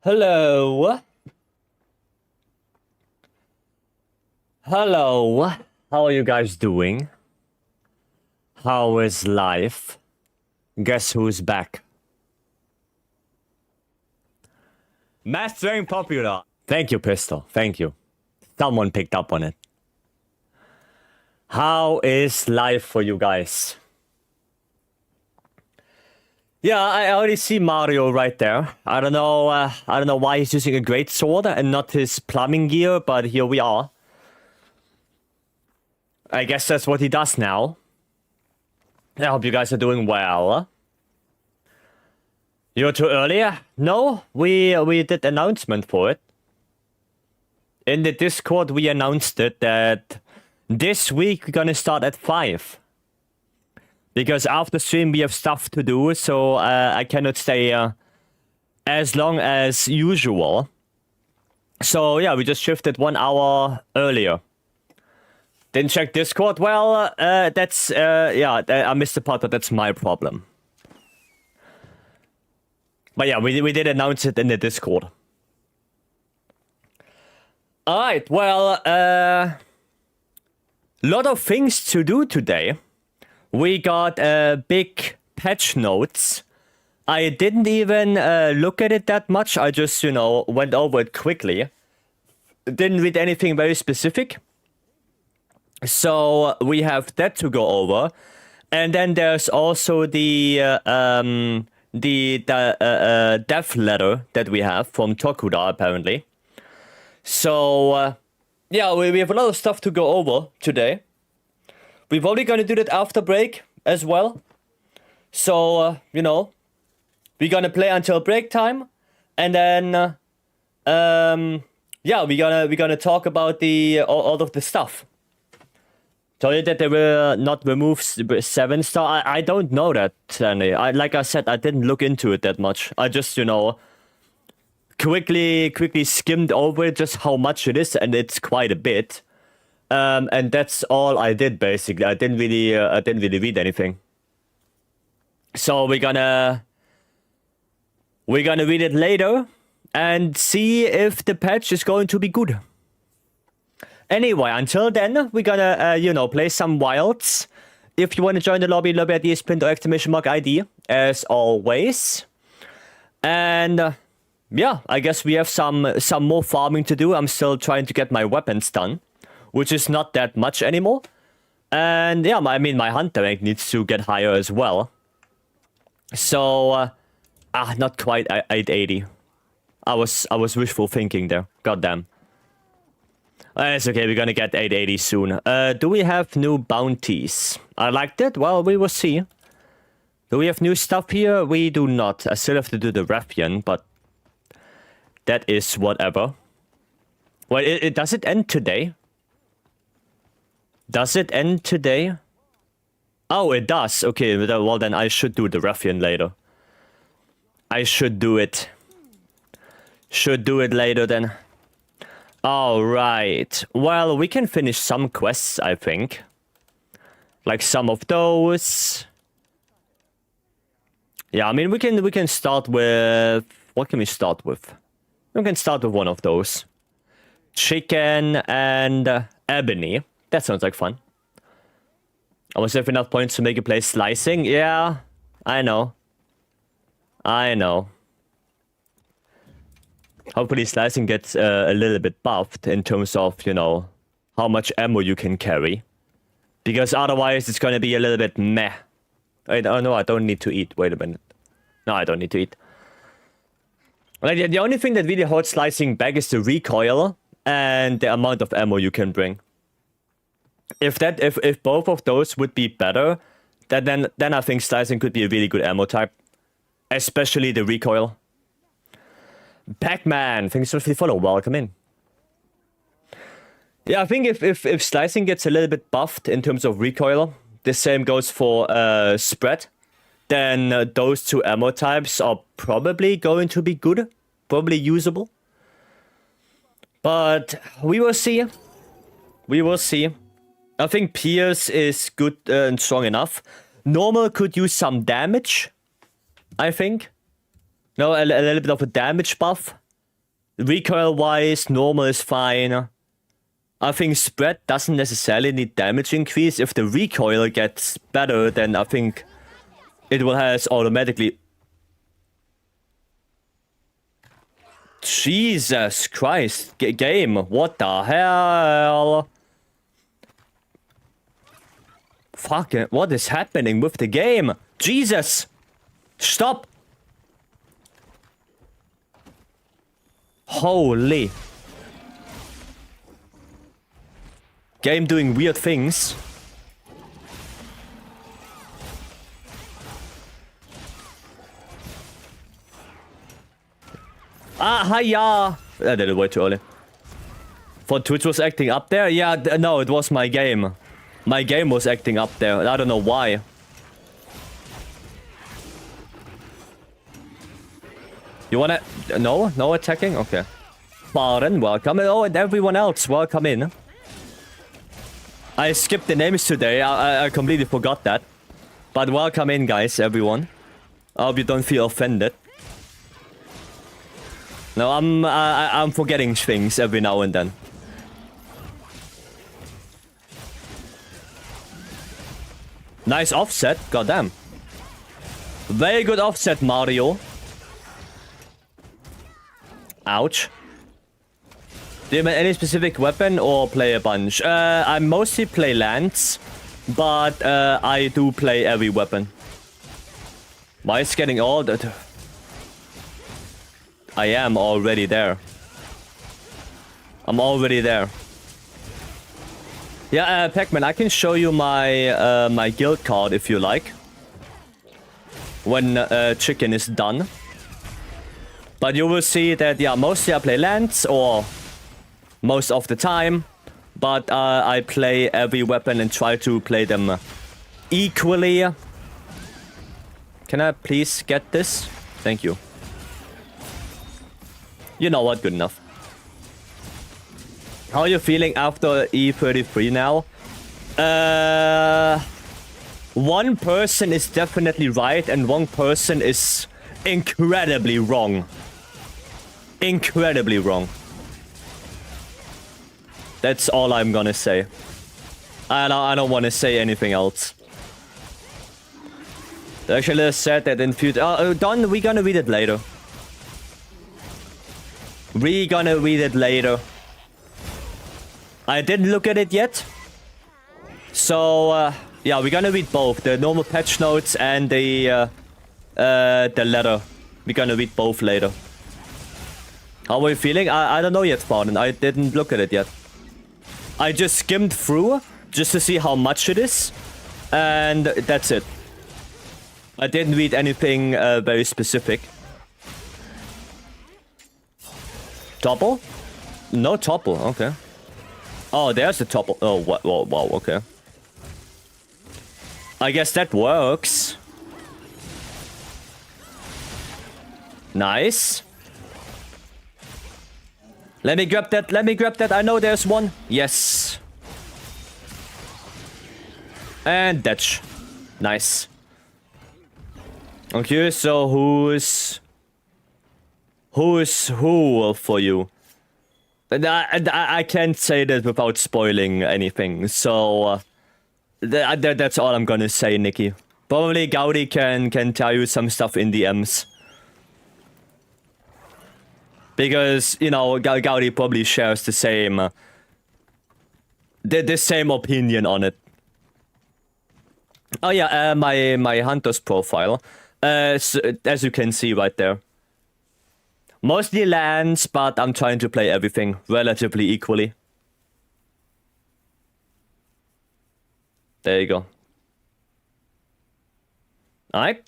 Hello. Hello. How are you guys doing? How is life? Guess who's back? Mastering popular. Thank you, Pistol. Thank you. Someone picked up on it. How is life for you guys? Yeah, I already see Mario right there. I don't know why he's using a great sword and not his plumbing gear, but here we are. I guess that's what he does now. I hope you guys are doing well. You're too early? No, we did announcement for it. In the Discord, we announced it that this week we're gonna start at 5. Because after stream we have stuff to do, so I cannot stay as long as usual. So yeah, we just shifted 1 hour earlier. Didn't check Discord? Well, that's, yeah, I missed the part, but that's my problem. But yeah, we did announce it in the Discord. Alright, well, lot of things to do today. We got big patch notes. I didn't even look at it that much. I just, you know, went over it quickly. Didn't read anything very specific. So we have that to go over. And then there's also the death letter that we have from Tokuda, apparently. So, yeah, we have a lot of stuff to go over today. We're probably going to do that after break as well. So, you know, we're going to play until break time. And then, yeah, we're gonna talk about all of the stuff. Told you that they will not remove 7-star. I don't know that, Sandy. Like I said, I didn't look into it that much. I just, you know, quickly skimmed over it, just how much it is, and it's quite a bit. And that's all I did basically. I didn't really read anything. So we're gonna read it later and see if the patch is going to be good. Anyway, until then, we're gonna you know, play some wilds. If you want to join the lobby at ESPN or !ID as always. And yeah, I guess we have some more farming to do. I'm still trying to get my weapons done, which is not that much anymore. And yeah, I mean, my hunter rank needs to get higher as well. So, not quite 880. I was wishful thinking there. Goddamn. It's okay, we're gonna get 880 soon. Do we have new bounties? I liked it. Well, we will see. Do we have new stuff here? We do not. I still have to do the Raffian, but that is whatever. Well, does it end today? Does it end today? Oh, it does. Okay, well then I should do the Ruffian later. I should do it. Should do it later then. Alright. Well, we can finish some quests, I think. Like some of those. Yeah, I mean, we can start with... What can we start with? We can start with one of those. Chicken and ebony. That sounds like fun. I was have enough points to make a play slicing. Yeah, I know. I know. Hopefully slicing gets a little bit buffed in terms of, you know, how much ammo you can carry. Because otherwise it's going to be a little bit meh. Wait, oh no, I don't need to eat. Wait a minute. No, I don't need to eat. Like, the only thing that really holds slicing back is the recoil and the amount of ammo you can bring. If both of those would be better, then I think slicing could be a really good ammo type. Especially the recoil. Pac-Man, thanks for the follow. Welcome in. Yeah, I think if slicing gets a little bit buffed in terms of recoil, the same goes for spread, then those two ammo types are probably going to be good, probably usable. But we will see. We will see. I think Pierce is good and strong enough. Normal could use some damage, I think. No, a little bit of a damage buff Recoil-wise, normal is fine. I think spread doesn't necessarily need damage increase. If the recoil gets better, then I think it will have automatically... Jesus Christ, game, what the hell? Fuck it, what is happening with the game? Jesus! Stop! Holy. Game doing weird things. Ah, hiya! I did it way too early. For Twitch was acting up there? Yeah, no, it was my game. My game was acting up there. I don't know why. You wanna... No? No attacking? Okay. Baron, welcome. Oh, and everyone else, welcome in. I skipped the names today. I completely forgot that. But welcome in, guys, everyone. I hope you don't feel offended. No, I'm forgetting things every now and then. Nice offset, goddamn. Very good offset, Mario. Ouch. Do you have any specific weapon or play a bunch? I mostly play Lance, but I do play every weapon. Why is getting all that? I am already there. I'm already there. Yeah, Pac-Man, I can show you my my guild card if you like. When chicken is done. But you will see that, yeah, mostly I play Lance, or most of the time. But I play every weapon and try to play them equally. Can I please get this? Thank you. You know what, good enough. How are you feeling after E33 now? One person is definitely right and one person is incredibly wrong. Incredibly wrong. That's all I'm gonna say. I don't want to say anything else. They actually said that in future... Don, we're gonna read it later. We're gonna read it later. I didn't look at it yet. So, yeah, we're gonna read both. The normal patch notes and the letter. We're gonna read both later. How are you feeling? I don't know yet, Farden. I didn't look at it yet. I just skimmed through just to see how much it is. And that's it. I didn't read anything very specific. Topple? No topple, okay. Oh, there's the topple. Oh, wow, okay. I guess that works. Nice. Let me grab that, I know there's one. Yes. And thatch. Nice. Okay, so who's who for you? I can't say that without spoiling anything, so that's all I'm gonna say, Nikki. Probably Gaudi can tell you some stuff in DMs. Because, you know, Gaudi probably shares the same the same opinion on it. Oh yeah, my Hunter's profile. As you can see right there. Mostly lands, but I'm trying to play everything relatively equally. There you go. Alright.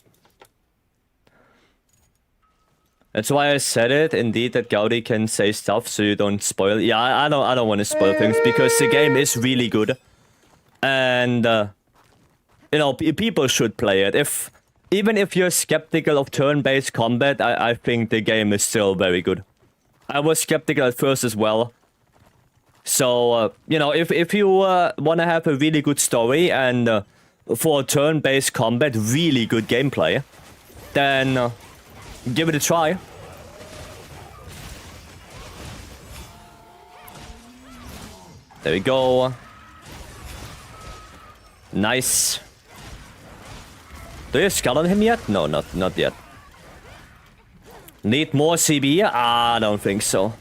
That's why I said it, indeed, that Gaudi can say stuff so you don't spoil. Yeah, I don't want to spoil things because the game is really good. And, you know, people should play it. Even if you're skeptical of turn-based combat, I think the game is still very good. I was skeptical at first as well. So, you know, if you want to have a really good story and for turn-based combat, really good gameplay, then give it a try. There we go. Nice. Do you skull on him yet? No, not yet. Need more CB? I don't think so.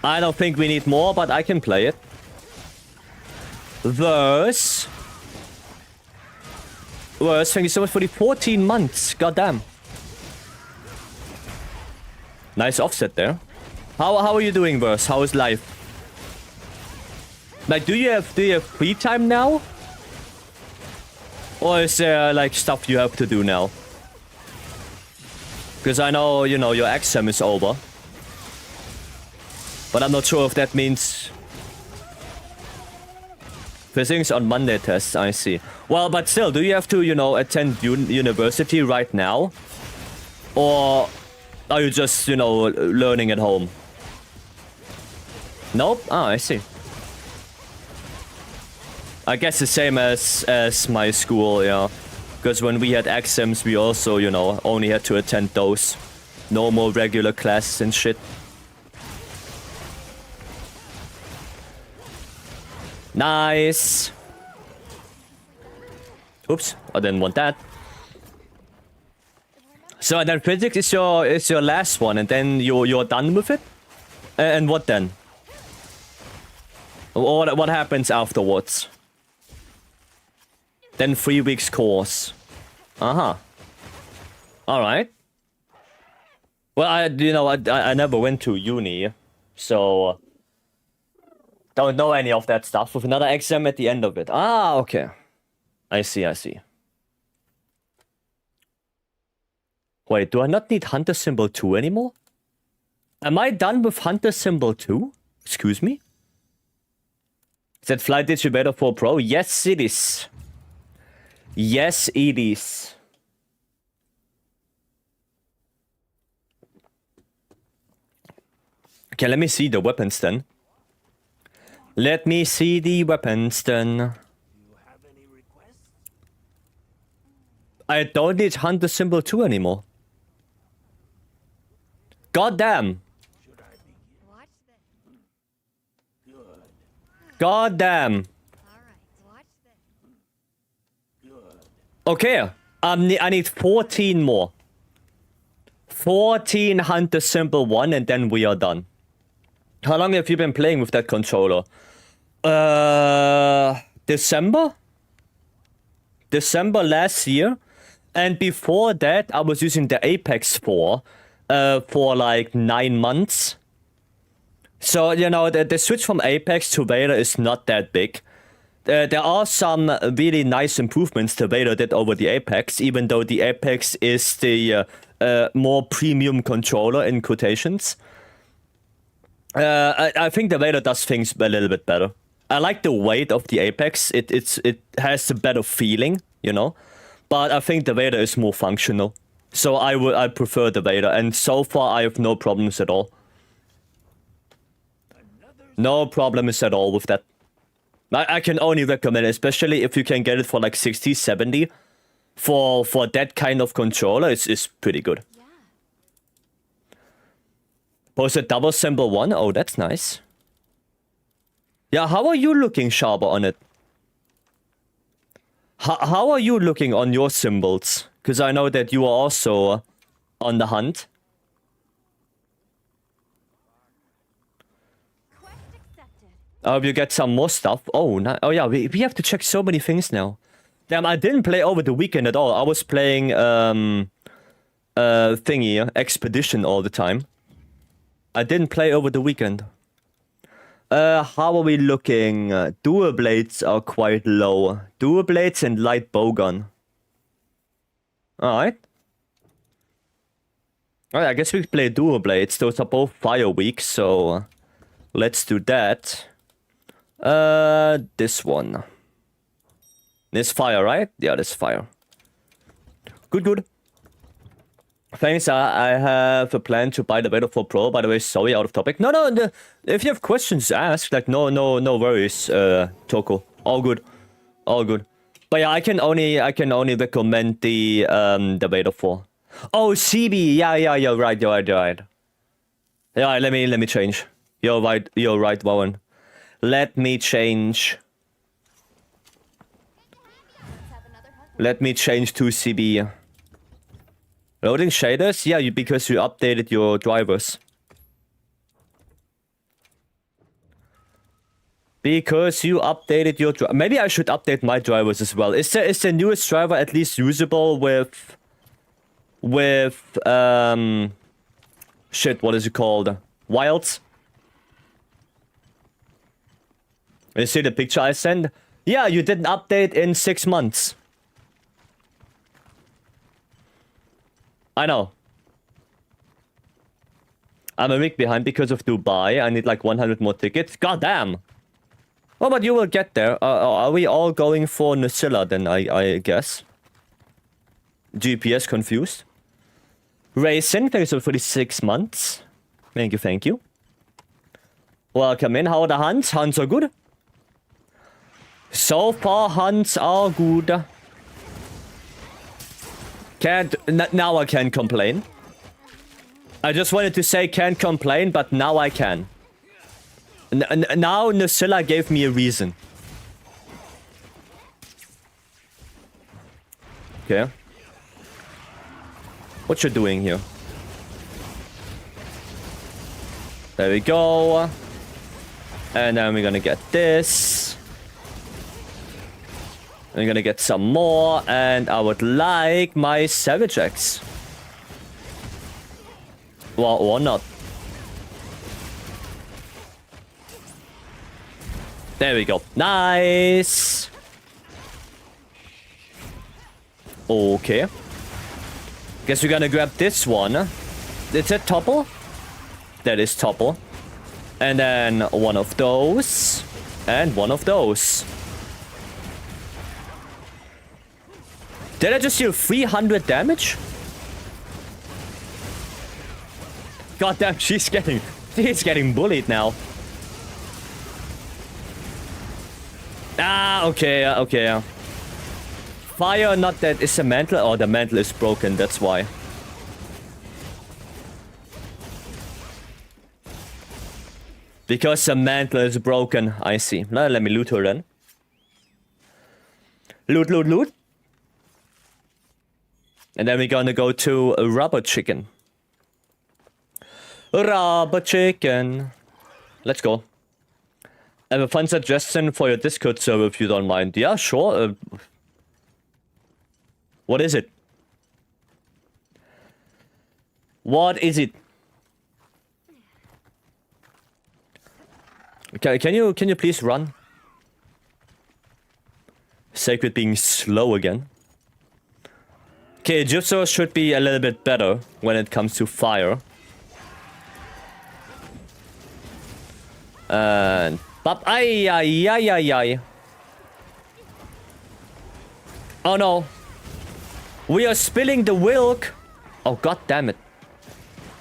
I don't think we need more, but I can play it. Verse, thank you so much for the 14 months. Goddamn. Nice offset there. How are you doing, Verse? How is life? Like, do you have free time now? Or is there like stuff you have to do now? Because I know, you know, your exam is over. But I'm not sure if that means physics on Monday tests, I see. Well, but still, do you have to, you know, attend university right now? Or are you just, you know, learning at home? Nope? Ah, I see. I guess the same as my school, yeah. Because when we had exams, we also, you know, only had to attend those. No more regular classes and shit. Nice. Oops, I didn't want that. So then physics is your last one, and then you're done with it? And what then? What happens afterwards? Then 3 weeks course. Uh-huh. Alright. Well, I never went to uni, so don't know any of that stuff, with another exam at the end of it. Ah, okay. I see. Wait, do I not need Hunter Symbol 2 anymore? Am I done with Hunter Symbol 2? Excuse me? Is that Flight Digivator 4 Pro? Yes, it is. Yes, it is. Okay, let me see the weapons then. Let me see the weapons then. I don't need Hunter Symbol 2 anymore. God damn. God damn. Okay. I need 14 more. 14 Hunter Symbol 1 and then we are done. How long have you been playing with that controller? December? December last year. And before that, I was using the Apex 4 for like 9 months. So, you know, the switch from Apex to Vader is not that big. There are some really nice improvements to Vader did over the Apex, even though the Apex is the more premium controller in quotations. I think the Vader does things a little bit better. I like the weight of the Apex. It has a better feeling, you know. But I think the Vader is more functional. So I prefer the Vader, and so far I have no problems at all. No problems at all with that. I can only recommend it, especially if you can get it for like 60, 70. For that kind of controller, it's pretty good. Posted double symbol 1. Oh, that's nice. Yeah, how are you looking, Sharper, on it? How are you looking on your symbols? Because I know that you are also on the hunt. I hope you get some more stuff. Oh, oh yeah, we have to check so many things now. Damn, I didn't play over the weekend at all. I was playing thingy, Expedition all the time. I didn't play over the weekend. How are we looking? Dual blades are quite low. Dual blades and light bowgun. Alright. Alright, I guess we play dual blades. Those are both fire weak, so let's do that. This one. This fire, right? Yeah, this fire. Good. Thanks, I have a plan to buy the Vader 4 Pro. By the way, sorry, out of topic. No, if you have questions, ask. Like, no worries, Toko. All good. But yeah, I can only recommend the Vader 4. Oh, CB. Yeah, you're right. Yeah, let me change. You're right, Warren. Let me change. Let me change to CB. Loading shaders? Yeah, because you updated your drivers. Because you updated your maybe I should update my drivers as well. Is the newest driver at least usable with shit, what is it called? Wilds? You see the picture I sent? Yeah, you didn't update in 6 months. I know. I'm a week behind because of Dubai. I need like 100 more tickets. God damn. Oh, but you will get there. Are we all going for Nusilla then, I guess? GPS confused. Racing, thanks for 46 months. Thank you, thank you. Welcome in. How are the hunts? Hunts are good. So far, hunts are good. Now I can't complain. I just wanted to say can't complain, but now I can. Now Nusilla gave me a reason. Okay. What you doing here? There we go. And then we're gonna get this. I'm gonna get some more, and I would like my Savage Axe. Well, or not. There we go. Nice. Okay. Guess we're gonna grab this one. Is it Topple? That is Topple. And then one of those. And one of those. Did I just deal 300 damage? God damn, she's getting bullied now. Ah, okay, okay. Fire, not that. Is the mantle? Oh, the mantle is broken, that's why. Because the mantle is broken, I see. Now let me loot her then. Loot, loot, loot. And then we're gonna go to a rubber chicken. Rubber chicken. Let's go. I have a fun suggestion for your Discord server if you don't mind. Yeah, sure. What is it? What is it? Okay, can you please run? Sacred being slow again. Okay, Jutsu should be a little bit better when it comes to fire. And ay. Oh no. We are spilling the milk. Oh god damn it.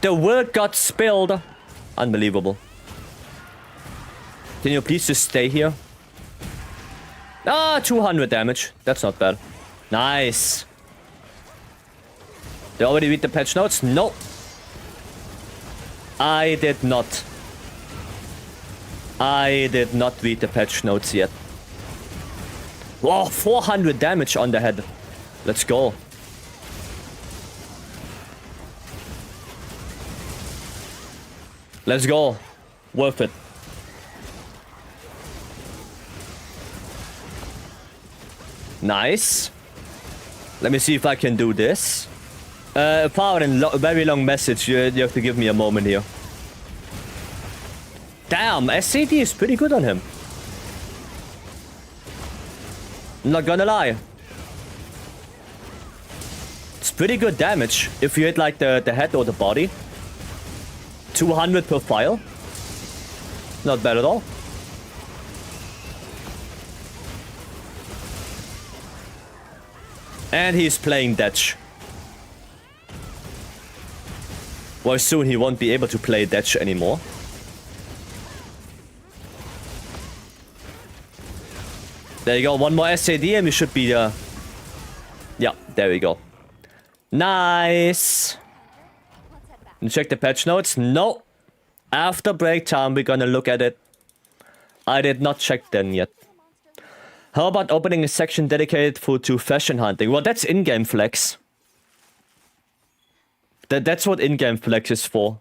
The milk got spilled. Unbelievable. Can you please just stay here? Ah, 200 damage. That's not bad. Nice. Did I already read the patch notes? No. I did not. I did not read the patch notes yet. Whoa, 400 damage on the head. Let's go. Let's go. Worth it. Nice. Let me see if I can do this. Power and very long message. You have to give me a moment here. Damn, SCD is pretty good on him. I'm not gonna lie. It's pretty good damage if you hit like the head or the body. 200 per file. Not bad at all. And he's playing Detch. Well, soon he won't be able to play Detch anymore. There you go, one more SAD and we should be yeah, there we go. Nice. And check the patch notes. No. After break time, we're gonna look at it. I did not check them yet. How about opening a section dedicated to fashion hunting? Well, that's in-game flex. That's what in-game flex is for.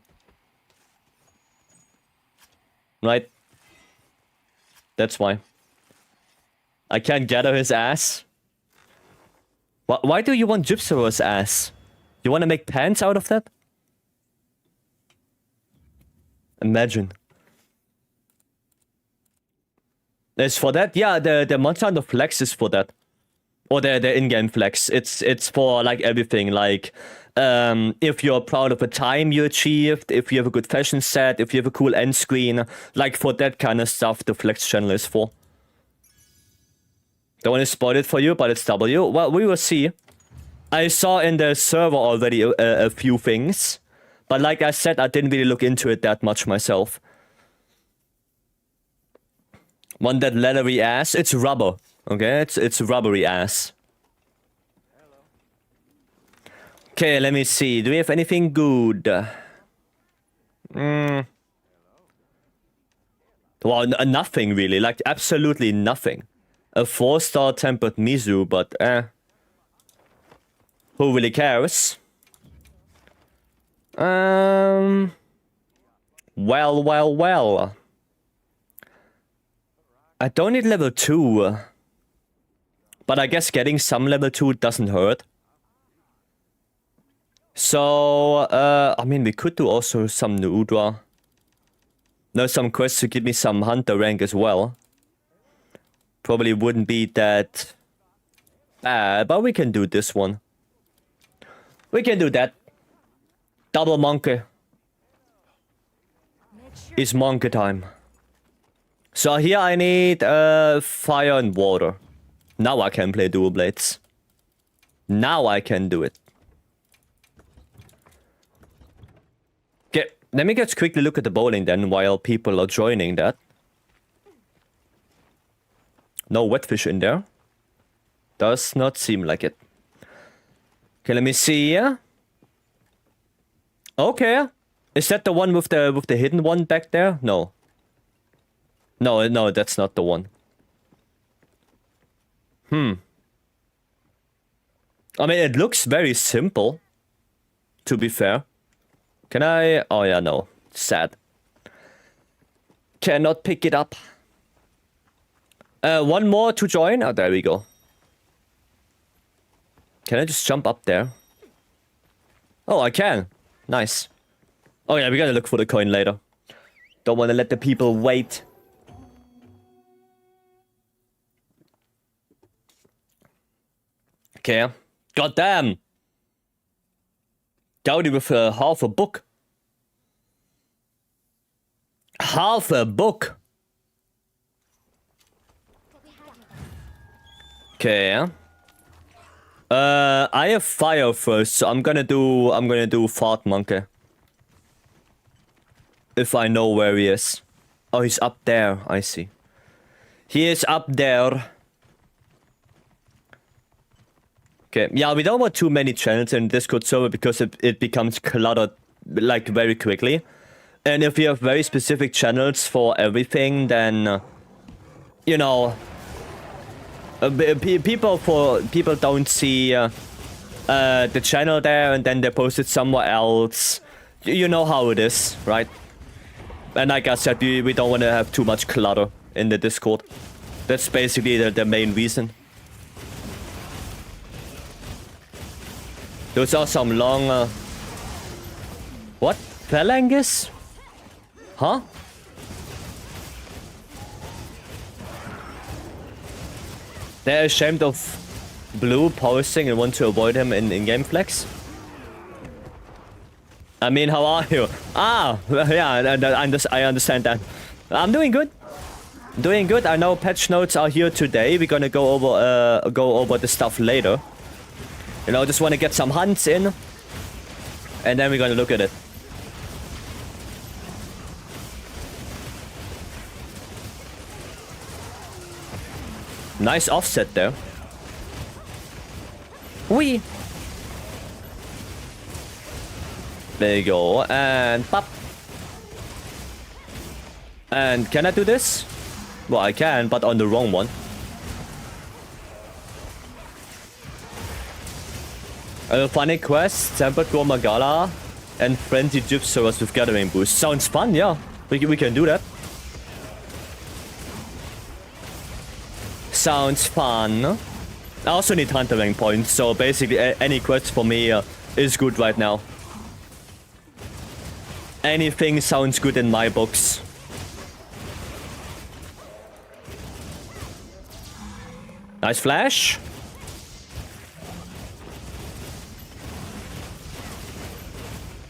Right? That's why. I can't gather his ass. Why do you want Gypsy's ass? You want to make pants out of that? Imagine. As for that, yeah, the Monster Hunter flex is for that. Or the in-game flex. It's for like everything. Like, if you're proud of a time you achieved, if you have a good fashion set, if you have a cool end screen. Like, for that kind of stuff, the flex channel is for. Don't want to spoil it for you, but it's W. Well, we will see. I saw in the server already a few things. But like I said, I didn't really look into it that much myself. Want that leathery ass? It's rubber. Okay, it's rubbery ass. Okay, let me see. Do we have anything good? Well, nothing really. Like, absolutely nothing. A 4-star tempered Mizu, but who really cares? Well. I don't need level 2. But I guess getting some level 2 doesn't hurt. So, I mean, we could do also some Udra. There's some quests to give me some hunter rank as well. Probably wouldn't be that bad, but we can do this one. We can do that. Double monkey. It's monkey time. So here I need fire and water. Now I can play dual blades. Now I can do it. Okay, let me just quickly look at the bowling then while people are joining that. No wetfish in there. Does not seem like it. Okay, let me see. Okay. Is that the one with the hidden one back there? No. No, that's not the one. I mean, it looks very simple. To be fair. Can I? Oh yeah, no. Sad. Cannot pick it up. One more to join. Oh, there we go. Can I just jump up there? Oh, I can. Nice. Oh yeah, we gotta look for the coin later. Don't want to let the people wait. Okay. Goddamn. Dowdy with half a book. Half a book. Okay. I have fire first, so I'm gonna do fart monkey. If I know where he is. Oh, he's up there. I see. He is up there. Okay, yeah, we don't want too many channels in Discord server because it becomes cluttered, like, very quickly. And if you have very specific channels for everything, then, you know, people don't see the channel there and then they post it somewhere else. You know how it is, right? And like I said, we don't want to have too much clutter in the Discord. That's basically the main reason. Those are some long... What? Phalanges? Huh? They're ashamed of Blue posting and want to avoid him in game flex? I mean, how are you? Ah, yeah, I understand that. I'm doing good. Doing good. I know patch notes are here today. We're gonna go over the stuff later. You know, just want to get some hunts in. And then we're gonna look at it. Nice offset there. Whee! There you go. And pop. And can I do this? Well, I can, but on the wrong one. Funny quest, Tempered Gormagala, and Frenzy Gypsaurus with Gathering Boost. Sounds fun, yeah. We can do that. Sounds fun. I also need Hunter rank points, so basically any quest for me is good right now. Anything sounds good in my books. Nice flash.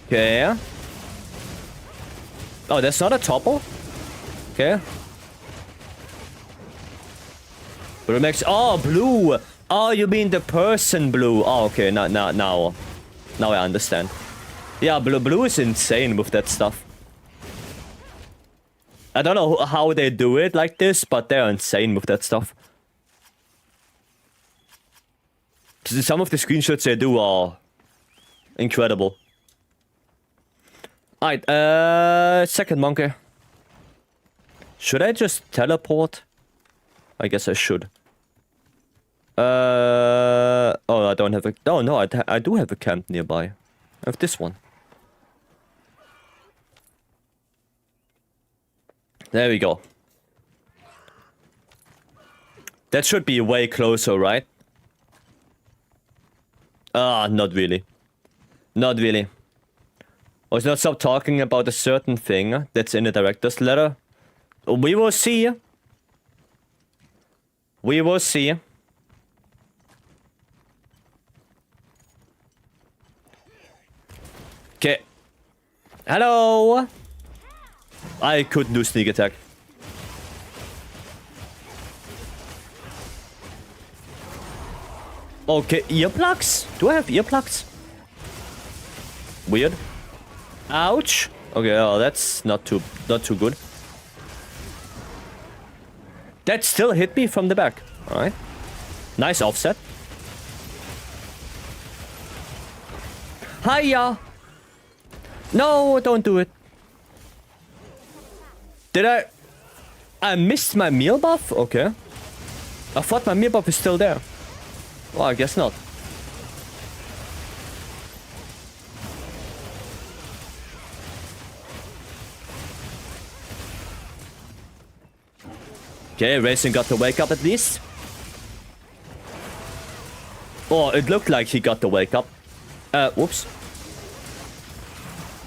Okay. Oh, that's not a topple? Okay. Remix. Oh, blue. Oh, you mean the person blue. Oh, okay. Now I understand. Yeah, blue is insane with that stuff. I don't know how they do it like this, but they're insane with that stuff. Some of the screenshots they do are incredible. Alright, second monkey. Should I just teleport? I guess I should. Oh, I don't have a... Oh, no, I do have a camp nearby. I have this one. There we go. That should be way closer, right? Ah, not really. Not really. I was not stop talking about a certain thing that's in the director's letter. We will see. We will see. Okay. Hello. I couldn't do sneak attack. Okay, earplugs? Do I have earplugs? Weird. Ouch. Okay, oh, that's not too good. That still hit me from the back. All right. Nice offset. Hiya. No, don't do it. Did I missed my meal buff? Okay. I thought my meal buff is still there. Well, I guess not. Okay, Racing got the wake up at least. Oh, it looked like he got the wake up. Whoops.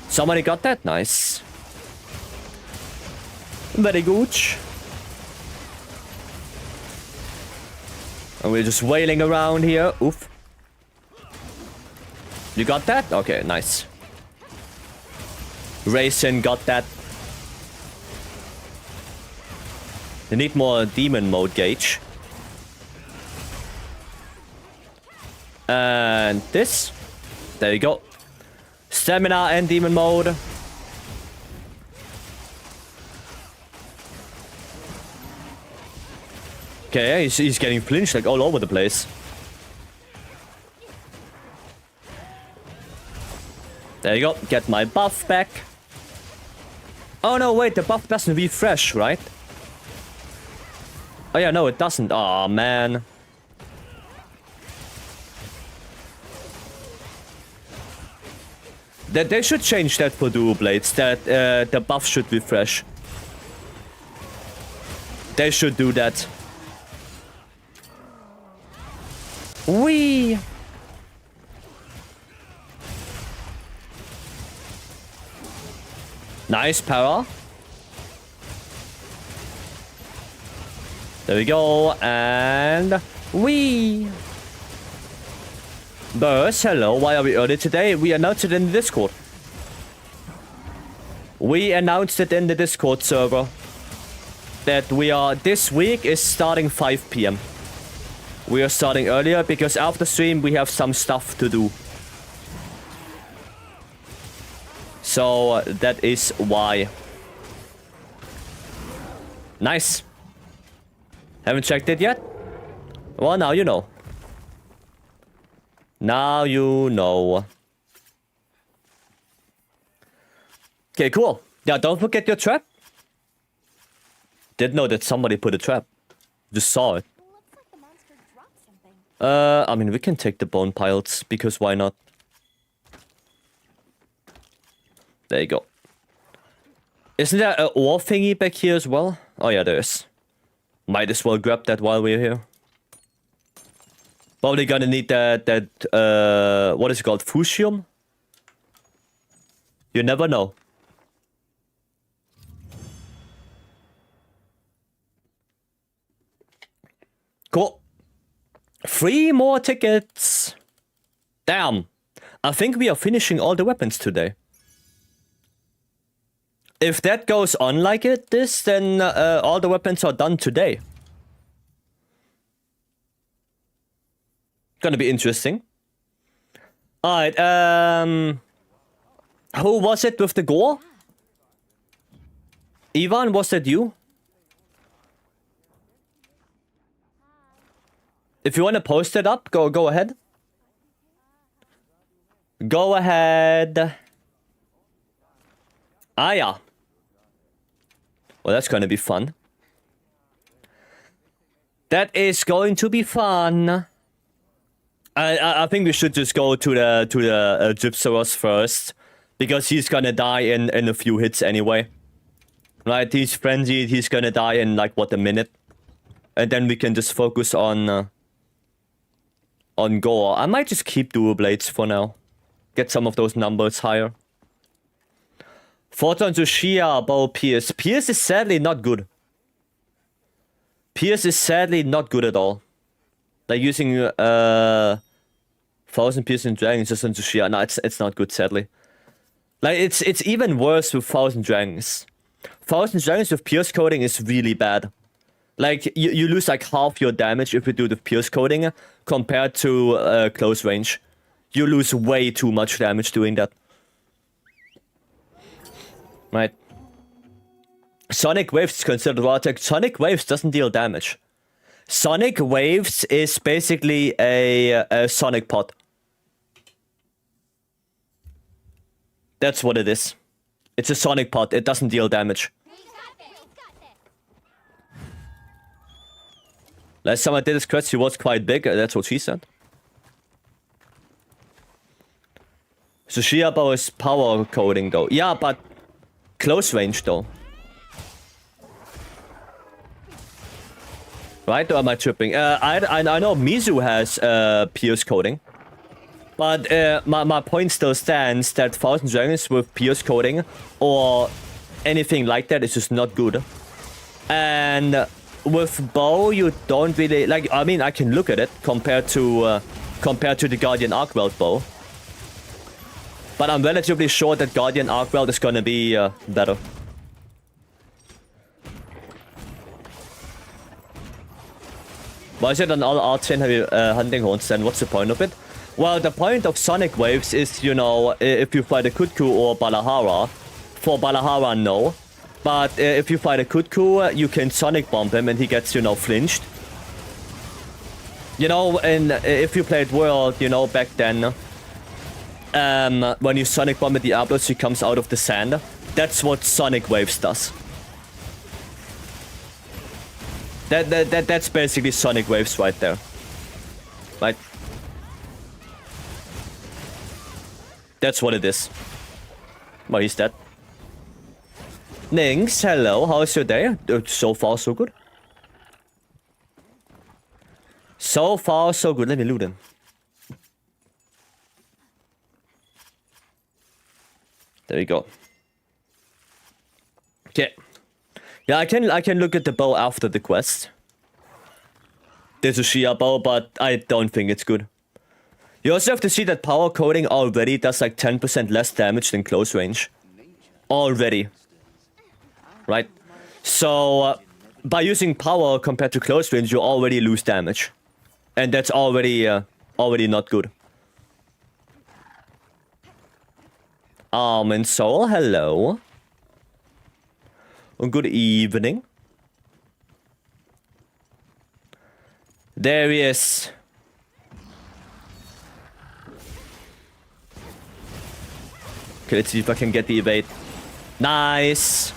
Somebody got that? Nice. Very good. And we're just wailing around here. Oof. You got that? Okay, nice. Racing got that. You need more demon mode gauge. And this. There you go. Stamina and demon mode. Okay, he's getting flinched like all over the place. There you go. Get my buff back. Oh no, wait, the buff doesn't refresh, right? Oh yeah, no, it doesn't. Aw, man. They should change that for dual blades, that the buff should refresh. They should do that. Whee! Nice power. There we go, and whee! Burst, hello, why are we early today? We announced it in the Discord. We announced it in the Discord server that this week is starting 5 PM. We are starting earlier because after stream we have some stuff to do. So that is why. Nice. Haven't checked it yet? Well, now you know. Now you know. Okay, cool. Yeah, don't forget your trap. Didn't know that somebody put a trap. Just saw it. Looks like the monster dropped something. I mean, we can take the bone piles, because why not? There you go. Isn't there an ore thingy back here as well? Oh yeah, there is. Might as well grab that while we're here. Probably gonna need that, what is it called? Fusium? You never know. Cool. 3 more tickets. Damn. I think we are finishing all the weapons today. If that goes on like this, then all the weapons are done today. Gonna be interesting. Alright, who was it with the gore? Ivan, was that you? If you want to post it up, go ahead. Go ahead. Ah, yeah. Well, that's going to be fun. That is going to be fun. I think we should just go to the Gypsaros first, because he's gonna die in a few hits anyway. Right? He's frenzied. He's gonna die in like what, a minute, and then we can just focus on gore. I might just keep dual blades for now. Get some of those numbers higher. Photon to Shia, bow Pierce. Pierce is sadly not good. Pierce is sadly not good at all. Like using 1000 piercing dragons just into Shia. No, it's not good, sadly. Like it's even worse with 1000 dragons. 1000 dragons with pierce coating is really bad. Like you lose like half your damage if you do the pierce coating compared to close range. You lose way too much damage doing that. Right. Sonic Waves is considered raw attack. Sonic Waves doesn't deal damage. Sonic Waves is basically a Sonic Pot. That's what it is. It's a Sonic Pot. It doesn't deal damage. Last time I did this quest, he was quite big. That's what she said. So Shiabo is power coding though. Yeah, but close range though. Right? Or am I tripping? I know Mizu has pierce coding. But my point still stands that 1000 dragons with pierce coding or anything like that is just not good. And with bow, you don't really like. I mean, I can look at it compared to the Guardian Arcweld bow, but I'm relatively sure that Guardian Arcweld is gonna be better. Why is it on all R10 heavy hunting horns then? What's the point of it? Well, the point of Sonic Waves is, you know, if you fight a Kutku or Balahara. For Balahara, no. But if you fight a Kutku, you can Sonic Bomb him and he gets, you know, flinched. You know, and if you played World, you know, back then, when you Sonic Bomb a Diablos, he comes out of the sand. That's what Sonic Waves does. That's basically Sonic Waves right there. Right? That's what it is. Well, he's dead. Nings, hello, how's your day? So far, so good. So far, so good. Let me loot him. There we go. Okay. Yeah, I can look at the bow after the quest. There's a Shia bow, but I don't think it's good. You also have to see that power coding already does like 10% less damage than close range. Already. Right? So, by using power compared to close range, you already lose damage. And that's already not good. And Soul, hello. Good evening. There he is. Okay, let's see if I can get the evade. Nice.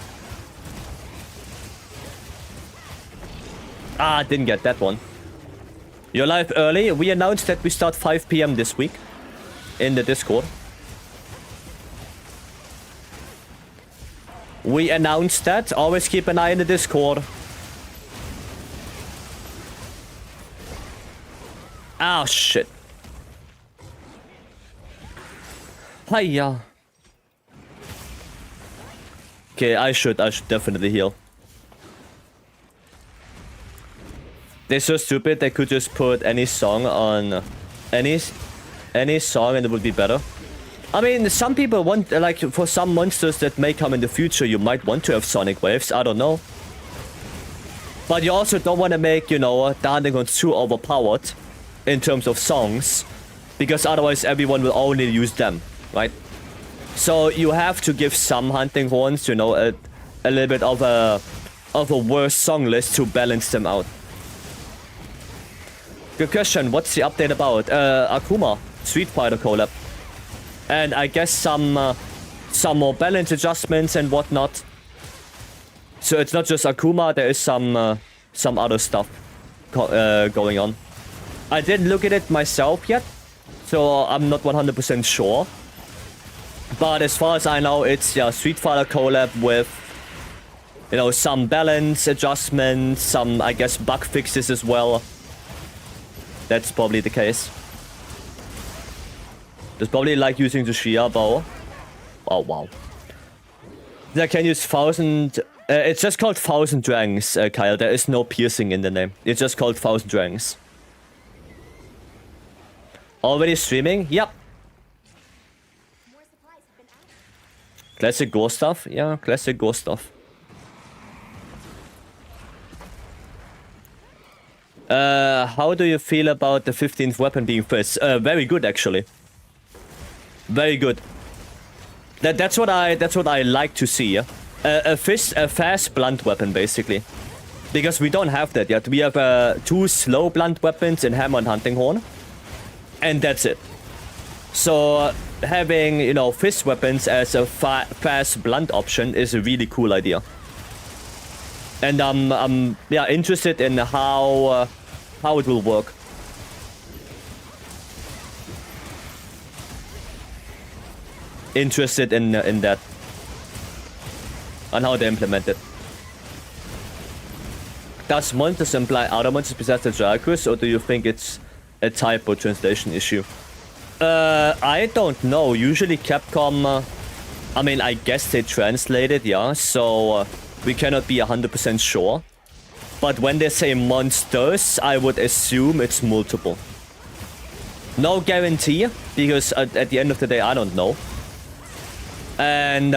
Ah, didn't get that one. You're live early. We announced that we start 5 p.m. this week in the Discord. We announced that. Always keep an eye in the Discord. Oh, shit. Hiya. Okay, I should definitely heal. They're so stupid, they could just put any song on any song and it would be better. I mean, some people want, like, for some monsters that may come in the future, you might want to have sonic waves, I don't know. But you also don't want to make, you know, the hunting horns too overpowered in terms of songs, because otherwise everyone will only use them, right? So you have to give some hunting horns, you know, a little bit of a worse song list to balance them out. Good question. What's the update about? Akuma, Street Fighter collab, and I guess some more balance adjustments and whatnot. So it's not just Akuma. There is some other stuff going on. I didn't look at it myself yet, so I'm not 100% sure. But as far as I know, it's Street Fighter collab with, you know, some balance adjustments, some, I guess, bug fixes as well. That's probably the case. It's probably like using the Shia bow. Oh, wow. I can use 1000... it's just called 1000 Dragons, Kyle. There is no piercing in the name. It's just called 1000 Dragons. Already streaming? Yep. More supplies have been added. Classic gore stuff? Yeah, classic gore stuff. How do you feel about the 15th weapon being first? Very good, actually. Very good. That's what I like to see. Yeah? A fast blunt weapon, basically. Because we don't have that yet. We have 2 slow blunt weapons in Hammer and Hunting Horn, and that's it. So having, you know, fist weapons as a fast blunt option is a really cool idea. And I'm interested in how it will work. Interested in that, and how they implement it. Does monsters imply other monsters besides the Dracus, or do you think it's a typo translation issue? I don't know. Usually Capcom, I mean, I guess they translate it, yeah, so we cannot be 100% sure. But when they say monsters, I would assume it's multiple. No guarantee, because at the end of the day, I don't know. And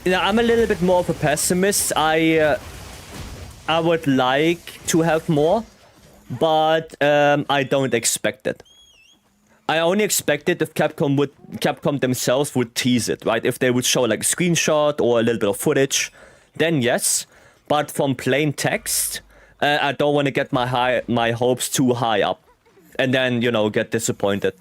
you know, I'm a little bit more of a pessimist. I would like to have more, but I don't expect it. I only expect it if Capcom themselves would tease it, right? If they would show like a screenshot or a little bit of footage, then yes. But from plain text, I don't want to get my hopes too high up, and then, you know, get disappointed.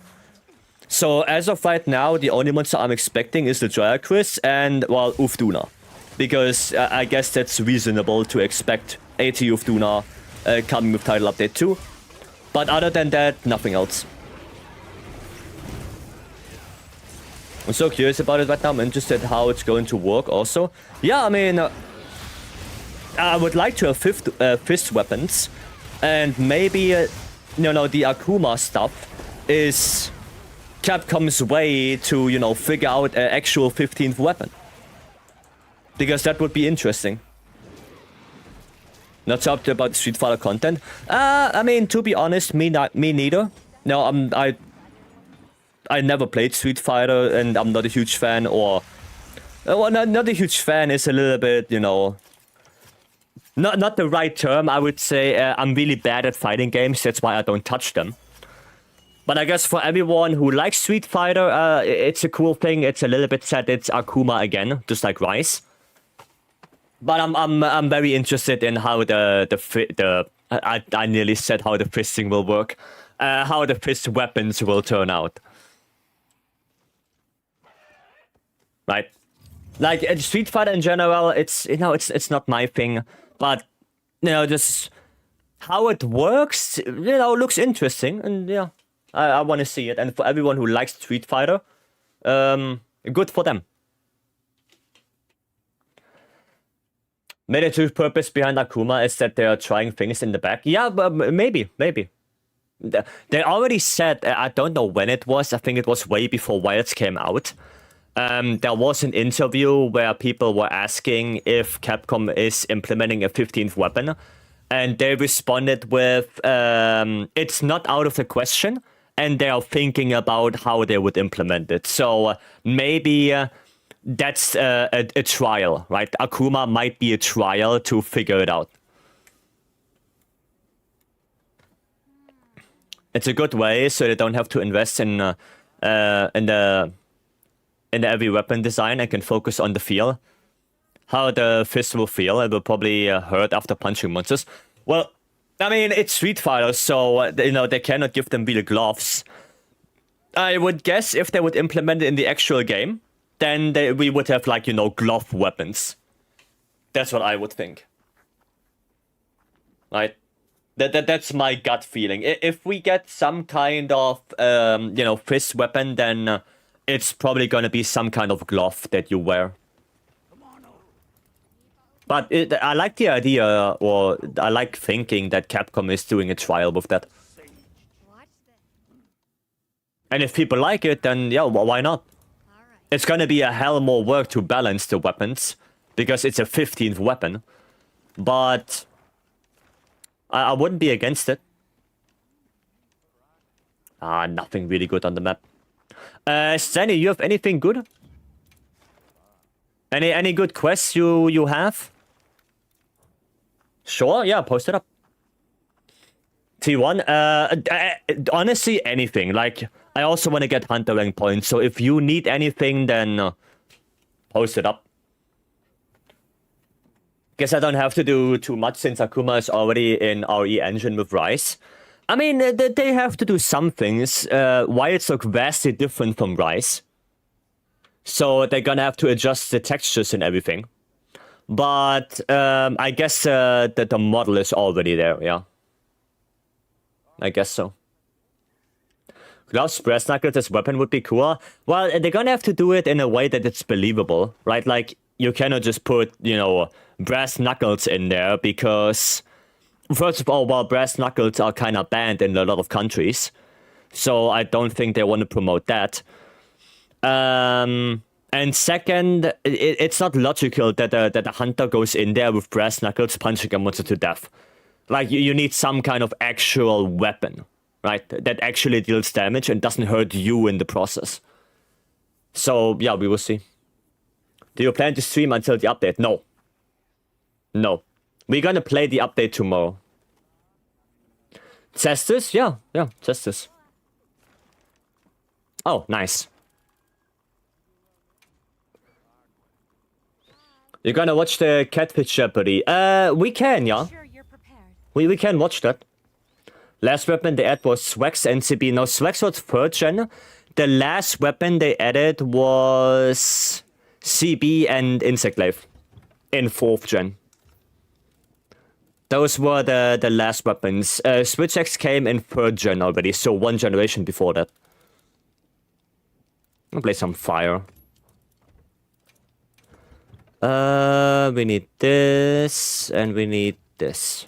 So as of right now, the only monster I'm expecting is the Dracus and, well, Ufduna. Because I guess that's reasonable to expect AT Ufduna coming with title update 2. But other than that, nothing else. I'm so curious about it right now. I'm interested how it's going to work also. Yeah, I mean, I would like to have fist weapons. And maybe, you know, the Akuma stuff is Capcom's way to, you know, figure out an actual 15th weapon. Because that would be interesting. Not so up about Street Fighter content. I mean, to be honest, me neither. No, I never played Street Fighter, and I'm not a huge fan, or... Well, not a huge fan is a little bit, you know... Not the right term, I would say. I'm really bad at fighting games, that's why I don't touch them. But I guess for everyone who likes Street Fighter, it's a cool thing. It's a little bit sad it's Akuma again, just like Rise. But I'm very interested in how I nearly said how the fisting will work. How the fist weapons will turn out. Right? Like Street Fighter in general, it's, you know, it's not my thing. But just how it works, looks interesting, and yeah, I want to see it. And for everyone who likes Street Fighter, good for them. Maybe the true purpose behind Akuma is that they are trying things in the back. Yeah, but maybe. They already said, I don't know when it was, I think it was way before Wilds came out. There was an interview where people were asking if Capcom is implementing a 15th weapon. And they responded with, it's not out of the question. And they are thinking about how they would implement it. So maybe... that's a trial, right? Akuma might be a trial to figure it out. It's a good way, so they don't have to invest in the every weapon design and can focus on the feel. How the fist will feel. It will probably hurt after punching monsters. Well, I mean, it's Street Fighter, so they cannot give them real gloves. I would guess if they would implement it in the actual game, then we would have, like, glove weapons. That's what I would think. Right? That's my gut feeling. If we get some kind of, fist weapon, then it's probably gonna be some kind of glove that you wear. But I like the idea, or I like thinking that Capcom is doing a trial with that. And if people like it, then yeah, why not? It's gonna be a hell more work to balance the weapons, because it's a 15th weapon. But I wouldn't be against it. Nothing really good on the map. Stanley, you have anything good? Any good quests you have? Sure, yeah, post it up. T1, honestly, anything. Like, I also want to get Hunter rank points, so if you need anything, then post it up. Guess I don't have to do too much since Akuma is already in RE Engine with Rise. I mean, they have to do some things. Wilds look vastly different from Rise. So they're gonna have to adjust the textures and everything. But I guess that the model is already there, yeah. I guess so. Gloves, brass knuckles as weapon would be cool. Well, they're gonna have to do it in a way that it's believable, right? Like, you cannot just put, brass knuckles in there because, first of all, well, brass knuckles are kind of banned in a lot of countries. So I don't think they want to promote that. And second, it's not logical that a hunter goes in there with brass knuckles punching a monster to death. Like, you need some kind of actual weapon, right? That actually deals damage and doesn't hurt you in the process. So, yeah, we will see. Do you plan to stream until the update? No. No. We're gonna play the update tomorrow. Cestus? Yeah, Cestus. Oh, nice. You're gonna watch the Catfish Jeopardy? We can, yeah. We can watch that. Last weapon they added was Swax NCB. No, Swax was 3rd gen. The last weapon they added was CB and Insect Life in 4th gen. Those were the last weapons. Switch X came in 3rd gen already, so 1 generation before that. I'll play some fire. We need this, and we need this.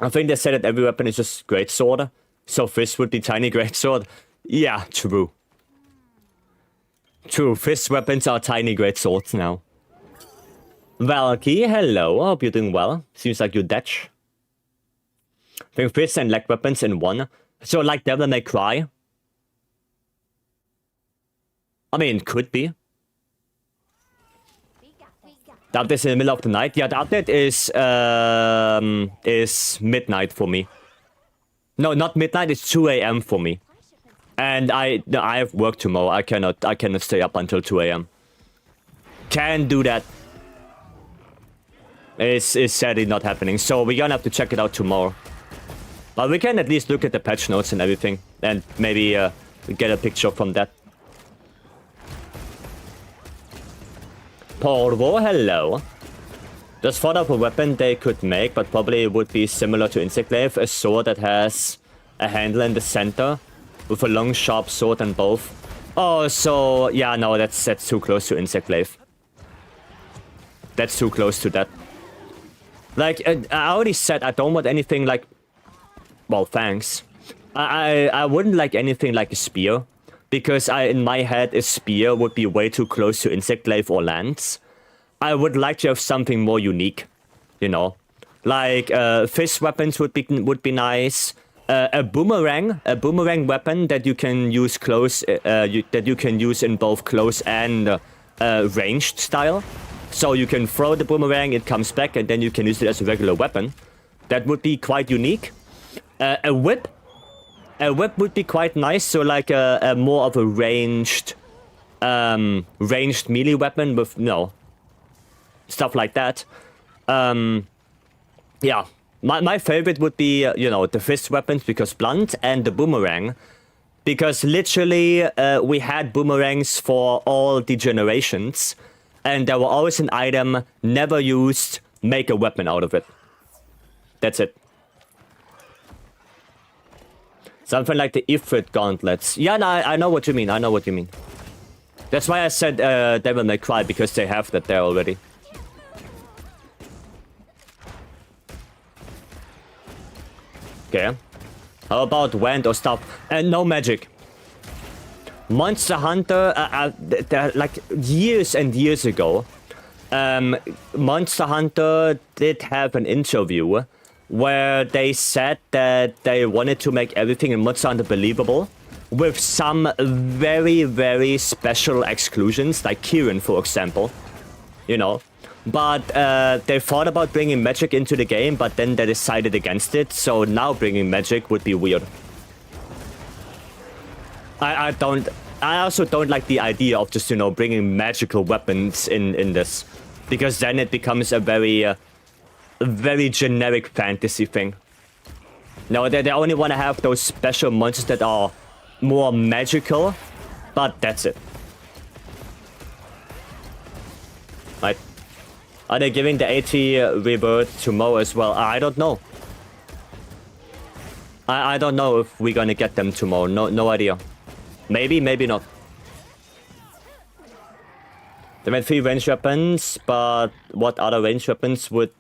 I think they said that every weapon is just greatsword, so fist would be tiny greatsword. Yeah, true. True, fist weapons are tiny greatswords now. Valky, hello, I hope you're doing well. Seems like you're Dutch. I think fist and leg weapons in one. So like Devil May Cry. I mean, could be. The update is in the middle of the night. Yeah, the update is midnight for me. No, not midnight. It's 2 a.m. for me. And I have work tomorrow. I cannot stay up until 2 a.m. Can't do that. It's sadly not happening. So we're gonna have to check it out tomorrow. But we can at least look at the patch notes and everything, and maybe get a picture from that. Porvo, hello. Just thought of a weapon they could make, but probably would be similar to Insectglaive. A sword that has a handle in the center with a long, sharp sword on both. Oh, so yeah, no, that's too close to Insectglaive. That's too close to that. Like I already said, I don't want anything like. Well, thanks. I wouldn't like anything like a spear, because in my head a spear would be way too close to Insectglaive or Lance. I would like to have something more unique, you know, like fist weapons would be nice. A boomerang weapon that you can use close, that you can use in both close and ranged style. So you can throw the boomerang, it comes back, and then you can use it as a regular weapon. That would be quite unique. A whip would be quite nice. So like a more of a ranged melee weapon with stuff like that. Yeah, my favorite would be the fist weapons, because blunt, and the boomerang, because literally we had boomerangs for all the generations, and there were always an item never used, make a weapon out of it. That's it. Something like the Ifrit gauntlets. Yeah, no, I know what you mean. I know what you mean. That's why I said Devil May Cry, because they have that there already. Okay. How about wand or stuff? And no magic. Monster Hunter, like years and years ago, Monster Hunter did have an interview where they said that they wanted to make everything in Monster Hunter believable, with some very, very special exclusions, like Kieran, for example. You know. But they thought about bringing magic into the game, but then they decided against it. So now bringing magic would be weird. I also don't like the idea of just, bringing magical weapons in this. Because then it becomes a very generic fantasy thing. No, they only want to have those special monsters that are more magical, but that's it. Right. Are they giving the AT rebirth to Mo as well? I don't know. I don't know if we're gonna get them tomorrow. No idea. Maybe, maybe not. They made 3 ranged weapons, but what other ranged weapons would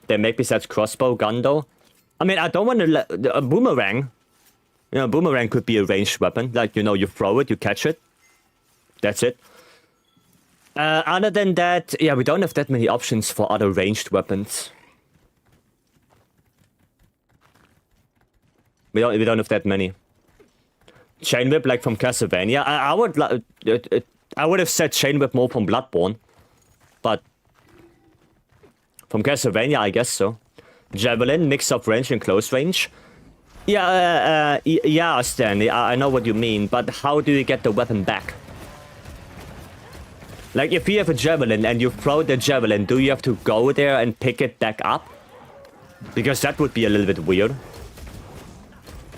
they make besides crossbow, gun though? I mean, I don't want to a boomerang. Boomerang could be a ranged weapon. Like, you throw it, you catch it. That's it. Other than that, yeah, we don't have that many options for other ranged weapons. We don't have that many. Chain whip, like from Castlevania. I would have said chain whip more from Bloodborne, but from Castlevania, I guess so. Javelin, mix of range and close range. Yeah, yeah, Stanley. I know what you mean, but how do you get the weapon back? Like, if you have a javelin and you throw the javelin, do you have to go there and pick it back up? Because that would be a little bit weird.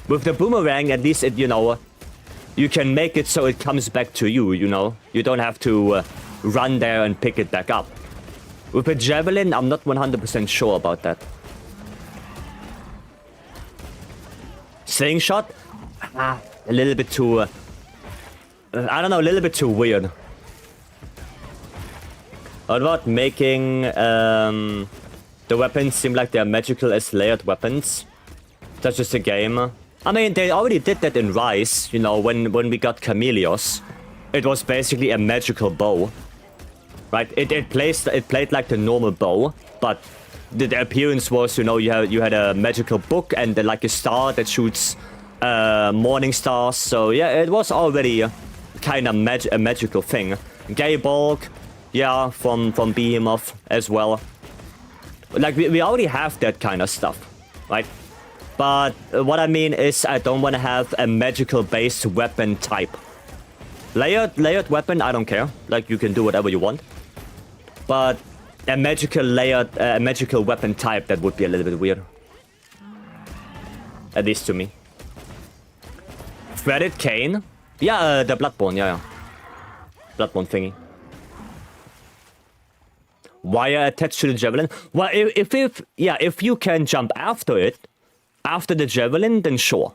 With the boomerang, at least you can make it so it comes back to you, You don't have to run there and pick it back up. With a javelin, I'm not 100% sure about that. Slingshot? A little bit too... I don't know, a little bit too weird. What about making the weapons seem like they're magical as layered weapons? Such as the game. I mean, they already did that in Rise, when we got Chameleos. It was basically a magical bow. Right? It played like the normal bow, but the appearance was, you had a magical book and like a star that shoots morning stars. So yeah, it was already kind of a magical thing. Gaybolg. Yeah, from Behemoth as well. Like, we already have that kind of stuff, right? But what I mean is I don't want to have a magical-based weapon type. Layered weapon, I don't care. Like, you can do whatever you want. But a magical weapon type, that would be a little bit weird. At least to me. Threaded cane? Yeah, the Bloodborne, yeah. Bloodborne thingy. wire attached to the javelin. Well, if you can jump after it, after the javelin, then sure.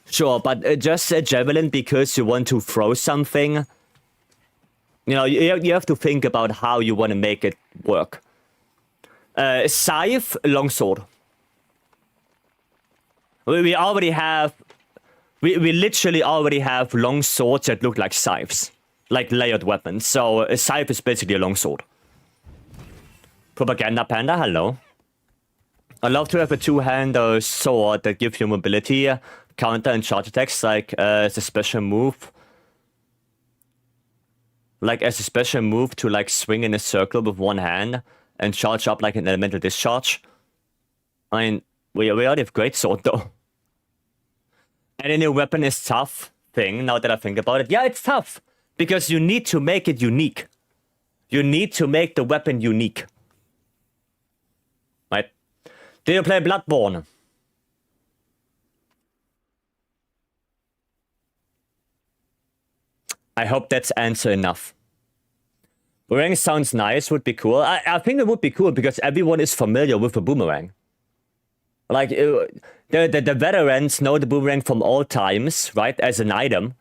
Sure, but just a javelin because you want to throw something. You know, you have to think about how you want to make it work. Scythe, longsword. We already have... We literally already have long swords that look like scythes. Like layered weapons. So a scythe is basically a longsword. Propaganda Panda, hello. I'd love to have a two-hander sword that gives you mobility, counter, and charge attacks, like as a special move. Like as a special move to like swing in a circle with one hand and charge up like an elemental discharge. I mean, we already have great sword though. And a new weapon is tough thing, now that I think about it. Yeah, it's tough. Because you need to make it unique. You need to make the weapon unique. Right? Did you play Bloodborne? I hope that's answer enough. Boomerang sounds nice, would be cool. I think it would be cool because everyone is familiar with the boomerang. Like, the veterans know the boomerang from all times, right, as an item.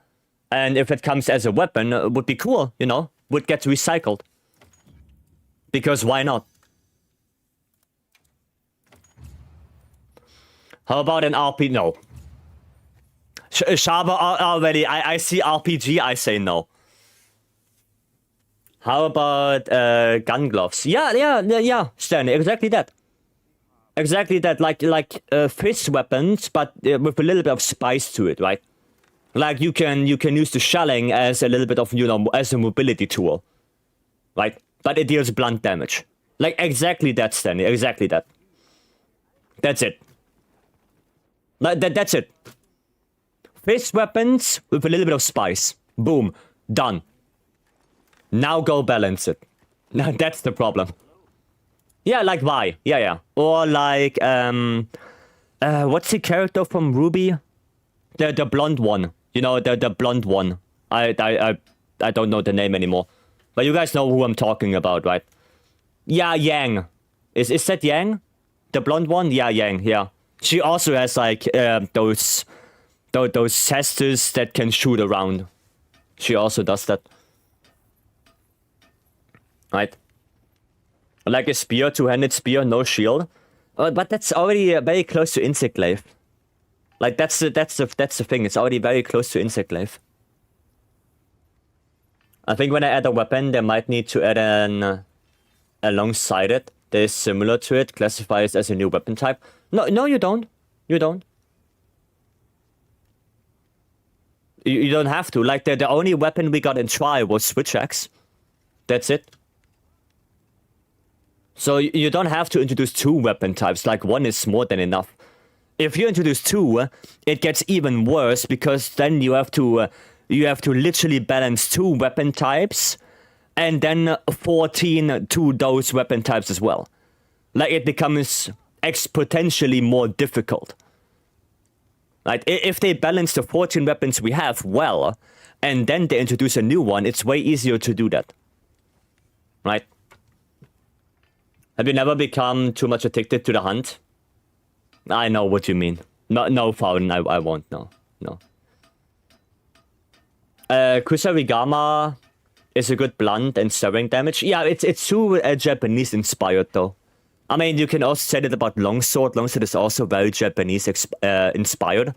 And if it comes as a weapon, it would be cool, you know, would get recycled. Because why not? How about an RP? No. Shaba already, I see RPG, I say no. How about gun gloves? Yeah, Stanley, exactly that. Exactly that, like fist weapons, but with a little bit of spice to it, right? Like you can use the shelling as a little bit of, you know, as a mobility tool, right? But it deals blunt damage. Like exactly that, Stanley, exactly that. That's it. Like that's it. Fist weapons with a little bit of spice. Boom, done. Now go balance it. Now that's the problem. Yeah, like Vi. Yeah. Or like, what's the character from Ruby? The blonde one. You know, the blonde one. I don't know the name anymore. But you guys know who I'm talking about, right? Yeah, Yang. Is that Yang? The blonde one? Yeah, Yang, yeah. She also has like, those cestus that can shoot around. She also does that. Right? Like a spear, two-handed spear, no shield. But that's already very close to Insect Glaive. Like that's the thing. It's already very close to Insect Glaive. I think when I add a weapon, they might need to add an alongside it that is similar to it, classifies as a new weapon type. No, you don't. You don't. You don't have to. Like the only weapon we got in trial was Switch Axe. That's it. So you don't have to introduce two weapon types, like one is more than enough. If you introduce two, it gets even worse because then you have to literally balance two weapon types and then 14 to those weapon types as well. Like it becomes exponentially more difficult. Like if they balance the 14 weapons we have well, and then they introduce a new one, it's way easier to do that. Right? Have you never become too much addicted to the hunt? I know what you mean. No, Faun, I won't. No. Kusarigama is a good blunt and stirring damage. Yeah, it's too Japanese inspired though. I mean, you can also say that about longsword. Longsword is also very Japanese inspired.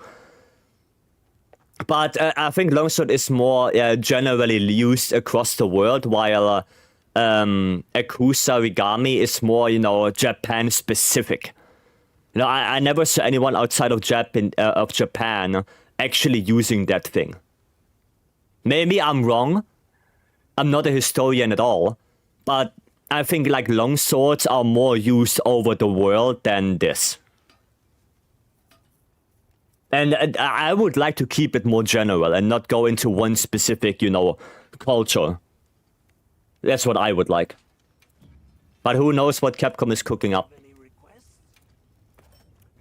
But I think longsword is more generally used across the world, while a Kusarigami is more, you know, Japan specific. You know, I never saw anyone outside of Japan actually using that thing. Maybe I'm wrong. I'm not a historian at all, but I think like longswords are more used over the world than this. And I would like to keep it more general and not go into one specific, you know, culture. That's what I would like. But who knows what Capcom is cooking up.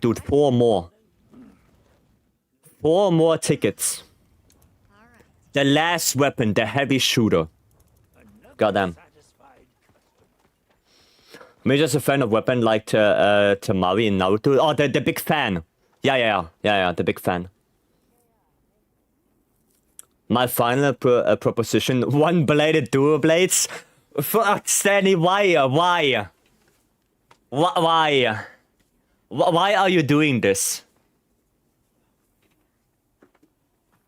Dude, 4 more. 4 more tickets. The last weapon, the heavy shooter. Goddamn. Maybe just a fan of weapon like Tamari in Naruto. Oh, the big fan. Yeah, the big fan. My final proposition: one-bladed dual blades. Fuck, Stanley, why? Why are you doing this?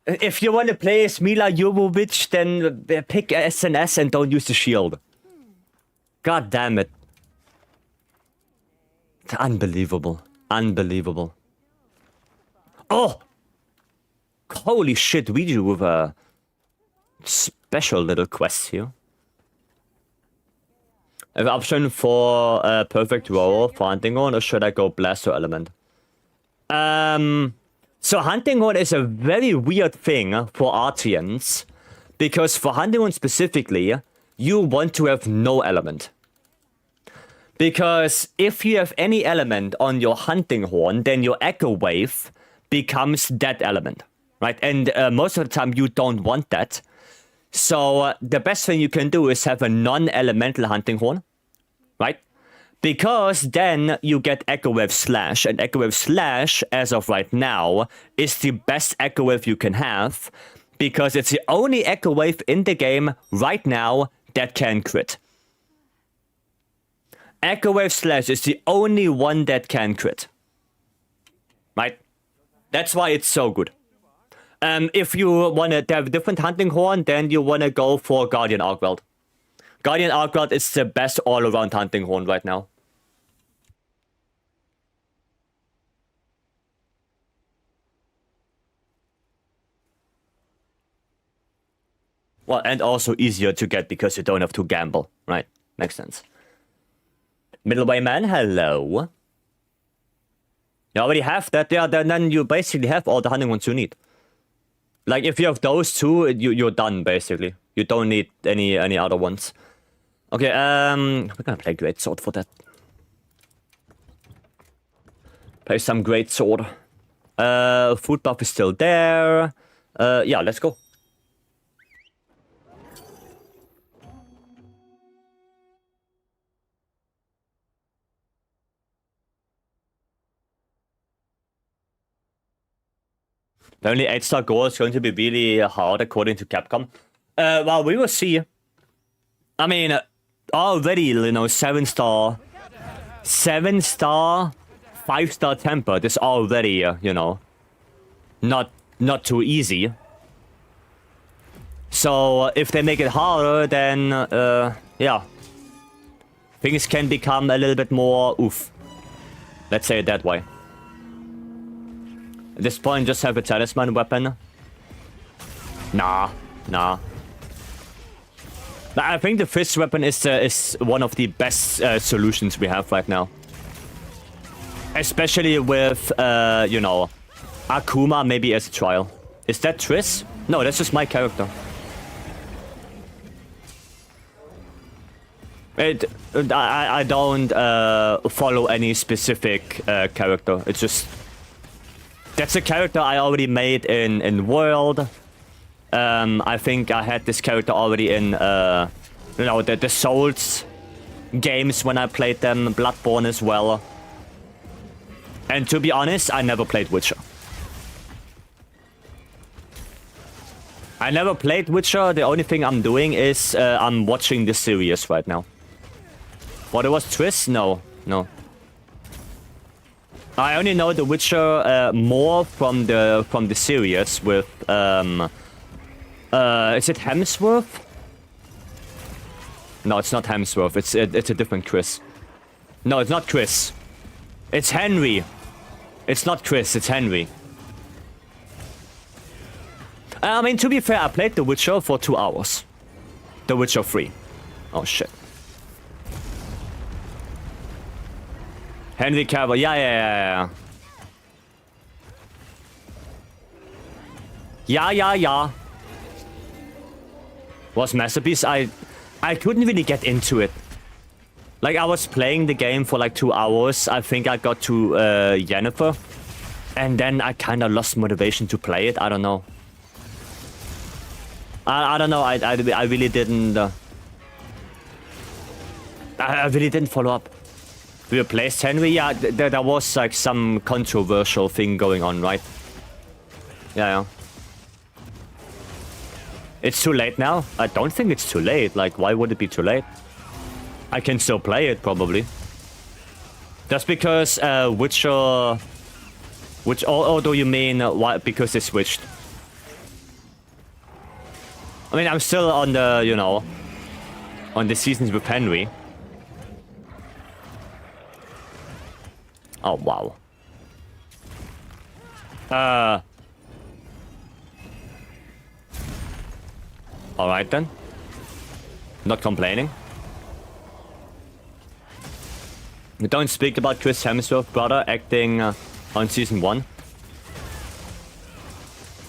If you want to play as Mila Jovovich, then pick SNS and don't use the shield. God damn it. Unbelievable. Unbelievable. Oh! Holy shit, we do with a special little quest here. I have an option for perfect roll for Hunting Horn, or should I go Blast or Element? So Hunting Horn is a very weird thing for Artians, because for Hunting Horn specifically, you want to have no element. Because if you have any element on your Hunting Horn, then your Echo Wave becomes that element, right? And most of the time you don't want that. So the best thing you can do is have a non-elemental Hunting Horn, right? Because then you get Echo Wave Slash, and Echo Wave Slash, as of right now, is the best Echo Wave you can have, because it's the only Echo Wave in the game right now that can crit. Echo Wave Slash is the only one that can crit. Right? That's why it's so good. If you want to have a different Hunting Horn, then you want to go for Guardian Archweld. Guardian Archweld is the best all-around Hunting Horn right now. Well, and also easier to get because you don't have to gamble, right? Makes sense. Middleway Man, hello. You already have that, yeah, then you basically have all the Hunting Horns you need. Like, if you have those two, you're done, basically. You don't need any other ones. Okay, we're gonna play Greatsword for that. Play some Greatsword. Food buff is still there. Yeah, let's go. Only 8-star goal is going to be really hard according to Capcom. Well, we will see. I mean, already, you know, 7-star, 5-star tempered is already, you know, not too easy. So if they make it harder, then yeah, things can become a little bit more oof. Let's say it that way. At this point, just have a talisman weapon. Nah. I think the fist weapon is one of the best solutions we have right now. Especially with, you know, Akuma maybe as a trial. Is that Triss? No, that's just my character. I don't follow any specific character. It's just... That's a character I already made in World. I think I had this character already in, you know, the Souls games when I played them, Bloodborne as well. And to be honest, I never played Witcher. I never played Witcher. The only thing I'm doing is I'm watching the series right now. What, it was Triss? No. I only know The Witcher more from the series with is it Hemsworth? No, it's not Hemsworth. It's a different Chris. No, it's not Chris. It's Henry. It's not Chris. It's Henry. I mean, to be fair, I played The Witcher for 2 hours. The Witcher 3. Oh shit. Henry Cavill, yeah. Yeah. Was Masterpiece? I couldn't really get into it. Like, I was playing the game for like 2 hours. I think I got to Yennefer. And then I kind of lost motivation to play it. I don't know. I don't know. I really didn't... I really didn't follow up. We replaced Henry. Yeah, there was like some controversial thing going on, right? Yeah. It's too late now? I don't think it's too late. Like, why would it be too late? I can still play it, probably. Just because Witcher... Or do you mean why? Because they switched? I mean, I'm still on the, you know... on the seasons with Henry. Oh, wow. Alright then. Not complaining. We don't speak about Chris Hemsworth, brother, acting on season 1.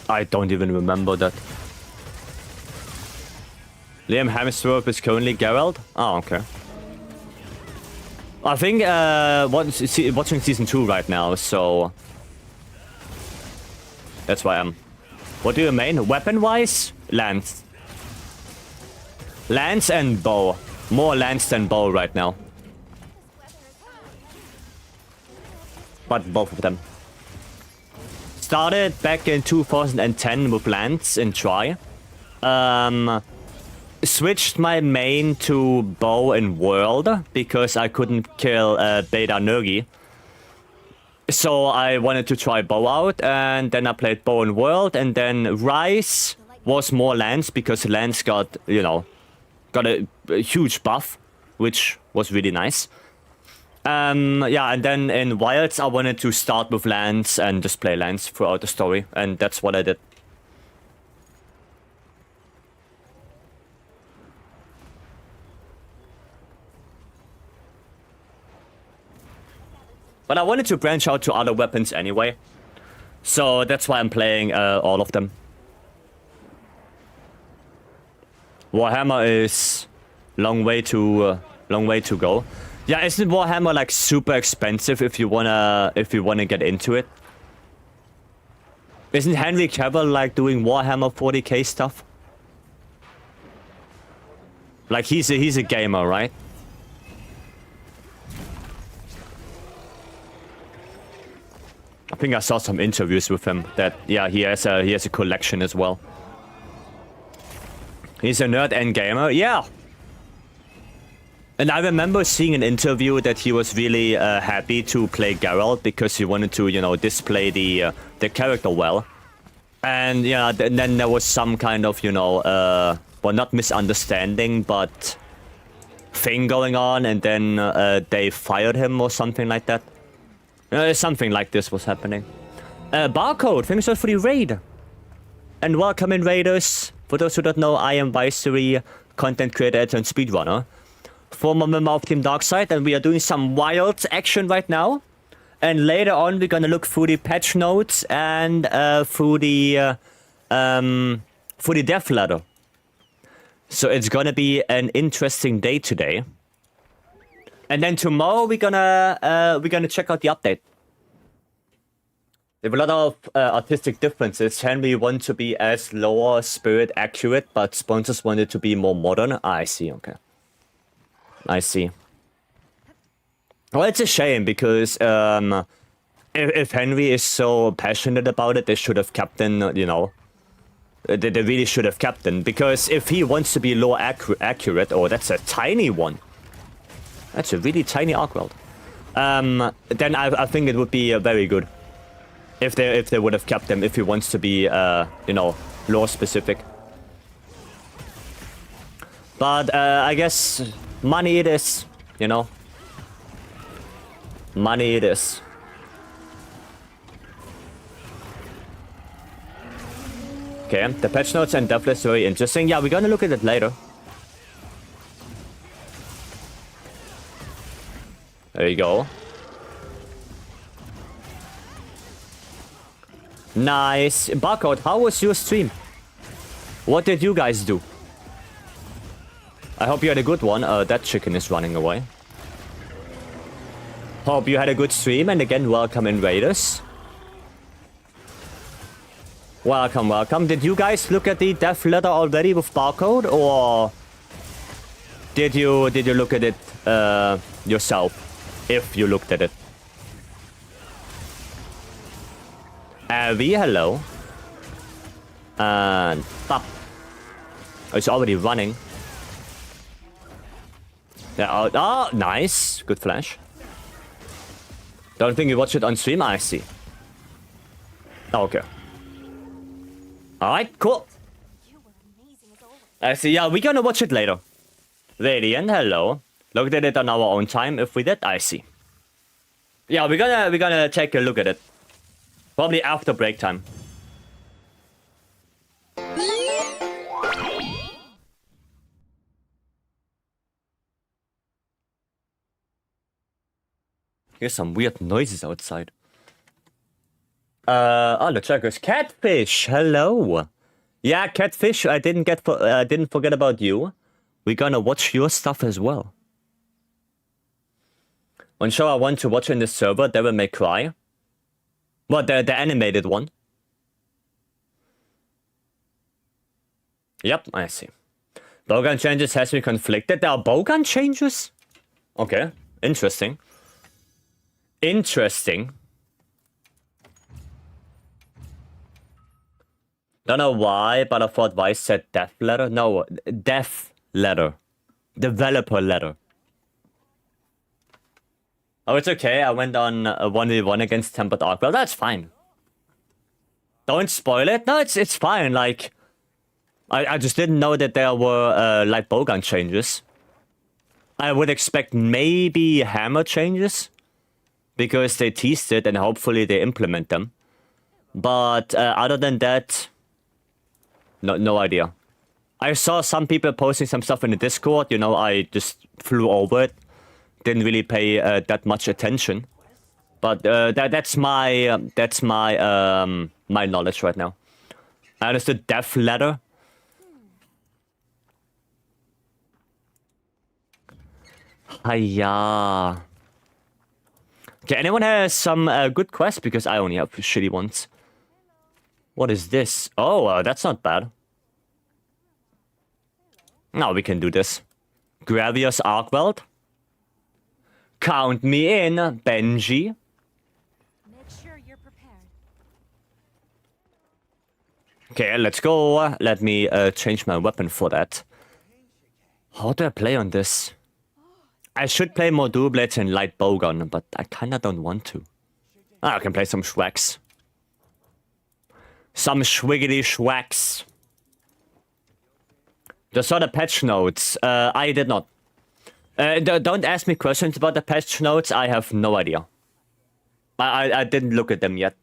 I don't even remember that. Liam Hemsworth is currently Geralt? Oh, okay. I think watching season 2 right now, so... That's why I'm... What do you mean? Weapon-wise? Lance. Lance and bow. More lance than bow right now. But both of them. Started back in 2010 with lance in Try. Switched my main to bow in World because I couldn't kill Beta Nergi. So I wanted to try bow out, and then I played bow in World, and then Rise was more lance because lance got, you know, got a huge buff, which was really nice. Yeah, and then in Wilds I wanted to start with lance and just play lance throughout the story, and that's what I did. But I wanted to branch out to other weapons anyway. So that's why I'm playing all of them. Warhammer is long way to go. Yeah, isn't Warhammer like super expensive if you wanna get into it? Isn't Henry Cavill like doing Warhammer 40k stuff? Like he's a gamer, right? I think I saw some interviews with him that, yeah, he has a collection as well. He's a nerd and gamer, yeah. And I remember seeing an interview that he was really happy to play Geralt because he wanted to, you know, display the character well. And yeah, then there was some kind of, you know, well, not misunderstanding, but thing going on, and then they fired him or something like that. Something like this was happening. Barcode, thanks for the raid. And welcome in, raiders. For those who don't know, I am Vicery, content creator and speedrunner. Former member of Team Darkside, and we are doing some wild action right now. And later on, we're gonna look through the patch notes and through the death ladder. So it's gonna be an interesting day today. And then tomorrow we're gonna check out the update. There are a lot of artistic differences. Henry wants to be as lower spirit accurate, but sponsors want it to be more modern. I see, okay. I see. Well, it's a shame because if Henry is so passionate about it, they should have kept him, you know. They really should have kept him. Because if he wants to be low accurate, oh, that's a tiny one. That's a really tiny arc weld. Then I think it would be very good if they would have kept him, if he wants to be you know, lore specific. But I guess money it is, you know. Money it is. Okay, the patch notes and death list very interesting. Yeah, we're gonna look at it later. There you go. Nice. Barcode, how was your stream? What did you guys do? I hope you had a good one. That chicken is running away. Hope you had a good stream, and again, welcome in, raiders. Welcome, welcome. Did you guys look at the death letter already with Barcode, or did you look at it yourself? if you looked at it. V, hello. And pop. Oh, it's already running. Yeah, oh, nice. Good flash. Don't think you watch it on stream, I see. Oh, okay. Alright, cool. You were amazing as always. I see, yeah, we're gonna watch it later. Radiant, hello. Looked at it on our own time. If we did, I see. Yeah, we're gonna take a look at it. Probably after break time. Here's some weird noises outside. Oh, the checkers. Catfish, hello. Yeah, Catfish, I didn't forget about you. We're gonna watch your stuff as well. One show I want to watch in this server, Devil May Cry. What, the animated one? Yep, I see. Bowgun changes has me conflicted. There are bowgun changes? Okay, interesting. Interesting. Don't know why, but I thought Vice said death letter. No, death letter. Developer letter. Oh, it's okay. I went on a 1v1 against Tempered Arc. Well, that's fine. Don't spoil it. No, it's fine. Like, I just didn't know that there were, like, bowgun changes. I would expect maybe hammer changes. Because they teased it and hopefully they implement them. But other than that, no idea. I saw some people posting some stuff in the Discord. You know, I just flew over it. Didn't really pay that much attention. But that's my my knowledge right now. I understood death letter. Hiya. Okay, anyone has some good quests? Because I only have shitty ones. What is this? Oh, that's not bad. Now we can do this. Gravius Arkweld. Count me in, Benji. Make sure you're prepared. Okay, let's go. Let me change my weapon for that. How do I play on this? I should play more dual blades and light bowgun, but I kinda don't want to. I can play some schwacks. Some schwiggity schwacks. Just saw the patch notes. I did not. Don't ask me questions about the patch notes. I have no idea. I didn't look at them yet.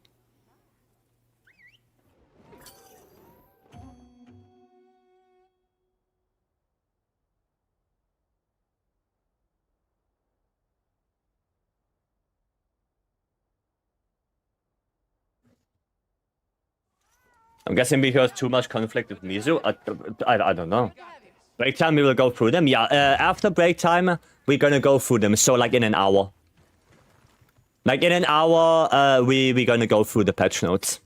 I'm guessing because too much conflict with Mizu. I don't know. Break time, we will go through them. Yeah, after break time, we're gonna go through them. So like in an hour. Like in an hour, we're gonna go through the patch notes.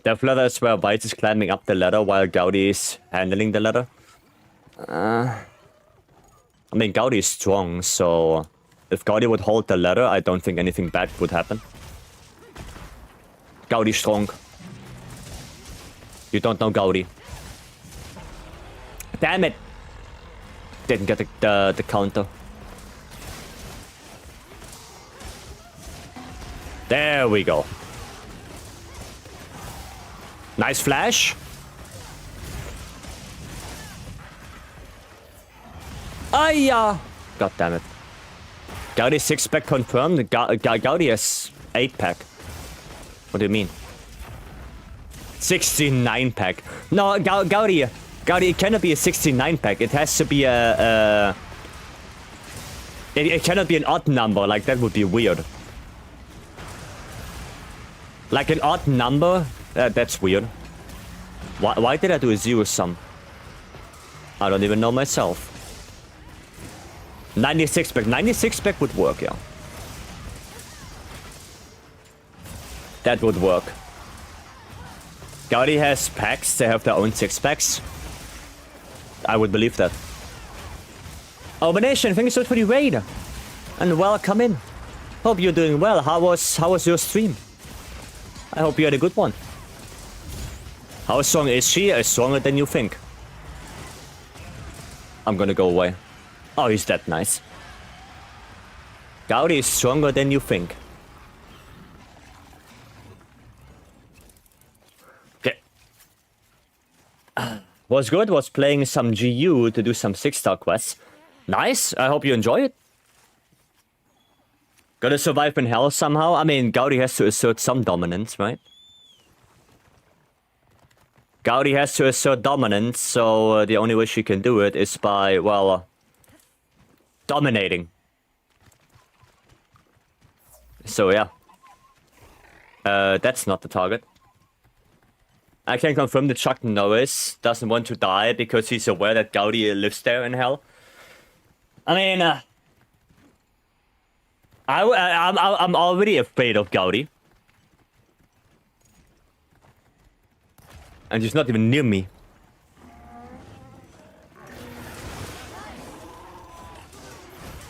Death ladder is where White is climbing up the ladder while Gaudi is handling the ladder. I mean, Gaudi is strong, so if Gaudi would hold the ladder, I don't think anything bad would happen. Gaudi strong. You don't know Gaudi. Damn it! Didn't get the counter. There we go. Nice flash. Ayya! God damn it. Gaudi 6-pack confirmed. Gaudi has 8-pack. What do you mean? 69-pack. No, Gaudi, it cannot be a 69-pack. It has to be a... It cannot be an odd number. Like, that would be weird. Like, an odd number? That's weird. Why did I do a zero sum? I don't even know myself. 96-pack. 96-pack would work, yeah. That would work. Gaudi has packs. They have their own 6-packs. I would believe that. Obanation, thank you so much for the raid. And welcome in. Hope you're doing well. How was your stream? I hope you had a good one. How strong is she? Stronger than you think. I'm gonna go away. Oh, he's that nice. Gaudi is stronger than you think. Okay. Was good, was playing some GU to do some 6-star quests. Nice, I hope you enjoy it. Gotta survive in hell somehow. I mean, Gaudi has to assert some dominance, right? Gaudi has to assert dominance, so the only way she can do it is by, well, dominating. So yeah. That's not the target. I can confirm that Chuck Norris doesn't want to die because he's aware that Gaudi lives there in hell. I mean, I'm already afraid of Gaudi. And he's not even near me.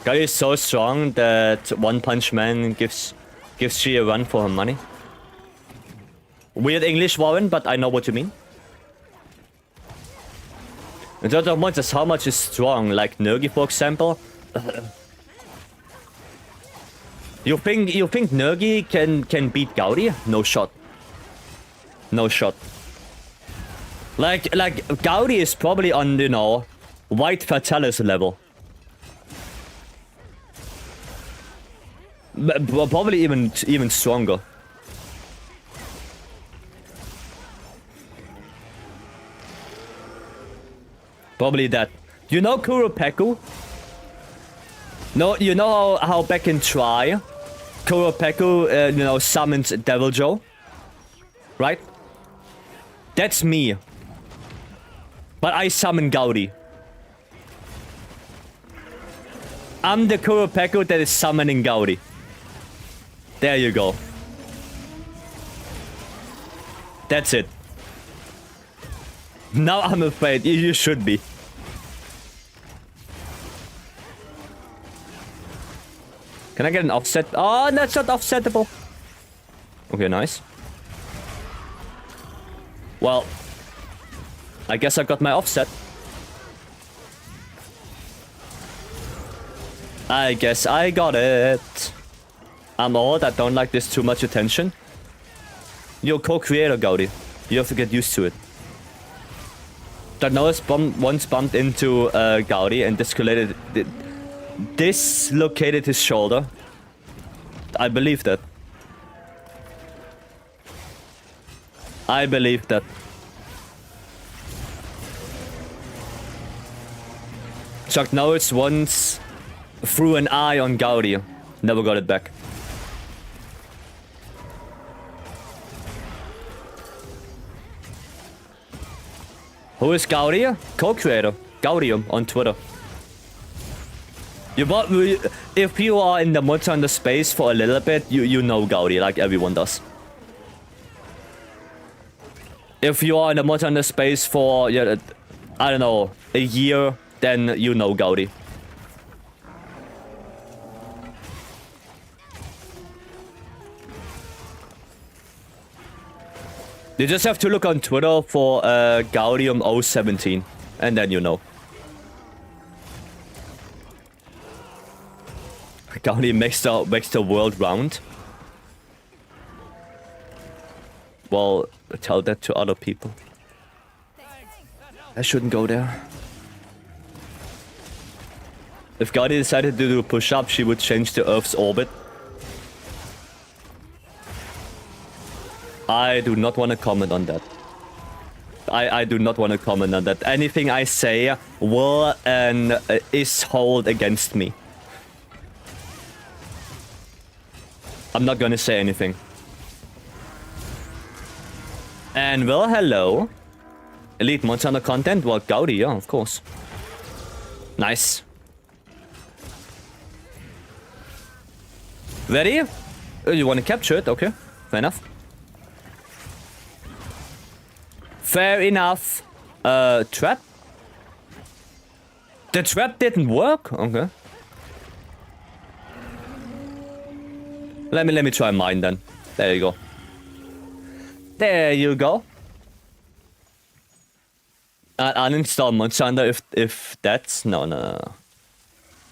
Gaudi is so strong that One Punch Man gives she a run for her money. Weird English, Warren, but I know what you mean. In terms of monsters, how much is strong? Like Nergi, for example. You think Nergi can beat Gaudi? No shot. No shot. Like Gaudi is probably on, you know, White Fatalis level. Probably even stronger. Probably that. You know Kuropeku? No, you know how back in Try, Kuropeku, you know, summons Devil Joe? Right? That's me. But I summon Gaudi. I'm the Kuropeku that is summoning Gaudi. There you go. That's it. Now I'm afraid. You should be. Can I get an offset? Oh, that's not offsetable. Okay, nice. Well, I guess I got my offset. I guess I got it. I'm old. I don't like this too much attention. You're co-creator, Gaudi. You have to get used to it. That Noah's once bumped into Gaudi and dislocated his shoulder. I believe that. I believe that. Chuck Norris once threw an eye on Gaudi. Never got it back. Who is Gaudi? Co-creator. Gaudium on Twitter. If you are in the Monster Hunter space for a little bit, you know Gaudi, like everyone does. If you are in the Monster Hunter space for, yeah, I don't know, a year, then you know Gaudi. You just have to look on Twitter for Gaudium 017, and then you know. Gaudi makes the world round. Well, tell that to other people. I shouldn't go there. If Gaudi decided to do a push-up, she would change the Earth's orbit. I do not want to comment on that. I do not want to comment on that. Anything I say will and is held against me. I'm not gonna say anything. And well, hello. Elite Monster Hunter content? Well, Gaudi, yeah, of course. Nice. Ready? You want to capture it? Okay, fair enough. Fair enough. Trap? The trap didn't work? Okay. Let me try mine then. There you go. There you go. Uninstall Munchander if that's... No.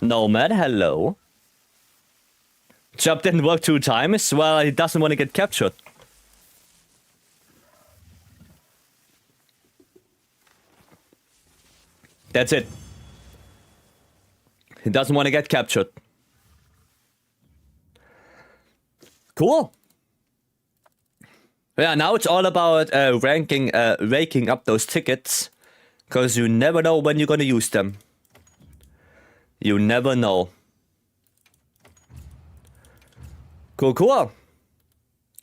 Nomad, hello. Trap didn't work 2 times. Well, he doesn't want to get captured. That's it. He doesn't want to get captured. Cool. Yeah, now it's all about raking up those tickets. Because you never know when you're gonna use them. You never know. Cool.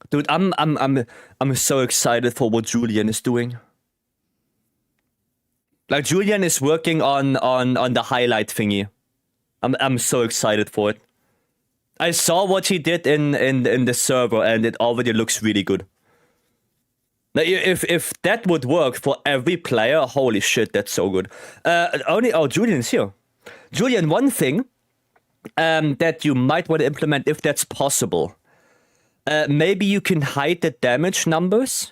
Dude, I'm so excited for what Julian is doing. Like, Julian is working on the highlight thingy. I'm so excited for it. I saw what he did in the server, and it already looks really good. Now, if that would work for every player, holy shit, that's so good. Julian's here. Julian, one thing that you might want to implement, if that's possible, maybe you can hide the damage numbers,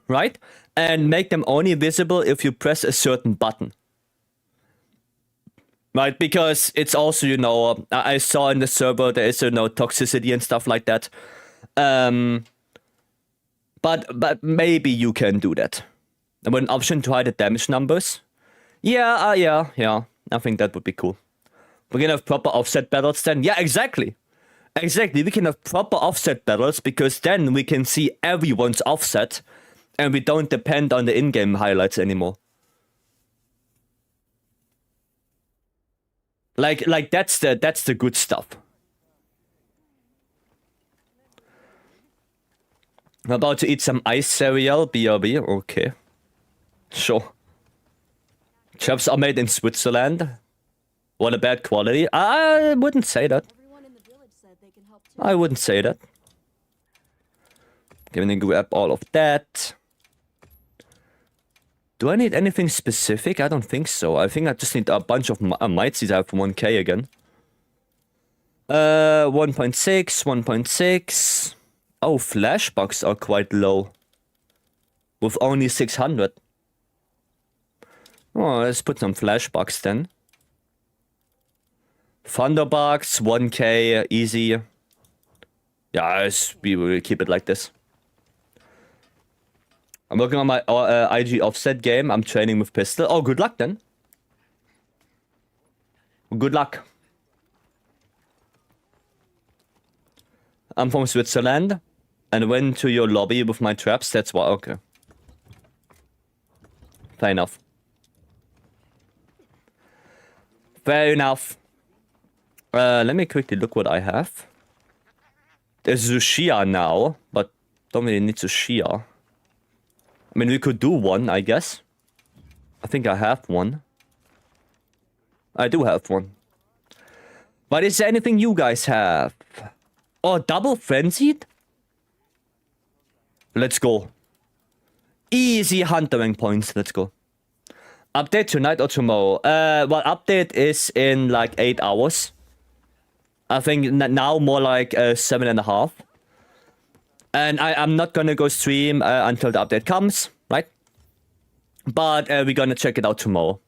right? And make them only visible if you press a certain button. Right, because it's also, you know, I saw in the server there is, you know, toxicity and stuff like that. But maybe you can do that. And with an option to hide the damage numbers. Yeah. I think that would be cool. We can have proper offset battles then. Yeah, exactly. Exactly. We can have proper offset battles because then we can see everyone's offset and we don't depend on the in-game highlights anymore. Like that's the good stuff. I'm about to eat some ice cereal, BRB, okay. Sure. Chips are made in Switzerland. What a bad quality. I wouldn't say that. Everyone in the village said they can help too. I wouldn't say that. Can we grab all of that? Do I need anything specific? I don't think so. I think I just need a bunch of mites I have for 1k again. 1.6, 1.6. Oh, flashbacks are quite low. With only 600. Oh, let's put some flashbacks then. Thunderbucks, 1k, easy. Yeah, we will keep it like this. I'm working on my IG offset game. I'm training with pistol. Oh, good luck then. Good luck. I'm from Switzerland. And went to your lobby with my traps. That's why. Okay. Fair enough. Fair enough. Let me quickly look what I have. There's Zushia now, but don't really need Zushia. I mean, we could do one, I guess. I think I have one. I do have one. But is there anything you guys have? Oh, double frenzied? Let's go. Easy hunter rank points. Let's go. Update tonight or tomorrow? Well, update is in like 8 hours. I think now more like 7.5. And I'm not gonna go stream until the update comes, right? But we're gonna check it out tomorrow.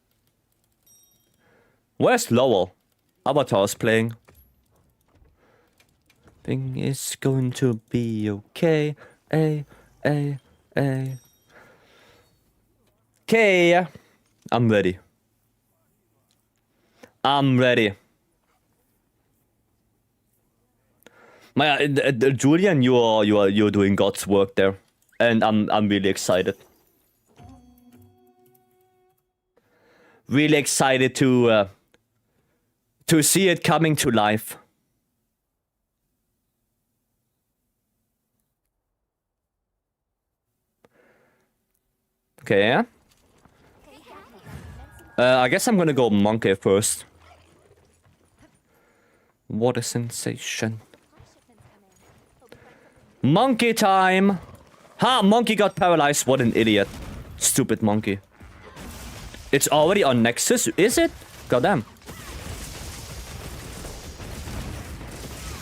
Where's Lowell? Avatar's playing. Thing is going to be okay. Okay. I'm ready. I'm ready. My Julian, you're doing God's work there, and I'm really excited. Really excited to see it coming to life. Okay, yeah. I guess I'm gonna go monkey first. What a sensation. Monkey time! Ha! Monkey got paralyzed. What an idiot. Stupid monkey. It's already on Nexus, is it? Goddamn.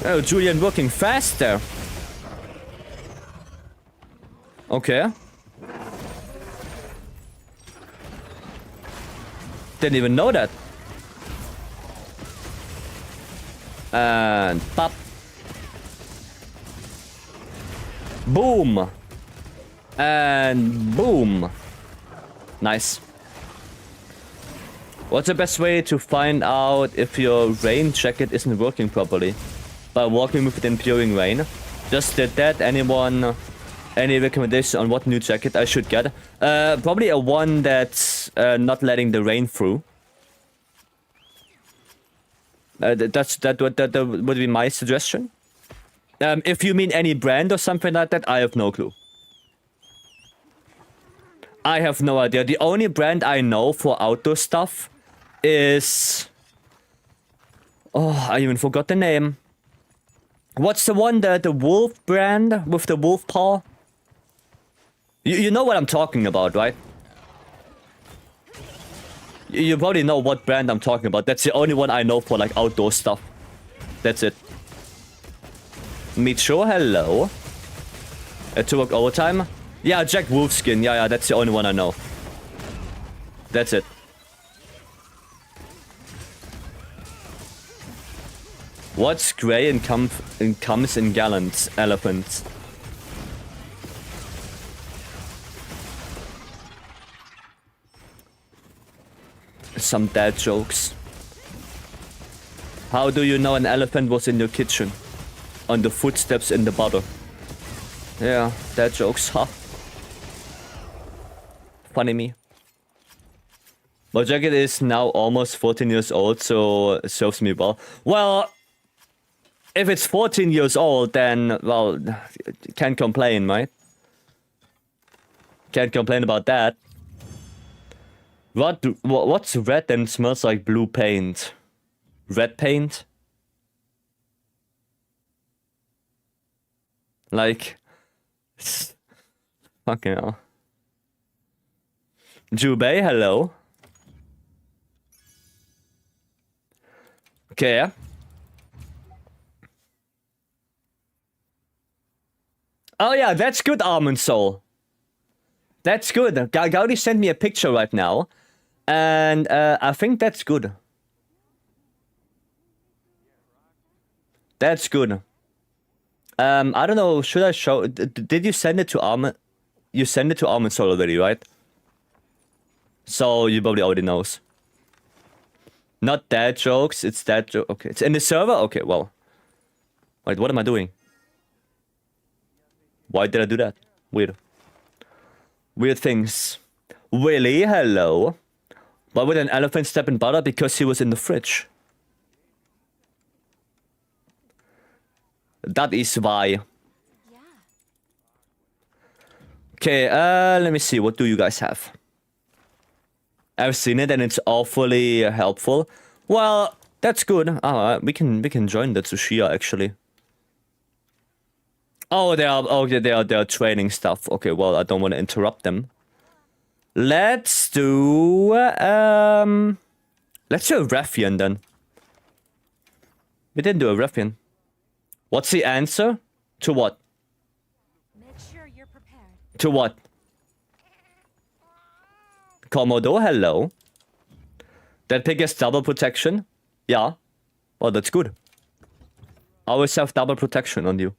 Oh, Julian working faster. Okay. Didn't even know that. And pop. Boom. And boom. Nice. What's the best way to find out if your rain jacket isn't working properly? By walking with it in pouring rain. Just did that. Anyone, any recommendation on what new jacket I should get? Probably a one that's not letting the rain through. That would be my suggestion. If you mean any brand or something like that, I have no clue. I have no idea. The only brand I know for outdoor stuff is... Oh, I even forgot the name. What's the one, the wolf brand with the wolf paw? You know what I'm talking about, right? You probably know what brand I'm talking about. That's the only one I know for like outdoor stuff. That's it. Micho, hello. To work overtime? Yeah, Jack Wolfskin. Yeah, that's the only one I know. That's it. What's gray and comes in gallons? Elephants. Some dad jokes. How do you know an elephant was in your kitchen? On the footsteps in the butter. Yeah, dad jokes, huh? Funny me. My jacket is now almost 14 years old, so it serves me well. Well, if it's 14 years old, then, well, can't complain, right? Can't complain about that. What's red and smells like blue paint? Red paint? Like... Fucking hell. Jubei, hello. Okay. Oh yeah, that's good, Almond Soul. That's good. Gaudi sent me a picture right now. And I think that's good. That's good. I don't know, should I show... Did you send it to Almond... You sent it to Almond Soul already, right? So you probably already knows. Not dad jokes, it's dad joke. Okay, it's in the server? Okay, well. Wait, what am I doing? Why did I do that? Weird. Weird things. Willy, hello. Why would an elephant step in butter? Because he was in the fridge. That is why. Yeah. Okay, let me see. What do you guys have? I've seen it and it's awfully helpful. Well, that's good. We can join the Tsushia actually. Oh, they are training stuff. Okay, well, I don't want to interrupt them. Let's do a Raffian then. We didn't do a Raffian. What's the answer? To what? Make sure you're prepared. To what? Komodo, hello. That pig has double protection? Yeah. Well, that's good. Always have double protection on you.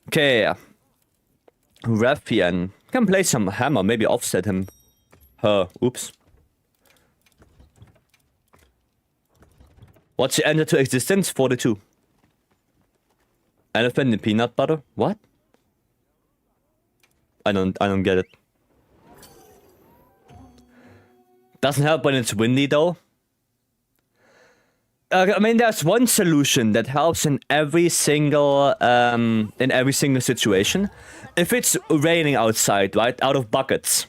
Okay. Raffian. Can play some hammer, maybe offset him. Her. Oops. What's the answer to existence? 42. Elephant in peanut butter? What? I don't get it. Doesn't help when it's windy though. I mean, there's one solution that helps in every single situation. If it's raining outside, right, out of buckets,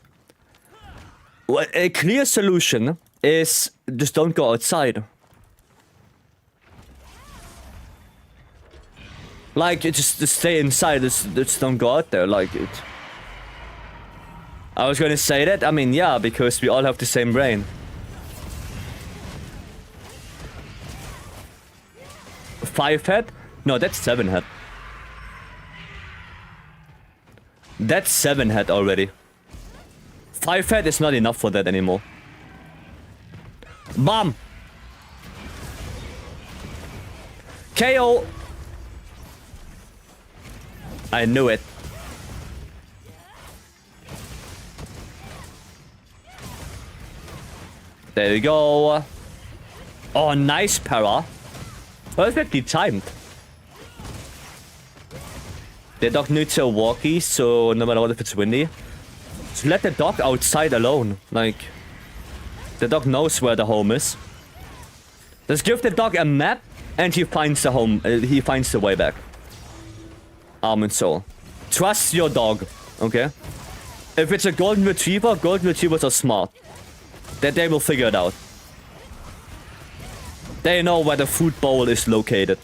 well, a clear solution is just don't go outside. Like, just stay inside. Just don't go out there. Like it. I was gonna say that. I mean, yeah, because we all have the same brain. 5 head? No, that's 7 head. That's 7 head already. 5 head is not enough for that anymore. Bomb! KO! I knew it. There we go. Oh, nice para. Perfectly timed. The dog needs a walkie, so no matter what if it's windy. Just let the dog outside alone. Like, the dog knows where the home is. Just give the dog a map and he finds the home. He finds the way back. Arm and soul. Trust your dog, okay? If it's a golden retrievers are smart. That they will figure it out. They know where the food bowl is located.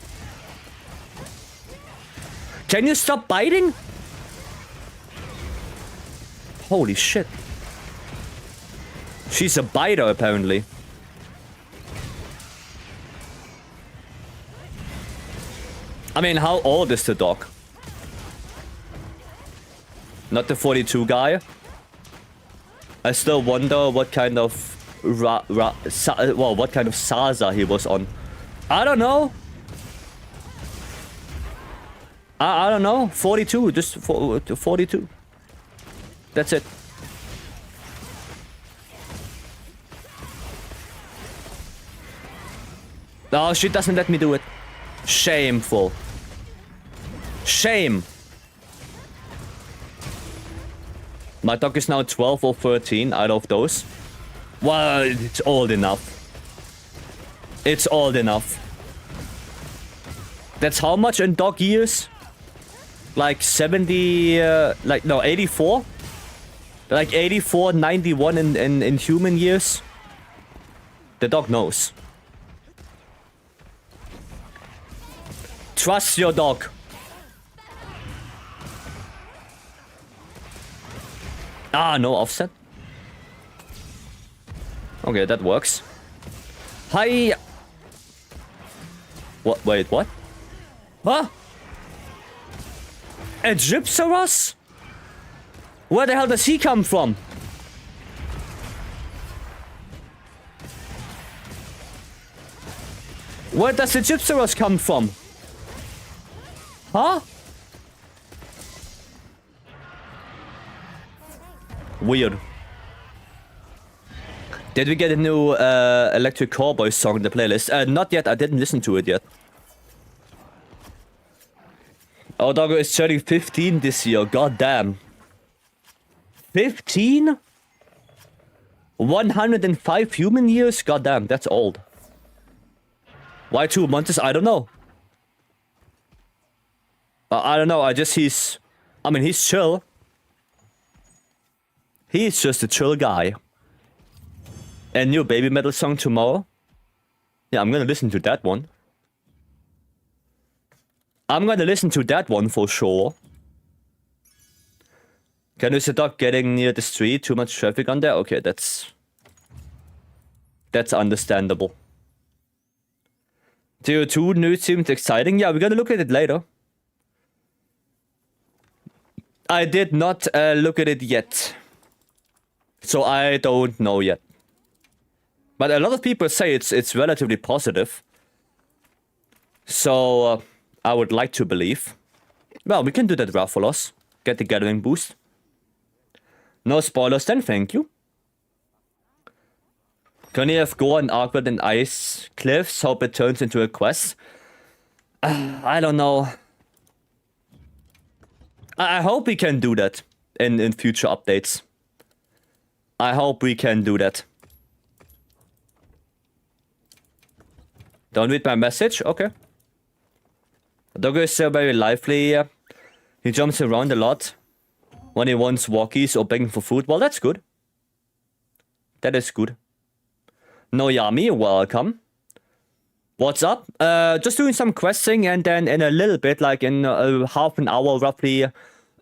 Can you stop biting? Holy shit. She's a biter, apparently. I mean, how old is the dog? Not the 42 guy. I still wonder what kind of what kind of Saza he was on. I don't know. I don't know. 42, just 42. That's it. Oh, she doesn't let me do it. Shameful. Shame. My dog is now 12 or 13 out of those. Well, it's old enough. It's old enough. That's how much in dog years? Like 70, no, 84? Like 84, 91 in human years? The dog knows. Trust your dog. Ah, no offset. Okay, that works. Hi. What? Wait, what? Huh? A Gypsaros? Where the hell does he come from? Where does the Gypsaros come from? Huh? Weird. Did we get a new Electric Cowboy song in the playlist? Not yet. I didn't listen to it yet. Our doggo is turning 15 this year. God damn. 15? 105 human years? God damn, that's old. Why 2 months? I don't know. I don't know. I mean, he's chill. He's just a chill guy. A new Baby Metal song tomorrow? Yeah, I'm gonna listen to that one. I'm gonna listen to that one for sure. Can you see the dog getting near the street? Too much traffic on there? Okay, that's understandable. Tier 2 news seems exciting. Yeah, we're gonna look at it later. I did not look at it yet. So I don't know yet. But a lot of people say it's relatively positive. So I would like to believe. Well, we can do that, Raphalos. Get the gathering boost. No spoilers then, thank you. Can you have Gore and Arkward and Ice Cliffs? Hope it turns into a quest. I don't know. I hope we can do that in future updates. I hope we can do that. Don't read my message? Okay. Doggo is still very lively. He jumps around a lot when he wants walkies or begging for food. Well, that's good. That is good. No Yami, welcome. What's up? Just doing some questing, and then in a little bit, like in half an hour roughly,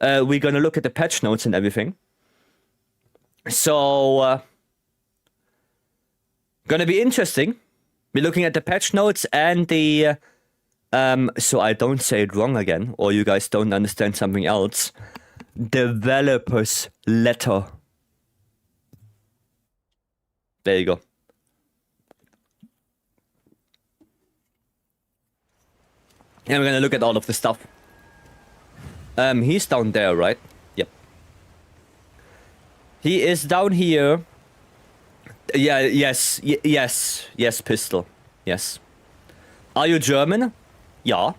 we're gonna look at the patch notes and everything. So, gonna be interesting. We're looking at the patch notes and the, so I don't say it wrong again, or you guys don't understand something else. Developer's letter. There you go. And we're gonna look at all of the stuff. He's down there, right? Yep. He is down here. Yeah, yes, yes, Pistol. Yes. Are you German? Ja.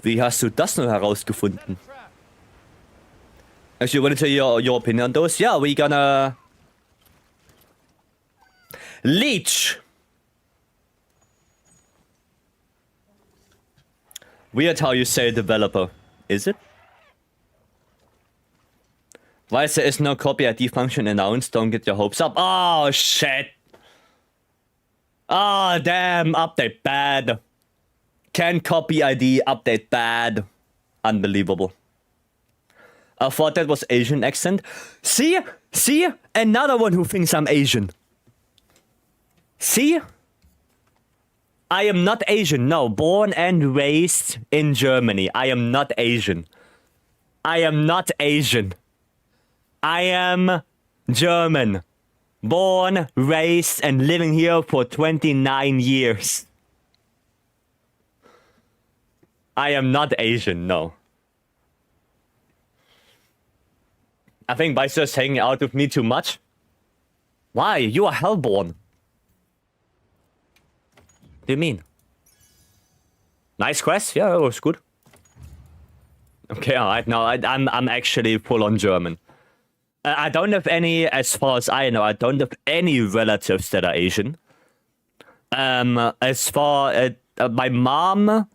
Wie hast du das nur herausgefunden? Actually, want to tell your opinion on those? Yeah, we gonna... Leech! Weird how you say developer. Is it? Why there is no copy ID function announced? Don't get your hopes up. Oh, shit. Oh, damn. Update bad. Can copy ID update bad. Unbelievable. I thought that was Asian accent. See? See? Another one who thinks I'm Asian. See? I am not Asian. No, born and raised in Germany. I am not Asian. I am not Asian. I am German. Born, raised, and living here for 29 years. I am not Asian, no. I think Vicer's hanging out with me too much. Why? You are Hellborn. What do you mean? Nice quest? Yeah, it was good. Okay, alright, no, I'm actually full on German. I don't have any, as far as I know, I don't have any relatives that are Asian. As far as my mom,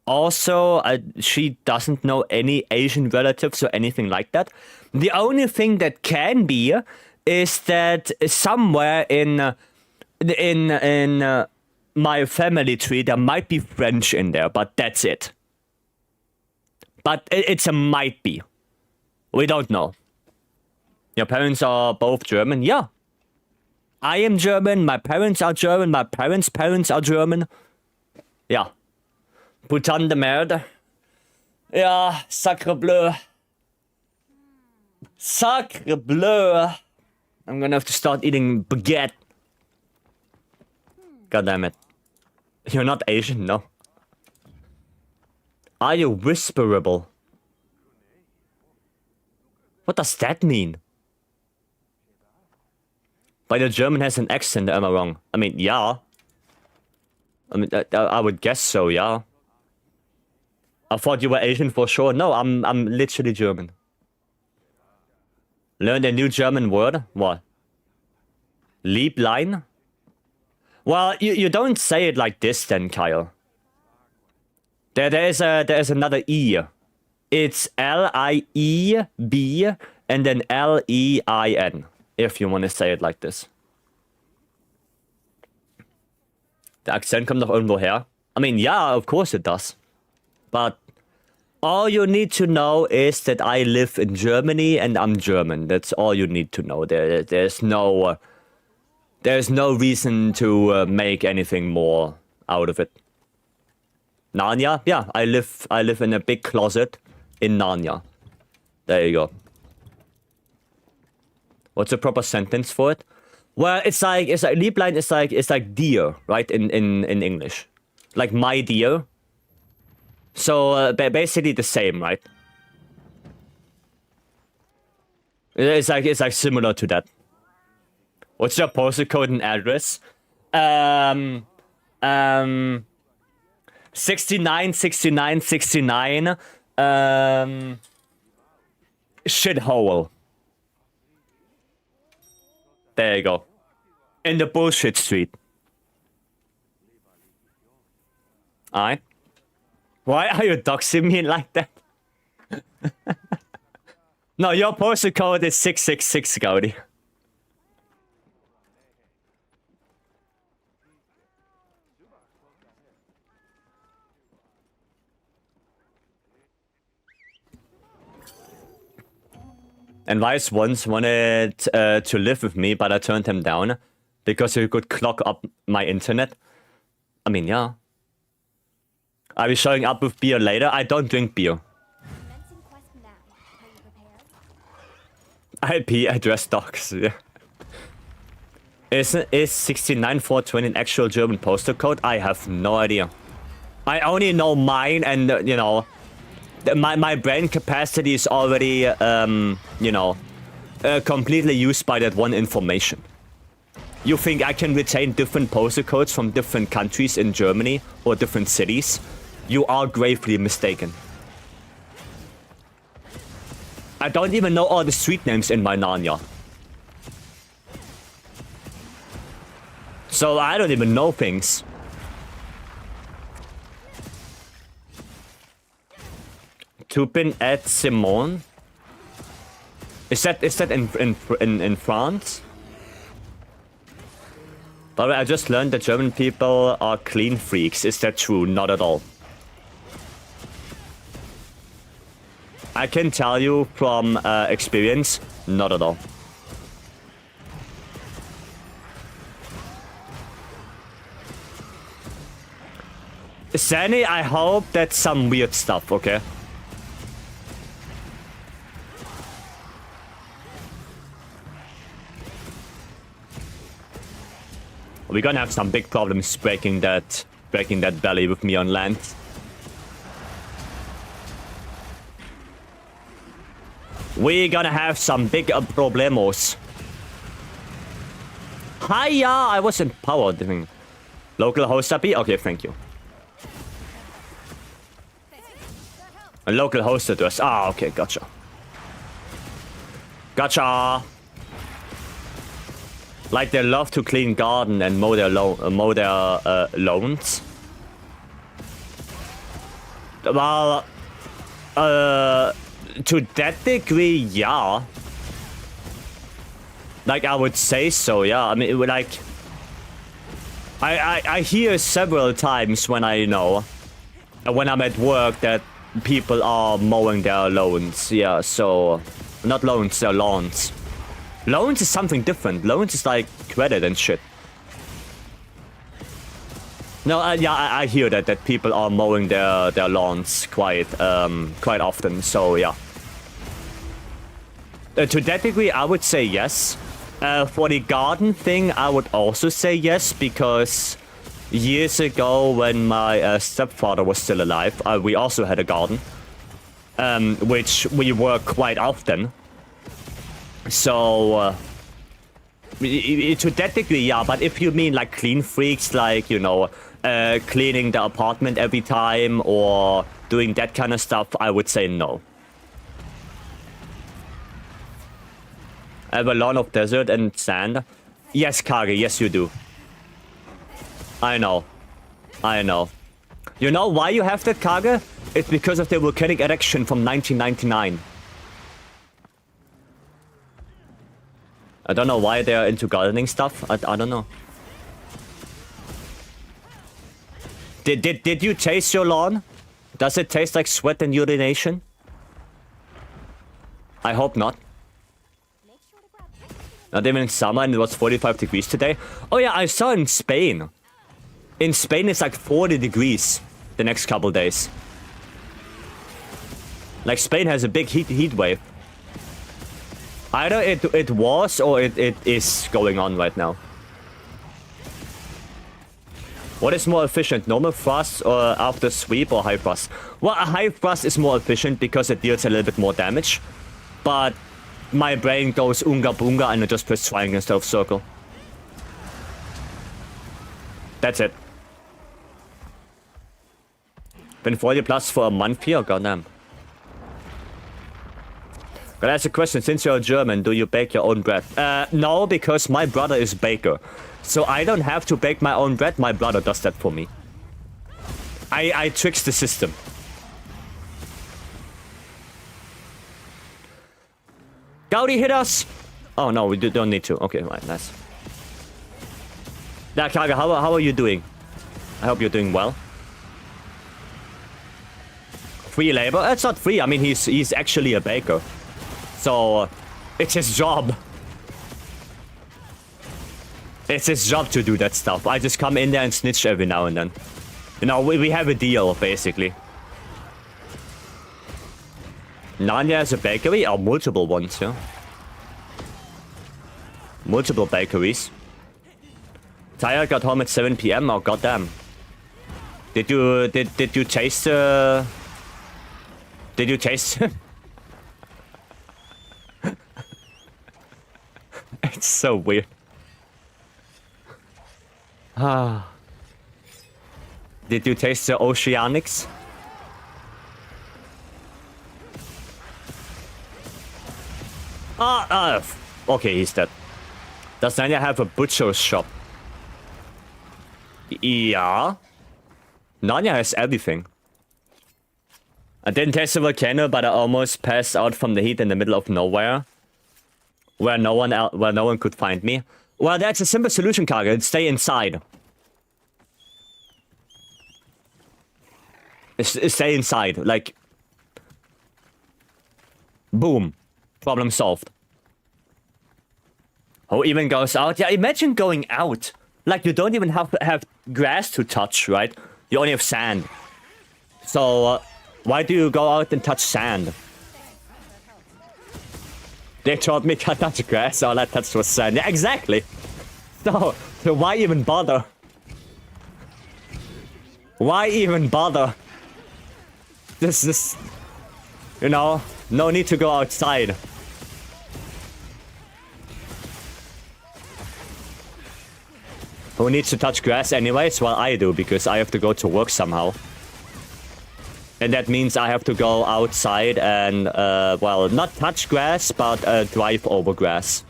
also, she doesn't know any Asian relatives or anything like that. The only thing that can be is that somewhere in my family tree there might be French in there, but that's it. But it's a might be. We don't know. Your parents are both German? Yeah. I am German, my parents are German, my parents' parents are German. Ja. Putain de merde. Ja, sacre bleu. Sacre bleu. I'm gonna have to start eating baguette. God damn it. You're not Asian, no. Are you whisperable? What does that mean? But the German has an accent, am I wrong? I mean, yeah. I mean, I would guess so, yeah. I thought you were Asian for sure. No, I'm literally German. Learned a new German word? What? Lieblein? Well, you don't say it like this then, Kyle. There's another E. It's L-I-E-B and then L-E-I-N, if you want to say it like this. Der Akzent kommt noch irgendwo her. I mean, yeah, of course it does. But all you need to know is that I live in Germany and I'm German. That's all you need to know. There's no reason to make anything more out of it. Narnia? Yeah, I live in a big closet in Narnia. There you go. What's a proper sentence for it? Well, it's like Lieblein is like dear, right? In English, like my dear. So basically the same, right? It's like similar to that. What's your postal code and address? 69. Shithole. There you go. In the bullshit street. Alright. Why are you doxing me like that? No, your postal code is 666, Gaudi. And Vice once wanted to live with me, but I turned him down because he could clog up my internet. I mean, yeah. I'll be showing up with beer later. I don't drink beer. Commencing quest now. Are you prepared? IP address docs. Yeah. Is 69420 an actual German postal code? I have no idea. I only know mine, and you know, my brain capacity is already you know, completely used by that one information. You think I can retain different postal codes from different countries in Germany or different cities? You are gravely mistaken. I don't even know all the street names in my Narnia. So I don't even know things. Tupin at Simone. Is that in France? By the way, I just learned that German people are clean freaks. Is that true? Not at all. I can tell you from experience, not at all. Sani, I hope that's some weird stuff, okay? We're gonna have some big problems breaking that valley with me on land. We're gonna have some big problemos. Hiya! I was empowered. Local host up here? Okay, thank you. A local host address. Ah, okay, gotcha. Gotcha! Like they love to clean garden and mow their lawns. Well, to that degree, yeah. Like, I would say so, yeah. I mean, like, I hear several times when I know, when I'm at work, that people are mowing their lawns. Yeah, so, not lawns, their lawns. Lawns is something different. Lawns is like credit and shit. No, yeah, I hear that people are mowing their lawns quite often. So yeah. To that degree, I would say yes. For the garden thing, I would also say yes, because years ago when my stepfather was still alive, we also had a garden, which we work quite often. So, to that degree, yeah, but if you mean like clean freaks, like, you know, cleaning the apartment every time or doing that kind of stuff, I would say no. I have a lawn of desert and sand. Yes, Kage, yes you do. I know. I know. You know why you have that, Kage? It's because of the volcanic erection from 1999. I don't know why they're into gardening stuff. I don't know. Did you taste your lawn? Does it taste like sweat and urination? I hope not. Not even in summer, and it was 45 degrees today. Oh yeah, I saw in Spain. In Spain it's like 40 degrees the next couple days. Like, Spain has a big heat wave. Either it was or it is going on right now. What is more efficient, normal thrust or after sweep or high thrust? Well, a high thrust is more efficient because it deals a little bit more damage. But my brain goes unga bunga and I just press triangle instead of circle. That's it. Been 40 plus for a month here, goddamn. But that's a question, since you're German, do you bake your own bread? No, because my brother is baker. So I don't have to bake my own bread, my brother does that for me. I tricks the system. Gaudi, hit us! Oh no, we don't need to. Okay, right, nice. Yeah, Kage, how are you doing? I hope you're doing well. Free labor? It's not free, I mean, he's actually a baker. So, It's his job. It's his job to do that stuff. I just come in there and snitch every now and then. You know, we have a deal, basically. Narnia has a bakery? Or multiple ones, yeah. Multiple bakeries. Tyre got home at 7 PM. Oh, goddamn. Did you taste Did you taste It's so weird. Ah. Did you taste the Oceanics? Okay, he's dead. Does Narnia have a butcher's shop? Yeah. Narnia has everything. I didn't taste the volcano, but I almost passed out from the heat in the middle of nowhere. Where no one could find me. Well, that's a simple solution, Kaga. Stay inside. Stay inside. Like... Boom. Problem solved. Who even goes out? Yeah, imagine going out. Like, you don't even have to have grass to touch, right? You only have sand. So, why do you go out and touch sand? They told me can't touch grass, all I touched was sand. Yeah, exactly. So why even bother? Why even bother? This, you know, no need to go outside. Who needs to touch grass anyways? Well, I do, because I have to go to work somehow. And that means I have to go outside and, well, not touch grass, but drive over grass.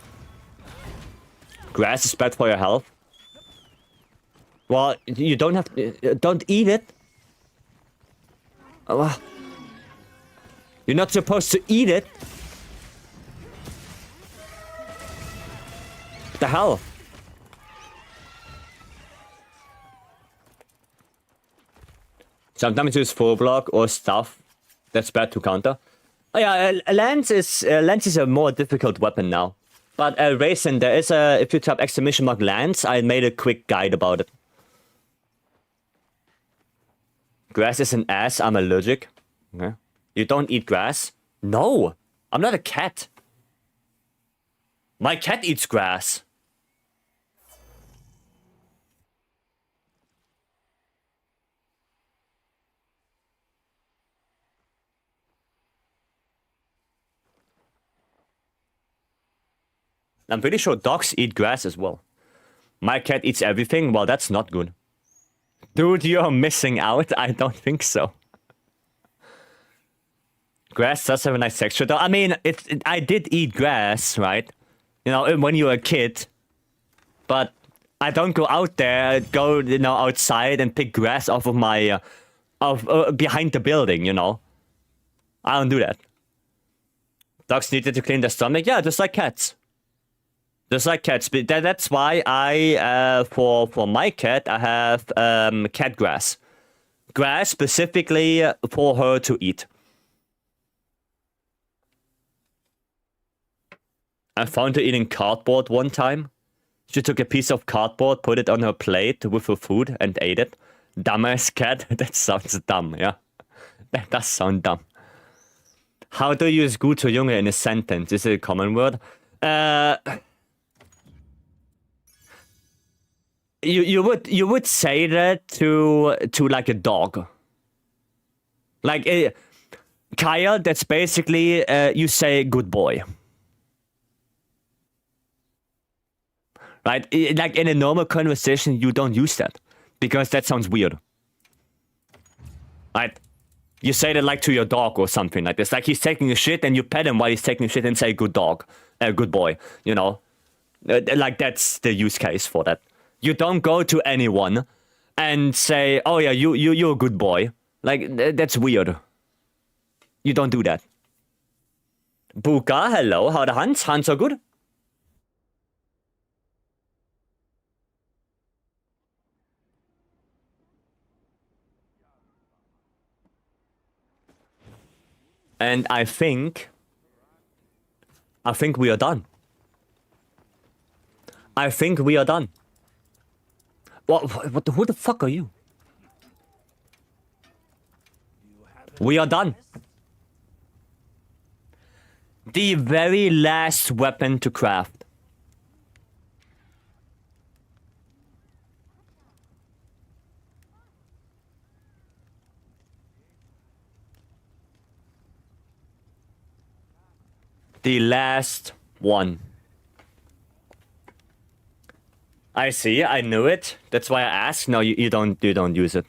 Grass is bad for your health. Well, you don't have to... don't eat it. You're not supposed to eat it. What the hell? Sometimes use full block or stuff. That's bad to counter. Oh yeah, lance is a more difficult weapon now. But Raisin, there is a, if you type exclamation mark lance, I made a quick guide about it. Grass is an ass. I'm allergic. Okay. You don't eat grass? No, I'm not a cat. My cat eats grass. I'm pretty sure dogs eat grass as well. My cat eats everything. Well, that's not good. Dude, you're missing out. I don't think so. Grass does have a nice texture, though. I mean, I did eat grass, right? You know, when you were a kid. But I don't go out there, you know, outside and pick grass off of my, behind the building, you know. I don't do that. Dogs needed to clean their stomach? Yeah, just like cats. Just like cats. But that's why I, for my cat, I have cat grass. Grass specifically for her to eat. I found her eating cardboard one time. She took a piece of cardboard, put it on her plate with her food, and ate it. Dumbass cat. That sounds dumb, yeah. That does sound dumb. How do you use guter Junge in a sentence? Is it a common word? You would say that to like a dog. Like Kyle, that's basically you say good boy. Right? Like in a normal conversation, you don't use that because that sounds weird. Right? You say that like to your dog or something like this. Like he's taking a shit and you pet him while he's taking a shit and say good dog, good boy. You know, like that's the use case for that. You don't go to anyone and say, "Oh yeah, you're a good boy." Like that's weird. You don't do that. Buka, hello. How the Hans? Hans are good. And I think I think we are done. I think we are done. Who the fuck are you? We are done. The very last weapon to craft. The last one. I see. I knew it. That's why I asked. No, you don't use it.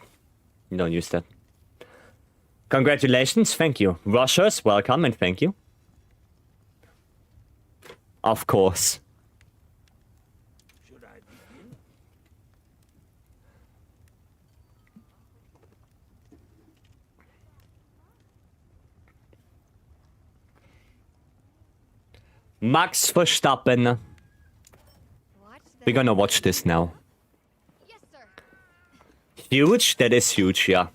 You don't use that. Congratulations. Thank you. Rushers, welcome and thank you. Of course. Should I begin? Max Verstappen. Watch We're gonna watch this now. Yes, sir. Huge? That is huge, yeah.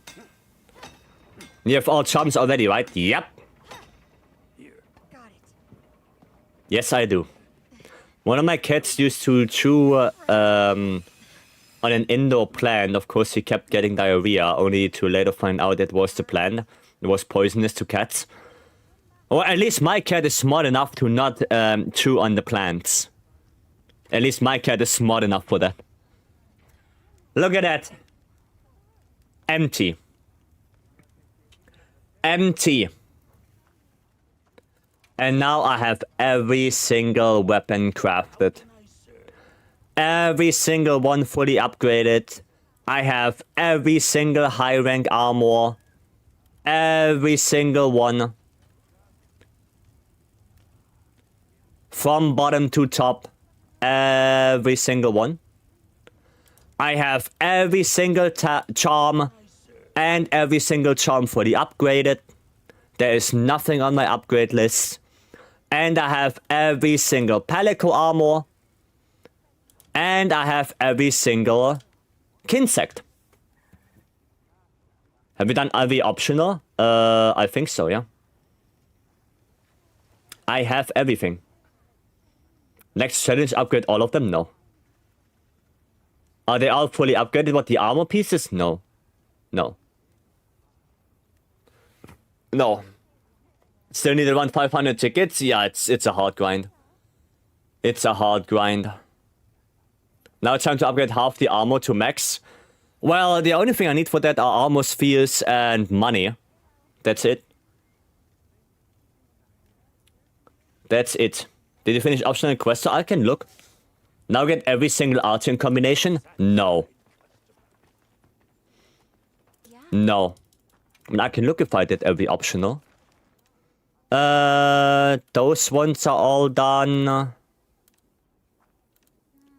You have all jumps already, right? Yep. Got it. Yes, I do. One of my cats used to chew on an indoor plant. Of course, he kept getting diarrhea, only to later find out it was the plant. It was poisonous to cats. Or at least my cat is smart enough to not chew on the plants. At least my cat is smart enough for that. Look at that. Empty. Empty. And now I have every single weapon crafted. Every single one fully upgraded. I have every single high rank armor. Every single one. From bottom to top. Every single one. I have every single charm. And every single charm fully upgraded. There is nothing on my upgrade list. And I have every single Palico armor. And I have every single Kinsect. Have we done every optional? I think so, yeah. I have everything. Next challenge, upgrade all of them? No. Are they all fully upgraded? What, the armor pieces? No. No. No. Still need around 500 tickets? Yeah, it's a hard grind. It's a hard grind. Now it's time to upgrade half the armor to max. Well, the only thing I need for that are armor spheres and money. That's it. That's it. Did you finish optional quest so I can look? Now get every single Artian combination? No. Yeah. No. I mean, I can look if I did every optional. Those ones are all done.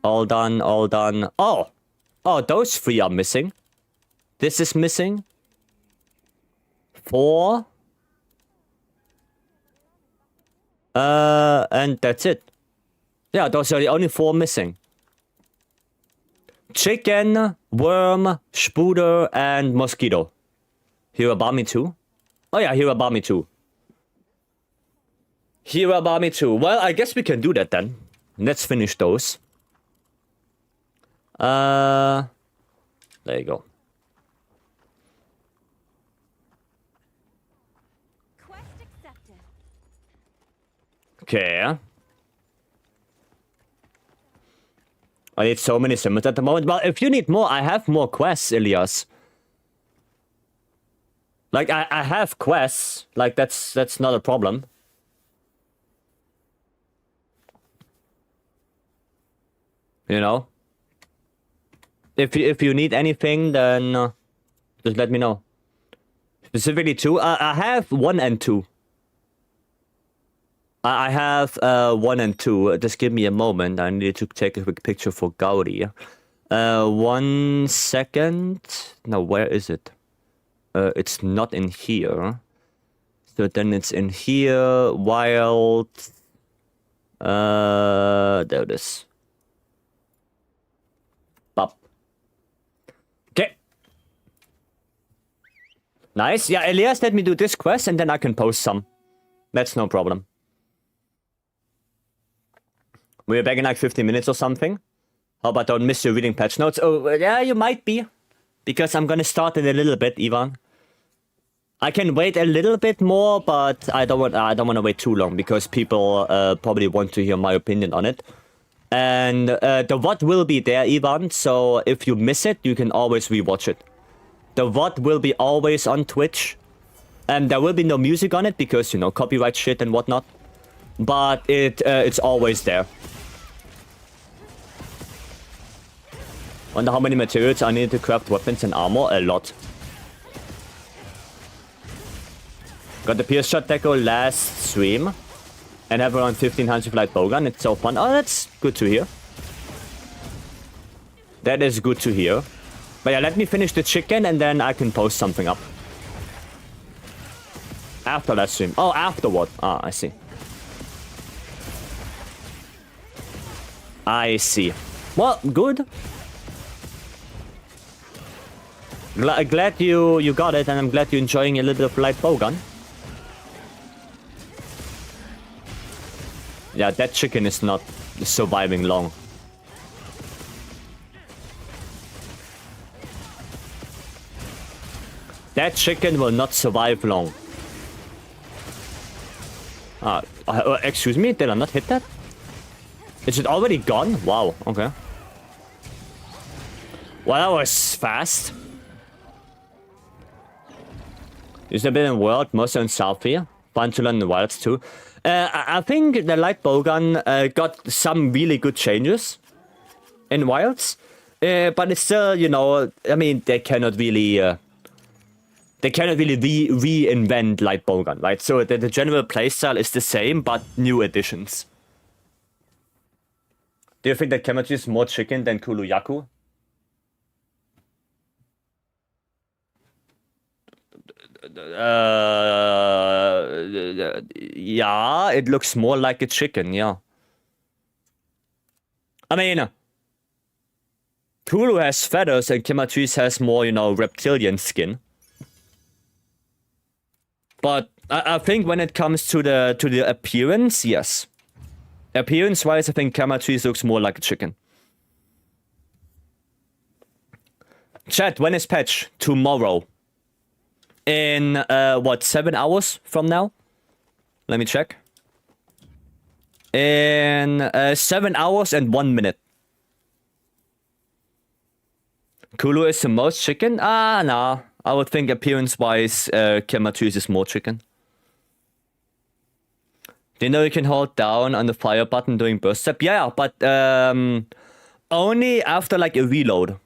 All done, all done. Oh! Oh, those three are missing. This is missing. 4. And that's it. Yeah, those are the only 4 missing. Chicken, worm, spooder, and mosquito. Hirabami 2? Oh yeah, Hirabami 2. Hirabami 2. Well, I guess we can do that then. Let's finish those. There you go. Quest accepted. Okay. I need so many summons at the moment. Well, if you need more, I have more quests, Ilias. Like, I have quests. Like, that's not a problem. You know? If you need anything, then just let me know. Specifically 2. I have 1 and 2. I have 1 and 2. Just give me a moment. I need to take a quick picture for Gaudi. 1 second. No, where is it? It's not in here. So then it's in here. Wild. There it is. Bop. Okay. Nice. Yeah, Elias, let me do this quest and then I can post some. That's no problem. We're back in like 15 minutes or something. How about don't miss your reading patch notes? Oh, yeah, you might be. Because I'm gonna start in a little bit, Ivan. I can wait a little bit more, but I don't want to wait too long because people probably want to hear my opinion on it. And the VOD will be there, Ivan, so if you miss it, you can always rewatch it. The VOD will be always on Twitch. And there will be no music on it because, you know, copyright shit and whatnot. But it's always there. Wonder how many materials I need to craft weapons and armor? A lot. Got the Pierce Shot Deco last stream. And have around 1500 light bowgun. It's so fun. Oh, that's good to hear. That is good to hear. But yeah, let me finish the chicken and then I can post something up. After that stream. Oh, afterward. Ah, I see. I see. Well, good. Glad you got it, and I'm glad you're enjoying a little bit of light bowgun. Yeah, that chicken is not surviving long. That chicken will not survive long. Excuse me, did I not hit that? Is it already gone? Wow, okay. Well, that was fast. Used a bit in World, mostly in South here. Fun to learn the wilds too. I think the light bowgun got some really good changes in wilds. But it's still, you know, I mean, they cannot really reinvent light bowgun, right? So the general playstyle is the same, but new additions. Do you think that Kamachi is more chicken than Kuluyaku? Yeah, it looks more like a chicken, yeah. I mean, Kulu has feathers and Kimatrice has more, you know, reptilian skin. But I think when it comes to the appearance, yes. Appearance-wise, I think Kimatrice looks more like a chicken. Chat, when is patch? Tomorrow. In, what, 7 hours from now? Let me check. In 7 hours and 1 minute. Kulu is the most chicken? Ah, nah. I would think appearance-wise, Kimatrice is more chicken. Do you know you can hold down on the fire button during burst step? Yeah, but only after like a reload.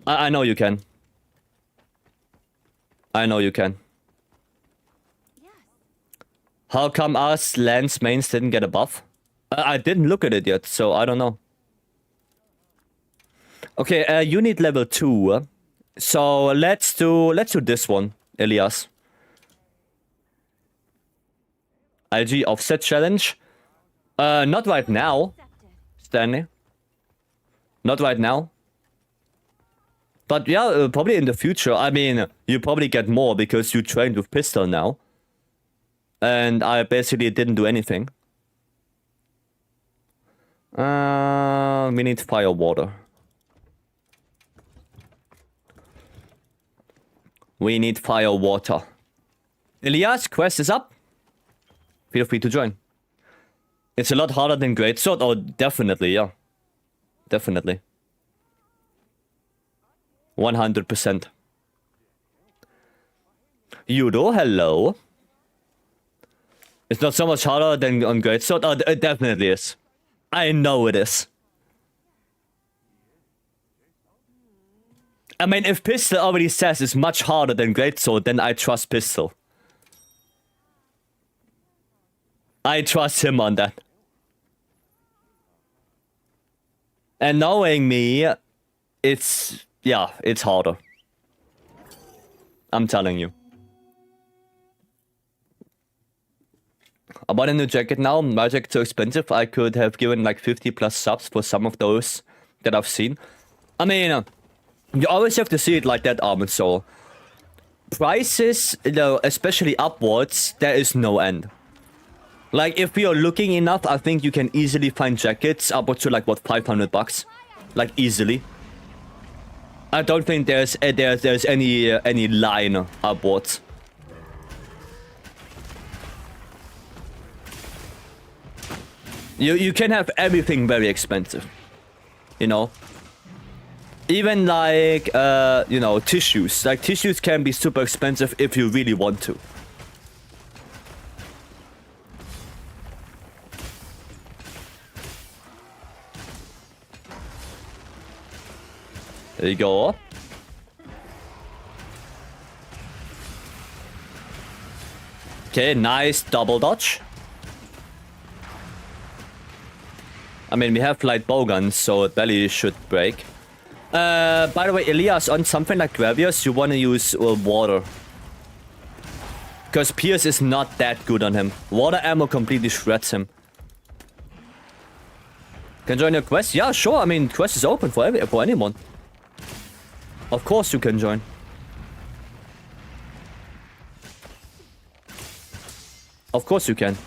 I know you can. I know you can. Yes. How come us Lance mains didn't get a buff? I didn't look at it yet, so I don't know. Okay, you need level 2. So let's do this one, Elias. IG offset challenge. Not right now, Stanley. Not right now. But yeah, probably in the future. I mean, you probably get more because you trained with pistol now. And I basically didn't do anything. We need fire water. We need fire water. Elias, quest is up. Feel free to join. It's a lot harder than Greatsword. Oh, definitely, yeah. Definitely. 100%. Yudo, hello. It's not so much harder than on Greatsword. Oh, it definitely is. I know it is. I mean, if Pistol already says it's much harder than Greatsword, then I trust Pistol. I trust him on that. And knowing me, it's... yeah, it's harder. I'm telling you. I bought a new jacket now. My jacket's so expensive, I could have given like 50 plus subs for some of those that I've seen. I mean, you always have to see it like that, Armored Soul. Prices, you know, especially upwards, there is no end. Like, if you're looking enough, I think you can easily find jackets up to like, what, $500? Like, easily. I don't think there's any line upwards. You can have everything very expensive, you know. Even like you know, tissues. Like, tissues can be super expensive if you really want to. There you go. Okay, nice double dodge. I mean, we have light bowguns, so it barely should break. By the way, Elias, on something like Gravios, you want to use water. Because Pierce is not that good on him. Water ammo completely shreds him. Can join your quest? Yeah, sure. I mean, quest is open for anyone. Of course you can join. Of course you can.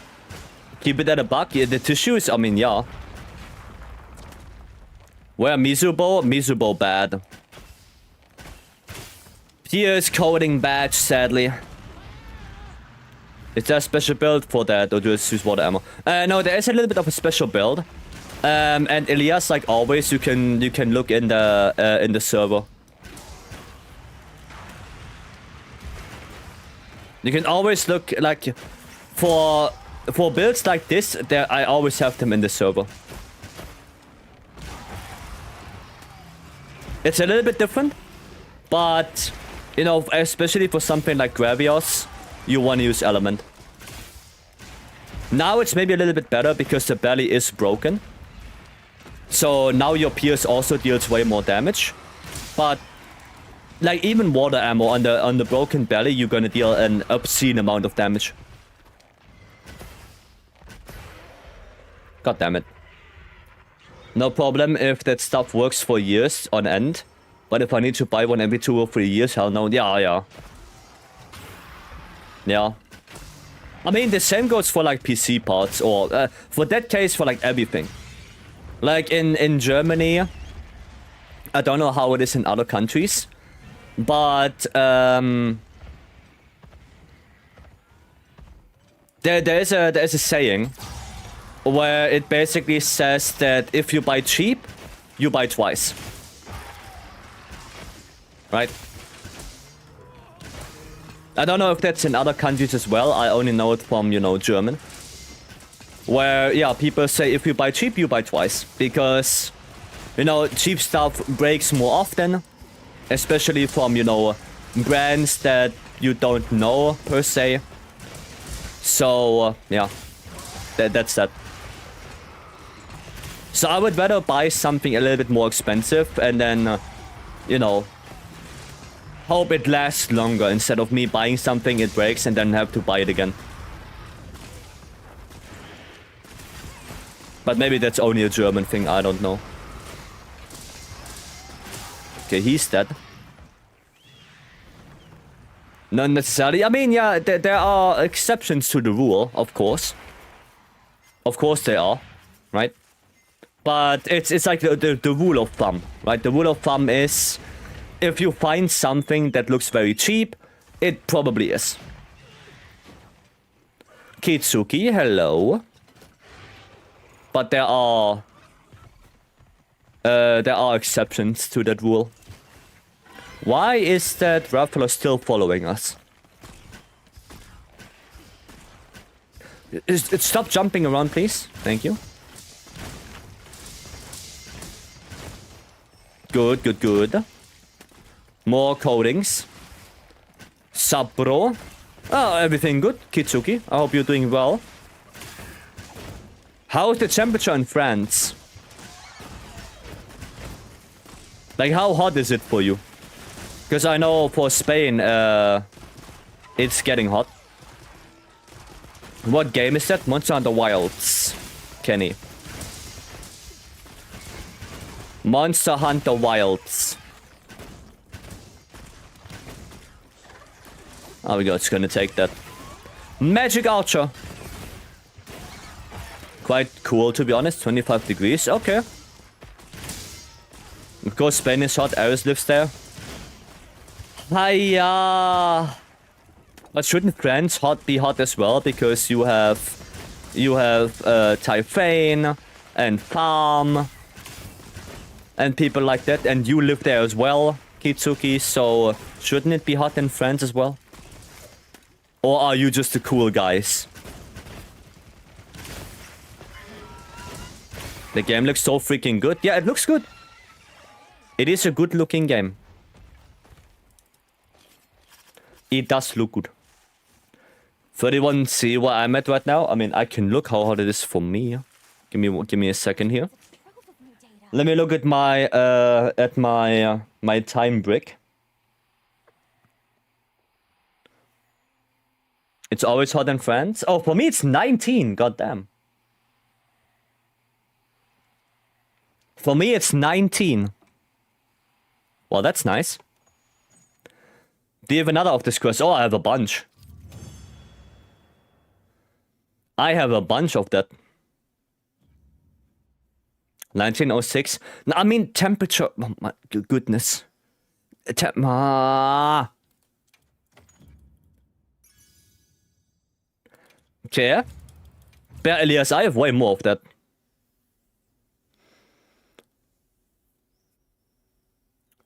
Keep it at a buck. Yeah, the tissues, I mean, yeah. Where Mizubo? Mizubo bad. Pierce coding badge, sadly. Is there a special build for that, or do you just use water ammo? No, there is a little bit of a special build. And Elias, like always, you can look in the server. You can always look like for builds like this. There, I always have them in the server. It's a little bit different, but you know, especially for something like Gravios, you want to use Element. Now it's maybe a little bit better because the belly is broken. So now your Pierce also deals way more damage, but like even water ammo on the broken belly, you're gonna deal an obscene amount of damage. God damn it. No problem if that stuff works for years on end, but if I need to buy one every 2 or 3 years, hell no. Yeah. I mean, the same goes for like PC parts, or for that case, for like everything. Like in Germany, I don't know how it is in other countries, but there is a saying where it basically says that if you buy cheap, you buy twice. Right? I don't know if that's in other countries as well. I only know it from, you know, German. Where, yeah, people say if you buy cheap, you buy twice. Because, you know, cheap stuff breaks more often. Especially from, you know, brands that you don't know, per se. So, yeah. That's that. So I would rather buy something a little bit more expensive and then, you know, hope it lasts longer instead of me buying something, it breaks, and then have to buy it again. But maybe that's only a German thing, I don't know. Okay, he's dead. Not necessarily. I mean, yeah, there are exceptions to the rule, of course. Of course there are, right? But it's like the rule of thumb, right? The rule of thumb is, if you find something that looks very cheap, it probably is. Kitsuki, hello. But there are exceptions to that rule. Why is that Ruffalo still following us? Stop jumping around, please. Thank you. Good. More codings. Sup, bro? Oh, everything good, Kitsuki. I hope you're doing well. How is the temperature in France? Like, how hot is it for you? Because I know for Spain, it's getting hot. What game is that? Monster Hunter Wilds, Kenny. Monster Hunter Wilds. Oh, we go. It's gonna take that. Magic Archer. Quite cool, to be honest. 25 degrees. Okay. Of course, Spain is hot. Ares lives there. Hiya. But shouldn't France be hot as well? Because you have Typhane and Farm and people like that, and you live there as well, Kitsuki. So shouldn't it be hot in France as well? Or are you just the cool guys? The game looks so freaking good. Yeah, it looks good. It is a good looking game. It does look good. 31, see where I'm at right now? I mean, I can look how hot it is for me. Give me a second here. Let me look at my my time brick. It's always hot in France. Oh, for me it's 19. Goddamn. For me it's 19. Well, that's nice. Do you have another of this quest? Oh, I have a bunch. I have a bunch of that. 1906. No, I mean temperature. Oh my goodness. Okay. Bear Elias, I have way more of that.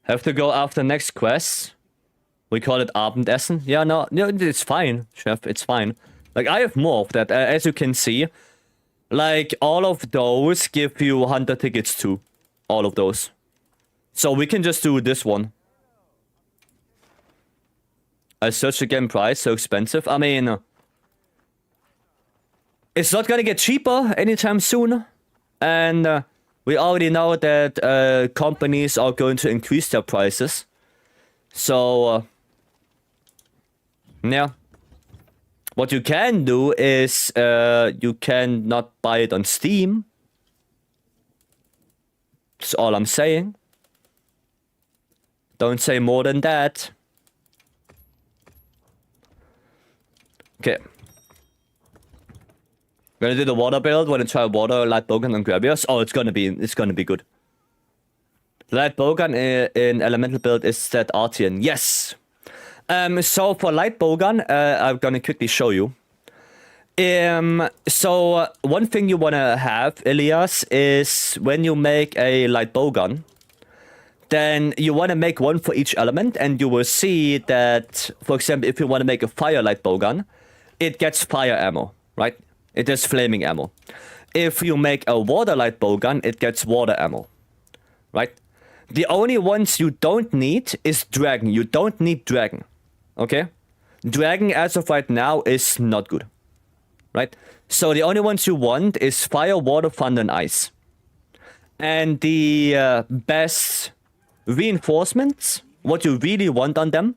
Have to go after next quest. We call it Abendessen. Yeah, no, it's fine, chef. It's fine. Like, I have more of that. As you can see, like, all of those give you Hunter tickets too. All of those. So we can just do this one. I searched again, price, so expensive. I mean, it's not gonna get cheaper anytime soon. And we already know that companies are going to increase their prices. So, yeah. What you can do is you can not buy it on Steam. That's all I'm saying. Don't say more than that. Okay. Gonna do the water build. Wanna try water, light bowgun, and Gravios. Oh, it's gonna be good. Light bowgun in elemental build is that Artian. Yes. So for light bowgun, I'm gonna quickly show you. So one thing you wanna have, Elias, is when you make a light bowgun, then you wanna make one for each element, and you will see that, for example, if you wanna make a fire light bowgun, it gets fire ammo, right? It is flaming ammo. If you make a water light bowgun, it gets water ammo, right? The only ones you don't need is dragon. You don't need dragon. Okay? Dragon as of right now is not good. Right? So the only ones you want is fire, water, thunder, and ice. And the best reinforcements, what you really want on them,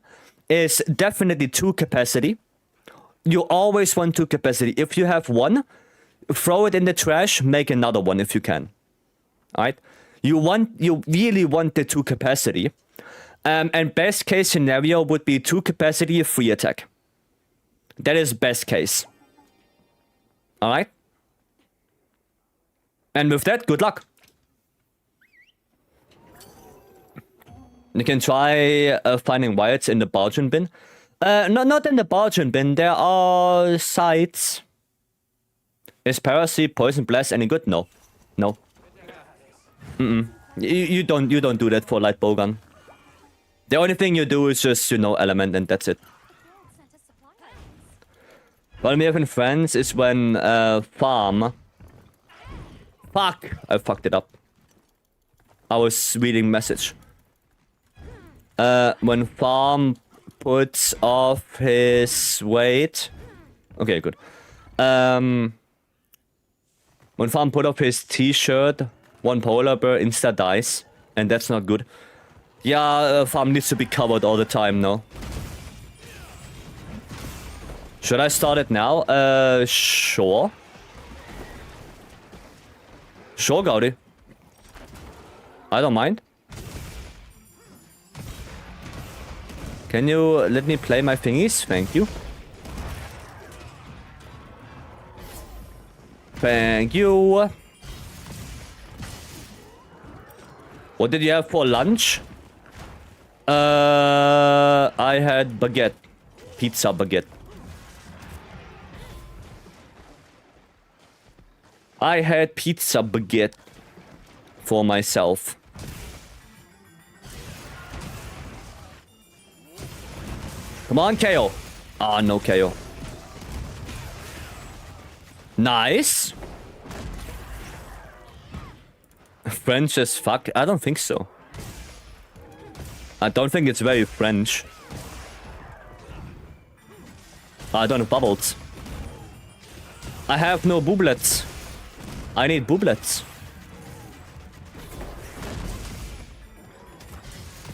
is definitely 2 capacity. You always want 2 capacity. If you have 1, throw it in the trash, make another one if you can. Alright? You really want the 2 capacity. And best case scenario would be 2 capacity, 3 attack. That is best case. Alright? And with that, good luck. You can try finding wilds in the Bargain bin. Not in the Bargain bin. There are sites. Is Parasite, Poison Blast any good? No. No. You don't do that for light bowgun. The only thing you do is just, element, and that's it. What we have in France is when farm. Fuck! I fucked it up. I was reading message. When farm puts off his weight. Okay, good. When farm put off his t-shirt, 1 polar bear insta dies, and that's not good. Yeah, farm needs to be covered all the time now. Should I start it now? Sure. Sure, Gaudi. I don't mind. Can you let me play my thingies? Thank you. Thank you. What did you have for lunch? I had baguette. Pizza baguette. I had pizza baguette for myself. Come on, KO. Ah, no KO. Nice. French as fuck? I don't think so. I don't think it's very French. I don't have bubbles. I have no booblets. I need booblets.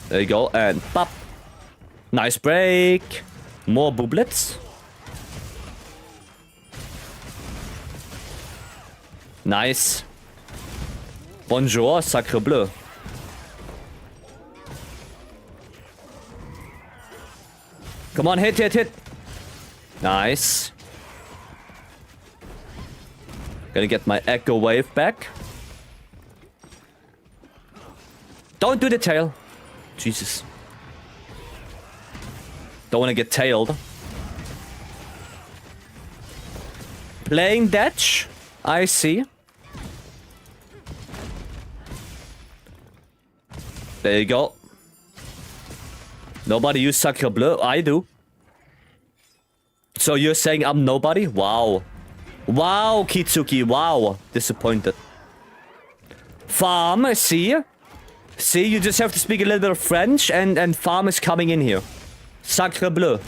There you go, and pop. Nice break. More booblets. Nice. Bonjour, sacre bleu. Come on, hit, hit, hit. Nice. Gonna get my echo wave back. Don't do the tail. Jesus. Don't want to get tailed. Playing Datch. I see. There you go. Nobody use Sacre Bleu? I do. So you're saying I'm nobody? Wow. Wow, Kitsuki. Wow. Disappointed. Farm, see? See, you just have to speak a little bit of French and Farm is coming in here. Sacre Bleu.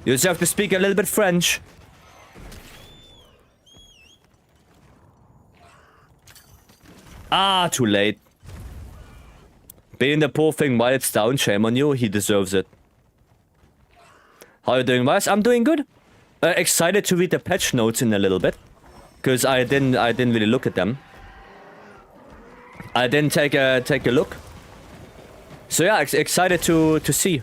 You just have to speak a little bit French. Ah, too late. Being the poor thing while it's down, shame on you. He deserves it. How are you doing, Vice? I'm doing good. Excited to read the patch notes in a little bit, because I didn't really look at them. I didn't take a look. So yeah, excited to see.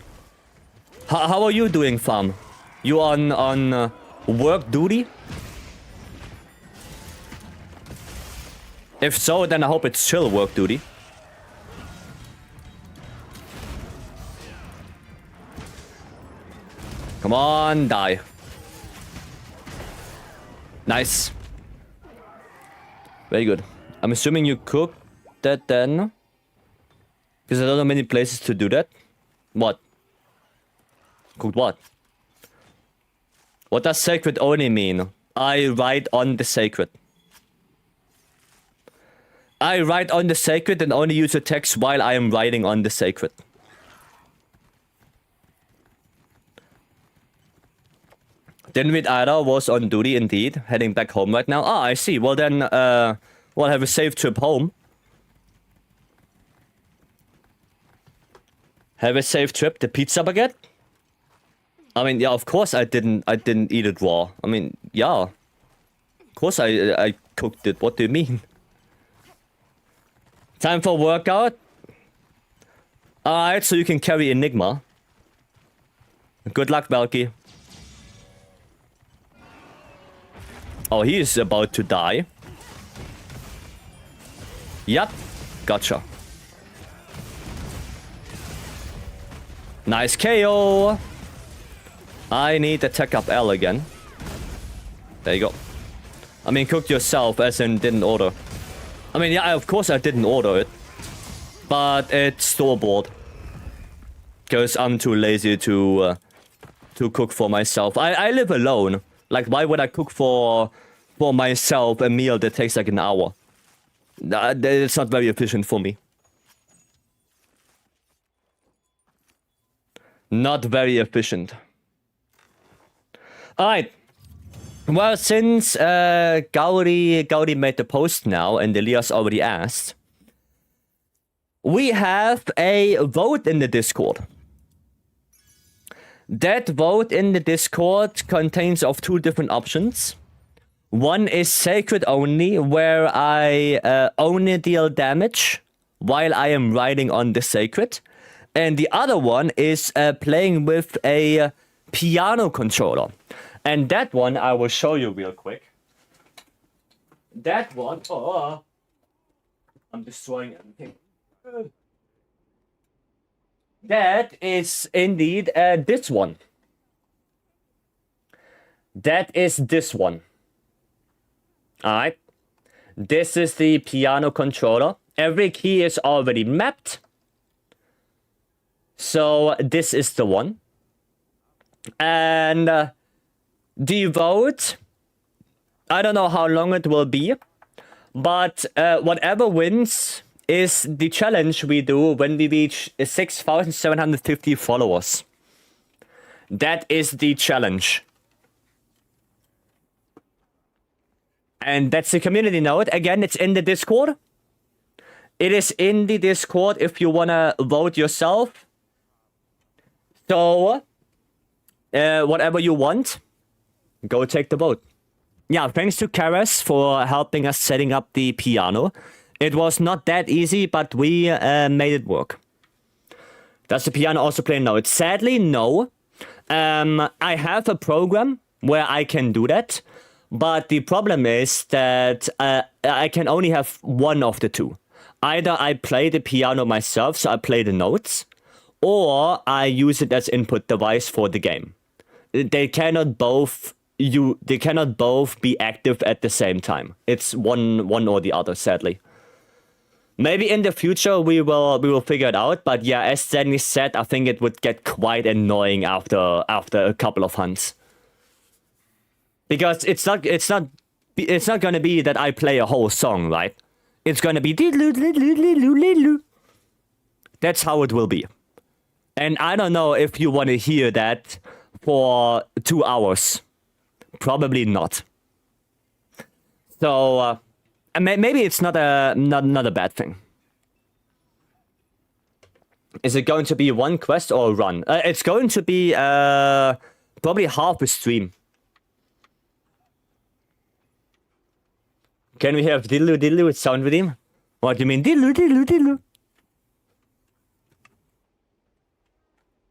How are you doing, Farm? You on work duty? If so, then I hope it's chill work duty. Come on, die. Nice. Very good. I'm assuming you cooked that then. Because I don't know many places to do that. What? Cooked what? What does sacred only mean? I write on the sacred. I write on the sacred and only use the text while I am writing on the sacred. Dinvid Ada was on duty indeed, heading back home right now. Ah, I see. Well then, we'll have a safe trip home. Have a safe trip. The pizza baguette? I mean, yeah, of course I didn't eat it raw. I mean, yeah. Of course I cooked it. What do you mean? Time for workout? Alright, so you can carry Enigma. Good luck, Valky. Oh, he is about to die. Yep. Gotcha. Nice KO. I need to tech up L again. There you go. I mean, cooked yourself, as in didn't order. I mean, yeah, of course I didn't order it. But it's store-bought. Because I'm too lazy to cook for myself. I live alone. Like, why would I cook for myself a meal that takes like an hour? It's not very efficient for me. Not very efficient. Alright. Well, since Gauri made the post now and Elias already asked, we have a vote in the Discord. That vote in the Discord contains of two different options. One is sacred only, where I only deal damage while I am riding on the sacred. And the other one is playing with a piano controller. And that one I will show you real quick. That one, oh, I'm destroying everything. That is indeed this one. That is this one. Alright. This is the piano controller. Every key is already mapped. So this is the one. And the vote, I don't know how long it will be, but whatever wins is the challenge we do when we reach 6,750 followers. That is the challenge. And that's the community note. Again, it's in the Discord. It is in the Discord if you wanna vote yourself. So, whatever you want, go take the vote. Yeah, thanks to Karas for helping us setting up the piano. It was not that easy, but we made it work. Does the piano also play notes? Sadly, no. I have a program where I can do that, but the problem is that I can only have one of the two. Either I play the piano myself, so I play the notes, or I use it as input device for the game. They cannot both be active at the same time. It's one or the other, sadly. Maybe in the future we will figure it out, but yeah, as Danny said, I think it would get quite annoying after a couple of hunts. Because it's not gonna be that I play a whole song, right? It's gonna be that's how it will be. And I don't know if you want to hear that for 2 hours. Probably not. So maybe it's not a bad thing. Is it going to be one quest or a run? It's going to be probably half a stream. Can we have diddle diddle with sound with him? What do you mean diddle diddle diddle?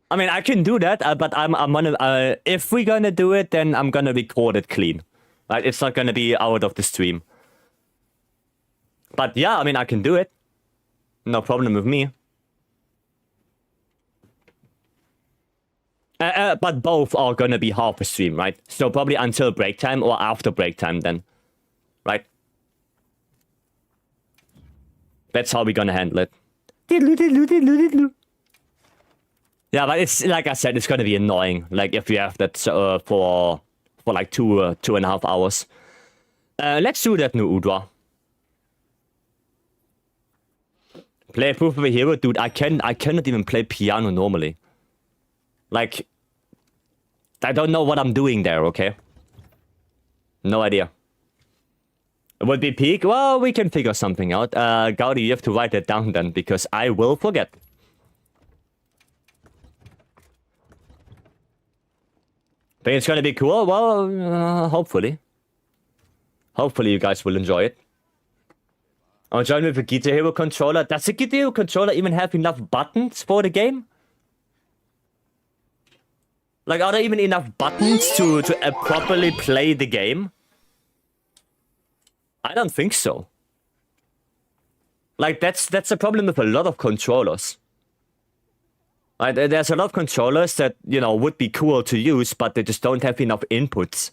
I mean, I can do that, but I'm gonna if we're gonna do it, then I'm gonna record it clean. Right? It's not gonna be out of the stream. But yeah, I mean, I can do it. No problem with me. But both are gonna be half a stream, right? So probably until break time or after break time then. Right? That's how we're gonna handle it. Yeah, but it's like I said, it's gonna be annoying. Like if you have that for like 2.5 hours. Let's do that, new Udra. Play Proof of a Hero, dude. I cannot even play piano normally. Like, I don't know what I'm doing there. Okay. No idea. Would be peak? Well, we can figure something out. Gaudi, you have to write it down then, because I will forget. Think it's gonna be cool? Well, hopefully. Hopefully you guys will enjoy it. I'll join with a Guitar Hero controller. Does the Guitar Hero controller even have enough buttons for the game? Like, are there even enough buttons to properly play the game? I don't think so. Like, that's a problem with a lot of controllers. Like, there's a lot of controllers that, you know, would be cool to use, but they just don't have enough inputs.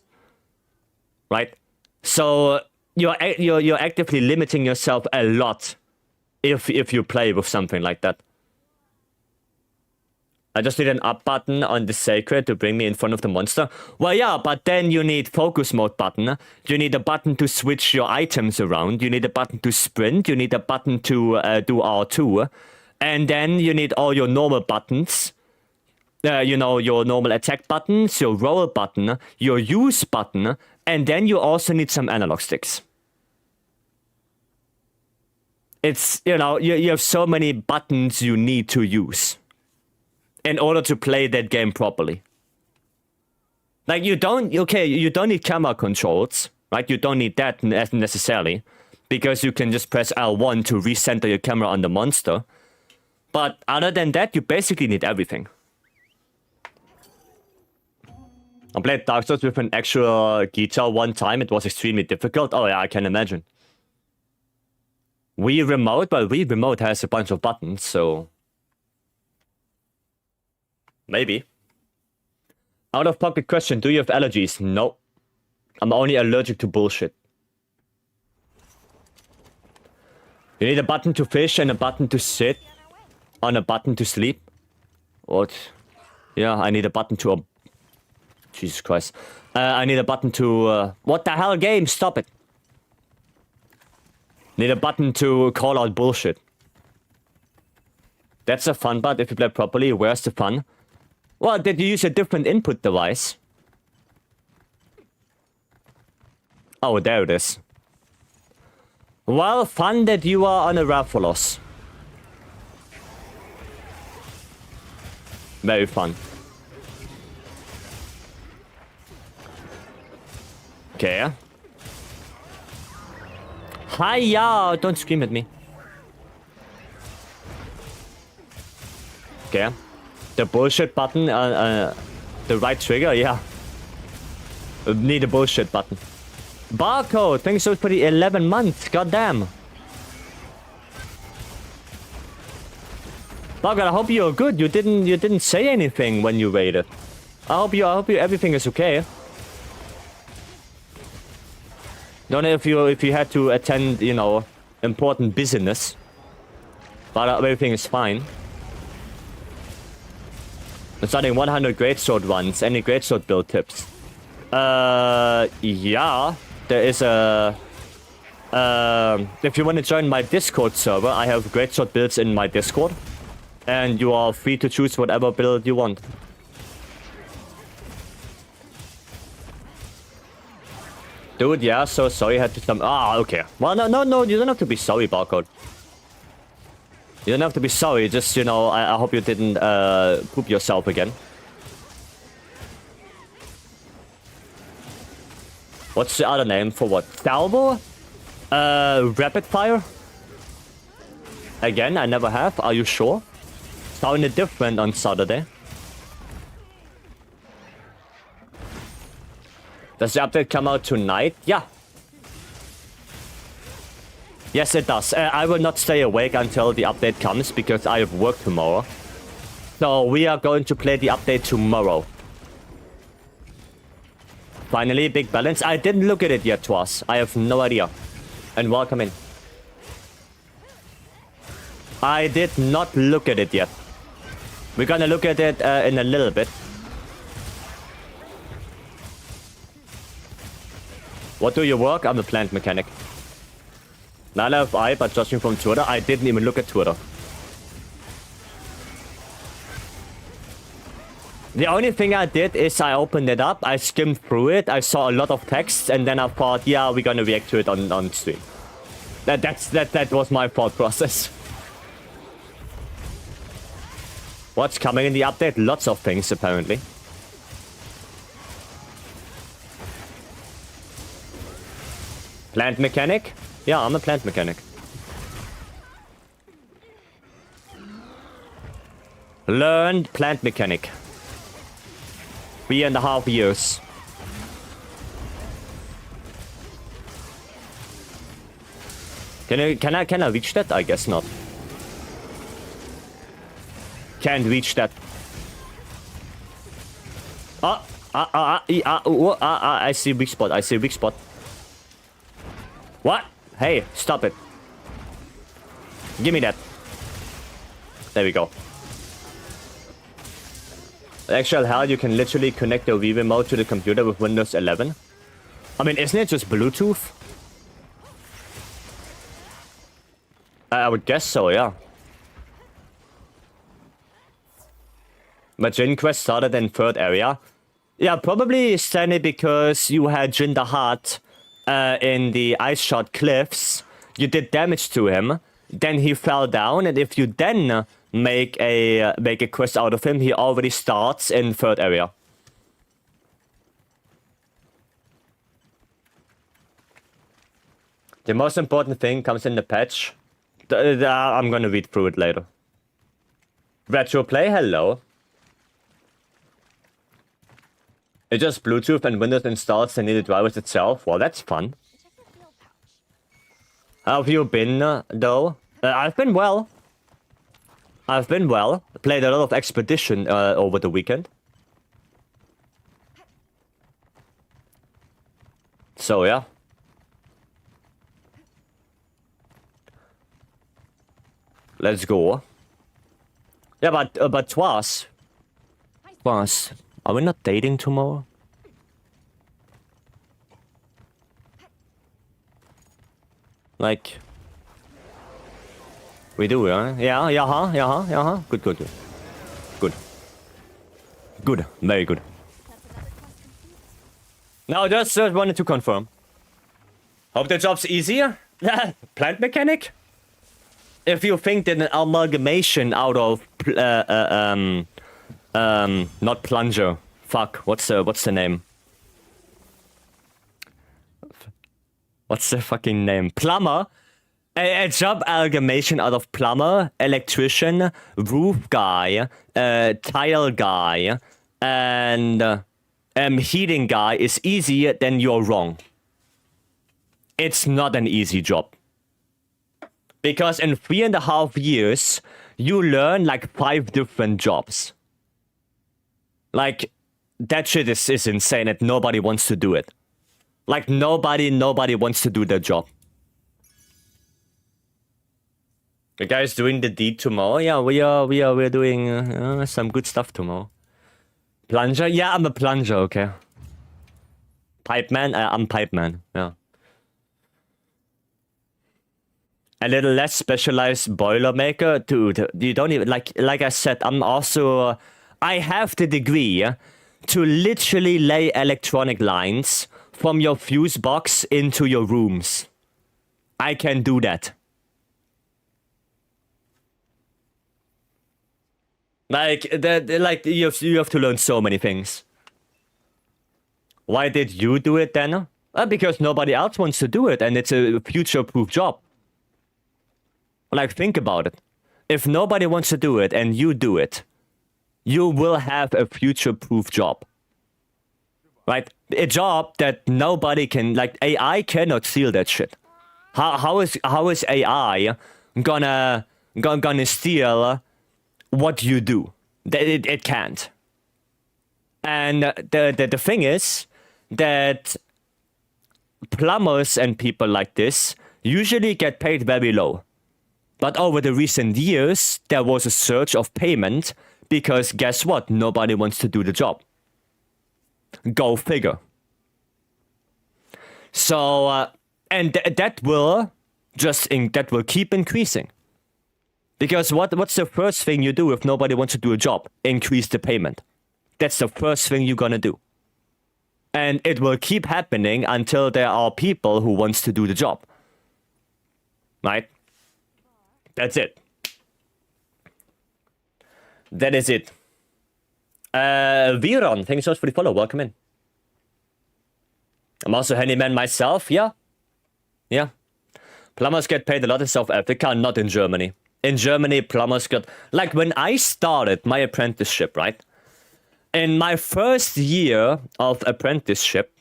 Right? So you're actively limiting yourself a lot if you play with something like that. I just need an up button on the Sacred to bring me in front of the monster. Well, yeah, but then you need focus mode button. You need a button to switch your items around. You need a button to sprint. You need a button to do R2. And then you need all your normal buttons. You know, your normal attack buttons, your roll button, your use button, and then you also need some analog sticks. It's, you know, you have so many buttons you need to use in order to play that game properly. Like, you don't need camera controls, right? You don't need that necessarily, because you can just press L1 to recenter your camera on the monster. But other than that, you basically need everything. I played Dark Souls with an actual guitar one time. It was extremely difficult. Oh yeah, I can imagine. Wii Remote, well, Wii Remote has a bunch of buttons, so... Maybe. Out of pocket question, do you have allergies? No. I'm only allergic to bullshit. You need a button to fish and a button to sit. On a button to sleep. What? Yeah, I need a button to... Jesus Christ. I need a button to... What the hell, game? Stop it. Need a button to call out bullshit. That's a fun part if you play properly. Where's the fun? Well, did you use a different input device? Oh, there it is. Well, fun that you are on a Rathalos. Very fun. Okay. Hiya! Don't scream at me. Okay. The bullshit button, the right trigger, yeah. Need a bullshit button. Barcode, thanks so much for the 11 months, goddamn. Barcode, I hope you're good. You didn't say anything when you waited. I hope you everything is okay. Don't know if you had to attend, you know, important business. But everything is fine. I'm starting 100 greatsword runs. Any greatsword build tips? Yeah. There is a... if you want to join my Discord server, I have greatsword builds in my Discord. And you are free to choose whatever build you want. Dude, yeah, so sorry I had to come... Ah, okay. Well, no, you don't have to be sorry, Barcode. You don't have to be sorry, just, you know, I hope you didn't, poop yourself again. What's the other name for what? Salvo? Rapid Fire? Again, I never have, are you sure? Sounded different on Saturday. Does the update come out tonight? Yeah. Yes, it does. I will not stay awake until the update comes because I have work tomorrow. So we are going to play the update tomorrow. Finally, big balance. I didn't look at it yet, Twas. I have no idea. And welcome in. I did not look at it yet. We're gonna look at it in a little bit. What do you work? I'm a plant mechanic. Neither have I, but judging from Twitter, I didn't even look at Twitter. The only thing I did is I opened it up, I skimmed through it, I saw a lot of text, and then I thought, yeah, we're gonna react to it on stream. That was my thought process. What's coming in the update? Lots of things, apparently. Plant mechanic? Yeah, I'm a plant mechanic. Learned plant mechanic. 3.5 years. Can I reach that? I guess not. Can't reach that. I see weak spot. I see weak spot. What? Hey, stop it. Give me that. There we go. Actual hell, you can literally connect the Wii remote to the computer with Windows 11. I mean, isn't it just Bluetooth? I would guess so, yeah. But Jin Quest started in 3rd area. Yeah, probably Stanley because you had Jin the Heart in the Ice Shot Cliffs. You did damage to him. Then he fell down, and if you then make a quest out of him, he already starts in 3rd area. The most important thing comes in the patch. I'm gonna read through it later. Retroplay, hello. It just Bluetooth and Windows installs the needed drivers itself. Well, that's fun. Check your fuel pouch. How have you been, though? I've been well. I've been well. Played a lot of Expedition over the weekend. So, yeah. Let's go. Yeah, but Twas, are we not dating tomorrow? Like, we do, huh? Yeah. Good. Good, very good. That's another quest complete. No, just wanted to confirm. Hope the job's easier. Plant mechanic? If you think that an amalgamation out of not plunger. Fuck, what's the name? What's the fucking name? Plumber. A job amalgamation out of plumber, electrician, roof guy, tile guy, and heating guy is easier, then you're wrong. It's not an easy job. Because in 3.5 years, you learn like 5 different jobs. Like, that shit is insane and nobody wants to do it. Like, nobody wants to do their job. The guy's doing the deed tomorrow. Yeah, we're doing some good stuff tomorrow. Plunger? Yeah, I'm a plunger, okay. Pipe man? I'm pipe man, yeah. A little less specialized boilermaker? Dude, you don't even... Like I said, I'm also... I have the degree to literally lay electronic lines from your fuse box into your rooms. I can do that. Like, you have to learn so many things. Why did you do it then? Because nobody else wants to do it, and it's a future-proof job. Like, think about it. If nobody wants to do it, and you do it, you will have a future-proof job. Right? A job that nobody can... Like, AI cannot steal that shit. How is AI gonna steal what you do? It can't. And the thing is that plumbers and people like this usually get paid very low. But over the recent years, there was a surge of payment because guess what? Nobody wants to do the job. Go figure. So, and that will keep increasing. Because what's the first thing you do if nobody wants to do a job? Increase the payment. That's the first thing you're gonna do. And it will keep happening until there are people who wants to do the job. Right? That's it. That is it. Viron, thanks so much for the follow. Welcome in. I'm also a handyman myself. Yeah. Plumbers get paid a lot in South Africa, not in Germany. In Germany, plumbers get... Like, when I started my apprenticeship, right? In my first year of apprenticeship,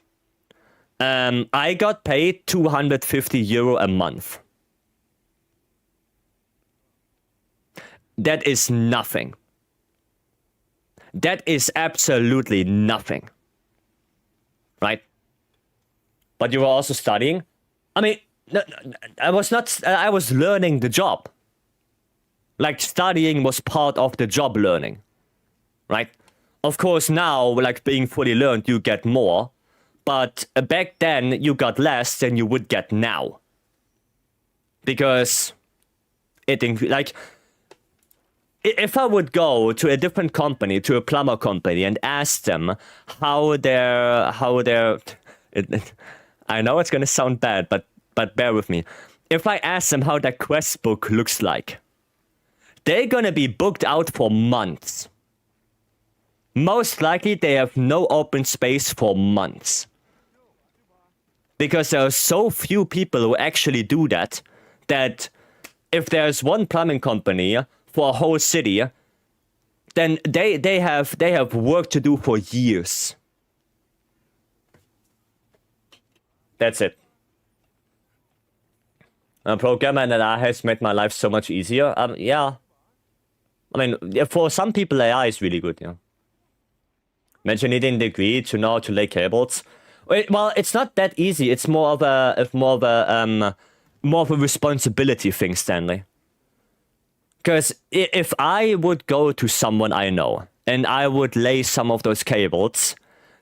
I got paid €250 a month. That is nothing. That is absolutely nothing. Right? But you were also studying? I mean, no, I was not... I was learning the job. Like, studying was part of the job learning. Right? Of course, now, like, being fully learned, you get more. But back then, you got less than you would get now. Because like... If I would go to a different company, to a plumber company, and ask them how their I know it's gonna sound bad, but bear with me. If I ask them how their quest book looks like, they're gonna be booked out for months. Most likely, they have no open space for months. Because there are so few people who actually do that if there's one plumbing company for a whole city, then they have work to do for years. That's it. A programmer and AI has made my life so much easier. Yeah. I mean, yeah, for some people, AI is really good, yeah. Imagine needing the degree to know how to lay cables. Well, it's not that easy. It's more of a responsibility thing, Stanley. Because if I would go to someone I know and I would lay some of those cables,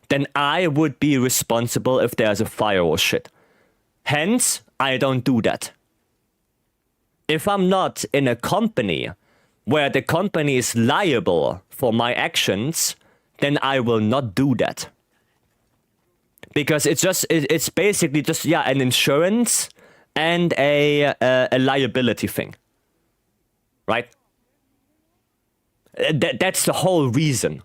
then I would be responsible if there's a fire or shit. Hence, I don't do that. If I'm not in a company where the company is liable for my actions, then I will not do that. Because it's basically just, yeah, an insurance and a liability thing. Right? That's the whole reason.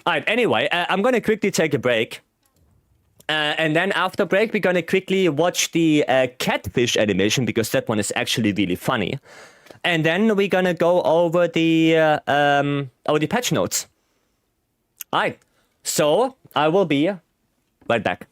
Alright, anyway, I'm gonna quickly take a break. And then after break, we're gonna quickly watch the catfish animation, because that one is actually really funny. And then we're gonna go over the patch notes. Alright, so I will be right back.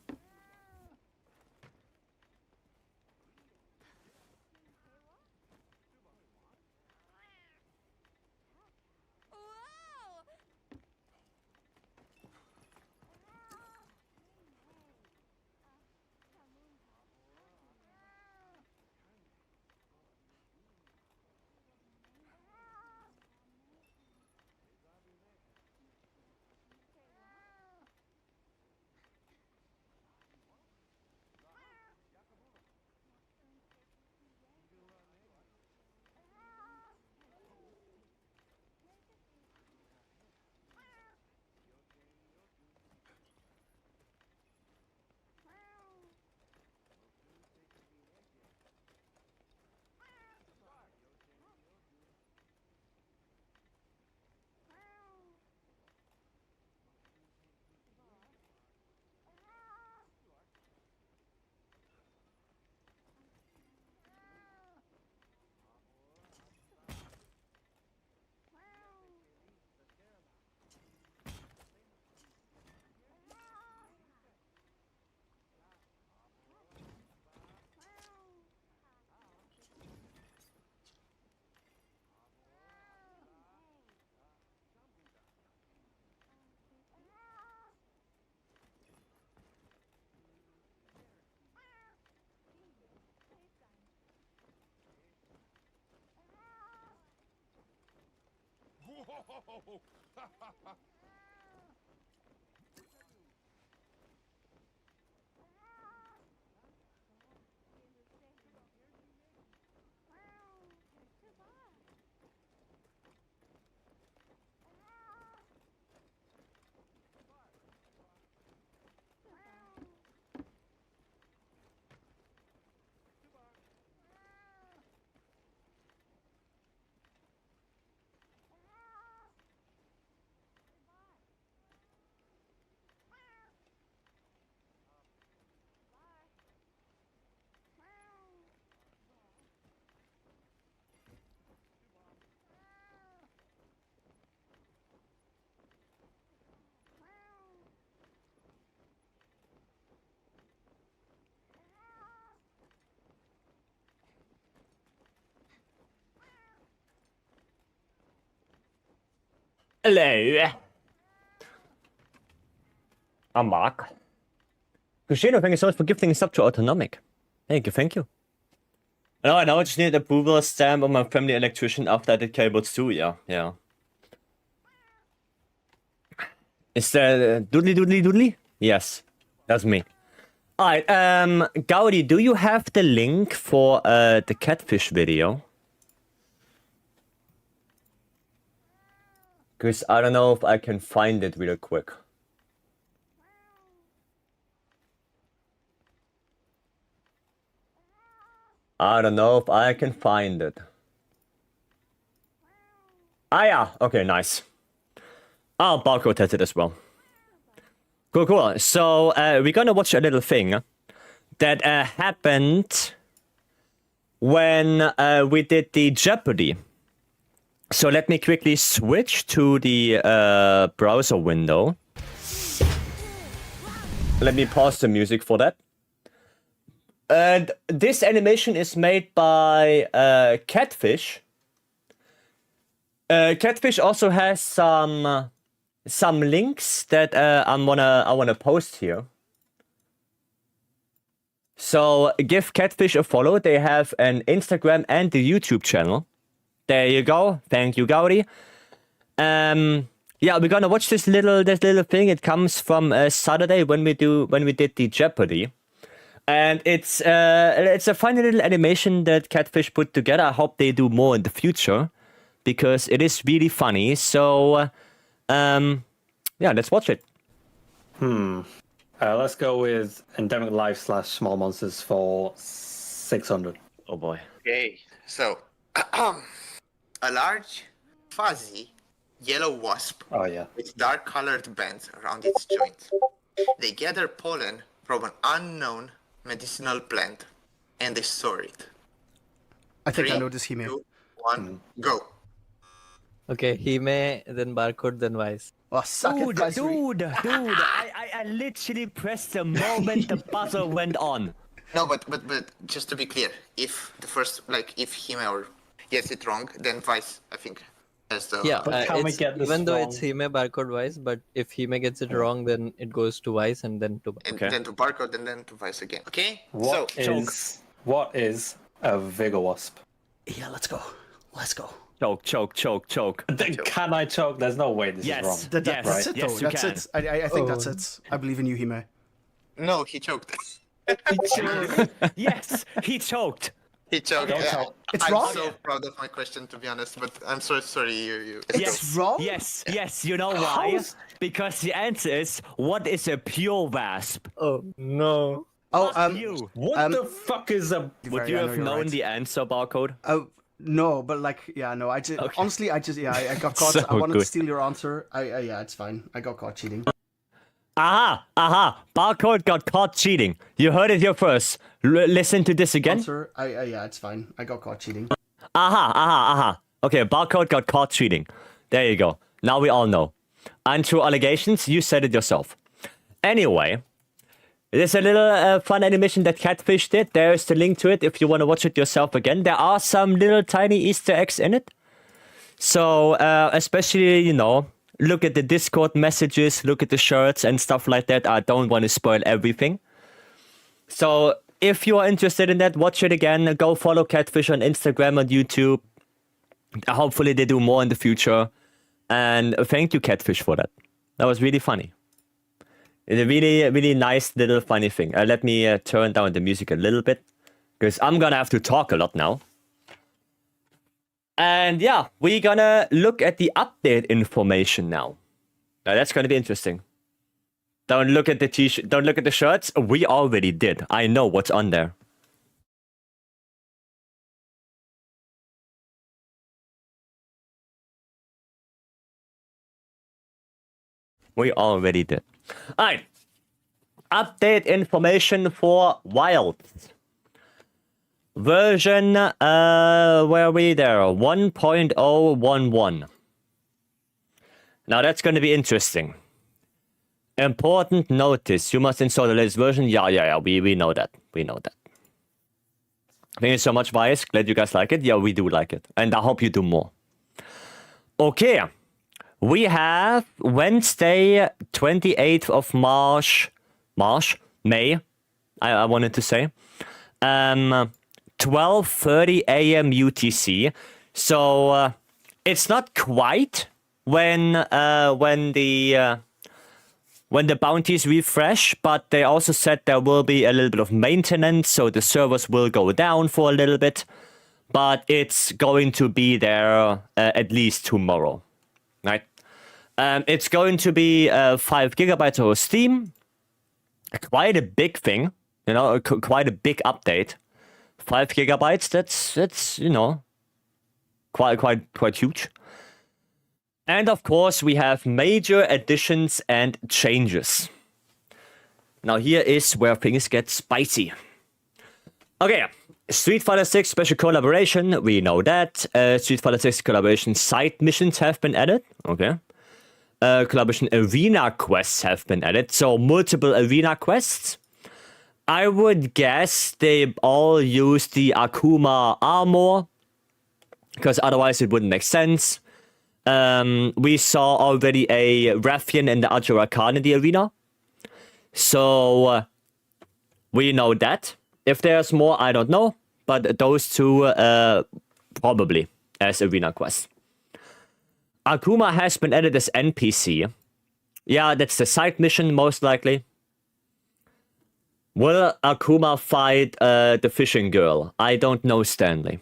Hello. I'm Mark. Kushino, thank you so much for gifting us up to Autonomic. Thank you, thank you. I know, I just need approval stamp on my family electrician after I did cables too, yeah. Is that doodly? Yes, that's me. Alright, Gaudi, do you have the link for the catfish video? Because I don't know if I can find it real quick. I don't know if I can find it. Ah, yeah. Okay, nice. I'll barcode test it as well. Cool. So, we're gonna watch a little thing that happened when we did the Jeopardy. So let me quickly switch to the browser window. Let me pause the music for that. And this animation is made by Catfish. Catfish also has some links that I wanna post here. So give Catfish a follow. They have an Instagram and a YouTube channel. There you go. Thank you, Gaudi. Yeah, we're gonna watch this little thing. It comes from Saturday when we did the Jeopardy, and it's a funny little animation that Catfish put together. I hope they do more in the future because it is really funny. So, yeah, let's watch it. Let's go with Endemic Life / Small Monsters for 600. Oh boy. Okay, so a large, fuzzy, yellow wasp Oh yeah. with dark-colored bands around its joints. They gather pollen from an unknown medicinal plant and they store it. I think I 3, know this Hime. 2, 1, go. Okay, Hime, then Barcode, then Vice. Oh, suck it, guys. Dude, I literally pressed the moment the buzzer went on. No, but just to be clear, if the first, like, if Hime or gets it wrong, then Vice, I think, has the... Yeah, But can we it's, get this even though wrong? it's Hime, Barcode, Vice, but if Hime gets it wrong, then it goes to Vice and then to... And Okay. then to Barcode and then to Vice again. Okay? What is a Vigor Wasp? Yeah, let's go. Let's go. Choke. Can I choke? There's no way this is wrong. Yes. That's Yes, it, yes, though. you That's can. it. I think that's it. I believe in you, Hime. No, he choked. Yes, he choked. He choked. Don't Yeah. choke. It's I'm wrong? so proud of my question, to be honest, but I'm so sorry you... Yes, wrong? Yes. You know why? Because the answer is, what is a pure wasp? Oh, no. Oh, You. What the fuck is a... Would you have known the answer, Barcode? No, but like, yeah, no. I just honestly, I got caught. So I wanted to good. steal your answer. Yeah, it's fine. I got caught cheating. Aha. Barcode got caught cheating. You heard it here first. Listen to this again. Answer. Yeah, it's fine. I got caught cheating. Aha. Okay, Barcode got caught cheating. There you go. Now we all know. Untrue allegations, you said it yourself. Anyway, there's a little fun animation that Catfish did. There's the link to it if you want to watch it yourself again. There are some little tiny Easter eggs in it. So, especially, look at the Discord messages, look at the shirts and stuff like that. I don't want to spoil everything. So, if you are interested in that, watch it again. Go follow Catfish on Instagram and YouTube. Hopefully they do more in the future. And thank you, Catfish, for that. That was really funny. It's a really, really nice little funny thing. Let me turn down the music a little bit. Because I'm gonna have to talk a lot now. And yeah, we're gonna look at the update information now. Now that's gonna be interesting. Don't look at the t-shirt. Don't look at the shirts. We already did. I know what's on there. We already did. Alright. Update information for Wilds. Version, where are we there? 1.011. Now that's going to be interesting. Important notice. You must install the latest version. Yeah. We know that. We know that. Thank you so much, Vice. Glad you guys like it. Yeah, we do like it. And I hope you do more. Okay. We have Wednesday, 28th of May, I wanted to say. 12:30 a.m. UTC. So it's not quite when the bounties refresh, but they also said there will be a little bit of maintenance, so the servers will go down for a little bit, but it's going to be there at least tomorrow, right? It's going to be 5 gigabytes over Steam. Quite a big thing, quite a big update. 5 gigabytes. That's quite huge. And of course, we have major additions and changes. Now here is where things get spicy. Okay, Street Fighter 6 special collaboration. We know that. Street Fighter 6 collaboration side missions have been added. Okay. collaboration arena quests have been added. So multiple arena quests. I would guess they all use the Akuma armor, because otherwise it wouldn't make sense. We saw already a Rathian and the Ajura Khan in the arena. So we know that. If there's more, I don't know. But those two probably as arena quests. Akuma has been added as NPC. Yeah, that's the side mission most likely. Will Akuma fight the fishing girl? I don't know, Stanley.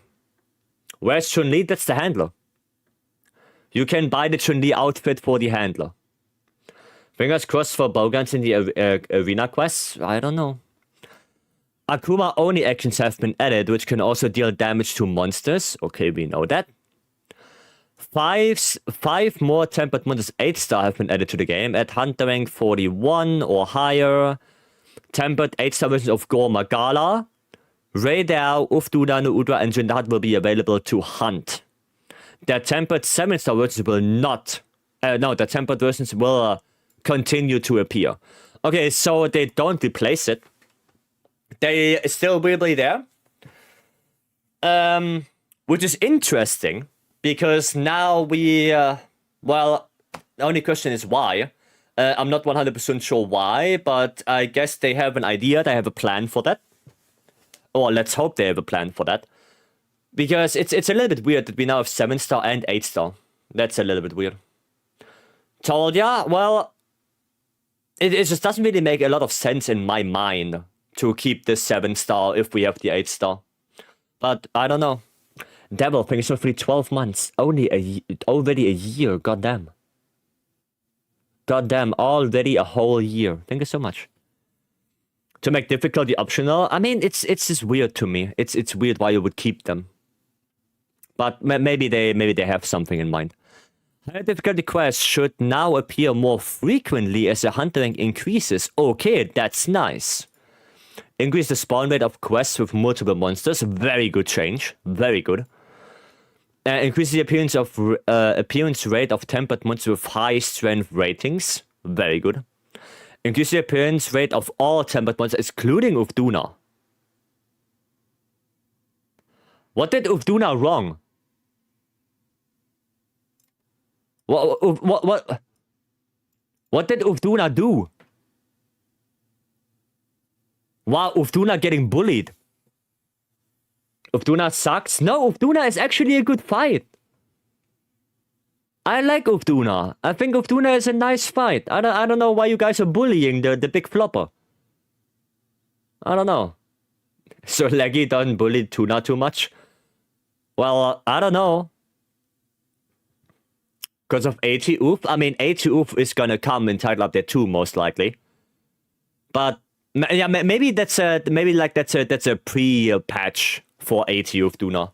Where's Chun-Li? That's the handler. You can buy the Chun-Li outfit for the handler. Fingers crossed for Bogans in the arena quests? I don't know. Akuma only actions have been added, which can also deal damage to monsters. Okay, we know that. Five more Tempered Monsters 8-star have been added to the game at Hunter rank 41 or higher. Tempered 8-star versions of Gore Magala, Raydar, Ufduna, Nuudra, and Jindad will be available to hunt. The tempered 7-star versions will not. No, the tempered versions will continue to appear. Okay, so they don't replace it. They still will be there. Which is interesting, because now we... well, the only question is why. I'm not 100% sure why, but I guess they have an idea, they have a plan for that. Or let's hope they have a plan for that. Because it's a little bit weird that we now have 7-star and 8-star. That's a little bit weird. Told ya, well, it just doesn't really make a lot of sense in my mind to keep the 7-star if we have the 8-star. But I don't know. Devil, thank you so much for the 12 months. Already a year, goddamn. Goddamn, already a whole year. Thank you so much. To make difficulty optional, I mean, it's just weird to me. It's weird why you would keep them. But maybe they have something in mind. Higher difficulty quests should now appear more frequently as the hunter rank increases. Okay, that's nice. Increase the spawn rate of quests with multiple monsters. Very good change. Very good. Increase the appearance rate of tempered monsters with high strength ratings. Very good. Increase the appearance rate of all tempered monsters, excluding Ufduna. What did Ufduna wrong? What did Ufduna do? Wow, Ufduna getting bullied. Ufduna sucks? No, Ufduna is actually a good fight. I like Ufduna. I think Ufduna is a nice fight. I don't know why you guys are bullying the big flopper. I don't know. So Leggy doesn't bully Tuna too much? Well, I don't know. Because of AT-Oof? I mean, AT-Oof is gonna come in Title Update 2 most likely. But yeah, maybe that's a pre-patch for AT-Oof Duna.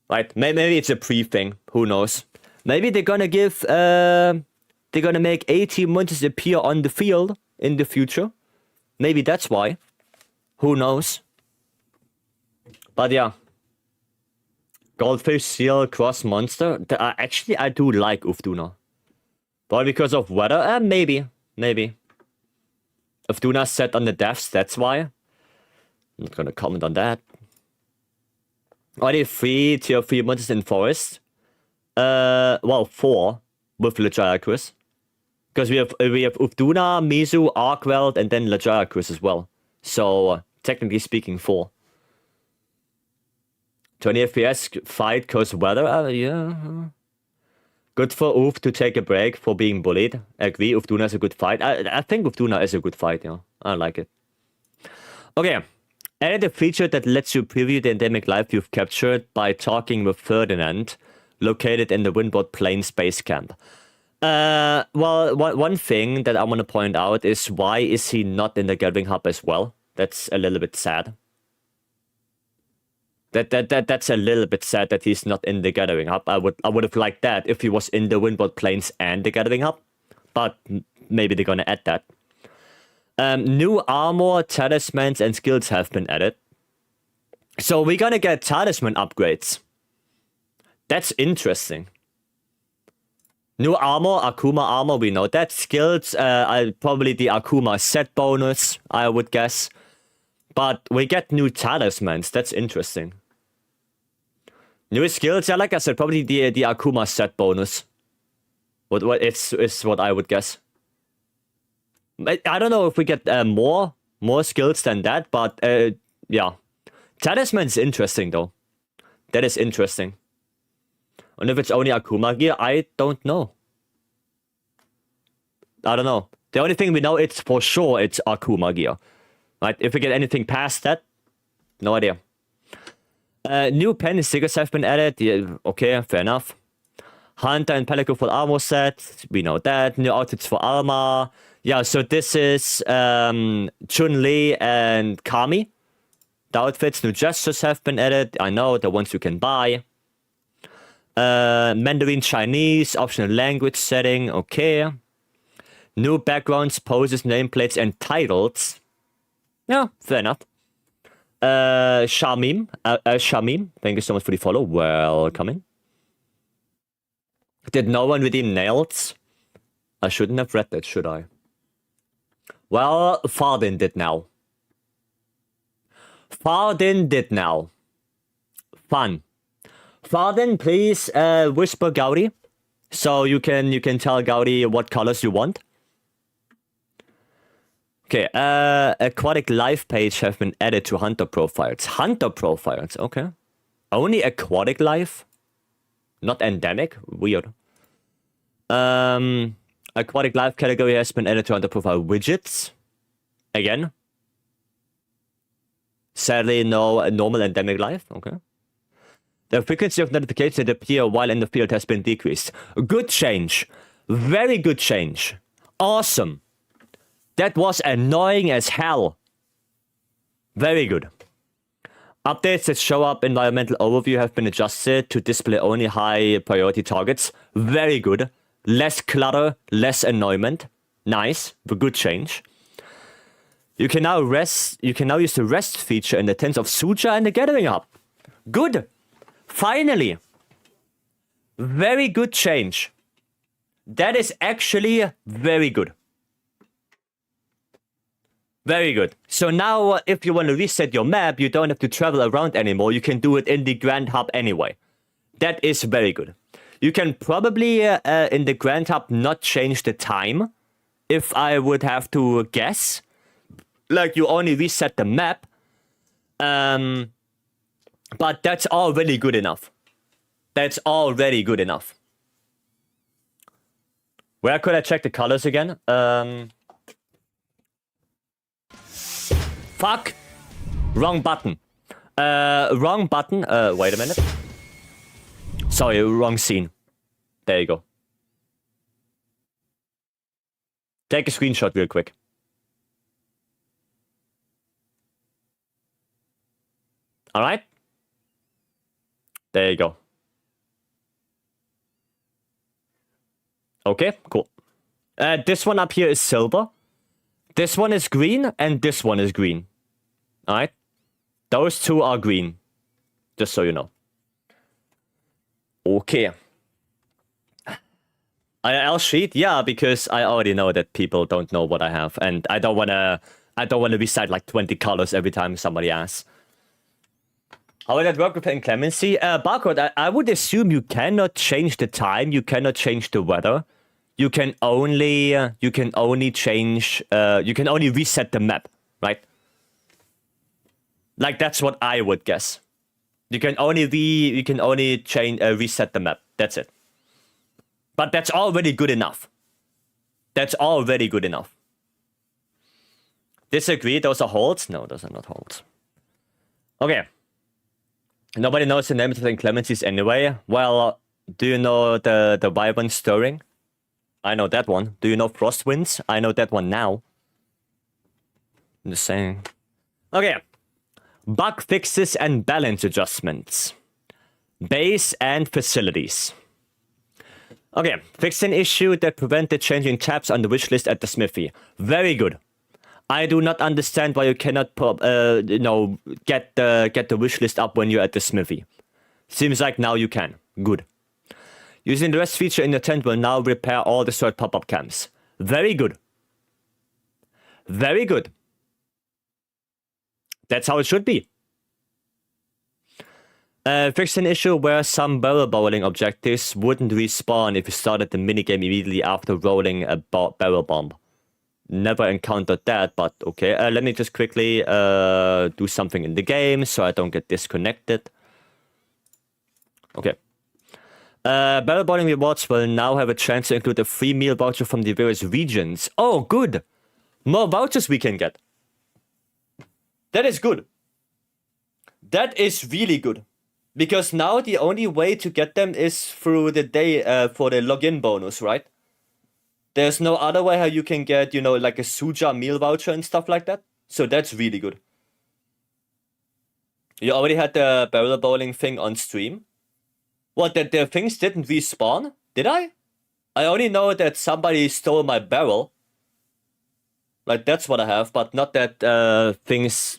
Right? Maybe it's a pre-thing. Who knows? Maybe they're gonna make AT monsters appear on the field in the future. Maybe that's why. Who knows? But yeah. Goldfish, seal, cross monster. Actually, I do like Ufduna. But because of weather? Maybe. Ufduna's set on the deaths, that's why. I'm not gonna comment on that. Only 3 tier 3 monsters in forest. Well, 4 with Legiacrus. Because we have Ufduna, Mizu, Arkweld, and then Legiacrus as well. So, technically speaking, 4. 20 FPS fight cause weather? Yeah. Good for Uf to take a break for being bullied. Agree, Ufduna is a good fight. I think Ufduna is a good fight, yeah. I like it. Okay. Added a feature that lets you preview the endemic life you've captured by talking with Ferdinand, located in the Windward Plains base camp. Well, one thing that I want to point out is why is he not in the Gathering Hub as well? That's a little bit sad. That's a little bit sad that he's not in the Gathering Hub. I would have liked that if he was in the Windward Plains and the Gathering Hub. But maybe they're gonna add that. New armor, talismans, and skills have been added. So we're gonna get talisman upgrades. That's interesting. New armor, Akuma armor, we know that. Skills, probably the Akuma set bonus, I would guess. But we get new talismans, that's interesting. New skills, yeah, like I said, probably the Akuma set bonus. What it's what I would guess. I don't know if we get more skills than that, but yeah. Talisman's interesting though. That is interesting. And if it's only Akuma gear, I don't know. I don't know. The only thing we know, it's for sure it's Akuma gear. Right? If we get anything past that, no idea. New pen stickers have been added. Yeah, okay, fair enough. Hunter and Pelican full armor set. We know that. New outfits for Alma. Yeah, so this is Chun-Li and Kami. The outfits, new gestures have been added. I know, the ones you can buy. Mandarin Chinese, optional language setting, okay. New backgrounds, poses, nameplates, and titles. Yeah, fair enough. Shamim, thank you so much for the follow. Welcome in. Did no one redeem nails? I shouldn't have read that, should I? Well, Fardin did now. Fardin did now. Fun. Fardin, please whisper Gaudi, so you can tell Gaudi what colors you want. Okay, aquatic life page have been added to hunter profiles. Hunter profiles, okay. Only aquatic life, not endemic. Weird. Aquatic life category has been added to hunter profile widgets. Again. Sadly, no normal endemic life. Okay. The frequency of notifications that appear while in the field has been decreased. Good change. Very good change. Awesome. That was annoying as hell. Very good. Updates that show up environmental overview have been adjusted to display only high priority targets. Very good. Less clutter, less annoyment. Nice. A good change. You can now use the rest feature in the tents of Suja and the Gathering Hub. Good. Finally. Very good change. That is actually very good. Very good. So now, if you want to reset your map, you don't have to travel around anymore. You can do it in the Grand Hub anyway. That is very good. You can probably, in the Grand Hub, not change the time, if I would have to guess. Like, you only reset the map. But that's already good enough. That's already good enough. Where could I check the colors again? Fuck! Wrong button. Wrong button. Wait a minute. Sorry, wrong scene. There you go. Take a screenshot real quick. Alright? There you go. Okay, cool. This one up here is silver. This one is green, and this one is green. Alright? Those two are green. Just so you know. Okay. IRL sheet? Yeah, because I already know that people don't know what I have, and I don't wanna recite like 20 colors every time somebody asks. How would that work with inclemency? Barcode, I would assume you cannot change the time, you cannot change the weather. You can only change, you can only reset the map, right? Like, that's what I would guess. You can only change, reset the map. That's it. But that's already good enough. That's already good enough. Disagree, those are holds? No, those are not holds. Okay. Nobody knows the names of the inclemencies anyway. Well, do you know the Wyvern Stirring? I know that one. Do you know Frostwinds? I know that one now. I'm just saying. Okay. Bug fixes and balance adjustments. Base and facilities. Okay. Fix an issue that prevented changing tabs on the wishlist at the smithy. Very good. I do not understand why you cannot get the wishlist up when you're at the smithy. Seems like now you can. Good. Using the rest feature in the tent will now repair all destroyed pop-up cams. Very good. Very good. That's how it should be. Fixed an issue where some barrel bowling objectives wouldn't respawn if you started the minigame immediately after rolling a barrel bomb. Never encountered that, but okay. Let me just quickly do something in the game so I don't get disconnected. Okay. Barrel bowling rewards will now have a chance to include a free meal voucher from the various regions. Oh, good! More vouchers we can get. That is good. That is really good. Because now the only way to get them is through the day for the login bonus, right? There's no other way how you can get, you know, like a Suja meal voucher and stuff like that. So that's really good. You already had the barrel bowling thing on stream? What, that the things didn't respawn? Did I? I only know that somebody stole my barrel. Like, that's what I have, but not that things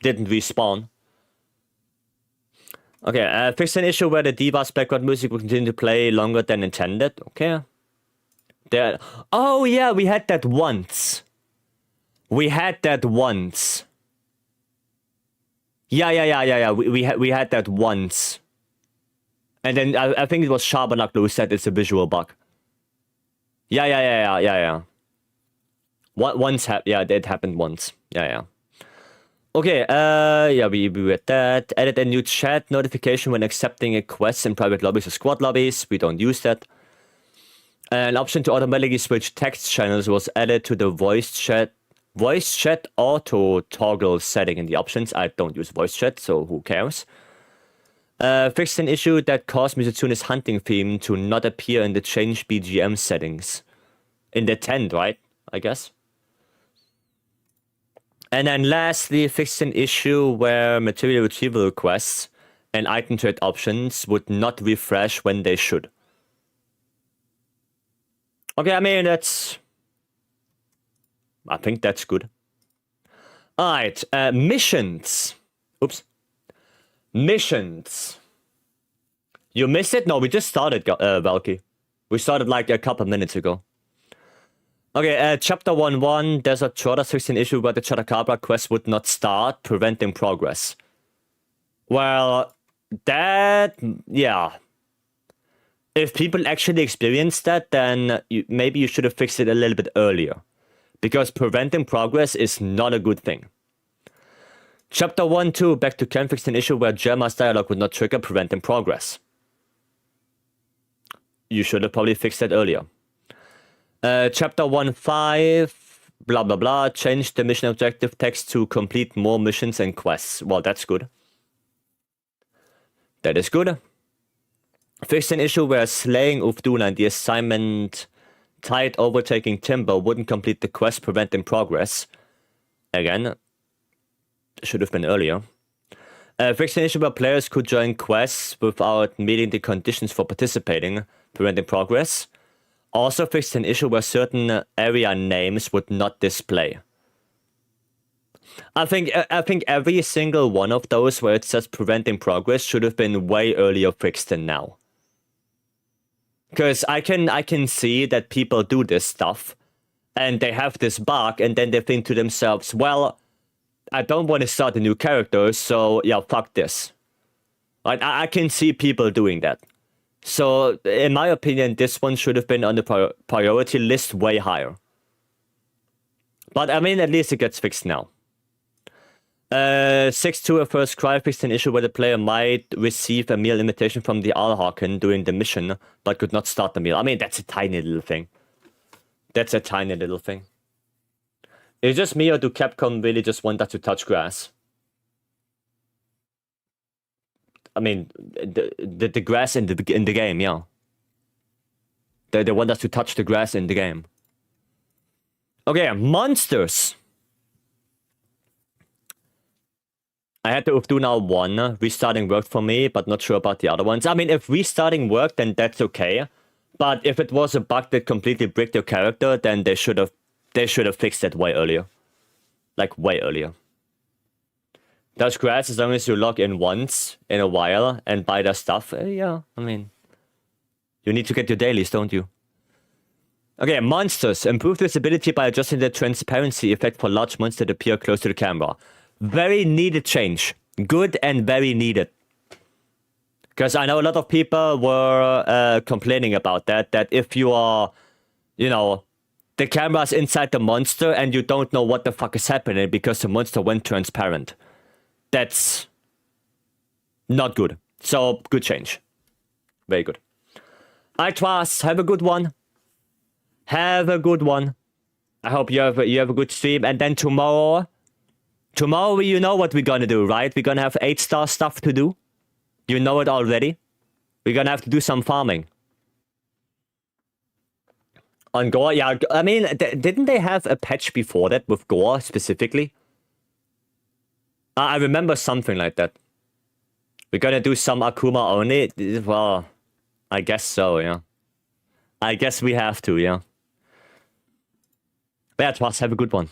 didn't respawn. Okay, fix an issue where the Divas background music will continue to play longer than intended. Okay. There. Oh yeah, we had that once. We had that once. Yeah. We had that once. And then I think it was Sharbanak who said it's a visual bug. Yeah. Once yeah, it happened once. Yeah. Okay, yeah, we read that. Added a new chat notification when accepting a quest in private lobbies or squad lobbies. We don't use that. An option to automatically switch text channels was added to the voice chat auto toggle setting in the options. I don't use voice chat, so who cares? Fixed an issue that caused Mizutsune's hunting theme to not appear in the change BGM settings. In the tent, right? I guess. And then lastly, fixed an issue where material retrieval requests and item trade options would not refresh when they should. Okay, I mean, I think that's good. Alright, missions. Oops. Missions. You missed it? No, we just started, Valky. We started like a couple minutes ago. Okay, Chapter 1-1, Desert Trotter, 16 issue where the Chatakabra quest would not start, preventing progress. Well, that, yeah. If people actually experience that, then maybe you should have fixed it a little bit earlier. Because preventing progress is not a good thing. Chapter 1-2, back to camp, fixed an issue where Gemma's dialogue would not trigger preventing progress. You should have probably fixed that earlier. Chapter 1-5, blah blah blah, changed the mission objective text to complete more missions and quests. Well, that's good. That is good. Fixed an issue where slaying Ufduna and the assignment tied overtaking Timber wouldn't complete the quest, preventing progress. Again, should have been earlier. Fixed an issue where players could join quests without meeting the conditions for participating, preventing progress. Also fixed an issue where certain area names would not display. I think every single one of those where it says preventing progress should have been way earlier fixed than now. Because I can see that people do this stuff, and they have this bug, and then they think to themselves, well, I don't want to start a new character, so yeah, fuck this. Like, I can see people doing that. So, in my opinion, this one should have been on the priority list way higher. But, I mean, at least it gets fixed now. 6-2, a first cry, fixed an issue where the player might receive a meal invitation from the Alhaken during the mission, but could not start the meal. I mean, that's a tiny little thing. That's a tiny little thing. Is it just me, or do Capcom really just want us to touch grass? I mean, the grass in the game, yeah. They want us to touch the grass in the game. Okay, monsters. I had the Ufduna 1. Restarting worked for me, but not sure about the other ones. I mean, if restarting worked, then that's okay. But if it was a bug that completely bricked your character, then they should have fixed it way earlier. Like, way earlier. Touch grass as long as you log in once in a while and buy their stuff. Yeah, I mean, You need to get your dailies, don't you? Okay, monsters. Improve visibility by adjusting the transparency effect for large monsters that appear close to the camera. Very needed change. Good and very needed. Because I know a lot of people were complaining about that. That if you are, you know, the camera's inside the monster and you don't know what the fuck is happening because the monster went transparent. That's not good. So, good change. Very good. Alright, Twas, have a good one. Have a good one. I hope you have a good stream. And then tomorrow, you know what we're gonna do, right? We're gonna have 8-star stuff to do. You know it already. We're gonna have to do some farming. On Gore, yeah, I mean, didn't they have a patch before that with Gore specifically? I remember something like that. We're gonna do some Akuma only? Well, I guess so, yeah. I guess we have to, yeah. That was have a good one.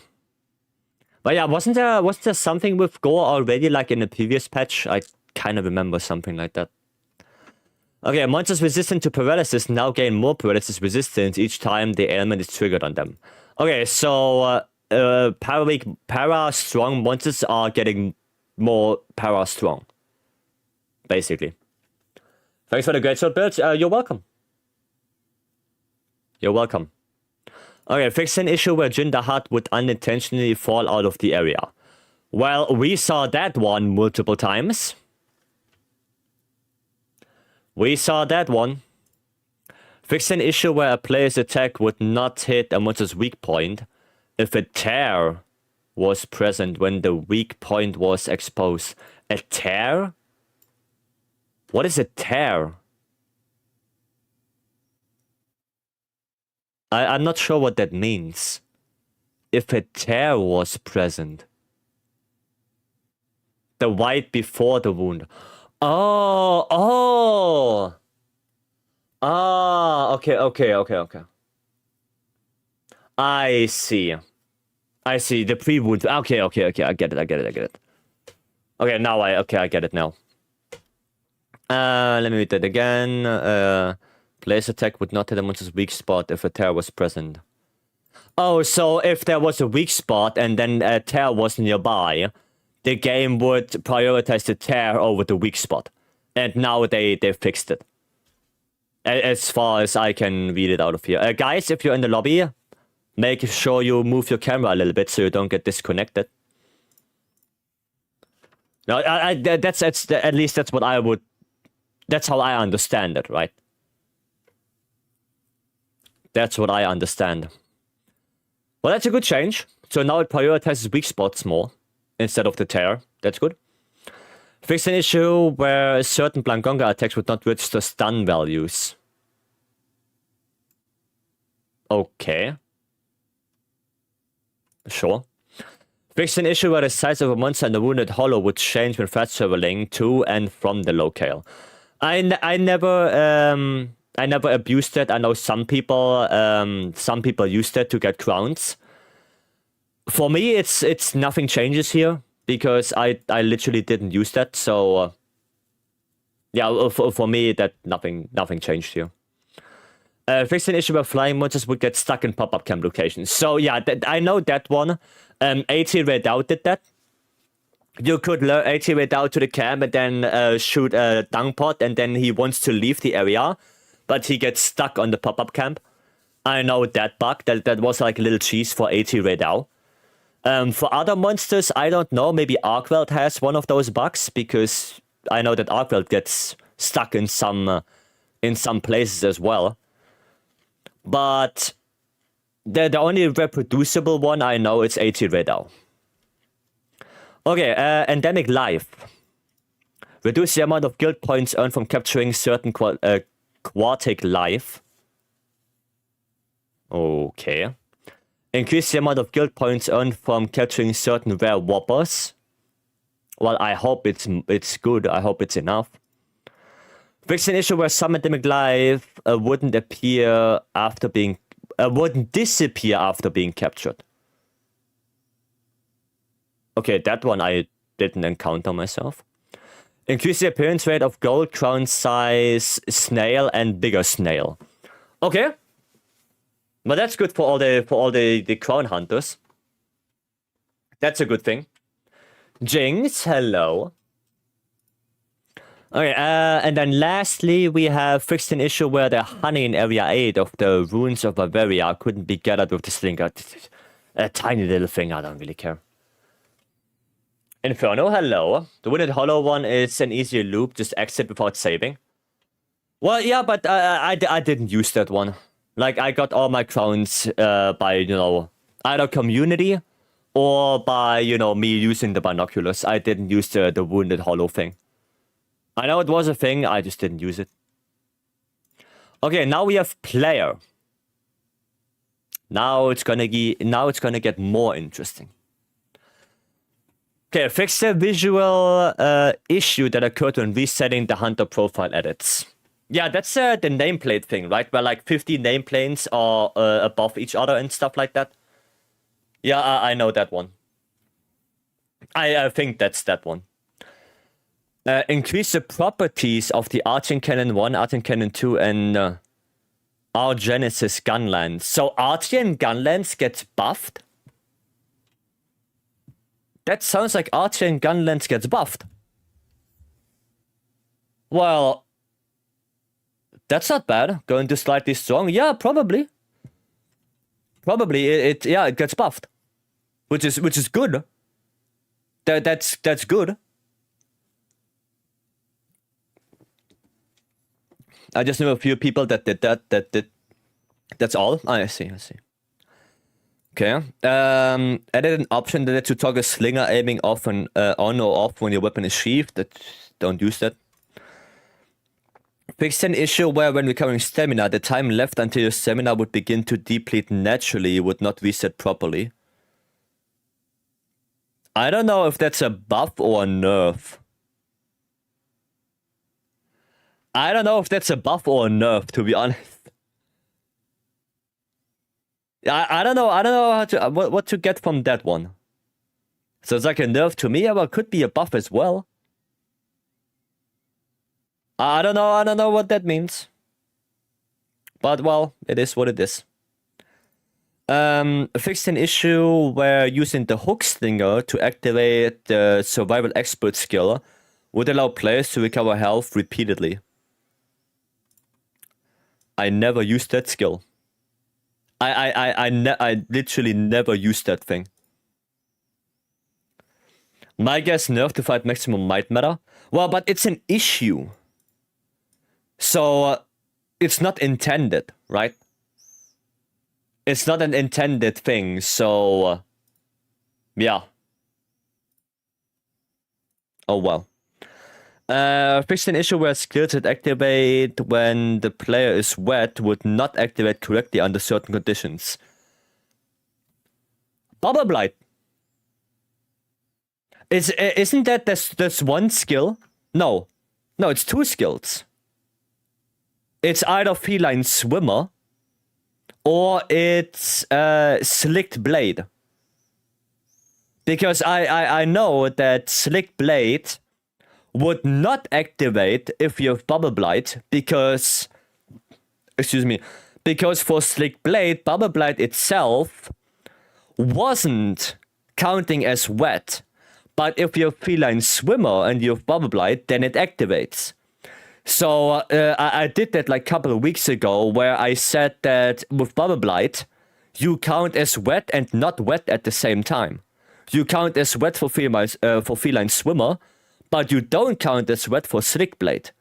But yeah, wasn't there something with Gore already, like in the previous patch? I kind of remember something like that. Okay, monsters resistant to paralysis now gain more paralysis resistance each time the ailment is triggered on them. Okay, so para strong monsters are getting more para strong. Basically. Thanks for the great short build. You're welcome. You're welcome. Okay, fix an issue where Jin the Hutt would unintentionally fall out of the area. Well, we saw that one multiple times. We saw that one. Fix an issue where a player's attack would not hit a monster's weak point if a tear was present when the weak point was exposed. A tear? What is a tear? I'm not sure what that means. If a tear was present. The white before the wound. Oh. Ah, okay. I see. The pre-wound. Okay. I get it. Okay, now I get it now. Let me read that again. Player's attack would not hit a monster's weak spot if a tear was present. Oh, so if there was a weak spot and then a tear was nearby, the game would prioritize the tear over the weak spot. And now they fixed it. As far as I can read it out of here. Guys, if you're in the lobby, make sure you move your camera a little bit so you don't get disconnected. No, that's at least that's what I would... That's how I understand it, right? That's what I understand. Well, that's a good change. So now it prioritizes weak spots more instead of the tear. That's good. Fix an issue where certain Blangonga attacks would not register stun values. Okay. Sure. Fix an issue where the size of a monster in the wounded hollow would change when fast traveling to and from the locale. I never abused that. I know some people use that to get crowns. For me, it's nothing changes here because I literally didn't use that. So yeah, for me that nothing changed here. Fix an issue where flying monsters would get stuck in pop-up camp locations. So yeah, I know that one. AT Red Out did that. You could lure AT Red Out to the camp and then shoot a dung pot, and then he wants to leave the area, but he gets stuck on the pop-up camp. I know that bug. That was like a little cheese for AT Red Out. For other monsters, I don't know. Maybe Arkwelt has one of those bugs, because I know that Arkwelt gets stuck in some places as well. But the only reproducible one I know is AT Red Out. Okay, Endemic Life. Reduce the amount of guild points earned from capturing certain Quartic life. Okay. Increase the amount of guild points earned from capturing certain rare whoppers. Well, I hope it's good. I hope it's enough. Fix an issue where some Endemic Life wouldn't disappear after being captured. Okay, that one I didn't encounter myself. Increase the appearance rate of gold, crown size snail, and bigger snail. Okay. But that's good for all the crown hunters. That's a good thing. Jinx, hello. Okay, and then lastly, we have fixed an issue where the honey in Area 8 of the Ruins of Bavaria couldn't be gathered with the slinger. A tiny little thing, I don't really care. Inferno, hello. The Wounded Hollow one is an easier loop, just exit without saving. Well, yeah, but I didn't use that one. Like, I got all my crowns by, you know, either community or by, you know, me using the binoculars. I didn't use the Wounded Hollow thing. I know it was a thing, I just didn't use it. Okay, now we have player. Now it's gonna get more interesting. Okay, fix the visual issue that occurred when resetting the hunter profile edits. Yeah, that's the nameplate thing, right? Where like 50 nameplates are above each other and stuff like that. Yeah, I know that one. I think that's that one. Increase the properties of the Argent Cannon 1, Argent Cannon 2, and Argenesis Gunlance. So Argent Gunlance gets buffed? That sounds like Argent Gunlance gets buffed. Well, that's not bad. Going to slightly strong? Yeah, probably. Probably it gets buffed. Which is good. That's good. I just know a few people that did that did. That's all? I see. Okay. Added an option that to toggle slinger aiming off and on or off when your weapon is sheathed. Don't use that. Fixed an issue where when recovering stamina, the time left until your stamina would begin to deplete naturally would not reset properly. I don't know if that's a buff or a nerf. I don't know if that's a buff or a nerf, to be honest. I don't know how to what to get from that one. So it's like a nerf to me, but it could be a buff as well. I don't know what that means. But well, it is what it is. Fixed an issue where using the hook slinger to activate the survival expert skill would allow players to recover health repeatedly. I never used that skill. I literally never used that thing. My guess, nerf to fight maximum might matter. Well, but it's an issue. So, it's not intended, right? It's not an intended thing, so... yeah. Oh well. Fixed an issue where skills that activate when the player is wet would not activate correctly under certain conditions. Bubble Blight. Isn't that there's one skill? No, it's two skills. It's either Feline Swimmer or it's Slicked Blade. Because I know that Slicked Blade would not activate if you have Bubble Blight because for Slick Blade, Bubble Blight itself wasn't counting as wet. But if you have Feline Swimmer and you have Bubble Blight, then it activates. So I did that like a couple of weeks ago where I said that with Bubble Blight, you count as wet and not wet at the same time. You count as wet for Feline Swimmer, but you don't count as wet for Slick Blade.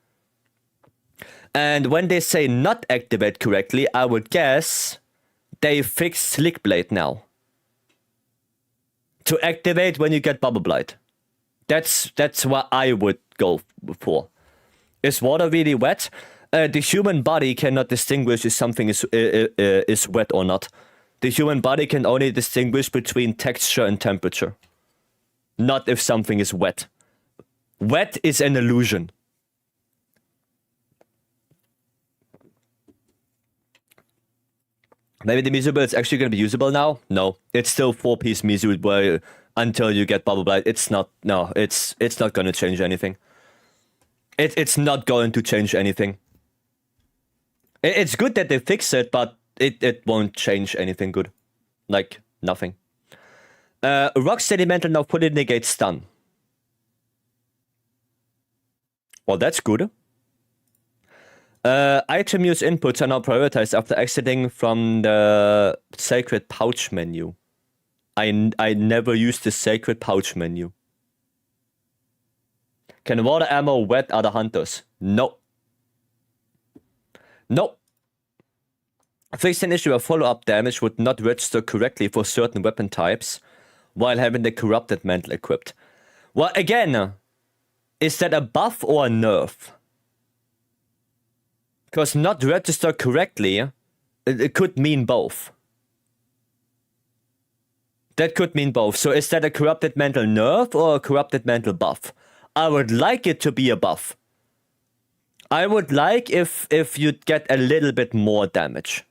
And when they say not activate correctly, I would guess they fixed Slick Blade now. To activate when you get Bubble Blight. That's what I would go for. Is water really wet? The human body cannot distinguish if something is wet or not. The human body can only distinguish between texture and temperature. Not if something is wet. Wet is an illusion. Maybe the Mizu build is actually going to be usable now? No. It's still 4-piece Mizu where until you get Bubble Blight. It's not. No, it's not going to change anything. It's not going to change anything. It's good that they fix it, but it won't change anything good. Like, nothing. Rocksteady Mantle now fully negates stun. Well, that's good. Item use inputs are now prioritized after exiting from the Sacred Pouch menu. I never used the Sacred Pouch menu. Can water ammo wet other hunters? No. No. Fixed an issue where follow-up damage would not register correctly for certain weapon types while having the Corrupted Mantle equipped. Well, again, is that a buff or a nerf? Because not register correctly, it could mean both. That could mean both. So is that a Corrupted Mantle nerf or a Corrupted Mantle buff? I would like it to be a buff. I would like if you'd get a little bit more damage.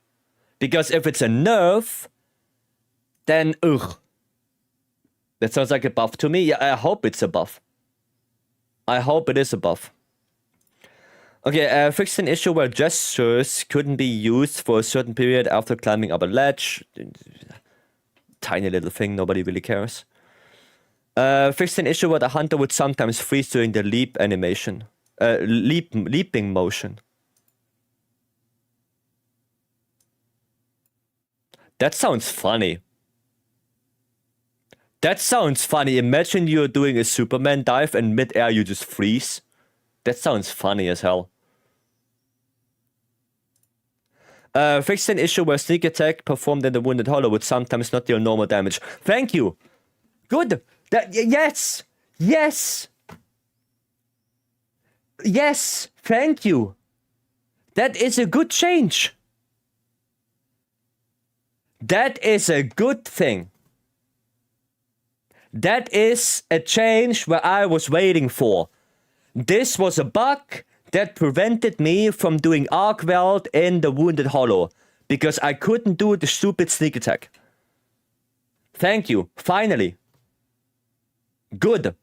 Because if it's a nerf, then ugh. That sounds like a buff to me. Yeah, I hope it's a buff. I hope it is a buff. Okay, fixed an issue where gestures couldn't be used for a certain period after climbing up a ledge. Tiny little thing, nobody really cares. Fixed an issue where the hunter would sometimes freeze during the leap animation. Leaping motion. That sounds funny. That sounds funny. Imagine you're doing a Superman dive and mid-air you just freeze. That sounds funny as hell. Fixed an issue where sneak attack performed in the Wounded Hollow would sometimes not deal normal damage. Thank you. Good. Yes. Yes. Yes. Thank you. That is a good change. That is a good thing. That is a change where I was waiting for. This was a bug that prevented me from doing Arc Weld in the Wounded Hollow because I couldn't do the stupid sneak attack. Thank you. Finally. Good.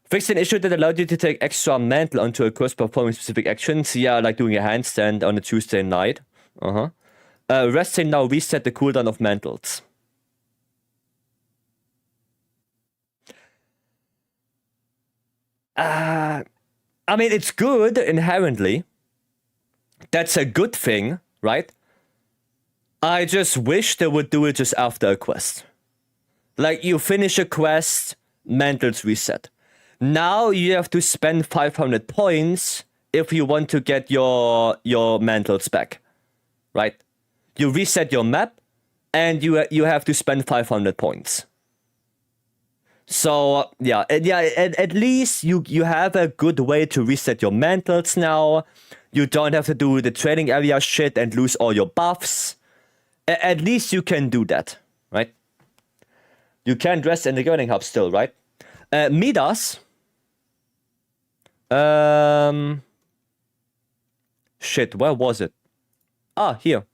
Fixed an issue that allowed you to take extra mantle onto a quest performing specific actions. Yeah, like doing a handstand on a Tuesday night. Resting now reset the cooldown of mantles. I mean, it's good inherently. That's a good thing, right? I just wish they would do it just after a quest. Like, you finish a quest, mantles reset. Now you have to spend 500 points if you want to get your mantles back, right? You reset your map, and you have to spend 500 points. So yeah, at least you have a good way to reset your mantles now. You don't have to do the training area shit and lose all your buffs. At least you can do that, right? You can dress in the Gurning Hub still, right? Midas. Shit, where was it? Ah, here.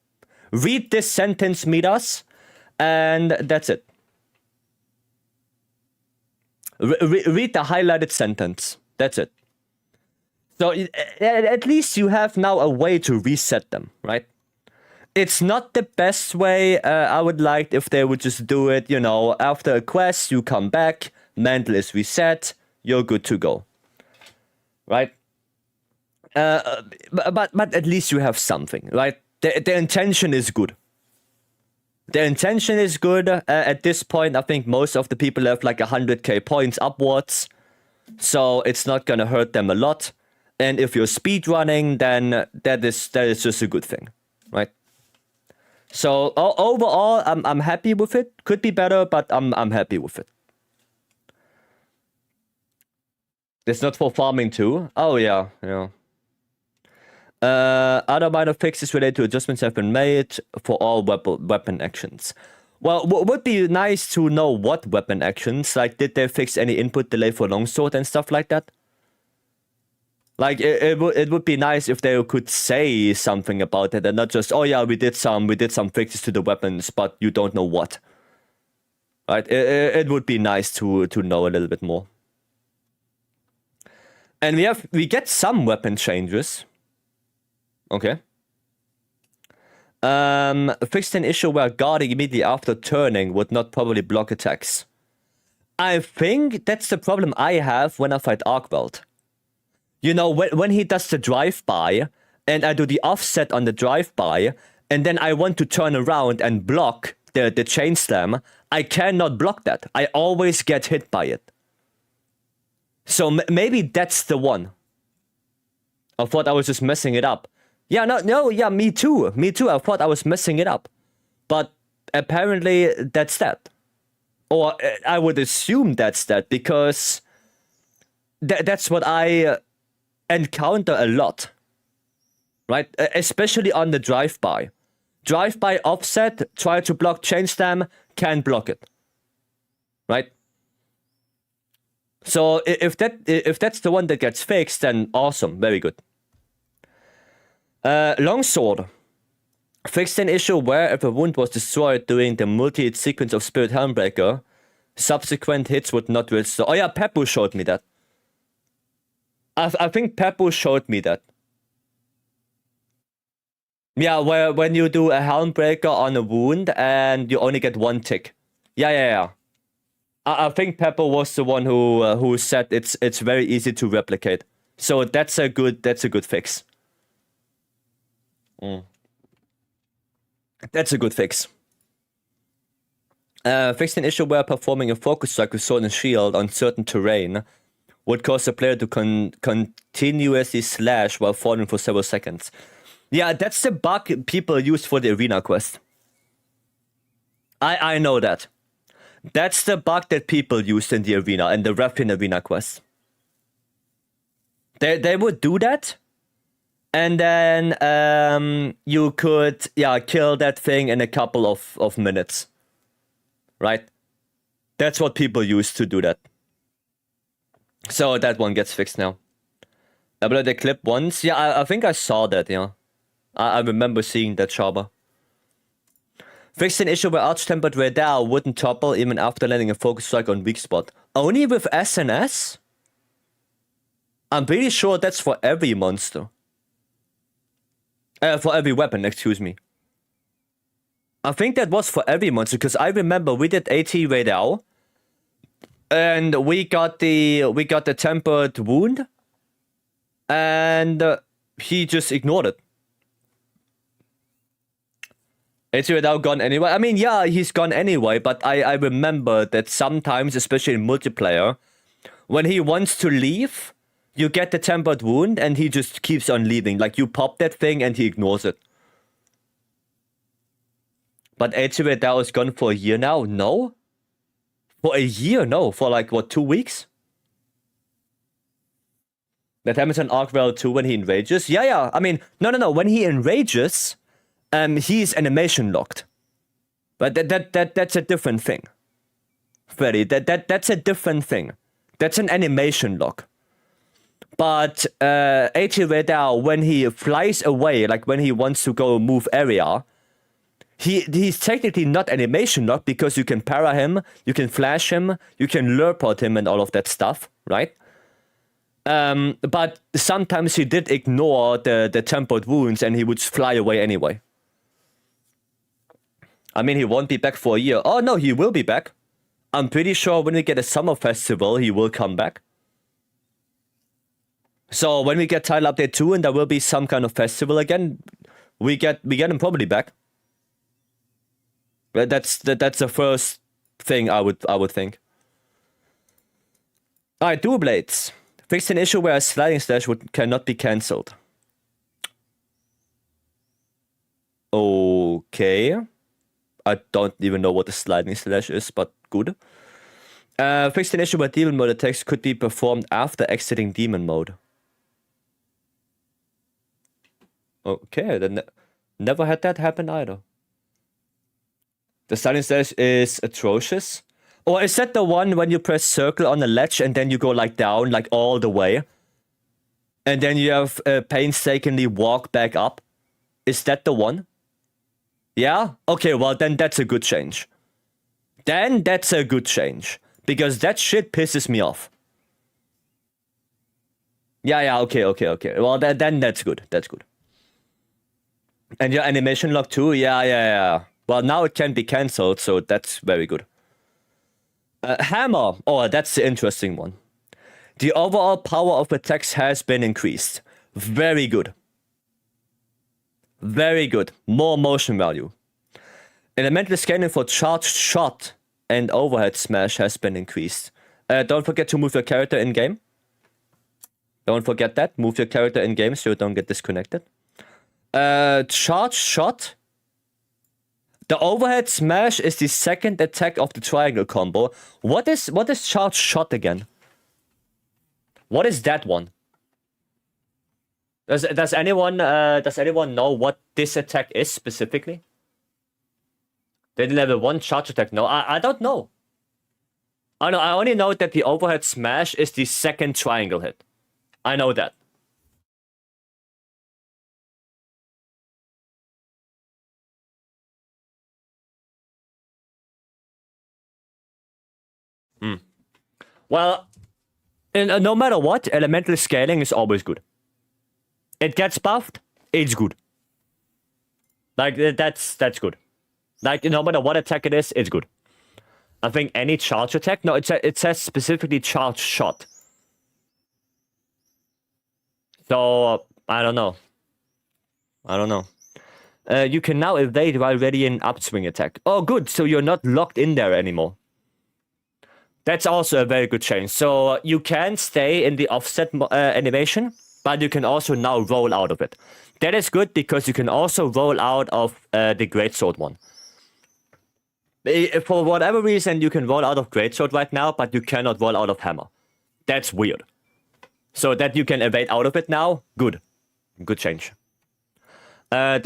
Read this sentence, Midas, and that's it. Read the highlighted sentence. That's it. So at least you have now a way to reset them, right? It's not the best way. I would like if they would just do it, you know, after a quest, you come back, mantle is reset, you're good to go. Right? But at least you have something, right? The intention is good. The intention is good. At this point, I think most of the people have like 100k points upwards. So it's not gonna hurt them a lot. And if you're speedrunning, then that is just a good thing, right? So overall, I'm happy with it. Could be better, but I'm happy with it. It's not for farming too. Oh yeah. Other minor fixes related to adjustments have been made for all weapon actions. Well, would be nice to know what weapon actions. Like, did they fix any input delay for longsword and stuff like that? Like, it would be nice if they could say something about it and not just, oh yeah, we did some fixes to the weapons, but you don't know what. Right? It would be nice to know a little bit more. And we get some weapon changes. Okay. Fixed an issue where guarding immediately after turning would not probably block attacks. I think that's the problem I have when I fight Archweld. You know, when he does the drive-by, and I do the offset on the drive-by, and then I want to turn around and block the chain slam, I cannot block that. I always get hit by it. So maybe that's the one. I thought I was just messing it up. Yeah, yeah, me too. Me too. I thought I was messing it up. But apparently that's that. Or I would assume that's that, because that's what I encounter a lot. Right? Especially on the drive-by. Drive-by offset, try to block chain slam, can't block it. Right? So if that's the one that gets fixed, then awesome, very good. Longsword. Fixed an issue where if a wound was destroyed during the multi-hit sequence of Spirit Helmbreaker, subsequent hits would not restore. Oh yeah, Pepu showed me that. I think Pepu showed me that. Yeah, where when you do a Helmbreaker on a wound and you only get one tick. Yeah. I think Pepper was the one who said it's very easy to replicate. So that's a good fix. That's a good fix. Fixed an issue where performing a focus strike with sword and shield on certain terrain would cause the player to continuously slash while falling for several seconds. Yeah, that's the bug people use for the arena quest. I know that. That's the bug that people used in the arena, and the Raffian arena quest. They would do that, and then you could kill that thing in a couple of minutes. Right? That's what people used to do that. So that one gets fixed now. I played the clip once. Yeah, I think I saw that, yeah. I remember seeing that Sharba. Fixed an issue where Arch-Tempered Radar wouldn't topple even after landing a focus strike on weak spot. Only with SNS? I'm pretty sure that's for every monster. For every weapon, excuse me. I think that was for every monster, because I remember we did AT Radar, and we got the tempered wound, and he just ignored it. AT Radar gone anyway? I mean, yeah, he's gone anyway, but I remember that sometimes, especially in multiplayer, when he wants to leave, you get the tempered wound, and he just keeps on leaving. Like, you pop that thing, and he ignores it. But AT Radar is gone for a year now? No? For a year? No. For like, what, 2 weeks? That happens on Archweld too when he enrages? Yeah. I mean, no. When he enrages, he's animation locked. But that's a different thing. Freddy, that's a different thing. That's an animation lock. But AT Radar, when he flies away, like when he wants to go move area, he's technically not animation locked, because you can para him, you can flash him, you can lure pod him and all of that stuff, right? But sometimes he did ignore the tempered wounds and he would fly away anyway. I mean, he won't be back for a year. Oh no, he will be back. I'm pretty sure when we get a summer festival, he will come back. So when we get Title Update 2 and there will be some kind of festival again, we get him probably back. That's the first thing I would think. Alright, Dual Blades. Fixed an issue where a sliding slash cannot be cancelled. Okay. I don't even know what a sliding slash is, but good. Fixed an issue where demon mode attacks could be performed after exiting demon mode. Okay, then never had that happen either. The sliding slash is atrocious. Or is that the one when you press circle on a ledge and then you go like down, like all the way? And then you have painstakingly walk back up? Is that the one? Yeah? Okay, well then that's a good change. Then that's a good change. Because that shit pisses me off. Yeah, okay. Well, then that's good. That's good. And your animation lock too? Yeah. Well, now it can be cancelled, so that's very good. Hammer. Oh, that's the interesting one. The overall power of attacks has been increased. Very good. Very good. More motion value. Elemental scaling for charged shot and overhead smash has been increased. Don't forget to move your character in game. Don't forget that. Move your character in game so you don't get disconnected. Charged shot. The overhead smash is the second attack of the triangle combo. What is charged shot again? What is that one? Does anyone know what this attack is specifically? Did level 1 charge attack? No, I don't know. I only know that the overhead smash is the second triangle hit. I know that. Well, no matter what, elemental scaling is always good. It gets buffed, it's good. Like, that's good. Like, no matter what attack it is, it's good. I think any charge attack... No, it says specifically charge shot. So, I don't know. You can now evade while ready in upswing attack. Oh, good. So you're not locked in there anymore. That's also a very good change. So you can stay in the offset animation, but you can also now roll out of it. That is good because you can also roll out of the Greatsword one. For whatever reason, you can roll out of Greatsword right now, but you cannot roll out of Hammer. That's weird. So that you can evade out of it now, good. Good change. The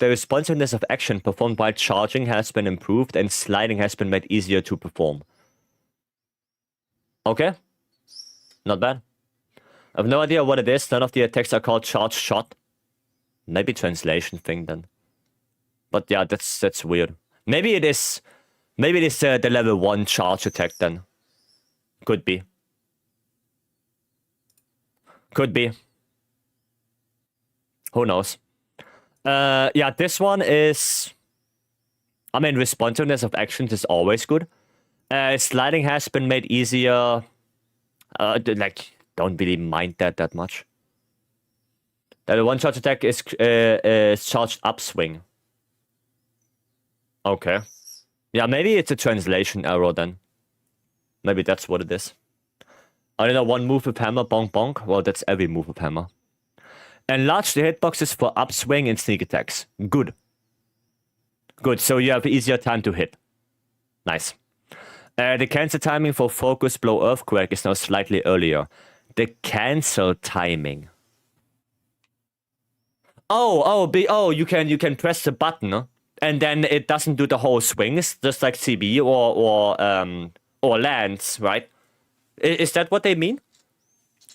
responsiveness of action performed while charging has been improved and sliding has been made easier to perform. Okay. Not bad. I have no idea what it is. None of the attacks are called charge shot. Maybe translation thing then. But yeah, that's weird. Maybe it is the level 1 charge attack then. Could be. Who knows? Yeah, this one is... I mean, responsiveness of actions is always good. Sliding has been made easier. Like, don't really mind that much. The one charge attack is charged upswing. Okay. Yeah, maybe it's a translation error then. Maybe that's what it is. I don't know, one move with hammer, bonk bonk. Well, that's every move with hammer. Enlarge the hitboxes for upswing and sneak attacks. Good. Good, so you have easier time to hit. Nice. The cancel timing for focus blow earthquake is now slightly earlier. The cancel timing. You can press the button, and then it doesn't do the whole swings, just like CB or lands, right? Is that what they mean?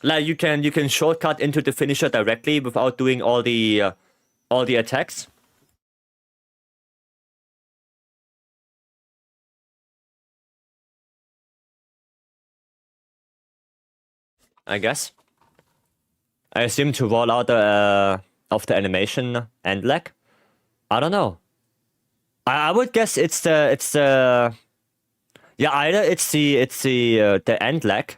Like you can shortcut into the finisher directly without doing all the attacks? I guess. I assume to roll out of the animation end lag. I don't know. I would guess it's the yeah, either it's the end lag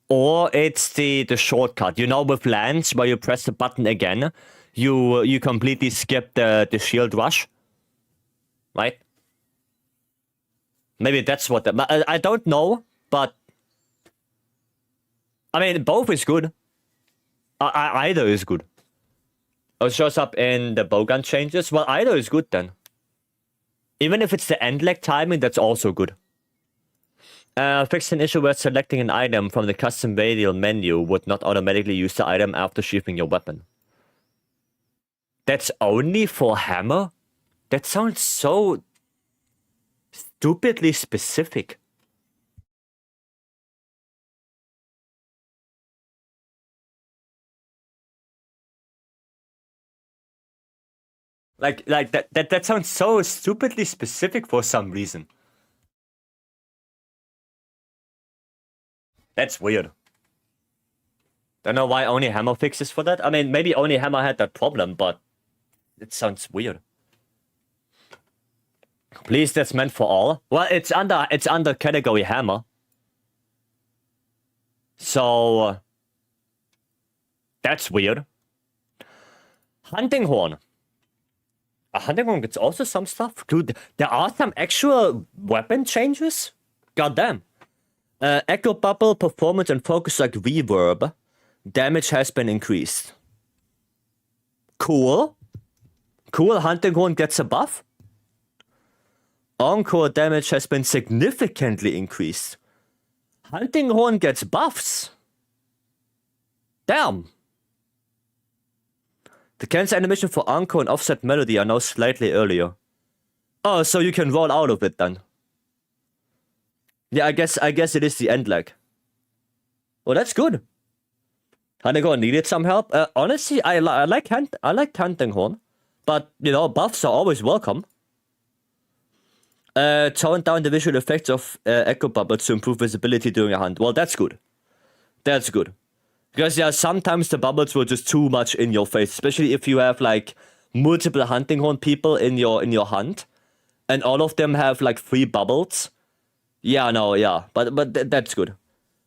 or it's the shortcut. You know, with lands where you press the button again, you completely skip the shield rush. Right? Maybe that's what I don't know, but I mean, both is good. Either is good. It shows up in the bowgun changes. Well, either is good then. Even if it's the end lag timing, that's also good. Fixed an issue where selecting an item from the custom radial menu would not automatically use the item after sheathing your weapon. That's only for hammer? That sounds so stupidly specific. Like that sounds so stupidly specific for some reason. That's weird. Don't know why only Hammer fixes for that. I mean, maybe only Hammer had that problem, but it sounds weird. Please, that's meant for all. Well, it's under category Hammer. So that's weird. Hunting Horn. A Hunting Horn gets also some stuff. Dude, there are some actual weapon changes? Goddamn. Echo Bubble, performance, and focus like reverb. Damage has been increased. Cool. Cool, Hunting Horn gets a buff. Encore damage has been significantly increased. Hunting Horn gets buffs. Damn. The cancel animation for Encore and Offset Melody are now slightly earlier. Oh, so you can roll out of it then. Yeah, I guess it is the end lag. Well, that's good. Hunting Horn needed some help. Honestly, I like Hunting Horn, but you know, buffs are always welcome. Tone down the visual effects of Echo Bubbles to improve visibility during a hunt. Well, that's good. That's good. Because yeah, sometimes the bubbles were just too much in your face, especially if you have like multiple Hunting Horn people in your hunt, and all of them have like 3 bubbles. Yeah, no, yeah, but that's good.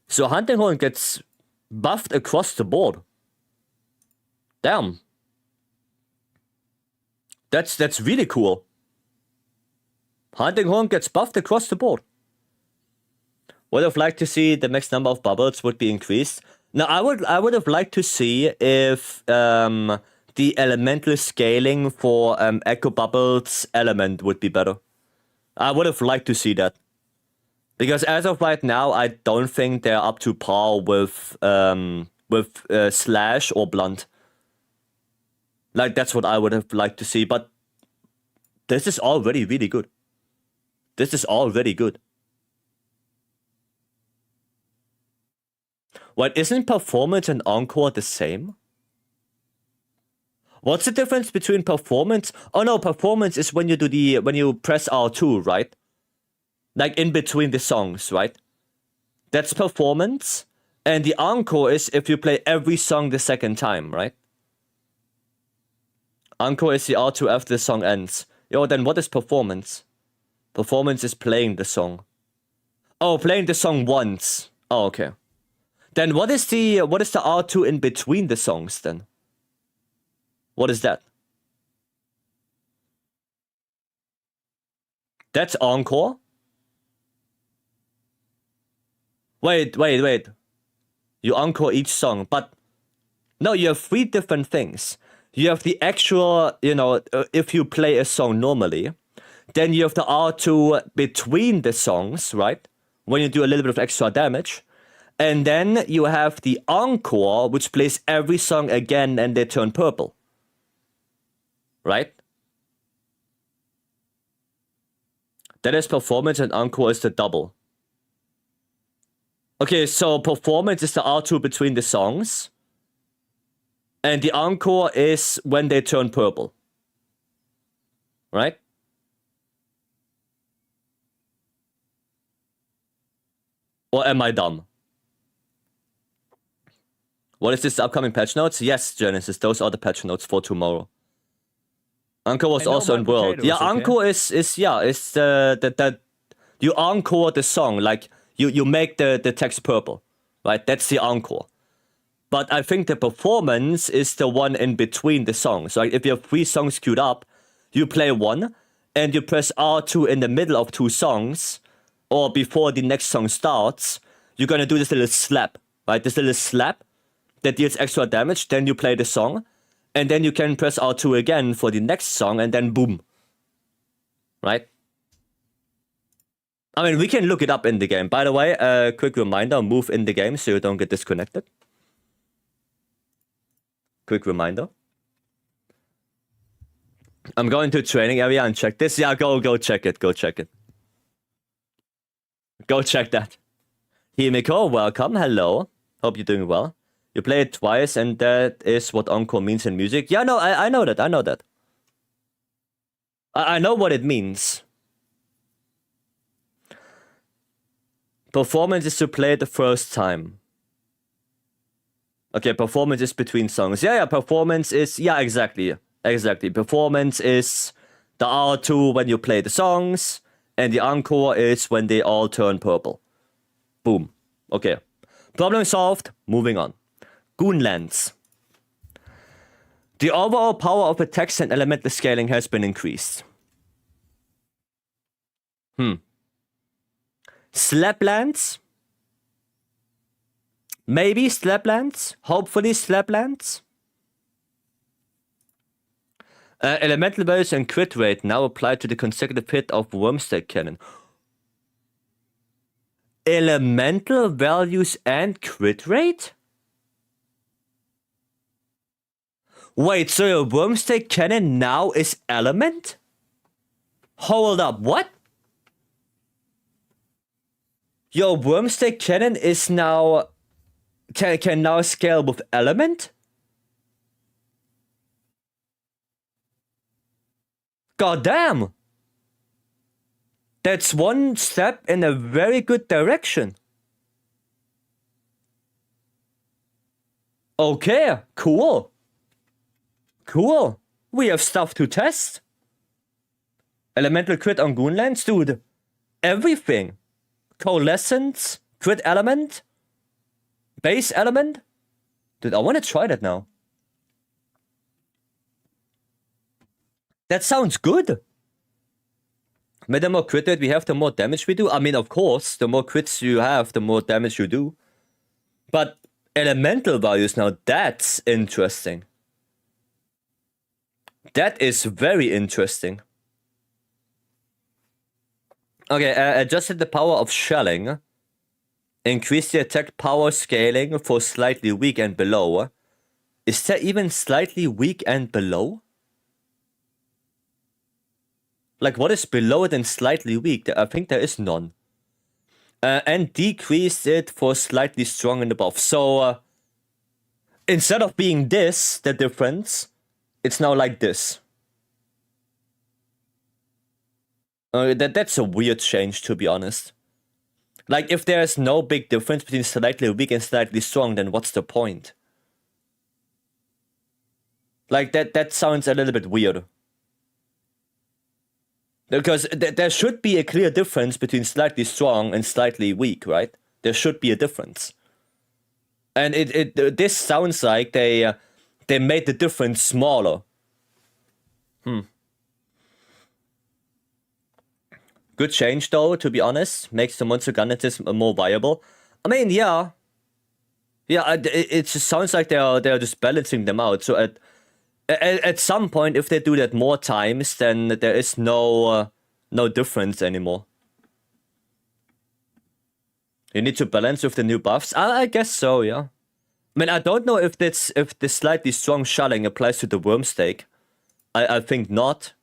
So Hunting Horn gets buffed across the board. Damn. That's really cool. Hunting Horn gets buffed across the board. Would have liked to see the max number of bubbles would be increased. Now, I would have liked to see if the elemental scaling for Echo Bubbles element would be better. I would have liked to see that. Because as of right now, I don't think they're up to par with Slash or Blunt. Like, that's what I would have liked to see, but this is already really good. This is already good. What, isn't performance and encore the same? What's the difference between performance? Oh no, performance is when you press R2, right? Like in between the songs, right? That's performance. And the encore is if you play every song the second time, right? Encore is the R2 after the song ends. Yo, then what is performance? Performance is playing the song. Oh, playing the song once. Oh, okay. Then what is the R2 in between the songs then? What is that? That's encore? Wait. You encore each song, but no, you have 3 different things. You have the actual, you know, if you play a song normally, then you have the R2 between the songs, right? When you do a little bit of extra damage. And then you have the encore, which plays every song again and they turn purple. Right? That is performance and encore is the double. Okay, so performance is the R2 between the songs. And the encore is when they turn purple. Right? Or am I dumb? What is this, the upcoming patch notes? Yes, Genesis, those are the patch notes for tomorrow. Encore was also in World. Yeah, encore is the you encore the song, like you make the text purple, right? That's the encore. But I think the performance is the one in between the songs. Like if you have 3 songs queued up, you play one, and you press R2 in the middle of 2 songs, or before the next song starts, you're gonna do this little slap, right? This little slap that deals extra damage, then you play the song, and then you can press R2 again for the next song, and then boom. Right? I mean, we can look it up in the game. By the way, quick reminder, move in the game so you don't get disconnected. Quick reminder. I'm going to training area and check this. Yeah, go check it, go check it. Go check that. Himiko, welcome, hello. Hope you're doing well. You play it twice, and that is what encore means in music. Yeah, no, I know that. I know that. I know what it means. Performance is to play it the first time. Okay, performance is between songs. Yeah, performance is... Yeah, exactly. Exactly. Performance is the R2 when you play the songs, and the encore is when they all turn purple. Boom. Okay. Problem solved. Moving on. Goonlands. The overall power of attacks and elemental scaling has been increased. Slaplands? Maybe Slaplands? Hopefully Slaplands? Elemental values and crit rate now apply to the consecutive hit of Wormstake Cannon. Elemental values and crit rate? Wait, so your Wormstake Cannon now is element? Hold up, what? Your Wormstake Cannon is now... Can now scale with element? God damn! That's one step in a very good direction. Okay, cool. Cool. We have stuff to test. Elemental crit on Goonlands, dude. Everything. Coalescence, crit element, base element. Dude, I want to try that now. That sounds good. The more crit rate we have, the more damage we do. I mean, of course, the more crits you have, the more damage you do. But elemental values now, that's interesting. That is very interesting. Okay, adjusted the power of shelling. Increase the attack power scaling for slightly weak and below. Is there even slightly weak and below? Like, what is below it and slightly weak? I think there is none. And decreased it for slightly strong and above. So, instead of being this, the difference, it's now like this. That's a weird change, to be honest. Like, if there's no big difference between slightly weak and slightly strong, then what's the point? Like, that sounds a little bit weird. Because there should be a clear difference between slightly strong and slightly weak, right? There should be a difference. And this sounds like they made the difference smaller. Good change, though, to be honest. Makes the Monster Gunnetism more viable. I mean, yeah. Yeah, it just sounds like they're just balancing them out. So at some point, if they do that more times, then there is no difference anymore. You need to balance with the new buffs? I guess so, yeah. I mean, I don't know if the slightly strong shelling applies to the Wormstake. I think not.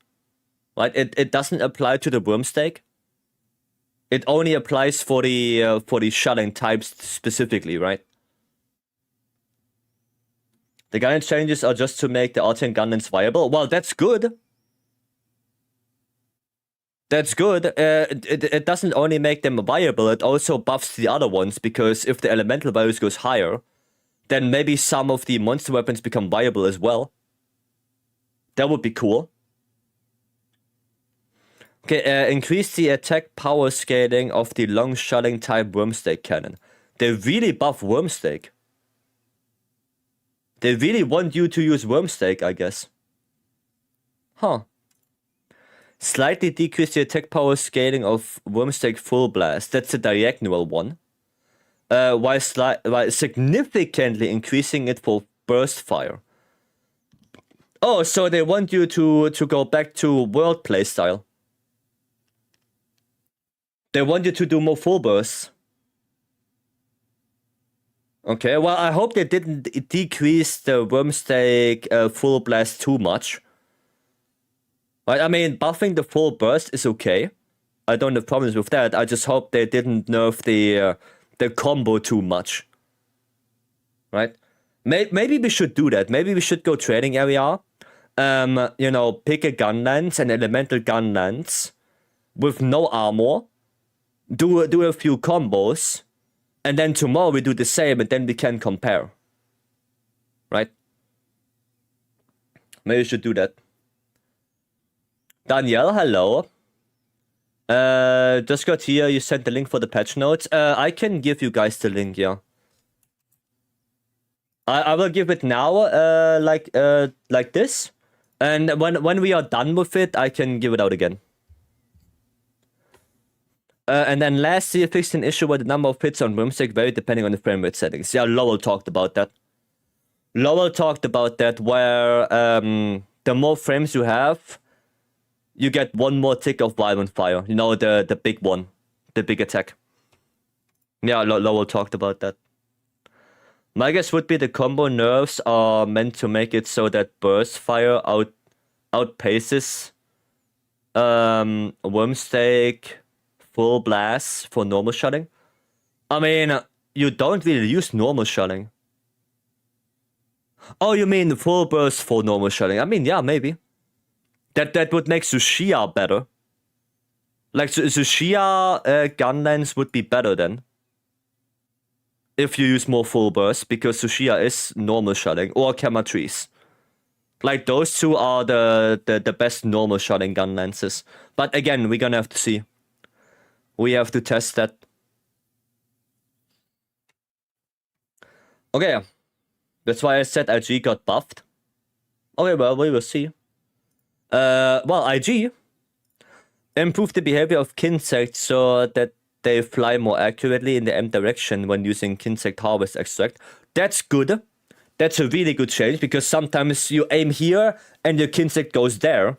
Right? It doesn't apply to the Wormstake. It only applies for the shelling types specifically, right? The gun changes are just to make the Arcane Gunlands viable. Well, that's good. That's good. It doesn't only make them viable, it also buffs the other ones, because if the elemental values goes higher, then maybe some of the monster weapons become viable as well. That would be cool. Okay, increase the attack power scaling of the long shelling type Wormstake Cannon. They really buff Wormstake. They really want you to use Wormstake, I guess. Huh. Slightly decrease the attack power scaling of Wormstake Full Blast. That's the diagonal one. While significantly increasing it for Burst Fire. Oh, so they want you to go back to World playstyle. They want you to do more full bursts. Okay, well, I hope they didn't decrease the Wormstake full blast too much. Right, I mean, buffing the full burst is okay. I don't have problems with that. I just hope they didn't nerf the combo too much. Right? Maybe we should do that. Maybe we should go training area. You know, pick a Gunlance, an elemental Gunlance with no armor. Do a few combos, and then tomorrow we do the same, and then we can compare. right? Maybe you should do that. Danielle, hello. Just got here. You sent the link for the patch notes. I can give you guys the link, yeah. I will give it now, like this. And when we are done with it, I can give it out again. And then lastly, fixed an issue where the number of hits on Whimsic vary depending on the frame rate settings. Yeah, Lowell talked about that. Lowell talked about that, where the more frames you have, you get one more tick of Violent Fire. You know, the big one. The big attack. Yeah, Lowell talked about that. My guess would be the combo nerfs are meant to make it so that Burst Fire outpaces Wormstake Full Blast for normal shotting. I mean, you don't really use normal shotting. Oh, you mean Full Burst for normal shotting? I mean, yeah, maybe. That would make Tsuchiya better. Like, Tsuchiya Gunlance would be better then. If you use more Full Burst, because Tsuchiya is normal shotting, or Kamatrice. Like, those two are the best normal shotting gun lances. But again, we're gonna have to see. We have to test that. Okay. That's why I said IG got buffed. Okay, well, we will see. Well, IG improved the behavior of Kinsect so that they fly more accurately in the M direction when using Kinsect Harvest Extract. That's good. That's a really good change, because sometimes you aim here and your Kinsect goes there.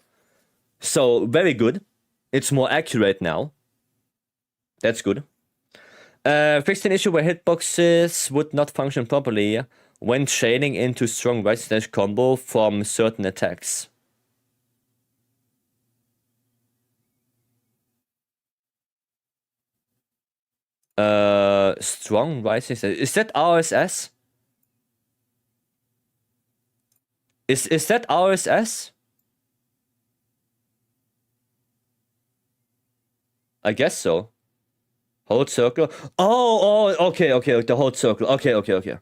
So, very good. It's more accurate now. That's good. Fixed an issue where hitboxes would not function properly when chaining into strong right / combo from certain attacks. Strong rising. Is that RSS? Is that RSS? I guess so. Hold circle. Oh, okay. The hold circle. Okay. Okay.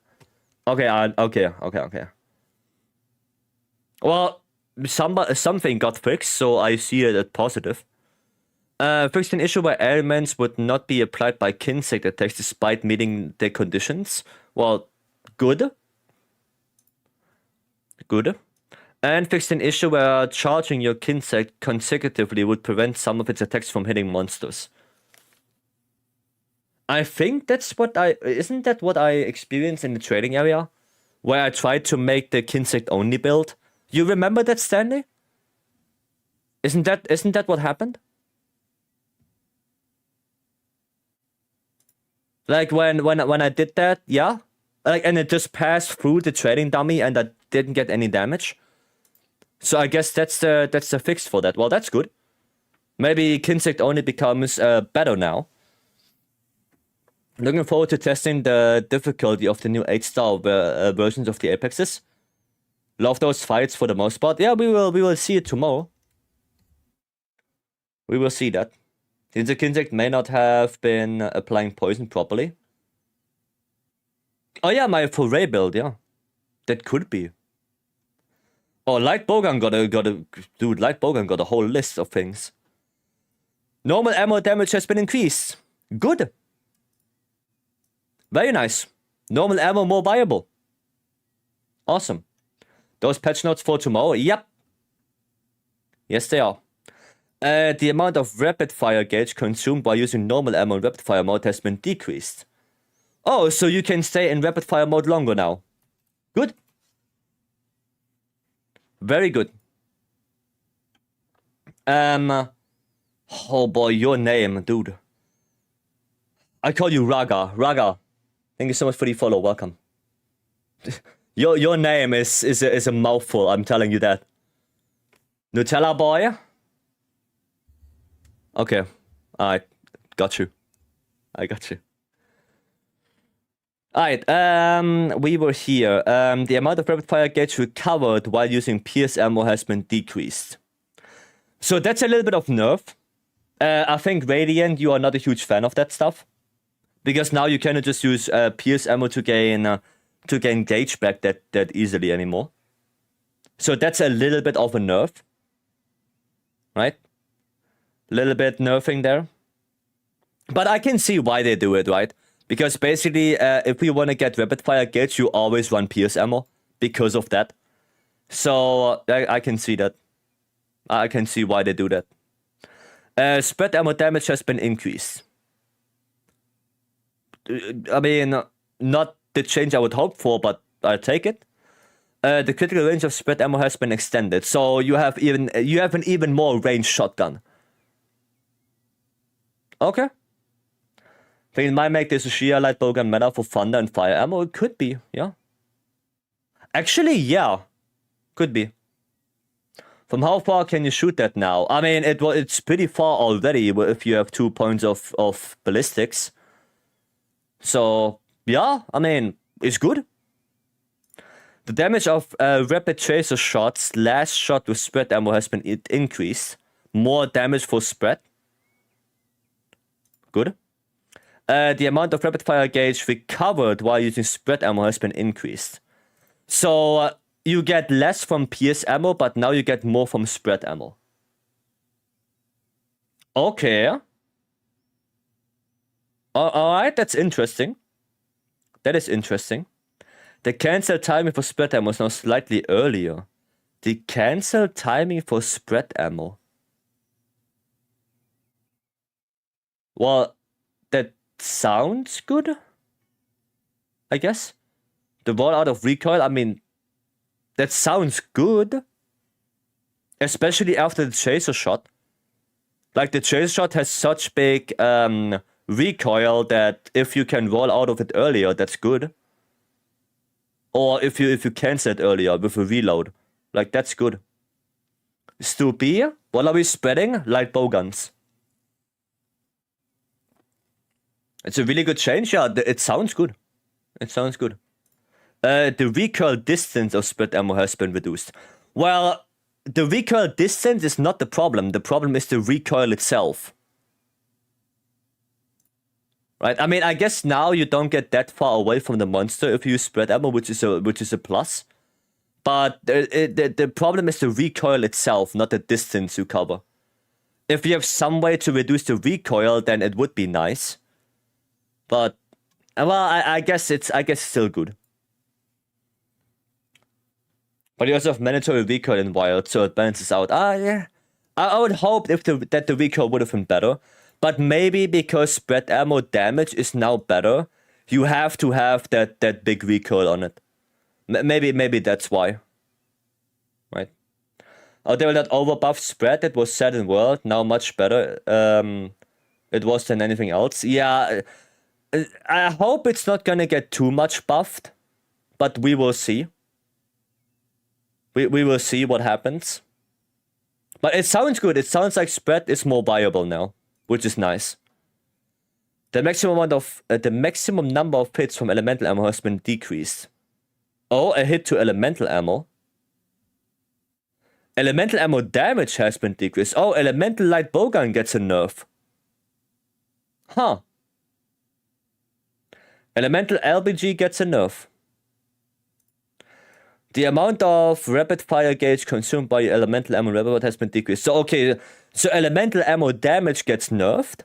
Well, something got fixed, so I see it as positive. Fixed an issue where elements would not be applied by Kinsect attacks despite meeting the conditions. Well, good. And fixed an issue where charging your Kinsect consecutively would prevent some of its attacks from hitting monsters. I think that's isn't that what I experienced in the trading area? Where I tried to make the Kinsect only build? You remember that, Stanley? Isn't that what happened? Like when I did that, yeah? Like, and it just passed through the trading dummy and I didn't get any damage. So I guess that's the fix for that. Well, that's good. Maybe Kinsect only becomes better now. Looking forward to testing the difficulty of the new 8-star versions of the Apexes. Love those fights for the most part. Yeah, we will see it tomorrow. We will see that. Since the Kinsect may not have been applying poison properly. Oh yeah, my Foray build, yeah. That could be. Oh, Light Bowgun got a whole list of things. Normal ammo damage has been increased. Good. Very nice. Normal ammo more viable. Awesome. Those patch notes for tomorrow? Yep. Yes, they are. The amount of rapid fire gauge consumed by using normal ammo in rapid fire mode has been decreased. Oh, so you can stay in rapid fire mode longer now. Good. Very good. Oh boy, your name, dude. I call you Raga. Raga. Thank you so much for the follow. Welcome. Your name is a mouthful. I'm telling you that. Nutella boy. Okay. I got you. I got you. Alright, we were here. The amount of rapid fire gauge recovered while using Pierce ammo has been decreased. So that's a little bit of nerf. I think Radiant, you are not a huge fan of that stuff. Because now you cannot just use Pierce ammo to gain to gain gauge back that easily anymore. So that's a little bit of a nerf. Right? Little bit nerfing there. But I can see why they do it, right? Because basically, if we want to get rapid fire gauge, you always run pierce ammo because of that. So I can see that. I can see why they do that. Spread ammo damage has been increased. I mean, not the change I would hope for, but I'll take it. The critical range of spread ammo has been extended, so you have an even more ranged shotgun. Okay. I think it might make this a sheer light bowgun meta for thunder and fire ammo. It could be, yeah. Actually, yeah, could be. From how far can you shoot that now? I mean, it's pretty far already if you have 2 points of ballistics. So yeah, I mean, it's good. The damage of rapid tracer shots, last shot with spread ammo has been increased. More damage for spread. Good. The amount of rapid fire gauge recovered while using spread ammo has been increased. So you get less from pierce ammo, but now you get more from spread ammo. Okay. Alright, that's interesting. That is interesting. The cancel timing for spread ammo is now slightly earlier. The cancel timing for spread ammo. Well, that sounds good, I guess. The rollout of recoil, I mean, that sounds good. Especially after the chaser shot. Like, the chaser shot has such big recoil that if you can roll out of it earlier, that's good. Or if you cancel it earlier with a reload. Like, that's good. Stu B, what are we spreading? Light bowguns. It's a really good change. Yeah, it sounds good. It sounds good. The recoil distance of spread ammo has been reduced. Well, the recoil distance is not the problem. The problem is the recoil itself. Right? I mean, I guess now you don't get that far away from the monster if you use spread ammo, which is a plus. But the problem is the recoil itself, not the distance you cover. If you have some way to reduce the recoil, then it would be nice. But well, I guess it's still good. But you also have mandatory recoil in Wild, so it balances out. Yeah. I would hope that the recoil would have been better. But maybe because spread ammo damage is now better, you have to have that big recoil on it. Maybe that's why. Right? Oh, they will not overbuff spread. It was set in World. Now much better. It was than anything else. Yeah. I hope it's not gonna get too much buffed. But we will see. We will see what happens. But it sounds good. It sounds like spread is more viable now, which is nice. The maximum number of hits from elemental ammo has been decreased. Oh, a hit to elemental ammo. Elemental ammo damage has been decreased. Oh, elemental light bowgun gets a nerf. Huh. Elemental LBG gets a nerf. The amount of rapid fire gauge consumed by elemental ammo report has been decreased. So okay, so elemental ammo damage gets nerfed,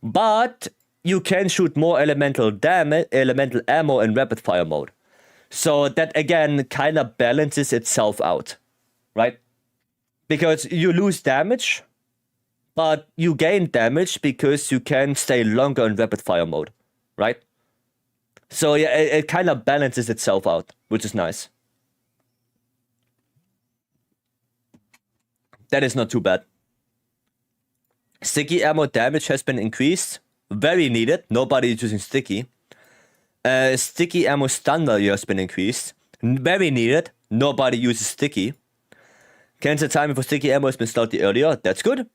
but you can shoot more elemental ammo in rapid fire mode. So that again kind of balances itself out, right? Because you lose damage, but you gain damage because you can stay longer in rapid fire mode, right? So yeah, it kind of balances itself out, which is nice. That is not too bad. Sticky ammo damage has been increased. Very needed. Nobody is using sticky. Sticky ammo stun value has been increased. Very needed. Nobody uses sticky. Cancel timing for sticky ammo has been slightly earlier. That's good.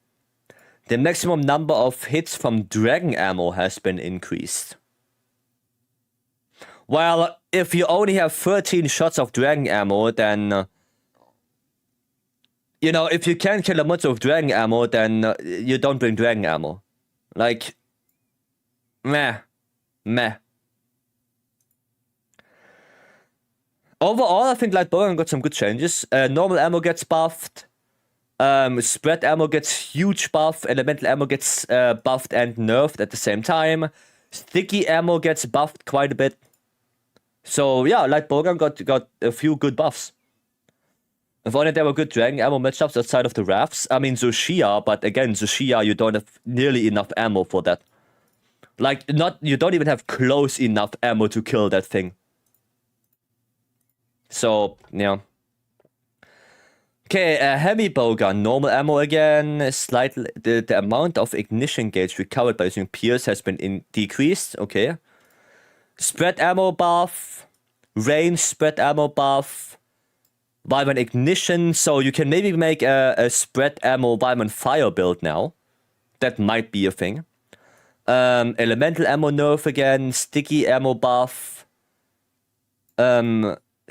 The maximum number of hits from dragon ammo has been increased. Well, if you only have 13 shots of dragon ammo, then... you know, if you can't kill a monster with dragon ammo, then you don't bring dragon ammo. Like... Meh. Overall, I think Light Bowgun got some good changes. Normal ammo gets buffed. Spread ammo gets huge buff. Elemental ammo gets buffed and nerfed at the same time. Sticky ammo gets buffed quite a bit. So yeah, Light Bowgun got a few good buffs. If only there were good Dragon ammo matchups outside of the Rafts. I mean Zushia, but again, Zushia, you don't have nearly enough ammo for that. Like, you don't even have close enough ammo to kill that thing. So, yeah. Okay, Heavy Bowgun, normal ammo again. Slightly, the amount of ignition gauge recovered by using Pierce has been decreased. Okay. Spread ammo buff. Range spread ammo buff. Wyvern ignition, so you can maybe make a spread ammo Wyvern fire build now. That might be a thing. Elemental ammo nerf again. Sticky ammo buff.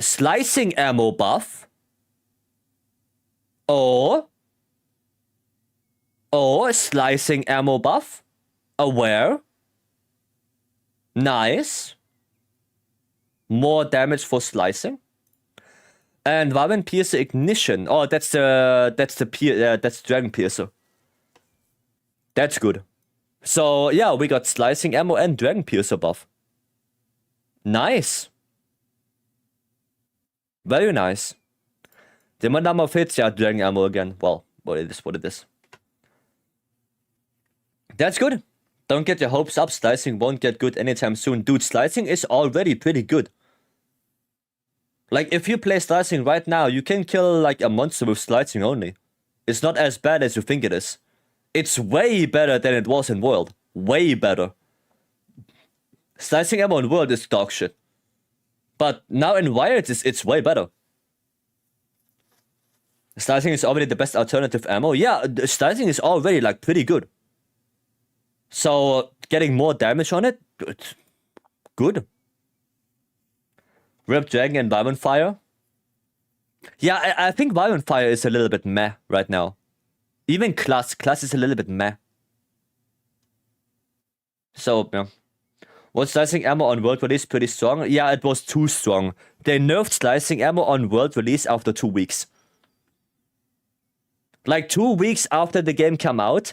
Slicing ammo buff. Or slicing ammo buff. Aware. Nice. More damage for slicing. And Wyvern Piercer ignition. Oh, that's Dragon Piercer. That's good. So yeah, we got slicing ammo and Dragon Piercer buff. Nice. Very nice. The number of hits, yeah, Dragon ammo again. Well, what it is, what it is. That's good. Don't get your hopes up. Slicing won't get good anytime soon. Dude, slicing is already pretty good. Like, if you play slicing right now, you can kill, like, a monster with slicing only. It's not as bad as you think it is. It's way better than it was in World. Way better. Slicing ammo in World is dog shit. But now in Wild, it's way better. Slicing is already the best alternative ammo. Yeah, slicing is already, like, pretty good. So, getting more damage on it, it's good. Rip Dragon and Wyvern Fire. Yeah, I think Wyvern Fire is a little bit meh right now. Even Class is a little bit meh. So, yeah. Was slicing ammo on world release pretty strong? Yeah, it was too strong. They nerfed slicing ammo on world release after 2 weeks. Like 2 weeks after the game came out,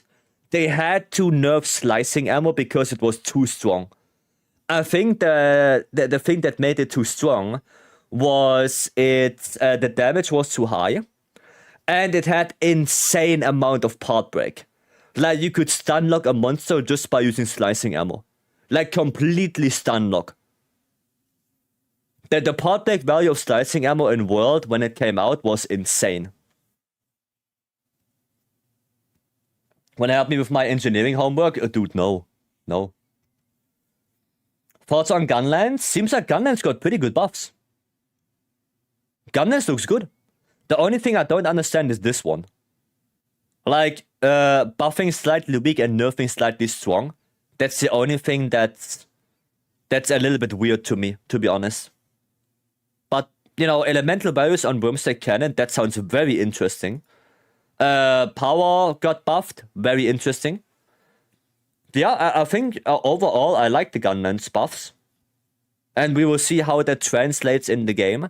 they had to nerf slicing ammo because it was too strong. I think the thing that made it too strong was the damage was too high, and it had insane amount of part break. Like, you could stun lock a monster just by using slicing ammo. Like, completely stun lock. The part break value of slicing ammo in World when it came out was insane. Wanna help me with my engineering homework? Dude, no. No. Thoughts on Gunlands? Seems like Gunlands got pretty good buffs. Gunlands looks good. The only thing I don't understand is this one. Like, buffing slightly weak and nerfing slightly strong. That's the only thing that's a little bit weird to me, to be honest. But, you know, elemental barriers on Wormstake Cannon, that sounds very interesting. Power got buffed, very interesting. Yeah, I think overall I like the Gunlands buffs. And we will see how that translates in the game.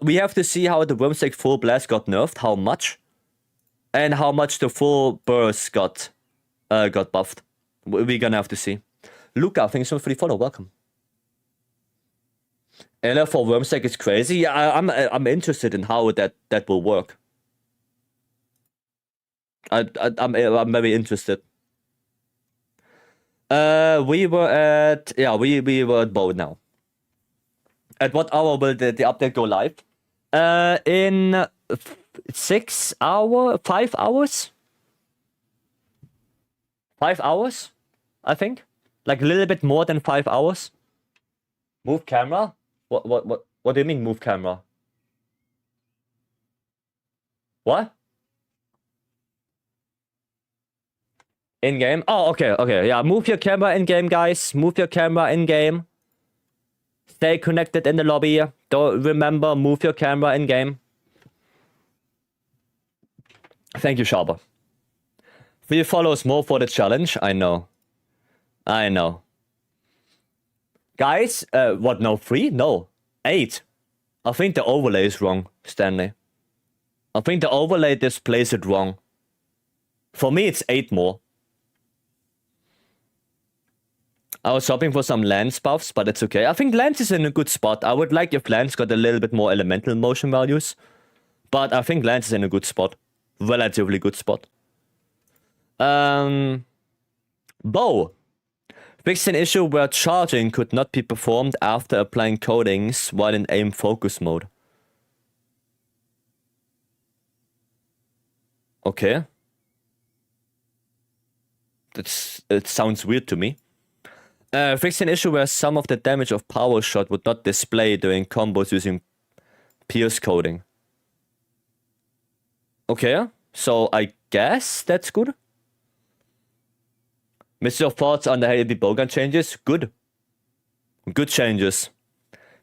We have to see how the Wormstake Full Blast got nerfed, how much. And how much the Full Burst got buffed. We're gonna have to see. Luca, thanks so much for the follow, welcome. LF for Wormstake is crazy. Yeah, I'm interested in how that will work. I'm very interested. We were at Bow now. At what hour will the update go live? In 5 hours? 5 hours, I think. Like a little bit more than 5 hours. Move camera? What do you mean move camera? What? In-game? Oh, okay. Yeah, move your camera in-game, guys. Move your camera in-game. Stay connected in the lobby. Don't remember, move your camera in-game. Thank you, Sharper. 3 follows more for the challenge. I know. Guys, what, no, 3? No. 8. I think the overlay is wrong, Stanley. I think the overlay displays it wrong. For me, it's 8 more. I was hoping for some Lance buffs, but it's okay. I think Lance is in a good spot. I would like if Lance got a little bit more elemental motion values. But I think Lance is in a good spot. Relatively good spot. Bow. Fixed an issue where charging could not be performed after applying coatings while in aim focus mode. Okay. It sounds weird to me. Fixed an issue where some of the damage of power shot would not display during combos using pierce coating. Okay, so I guess that's good. Mr. Thoughts on the heavy bowgun changes? Good. Good changes.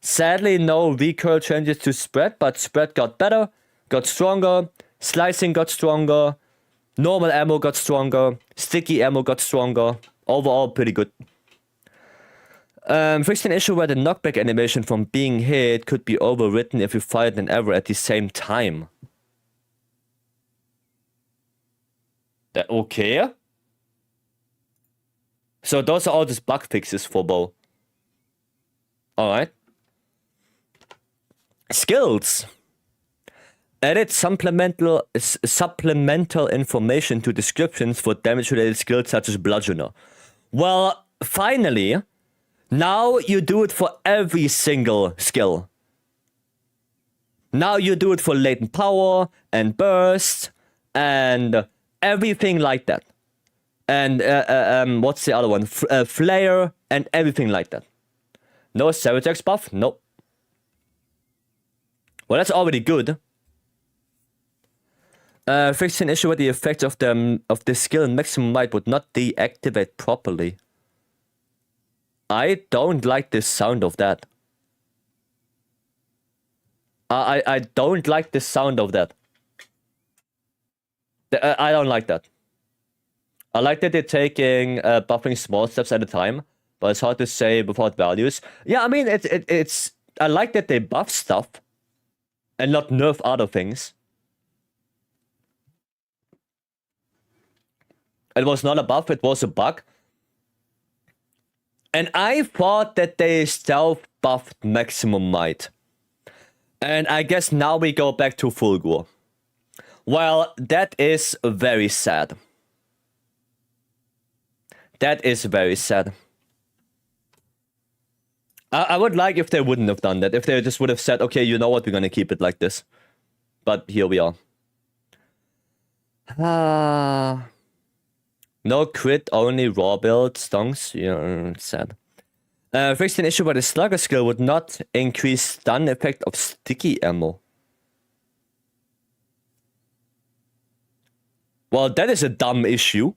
Sadly, no recoil changes to spread, but spread got better, got stronger, slicing got stronger, normal ammo got stronger, sticky ammo got stronger. Overall, pretty good. Fixed an issue where the knockback animation from being hit could be overwritten if you fired an arrow at the same time. That okay? So those are all just bug fixes for bow. Alright. Skills. Added supplemental information to descriptions for damage-related skills such as Bludgeoner. Well, finally, now you do it for every single skill. Now you do it for latent power and burst and everything like that. And what's the other one? Flare and everything like that. No Savagex buff? Nope. Well, that's already good. Fixed an issue where the effect of the skill maximum might would not deactivate properly. I don't like the sound of that. I don't like the sound of that. I don't like that. I like that they're taking buffing small steps at a time, but it's hard to say without values. Yeah, I mean it's I like that they buff stuff and not nerf other things. It was not a buff, it was a bug. And I thought that they stealth buffed maximum might. And I guess now we go back to Fulgur. Well, that is very sad. That is very sad. I would like if they wouldn't have done that. If they just would have said, okay, you know what, we're gonna keep it like this. But here we are. No crit, only raw build stunts. Yeah, it's sad. Fixed an issue where the slugger skill would not increase stun effect of sticky ammo. Well, that is a dumb issue.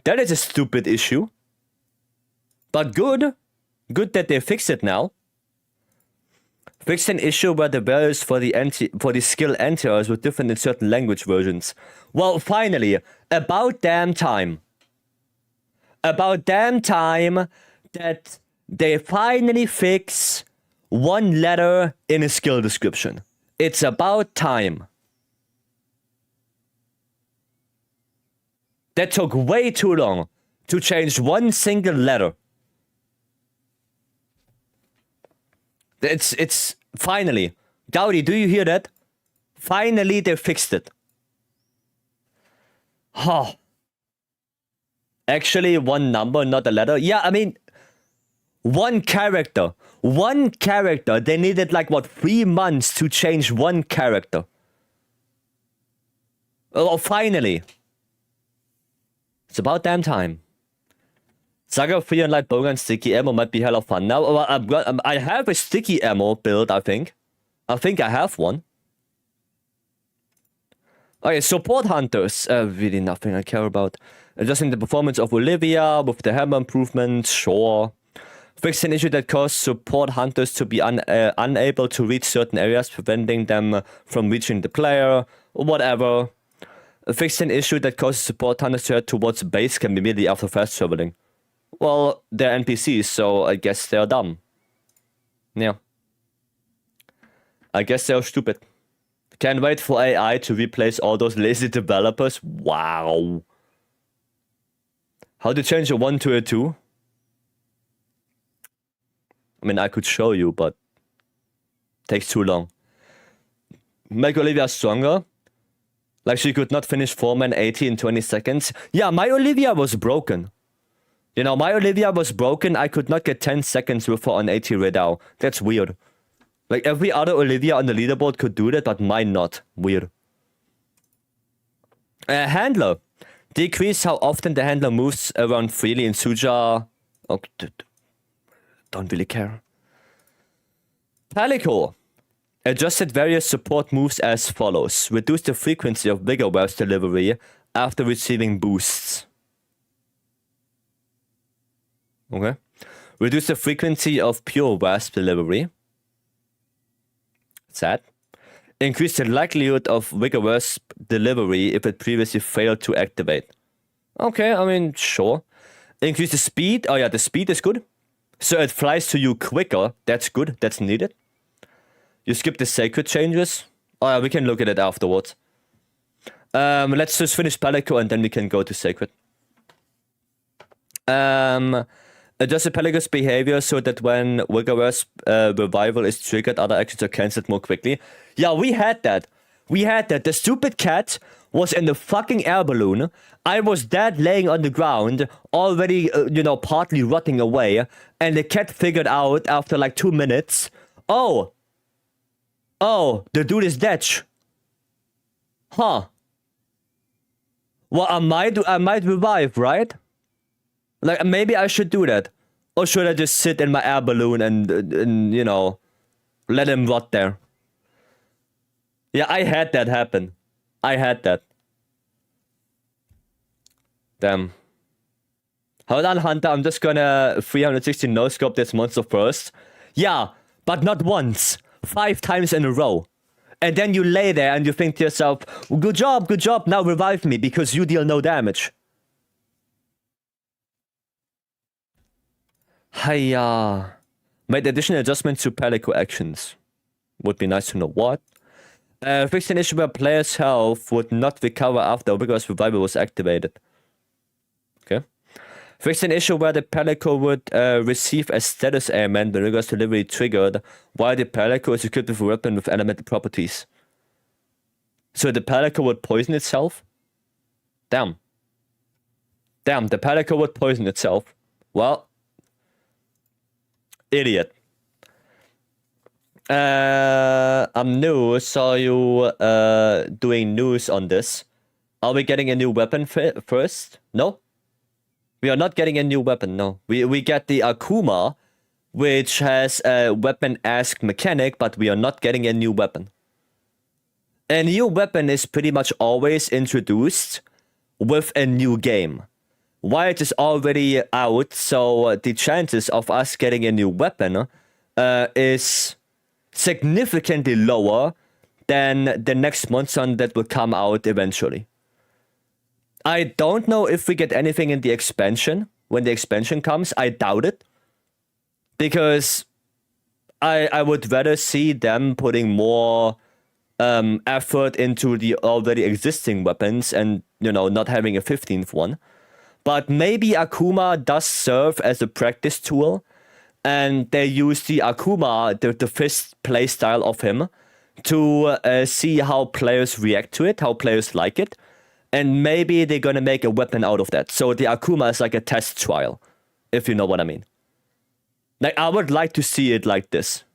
That is a stupid issue. But good. Good that they fixed it now. Fixed an issue where the values for the skill anti-airs were different in certain language versions. Well, finally, about damn time. About damn time that they finally fix one letter in a skill description. It's about time. That took way too long to change one single letter. It's finally. Dowdy, do you hear that? Finally, they fixed it. Oh. Actually, one number, not a letter. Yeah, I mean, one character. One character. They needed like, what, 3 months to change one character. Oh, finally. It's about damn time. Saga free and light bowgun sticky ammo might be hella fun. Now, I have a sticky ammo build, I think. I think I have one. Okay, support hunters. Really nothing I care about. Adjusting the performance of Olivia with the hammer improvement, sure. Fixed an issue that caused support hunters to be unable to reach certain areas, preventing them from reaching the player, or whatever. Fixed an issue that causes support hunters to head towards base camp immediately after fast traveling. Well, they're NPCs, so I guess they're dumb. Yeah. I guess they're stupid. Can't wait for AI to replace all those lazy developers. Wow. How to change a 1 to a 2? I mean, I could show you, but takes too long. Make Olivia stronger. Like she could not finish 4-man 80 in 20 seconds. Yeah, my Olivia was broken. You know, my Olivia was broken. I could not get 10 seconds with her on 80 Redao. That's weird. Like every other Olivia on the leaderboard could do that, but mine not. Weird. Handler. Decrease how often the handler moves around freely in Suja. Oh, don't really care. Palico. Adjusted various support moves as follows. Reduce the frequency of Vigor Waves delivery after receiving boosts. Okay. Reduce the frequency of Pure Wasp delivery. Sad. Increase the likelihood of Vigor Wasp delivery if it previously failed to activate. Okay, I mean, sure. Increase the speed. Oh yeah, the speed is good. So it flies to you quicker. That's good. That's needed. You skip the sacred changes. Oh yeah, we can look at it afterwards. Let's just finish Palico and then we can go to sacred. Adjust the Palico's behavior so that when Vigor Wasp revival is triggered, other actions are cancelled more quickly. Yeah, we had that. We had that. The stupid cat was in the fucking air balloon. I was dead laying on the ground, already, partly rotting away. And the cat figured out after like 2 minutes, oh, the dude is dead. Huh. Well, I might revive, right? Like, maybe I should do that. Or should I just sit in my air balloon and let him rot there? Yeah, I had that happen. I had that. Damn. Hold on, Hunter. I'm just gonna 360 no-scope this monster first. Yeah, but not once. 5 times in a row. And then you lay there and you think to yourself, well, good job, now revive me because you deal no damage. Hiya. Made additional adjustments to Palico actions. Would be nice to know what. Fixed an issue where players' health would not recover after a vigorous revival was activated. Okay. Fixed an issue where the Palico would receive a status ailment when rigorous delivery triggered, while the Palico is equipped with a weapon with elemental properties. So the Palico would poison itself? Damn, the Palico would poison itself. Well, idiot. I'm new, saw you doing news on this. Are we getting a new weapon first? No? We are not getting a new weapon, no. We get the Akuma, which has a weapon-esque mechanic, but we are not getting a new weapon. A new weapon is pretty much always introduced with a new game. Wyatt is already out, so the chances of us getting a new weapon is significantly lower than the next monster that will come out eventually. I don't know if we get anything in the expansion. When the expansion comes, I doubt it. Because I would rather see them putting more effort into the already existing weapons and, not having a 15th one. But maybe Akuma does serve as a practice tool. And they use the Akuma, the fist playstyle of him, to see how players react to it, how players like it. And maybe they're gonna make a weapon out of that. So the Akuma is like a test trial, if you know what I mean. Like, I would like to see it like this.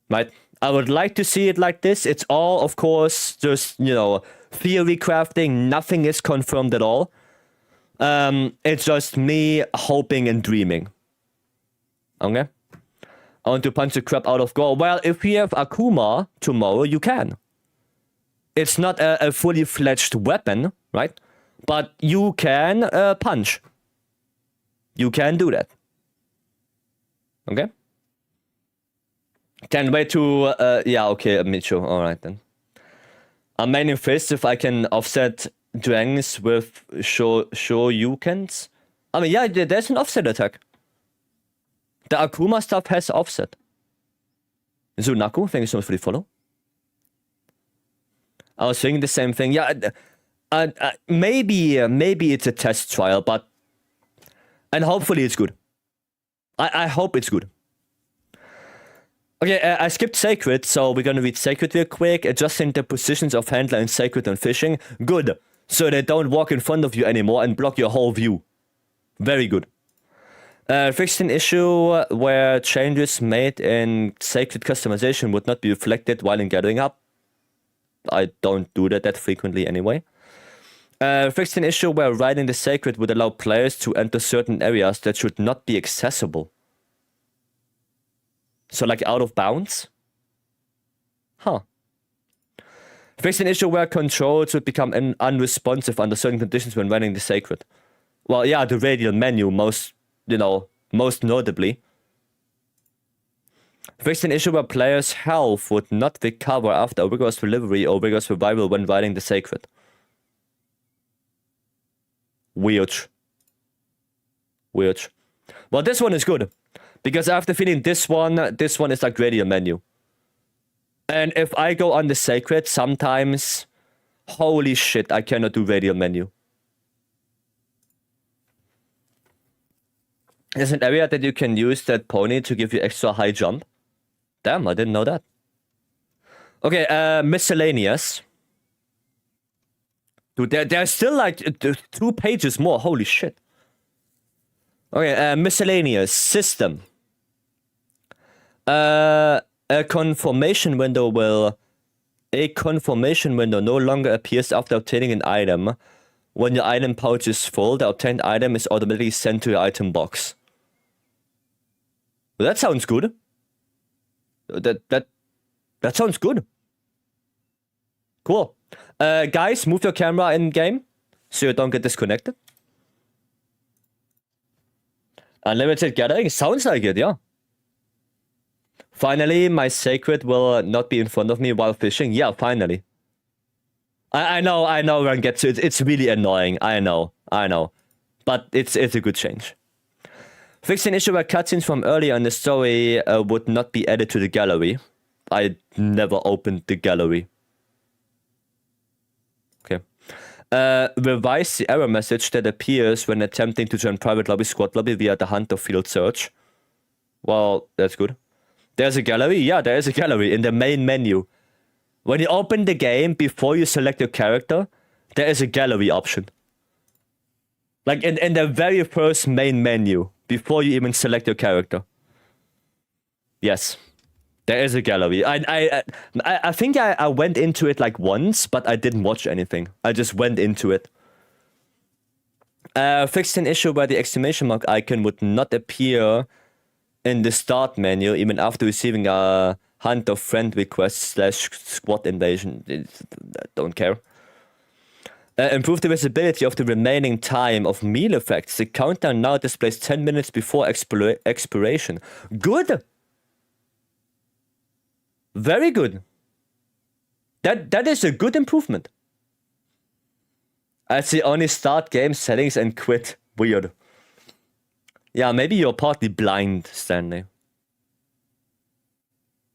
Right? I would like to see it like this. It's all, of course, just, theory crafting. Nothing is confirmed at all. It's just me hoping and dreaming. Okay? I want to punch the crap out of Gore. Well, if we have Akuma tomorrow, you can. It's not a fully fledged weapon, right? But you can punch. You can do that. Okay? Can't wait to... yeah, okay, Micho. Alright then. I'm mainly fist if I can offset Drangs with Shoryukens. I mean, yeah, there's an offset attack. The Akuma stuff has offset. Zunaku, thank you so much for the follow. I was thinking the same thing. Yeah, maybe it's a test trial, and hopefully it's good. I hope it's good. Okay, I skipped Sacred, so we're gonna read Sacred real quick. Adjusting the positions of Handler and Sacred on fishing. Good. So they don't walk in front of you anymore and block your whole view. Very good. Fixed an issue where changes made in Sacred customization would not be reflected while in Gathering Hub. I don't do that frequently anyway. Fixed an issue where riding the Sacred would allow players to enter certain areas that should not be accessible. So like out of bounds? Huh. Fixed an issue where controls would become unresponsive under certain conditions when running the Sacred. Well, yeah, the radial menu most notably. Fixed an issue where players' health would not recover after a rigorous delivery or rigorous survival when riding the Sacred. Weird. Well, this one is good. Because after feeling this one is like radial menu. And if I go on the Sacred, sometimes, holy shit, I cannot do radial menu. There's an area that you can use that pony to give you extra high jump. Damn, I didn't know that. Okay, miscellaneous. Dude, there's still like 2 pages more. Holy shit. Okay, miscellaneous system. A confirmation window no longer appears after obtaining an item. When your item pouch is full, the obtained item is automatically sent to your item box. Well, that sounds good. That sounds good. Cool. Guys, move your camera in game so you don't get disconnected. Unlimited gathering sounds like it, yeah. Finally, my Sacred will not be in front of me while fishing. Yeah, finally. I know, Run gets it. It's really annoying. I know. But it's a good change. Fixed an issue where cutscenes from earlier in the story would not be added to the gallery. I never opened the gallery. Okay. Revise the error message that appears when attempting to join private lobby, squad lobby via the Hunter field search. Well, that's good. There's a gallery? Yeah, there is a gallery in the main menu. When you open the game, before you select your character, there is a gallery option. Like in the very first main menu, before you even select your character. Yes, there is a gallery. I think I went into it like once, but I didn't watch anything. I just went into it. Fixed an issue where the exclamation mark icon would not appear in the start menu even after receiving a Hunter friend request / squad invasion. Don't care. Improve the visibility of the remaining time of meal effects. The countdown now displays 10 minutes before expiration. Good! Very good. That is a good improvement. I see only start game settings and quit. Weird. Yeah, maybe you're partly blind, Stanley.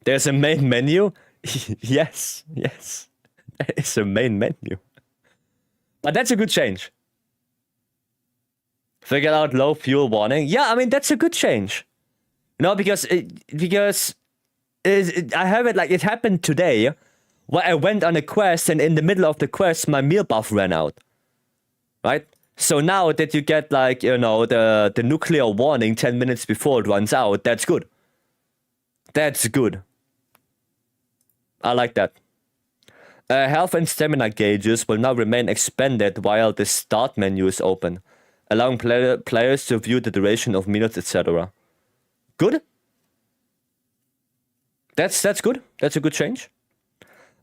There's a main menu? Yes. There is a main menu. But that's a good change. Figure out low fuel warning. Yeah, I mean, that's a good change. No, because I have it like it happened today where I went on a quest and in the middle of the quest, my meal buff ran out. Right? So now that you get like, the nuclear warning 10 minutes before it runs out, that's good. That's good. I like that. Health and stamina gauges will now remain expanded while the start menu is open, allowing players to view the duration of minutes, etc. Good. That's good. That's a good change.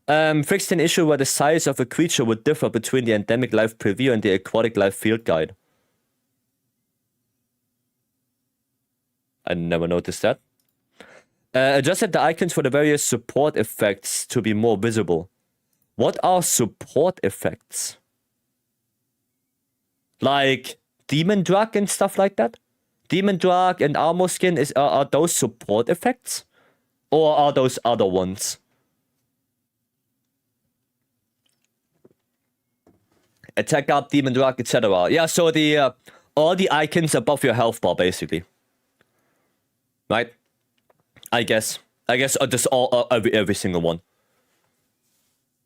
Fixed an issue where the size of a creature would differ between the endemic life preview and the aquatic life field guide. I never noticed that. Adjusted the icons for the various support effects to be more visible. What are support effects? Like Demon Drug and stuff like that? Demon Drug and Armor Skin are those support effects? Or are those other ones? Attack up, demon drug, etc. Yeah, so the all the icons above your health bar, basically. Right? I guess just all every single one.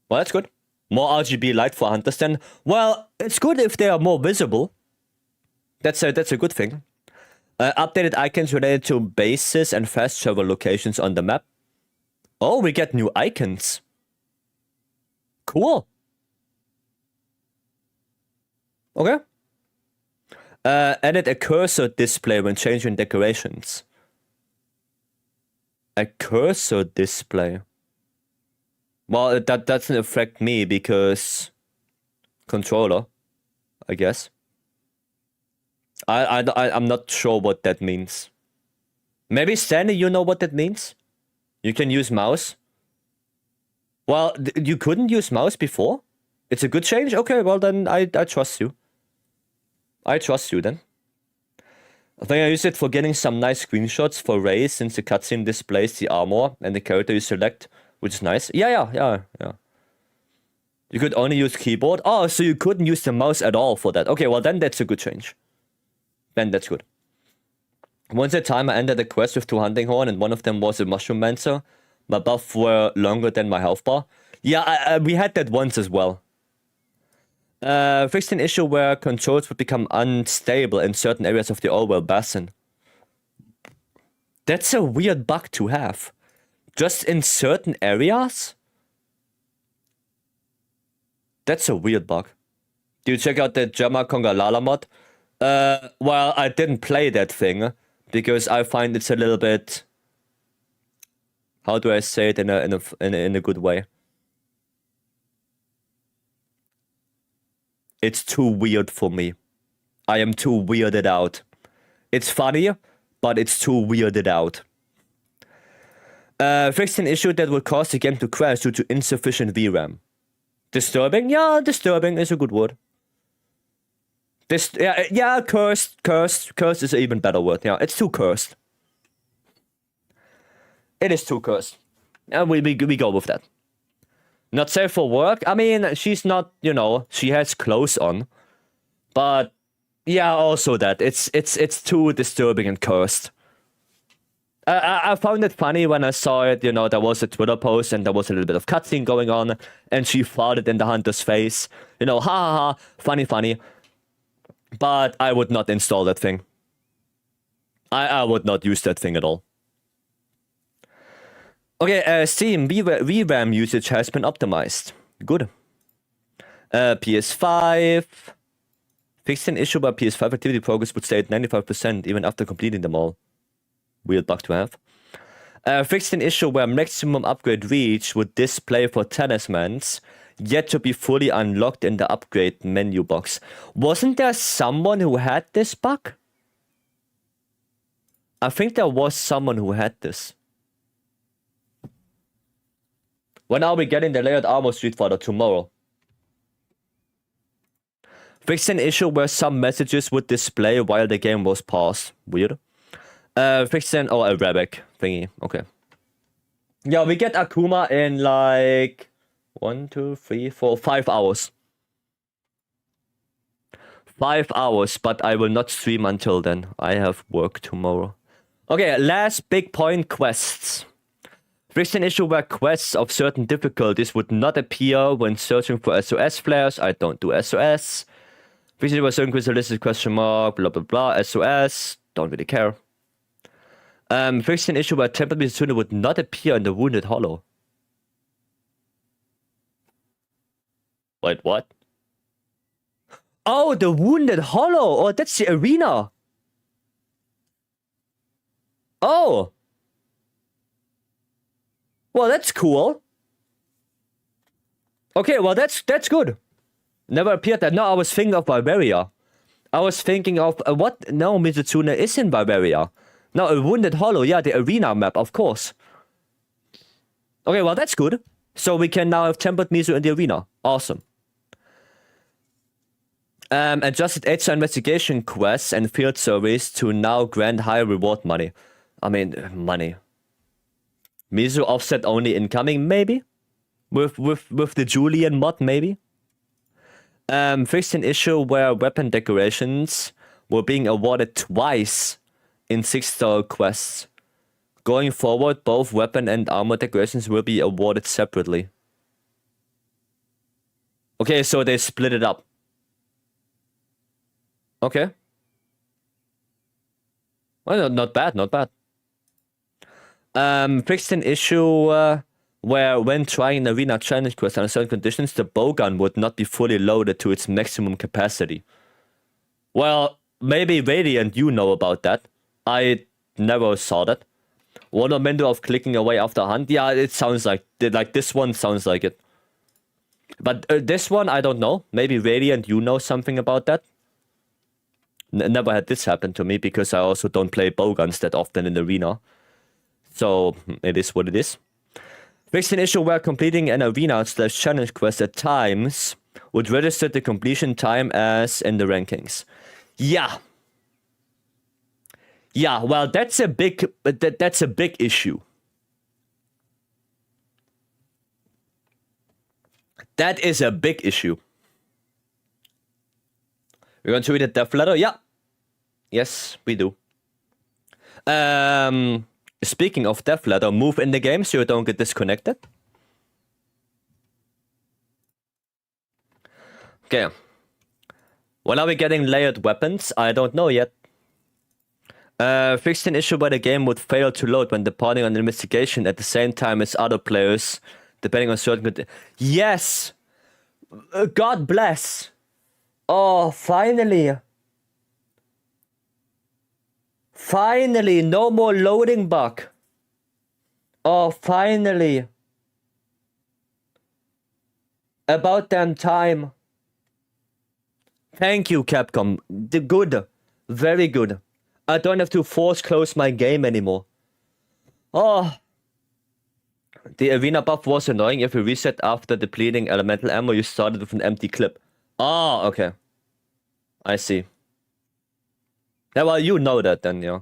Well, that's good. More RGB light for hunters then. Well, it's good if they are more visible. That's a good thing. Updated icons related to bases and fast travel locations on the map. Oh, we get new icons. Cool. Okay. Added a cursor display when changing decorations. A cursor display. Well, that doesn't affect me because controller, I guess. I'm not sure what that means. Maybe Stanley, you know what that means? You can use mouse. Well, you couldn't use mouse before? It's a good change? Okay, well then I trust you. I trust you then. I think I use it for getting some nice screenshots for Rey since the cutscene displays the armor and the character you select, which is nice. Yeah. You could only use keyboard. Oh, so you couldn't use the mouse at all for that. Okay, well then that's a good change. Then that's good. Once a time I ended a quest with 2 hunting horn and one of them was a mushroom mancer. My buff were longer than my health bar. Yeah, we had that once as well. Fixed an issue where controls would become unstable in certain areas of the Orwell Basin. That's a weird bug to have. Just in certain areas? That's a weird bug. Do you check out the Jama Kongalala mod? Well, I didn't play that thing because I find it's a little bit... How do I say it in a good way? It's too weird for me. I am too weirded out. It's funny, but it's too weirded out. Fixed an issue that would cause the game to crash due to insufficient VRAM. Disturbing? Yeah, disturbing is a good word. Cursed. Cursed is an even better word. Yeah, it's too cursed. It is too cursed. And we go with that. Not safe for work. I mean, she's not, she has clothes on. But yeah, also that. It's too disturbing and cursed. I found it funny when I saw it, there was a Twitter post and there was a little bit of cutscene going on and she farted in the hunter's face. Ha ha ha, funny. But I would not install that thing. I would not use that thing at all. Okay, Steam VRAM usage has been optimized. Good. PS5. Fixed an issue where PS5 activity progress would stay at 95% even after completing them all. Weird bug to have. Fixed an issue where maximum upgrade reach would display for talismans, yet to be fully unlocked in the upgrade menu box. Wasn't there someone who had this bug? I think there was someone who had this. When are we getting the layered armor Street Fighter? Tomorrow. Fixed an issue where some messages would display while the game was paused. Weird. Fixed an... Oh, a Rebek thingy. Okay. Yeah, we get Akuma in like... 1, 2, 3, 4, 5 hours. 5 hours, but I will not stream until then. I have work tomorrow. Okay, last big point, quests. Fixed an issue where quests of certain difficulties would not appear when searching for SOS flares. I don't do SOS. Fixed it where certain quests are listed question mark, blah blah blah, SOS. Don't really care. Fixed an issue where Temple Mizutsuno would not appear in the Wounded Hollow. Wait, what? Oh, the Wounded Hollow! Oh, that's the arena! Oh! Well, that's cool. Okay, well, that's good. Never appeared there. No, I was thinking of Bavaria. I was thinking of... what? No, Mizutsuno is in Bavaria. No, a Wounded Hollow. Yeah, the arena map, of course. Okay, well, that's good. So we can now have Tempered Mizu in the arena. Awesome. Adjusted extra investigation quests and field surveys to now grant higher reward money. I mean, money. Mizu offset only incoming, maybe? With the Julian mod, maybe? Fixed an issue where weapon decorations were being awarded twice in 6-star quests. Going forward, both weapon and armor decorations will be awarded separately. Okay, so they split it up. Okay. Well, not bad, not bad. Fixed an issue where when trying an arena challenge quest under certain conditions, the bowgun would not be fully loaded to its maximum capacity. Well, maybe Radiant, you know about that. I never saw that. One window of clicking away after a hunt. Yeah, it sounds like this one sounds like it. But this one, I don't know. Maybe Radiant, you know something about that. Never had this happen to me because I also don't play bowguns that often in arena. So it is what it is. Fixed an issue where completing an arena/challenge quest at times would register the completion time as in the rankings. Yeah. Yeah, well, that's a big issue. That is a big issue. We're going to read a death letter? Yeah. Yes, we do. Speaking of death letter, move in the game so you don't get disconnected. Okay. When are we getting layered weapons? I don't know yet. Fixed an issue where the game would fail to load when departing on an investigation at the same time as other players, depending on certain... Yes! God bless! Oh, finally! Finally! No more loading bug! Oh, finally! About damn time! Thank you, Capcom. Good. Very good. I don't have to force close my game anymore. Oh. The arena buff was annoying. If you reset after depleting elemental ammo, you started with an empty clip. Oh, okay. I see. Yeah, well, you know that then, yeah.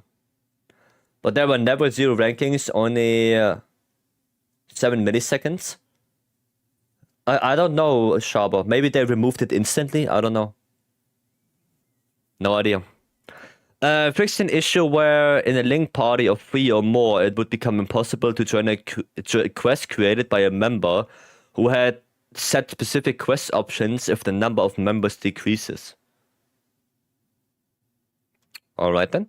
But there were never 0 rankings, only 7 milliseconds. I don't know, Sharper. Maybe they removed it instantly? I don't know. No idea. Fixed an issue where in a link party of 3 or more, it would become impossible to join a quest created by a member who had set specific quest options if the number of members decreases. Alright then.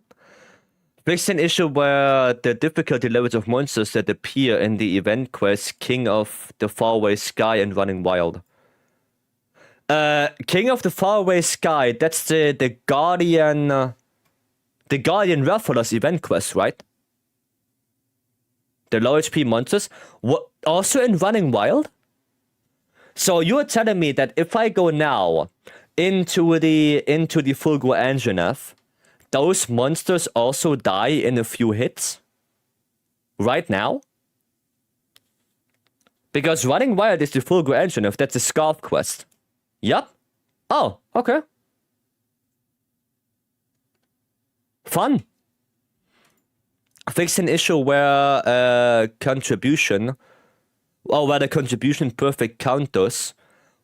Fixed an issue where the difficulty levels of monsters that appear in the event quest King of the Faraway Sky and Running Wild. King of the Faraway Sky, that's the Guardian... The Guardian Rathalos event quest, right? The low HP monsters. What, also in Running Wild? So you're telling me that if I go now into the Fulgur Anjanath, those monsters also die in a few hits? Right now? Because Running Wild is the Fulgur Anjanath, that's a Scarf quest. Yup. Oh, okay. Fun. Fixed an issue where the contribution perfect counters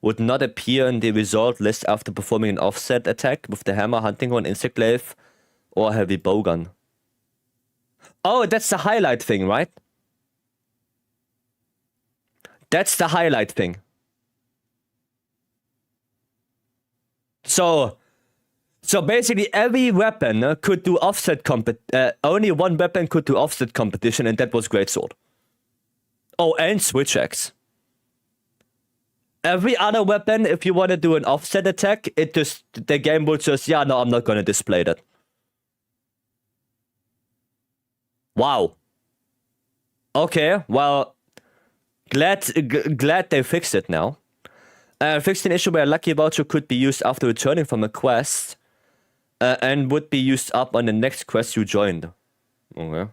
would not appear in the result list after performing an offset attack with the hammer, hunting horn, insect glaive, or heavy bowgun. Oh, that's the highlight thing, right? That's the highlight thing. So basically every weapon could do offset only one weapon could do offset competition, and that was Greatsword. Oh, and Switch Axe. Every other weapon, if you want to do an offset attack, the game will just, yeah, no, I'm not gonna display that. Wow. Okay, well, glad they fixed it now. Fixed an issue where a lucky voucher could be used after returning from a quest. And would be used up on the next quest you joined. Okay.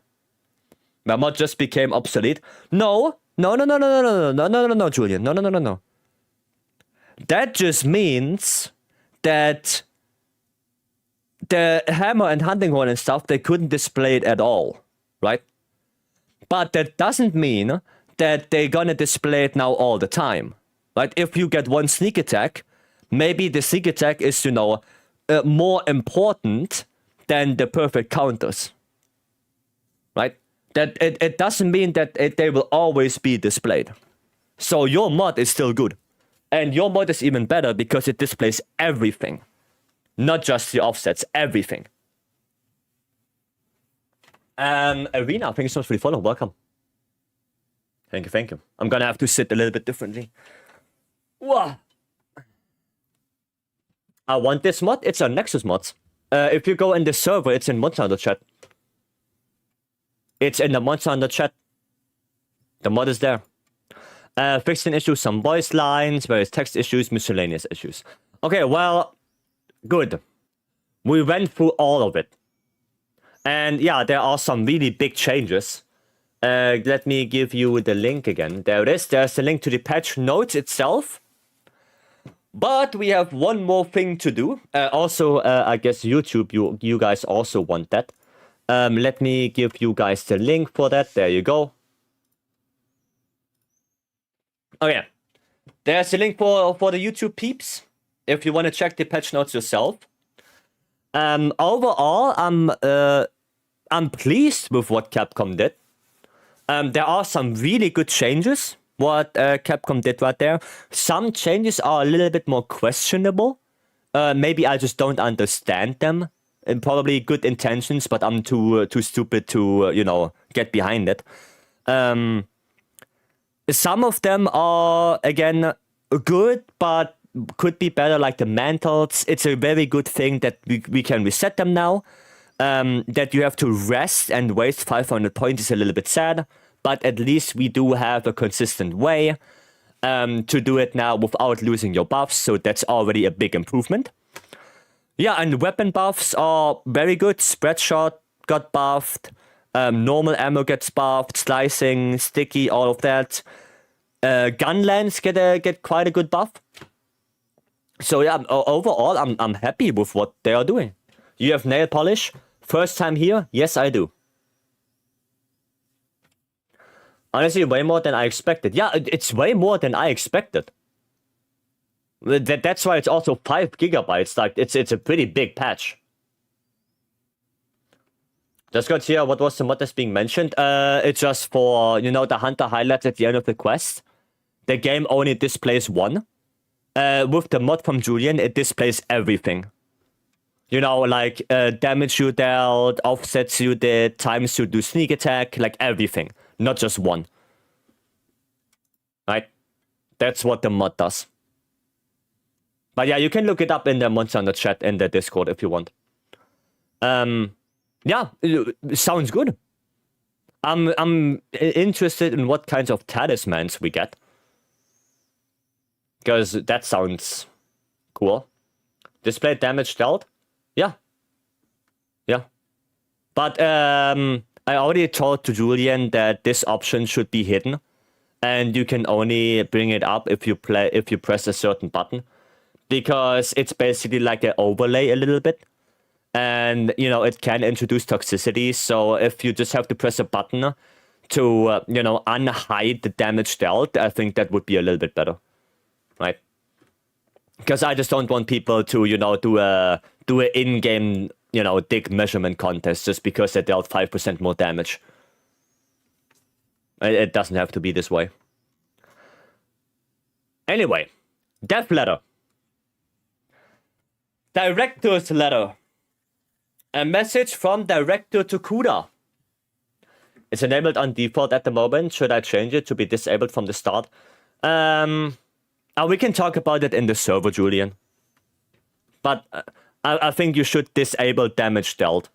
That mod just became obsolete. No, Julian. No. That just means that the hammer and hunting horn and stuff, they couldn't display it at all, right? But that doesn't mean that they're gonna display it now all the time. Right? If you get one sneak attack, maybe the sneak attack is, more important than the perfect counters. Right? That it doesn't mean that they will always be displayed. So your mod is still good. And your mod is even better because it displays everything. Not just the offsets, everything. Arena, thank you so much for the follow. Welcome. Thank you. I'm gonna have to sit a little bit differently. Whoa. I want this mod. It's a Nexus mod. If you go in the server, it's in Monster Hunter chat. It's in the Monster Hunter chat. The mod is there. Fixing issues, some voice lines, various text issues, miscellaneous issues. Okay, well, good. We went through all of it. And yeah, there are some really big changes. Let me give you the link again. There it is. There's the link to the patch notes itself. But we have one more thing to do. Also, I guess YouTube, you guys also want that. Let me give you guys the link for that. There you go. Oh yeah. There's the link for the YouTube peeps. If you want to check the patch notes yourself. Overall, I'm pleased with what Capcom did. There are some really good changes, what Capcom did right there. Some changes are a little bit more questionable. Maybe I just don't understand them. And probably good intentions, but I'm too stupid to, get behind it. Some of them are, again, good, but could be better, like the mantles. It's a very good thing that we can reset them now. That you have to rest and waste 500 points is a little bit sad, but at least we do have a consistent way to do it now without losing your buffs, so that's already a big improvement. Yeah, and weapon buffs are very good. Spread shot got buffed, normal ammo gets buffed, slicing, sticky, all of that. Gun lens get quite a good buff. So yeah, overall, I'm happy with what they are doing. You have nail polish. First time here? Yes, I do. Honestly, way more than I expected. Yeah, it's way more than I expected. That's why it's also 5 gigabytes. Like, it's a pretty big patch. Just got here, what was the mod that's being mentioned? It's just for, the hunter highlights at the end of the quest. The game only displays one. With the mod from Julian, it displays everything. Like damage you dealt, offsets you did, times you do sneak attack, like everything. Not just one. Right? That's what the mod does. But yeah, you can look it up in the Monster Hunter chat in the Discord if you want. Yeah, it sounds good. I'm interested in what kinds of talismans we get. Because that sounds cool. Display damage dealt? Yeah. Yeah. But I already told to Julian that this option should be hidden. And you can only bring it up if you press a certain button. Because it's basically like an overlay a little bit. And, it can introduce toxicity. So if you just have to press a button to, unhide the damage dealt, I think that would be a little bit better. Right? Because I just don't want people to, do a in-game, dig measurement contest just because they dealt 5% more damage. It doesn't have to be this way. Anyway, death letter. Director's letter. A message from Director Tokuda. It's enabled on default at the moment. Should I change it to be disabled from the start? We can talk about it in the server, Julian. But I think you should disable damage dealt.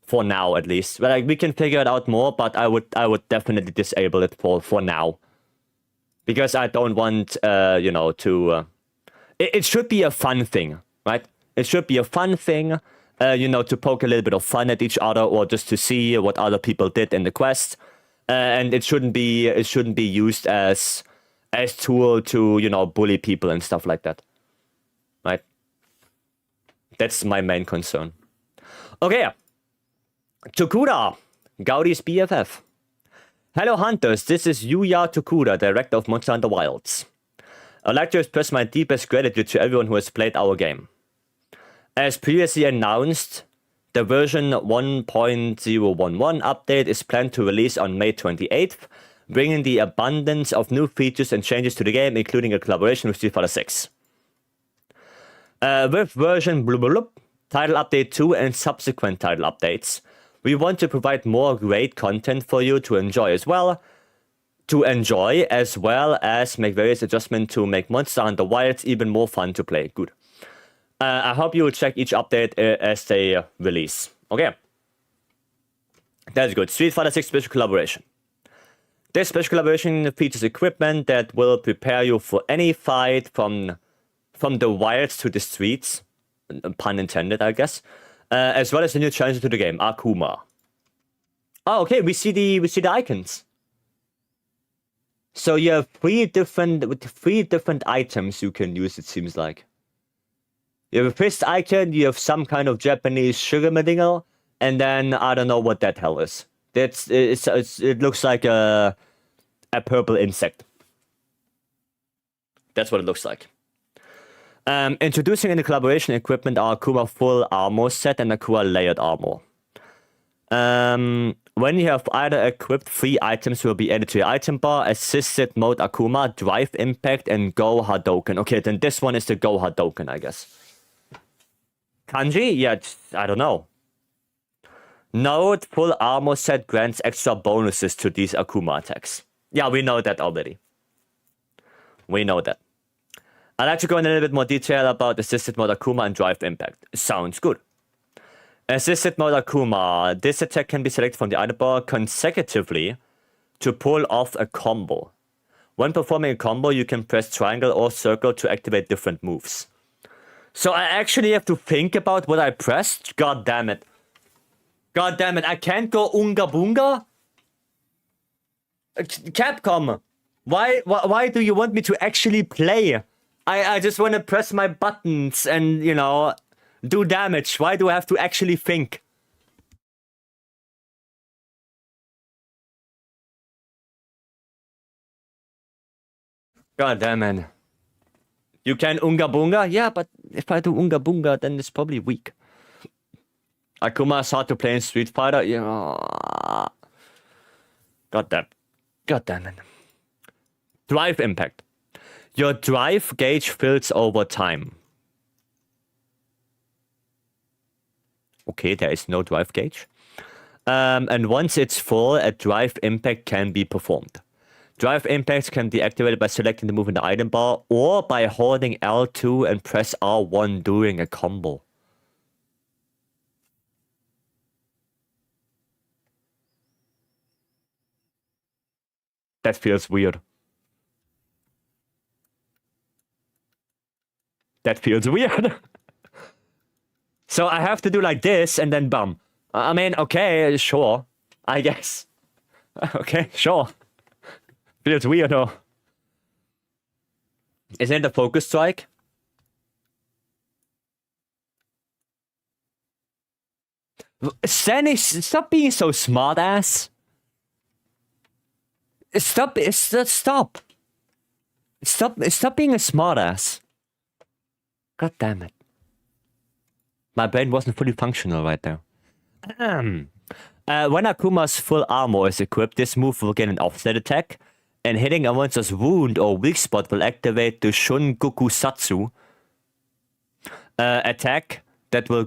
For now, at least. Well, we can figure it out more, but I would definitely disable it for now. Because I don't want, to... It should be a fun thing, right? It should be a fun thing, to poke a little bit of fun at each other or just to see what other people did in the quest. And it shouldn't be used as tool to, bully people and stuff like that. Right? That's my main concern. Okay. Tokuda, Gaudi's BFF. Hello hunters, this is Yuya Tokuda, director of Monster Hunter Wilds. I'd like to express my deepest gratitude to everyone who has played our game. As previously announced, the version 1.011 update is planned to release on May 28th, bringing the abundance of new features and changes to the game, including a collaboration with Street Fighter 6. With version title update 2 and subsequent title updates, we want to provide more great content for you to enjoy as well as make various adjustments to make Monster Hunter Wilds even more fun to play. Good. I hope you will check each update as they release. Okay. That's good. Street Fighter 6 special collaboration. This special collaboration features equipment that will prepare you for any fight from the wilds to the streets. Pun intended, I guess. As well as a new challenger to the game, Akuma. Oh, okay. We see the icons. So you have three different items you can use. It seems like. You have a first icon, you have some kind of Japanese sugar medingle, and then I don't know what that hell is. It looks like a purple insect. That's what it looks like. Introducing in the collaboration equipment are Akuma full armor set and Akuma layered armor. When you have either equipped, 3 items will be added to your item bar: Assisted Mode Akuma, Drive Impact, and Go Hadouken. Okay, then this one is the Go Hadouken, I guess. Kanji? Yeah, I don't know. Note, full armor set grants extra bonuses to these Akuma attacks. Yeah, we know that already. We know that. I'd like to go in a little bit more detail about Assisted Mode Akuma and Drive Impact. Sounds good. Assisted Mode Akuma. This attack can be selected from the item bar consecutively to pull off a combo. When performing a combo, you can press triangle or circle to activate different moves. So I actually have to think about what I pressed? God damn it. God damn it, I can't go Unga Bunga? Capcom, why do you want me to actually play? I just want to press my buttons and, you know, do damage. Why do I have to actually think? God damn it. You can Unga Bunga? Yeah, but if I do Unga Bunga, then it's probably weak. Akuma is hard to play in Street Fighter. Yeah. God damn it. Drive Impact. Your drive gauge fills over time. Okay, there is no drive gauge. And once it's full, a drive impact can be performed. Drive impacts can be activated by selecting the move in the item bar or by holding L2 and press R1 during a combo. That feels weird. That feels weird. So I have to do like this and then bum. I mean, okay, sure. I guess. Okay, sure. Feels weird though. Isn't it a focus strike? Stanny, stop being so smart ass. Stop being a smart ass. God damn it. My brain wasn't fully functional right there. When Akuma's full armor is equipped, this move will get an offset attack, and hitting a monster's wound or weak spot will activate the Shungoku Satsu attack that will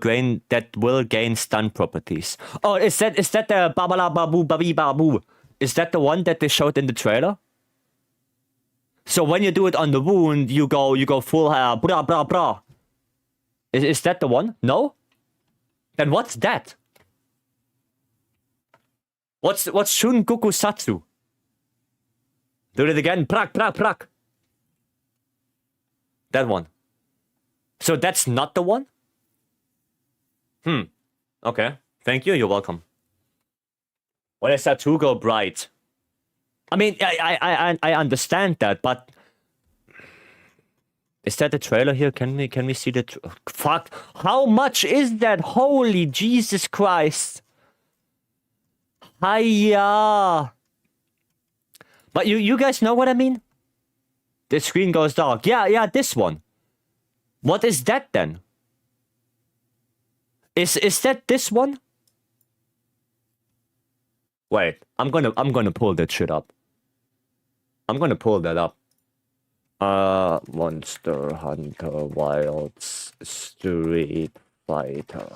gain stun properties. Oh, is that the Babala Babu Babi Babu? Is that the one that they showed in the trailer? So when you do it on the wound, you go full bra bra bra. Is that the one? No? Then what's that? What's Shungoku Satsu? Do it again. Prak prak prak. That one. So that's not the one? Okay. Thank you. You're welcome. What is that? To go bright? I mean, I understand that, but is that the trailer here? Can we see the? Fuck! How much is that? Holy Jesus Christ! Hiya! But you guys know what I mean? The screen goes dark. Yeah, this one. What is that then? Is that this one? Wait, I'm gonna pull that shit up. I'm gonna pull that up. Monster Hunter Wilds Street Fighter.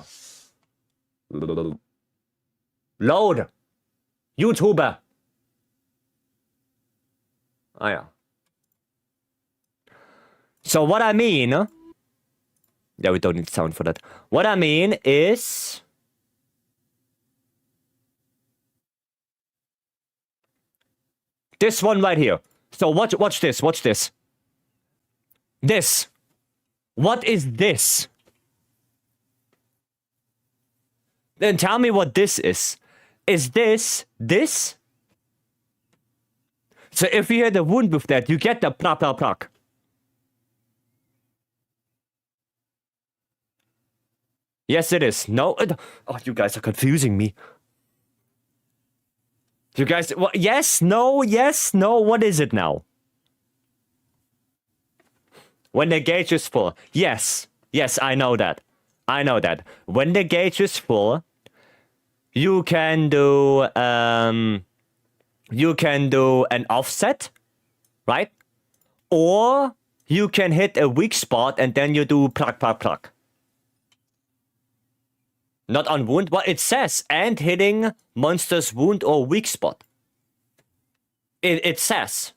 Load! YouTuber! Oh yeah. So what I mean... Yeah, we don't need sound for that. What I mean is... This one right here. So watch this, watch this. This. What is this? Then tell me what this is. Is this this? So if you hit a wound with that, you get the plak plak plak. Yes, it is. No. Oh, you guys are confusing me. You guys. What? Yes, no, yes, no. What is it now? When the gauge is full. Yes. Yes, I know that. I know that. When the gauge is full, you can do an offset, right? Or you can hit a weak spot and then you do plak plak plak. Not on wound, but it says and hitting monster's wound or weak spot. It says.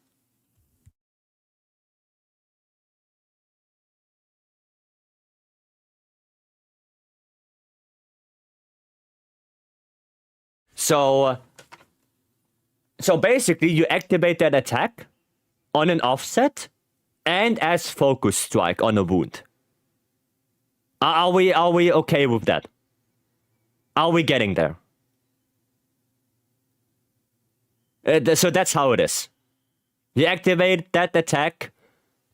So basically you activate that attack on an offset and as focus strike on a wound. Are we okay with that? Are we getting there? So that's how it is. You activate that attack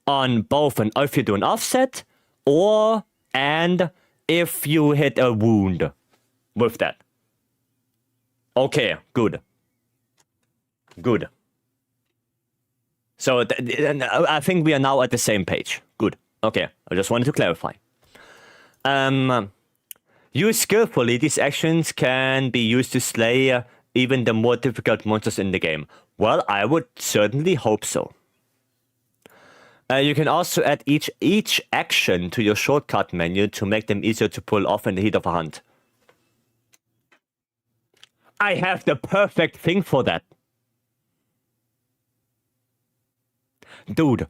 on both if you do an offset and if you hit a wound with that. Okay, good. Good. So I think we are now at the same page. Good. Okay, I just wanted to clarify. Used skillfully, these actions can be used to slay even the more difficult monsters in the game. Well, I would certainly hope so. You can also add each action to your shortcut menu to make them easier to pull off in the heat of a hunt. I have the perfect thing for that. Dude.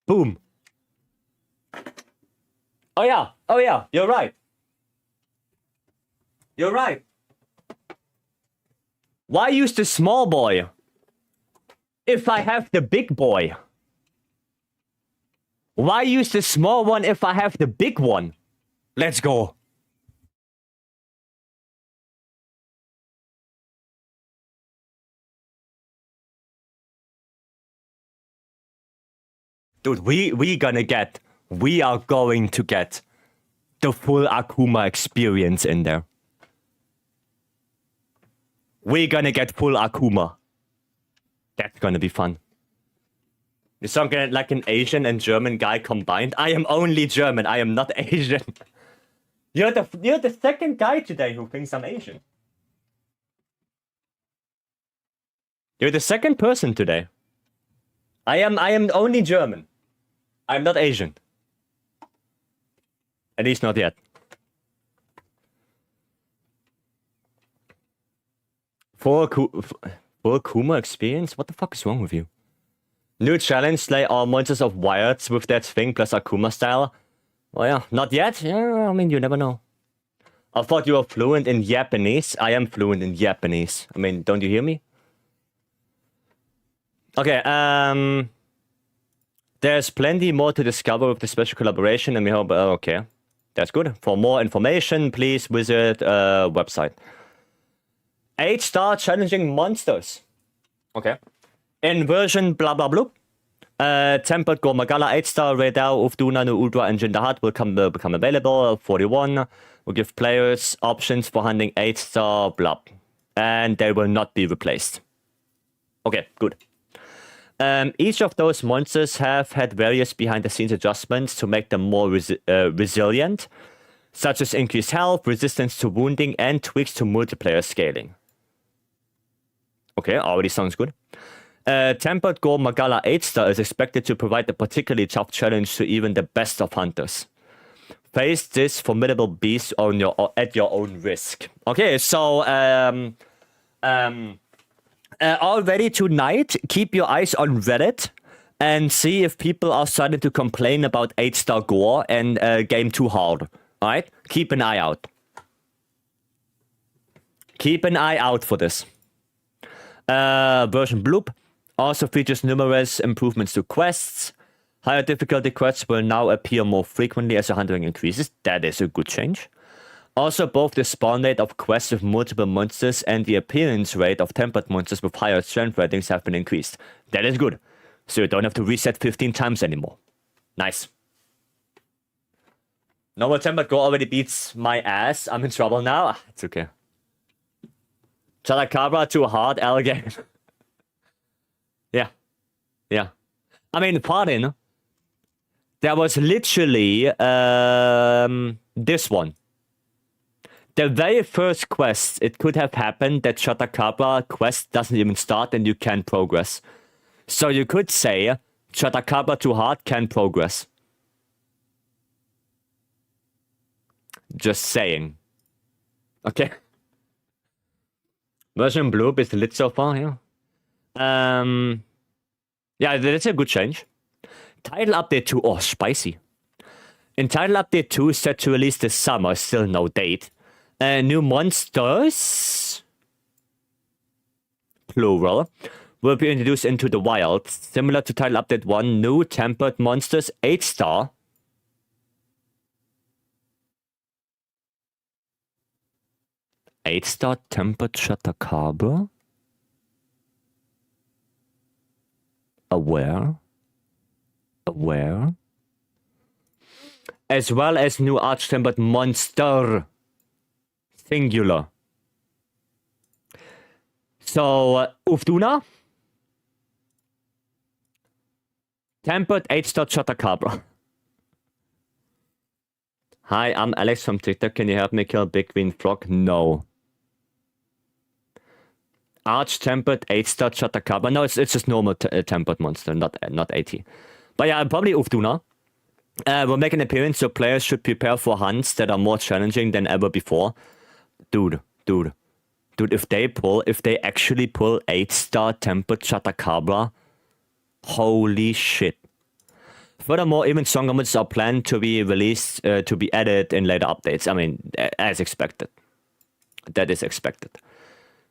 Boom. Oh yeah, you're right. You're right. Why use the small boy if I have the big boy? Why use the small one if I have the big one? Let's go. Dude, we are going to get the full Akuma experience in there. We're gonna get full Akuma. That's gonna be fun. You sound like an Asian and German guy combined. I am only German. I am not Asian. You're the second guy today who thinks I'm Asian. You're the second person today. I am only German. I'm not Asian. At least not yet. Full Akuma experience? What the fuck is wrong with you? New challenge, slay all monsters of Wilds with that thing plus Akuma style. Well, yeah, not yet. Yeah, I mean, you never know. I thought you were fluent in Japanese. I am fluent in Japanese. I mean, don't you hear me? Okay, there's plenty more to discover with the special collaboration, and we hope... okay, that's good. For more information, please visit website. 8-star challenging monsters. Okay. Inversion blah blah blah. Tempered Gore Magala 8-star, Raidao, Ufduna, no Ultra, and Jindahat will become available. 41 will give players options for hunting 8-star Blob. And they will not be replaced. Okay, good. Each of those monsters have had various behind-the-scenes adjustments to make them more resilient, such as increased health, resistance to wounding, and tweaks to multiplayer scaling. Okay, already sounds good. Tempered Gore Magala 8-star is expected to provide a particularly tough challenge to even the best of hunters. Face this formidable beast at your own risk. Okay, so already tonight, keep your eyes on Reddit and see if people are starting to complain about 8-star Gore and game too hard. Alright? Keep an eye out. Keep an eye out for this. Version Bloop also features numerous improvements to quests. Higher difficulty quests will now appear more frequently as the hunting increases. That is a good change. Also, both the spawn rate of quests with multiple monsters and the appearance rate of tempered monsters with higher strength ratings have been increased. That is good. So you don't have to reset 15 times anymore. Nice. Normal tempered Gore already beats my ass. I'm in trouble now. It's okay. Chalacabra too hard, Alligator. Yeah. Yeah. I mean, pardon. There was literally this one. The very first quest, it could have happened that Chatacabra quest doesn't even start and you can progress. So you could say, Chatacabra too hard can progress. Just saying. Okay. Version Bloop is lit so far, yeah. Yeah, that's a good change. Title Update 2, oh, spicy. In Title Update 2 is set to release this summer, still no date. New monsters, plural, will be introduced into the wild. Similar to Title Update 1, new tempered monsters, 8-star. Eight-star tempered Chatacabra? Aware? As well as new arch-tempered monster. Singular. So, Ufduna. Tempered 8-star Chatacabra. Hi, I'm Alex from TikTok. Can you help me kill Big Green Frog? No. Arch-tempered 8-star Chatacabra. No, it's just normal tempered monster, not 80. But yeah, probably Ufduna. Will make an appearance, so players should prepare for hunts that are more challenging than ever before. Dude, if they actually pull 8-star tempered Chatacabra, holy shit. Furthermore, even stronger monsters are planned to be released, to be added in later updates. I mean, as expected. That is expected.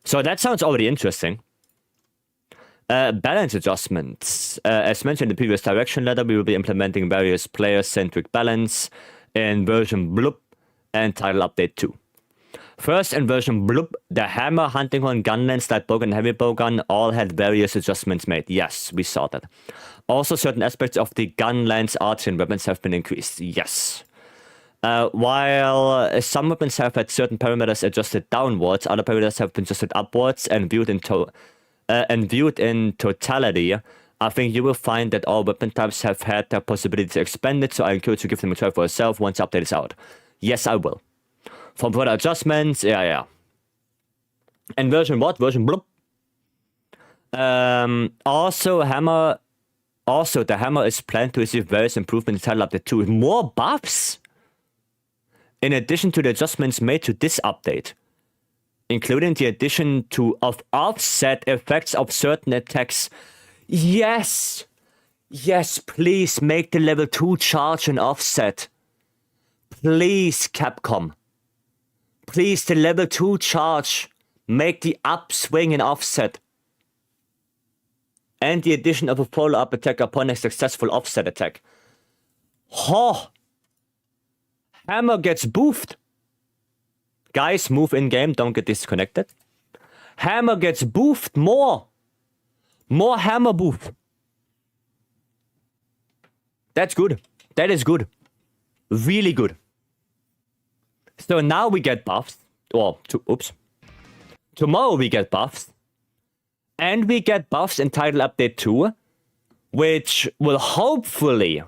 So that sounds already interesting. Balance adjustments. As mentioned in the previous direction letter, we will be implementing various player-centric balance in version Bloop and Title Update 2. First, in version Bloop, the hammer, hunting horn, gunlance, light bowgun, and heavy bowgun all had various adjustments made. Yes, we saw that. Also, certain aspects of the gunlance arts and weapons have been increased. Yes. While some weapons have had certain parameters adjusted downwards, other parameters have been adjusted upwards and viewed in totality. I think you will find that all weapon types have had their possibility expanded, so I encourage you to give them a try for yourself once the update is out. Yes, I will. From further adjustments, yeah. And version what? Version Bloop. Also, the hammer is planned to receive various improvements in Title Update 2. More buffs? In addition to the adjustments made to this update, including the addition of offset effects of certain attacks. Yes, please make the level 2 charge an offset. Please, Capcom. Please, the level 2 charge. Make the upswing an offset. And the addition of a follow-up attack upon a successful offset attack. Oh! Hammer gets boofed. Guys, move in-game, don't get disconnected. Hammer gets boofed more. More hammer boof. That's good. That is good. Really good. So now we get buffs. Well, tomorrow we get buffs. And we get buffs in Title Update 2, which will hopefully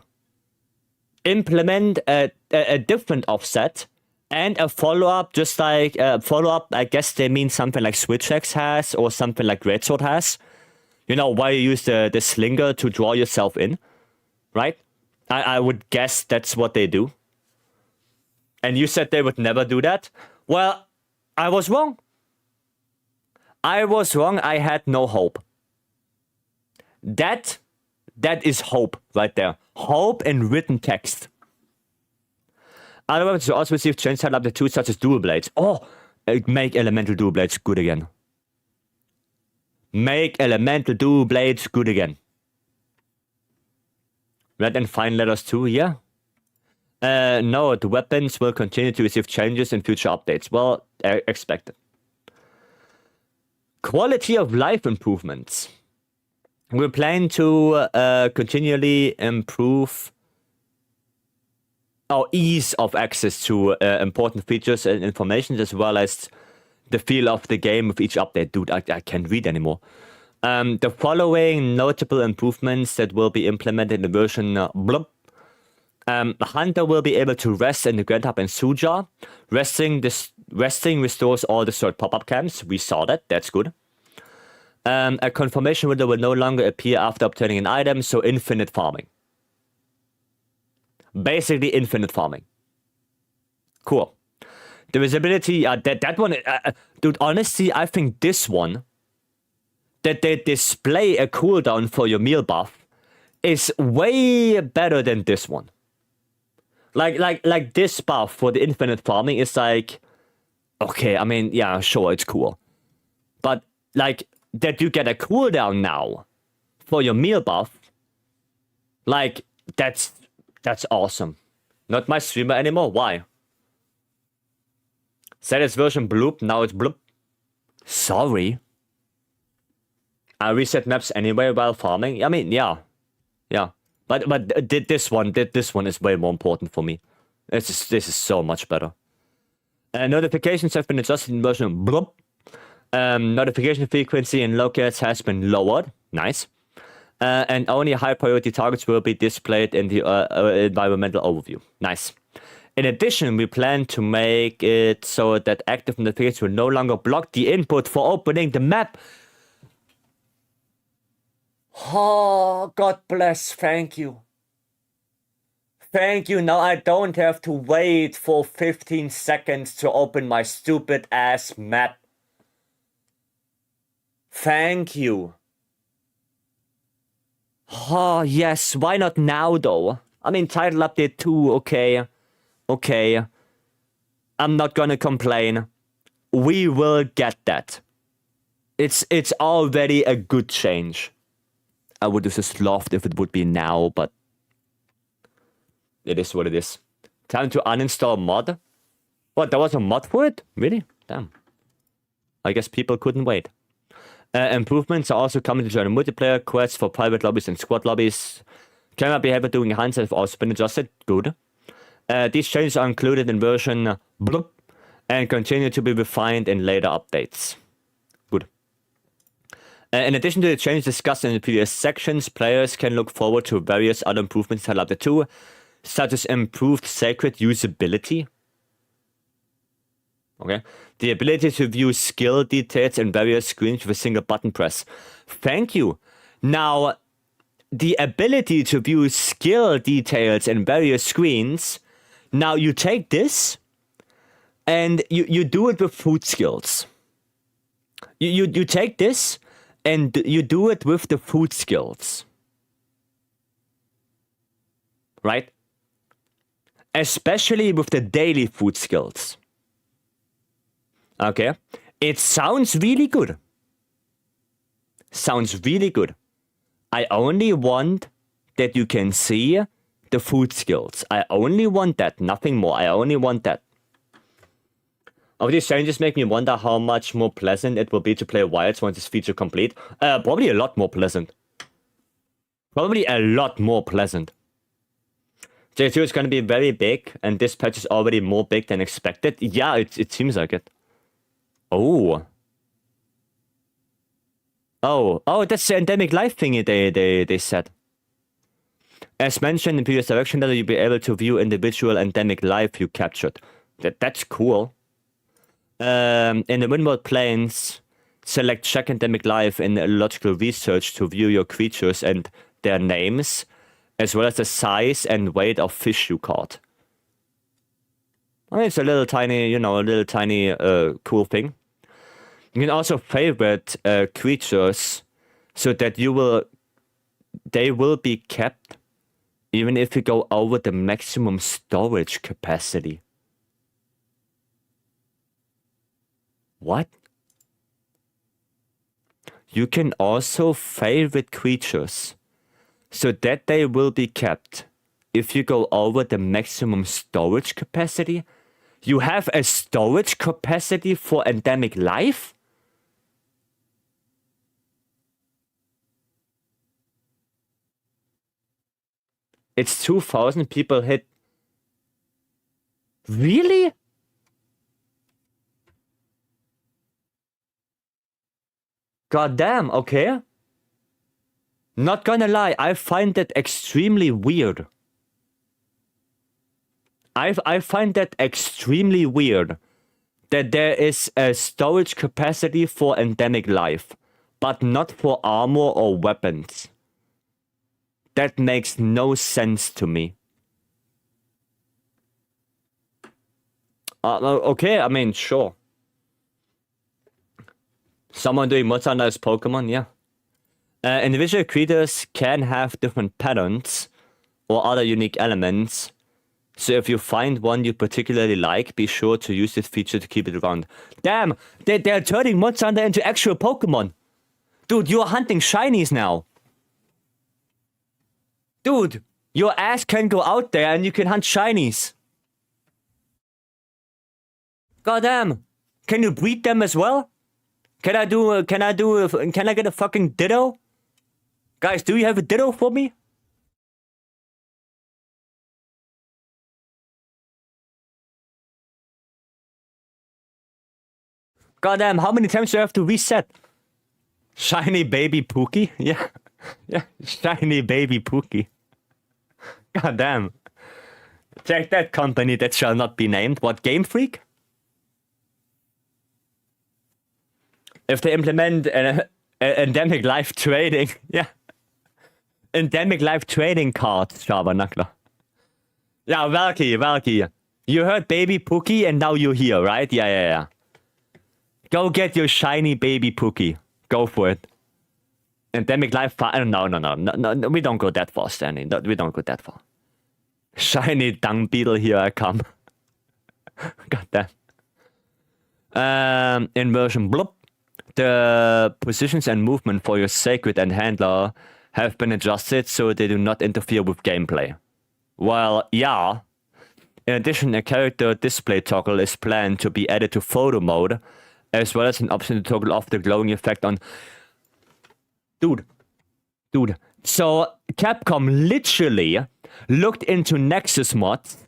implement a different offset and a follow-up, just like follow-up, I guess they mean something like SwitchX has or something like Greatsword has. You know, why you use the slinger to draw yourself in, right? I would guess that's what they do. And you said they would never do that? Well, I was wrong. I was wrong. I had no hope. That is hope right there. Hope in written text. Other weapons will also receive change title update 2, such as dual blades. Oh, make elemental dual blades good again. Make elemental dual blades good again. Red and fine letters too, yeah. No, the weapons will continue to receive changes in future updates. Well, expected. Quality of life improvements. We plan to continually improve our ease of access to important features and information, as well as the feel of the game with each update. Dude, I can't read anymore. The following notable improvements that will be implemented in the version Hunter will be able to rest in the Grand Hub and Suja. Resting restores all destroyed pop-up camps. We saw that. That's good. A confirmation window will no longer appear after obtaining an item, so infinite farming. Basically infinite farming. Cool. The visibility, that one, dude, honestly, I think this one, that they display a cooldown for your meal buff, is way better than this one. Like this buff for the infinite farming is like, okay, I mean, yeah, sure, it's cool. But, like, that you get a cooldown now for your meal buff, like, that's awesome. Not my streamer anymore, why? Said it's version bloop, now it's bloop. Sorry. I reset maps anyway while farming. I mean, yeah. But this one is way more important for me. This is so much better. Notifications have been adjusted in version bloop. Notification frequency in locales has been lowered. Nice. And only high priority targets will be displayed in the environmental overview. Nice. In addition, we plan to make it so that active notifications will no longer block the input for opening the map. Oh, God bless. Thank you. Thank you. Now I don't have to wait for 15 seconds to open my stupid ass map. Thank you. Oh, yes. Why not now, though? I mean, title update 2, okay. Okay. I'm not gonna complain. We will get that. It's already a good change. I would have just loved if it would be now, but it is what it is. Time to uninstall mod? What, there was a mod for it? Really? Damn. I guess people couldn't wait. Improvements are also coming to join multiplayer quests for private lobbies and squad lobbies. Camera behavior during hunts have also been adjusted. Good. These changes are included in version bloop and continue to be refined in later updates. Good. In addition to the changes discussed in the previous sections, players can look forward to various other improvements in Title Update 2, such as improved sacred usability. Okay. The ability to view skill details in various screens with a single button press. Thank you. Now, the ability to view skill details in various screens. Now, you take this and you do it with food skills. You take this and you do it with the food skills. Right? Especially with the daily food skills. Okay, it sounds really good. Sounds really good. I only want that you can see the food skills. I only want that, nothing more. I only want that. All these changes make me wonder how much more pleasant it will be to play Wilds once this feature complete. Probably a lot more pleasant. Probably a lot more pleasant. J2 is going to be very big, and this patch is already more big than expected. Yeah, it seems like it. Oh. Oh, that's the endemic life thingy they said. As mentioned in previous direction, that you'll be able to view individual endemic life you captured. That's cool. In the Windward Plains, select check endemic life in logical research to view your creatures and their names, as well as the size and weight of fish you caught. I mean, it's a little tiny, cool thing. You can also favorite creatures so that they will be kept even if you go over the maximum storage capacity. What? You can also favorite creatures so that they will be kept if you go over the maximum storage capacity. You have a storage capacity for endemic life? It's 2,000 people hit. Really? God damn, okay. Not gonna lie, I find that extremely weird. I find that extremely weird that there is a storage capacity for endemic life, but not for armor or weapons. That makes no sense to me. Okay, I mean, sure. Someone doing Monster Hunter as Pokemon, yeah. Individual creatures can have different patterns or other unique elements. So if you find one you particularly like, be sure to use this feature to keep it around. Damn, they're turning Monster Hunter into actual Pokemon. Dude, you're hunting shinies now. Dude, your ass can go out there and you can hunt shinies. Goddamn. Can you breed them as well? Can I get a fucking Ditto? Guys, do you have a Ditto for me? Goddamn, how many times do I have to reset? Shiny baby Pookie? Yeah. Yeah, shiny baby Pookie. Goddamn. Check that company that shall not be named. What, Game Freak? If they implement endemic life trading, yeah. Endemic life trading cards, Schabernackler. Yeah, Valky. You heard baby Pookie and now you're here, right? Yeah. Go get your shiny baby Pookie. Go for it. Endemic life... No, we don't go that far, Stanley. No, we don't go that far. Shiny dung beetle, here I come. God damn. In version bloop, the positions and movement for your sacred and handler have been adjusted so they do not interfere with gameplay. Well, yeah. In addition, a character display toggle is planned to be added to photo mode, as well as an option to toggle off the glowing effect on... Dude. So, Capcom literally looked into Nexus mods,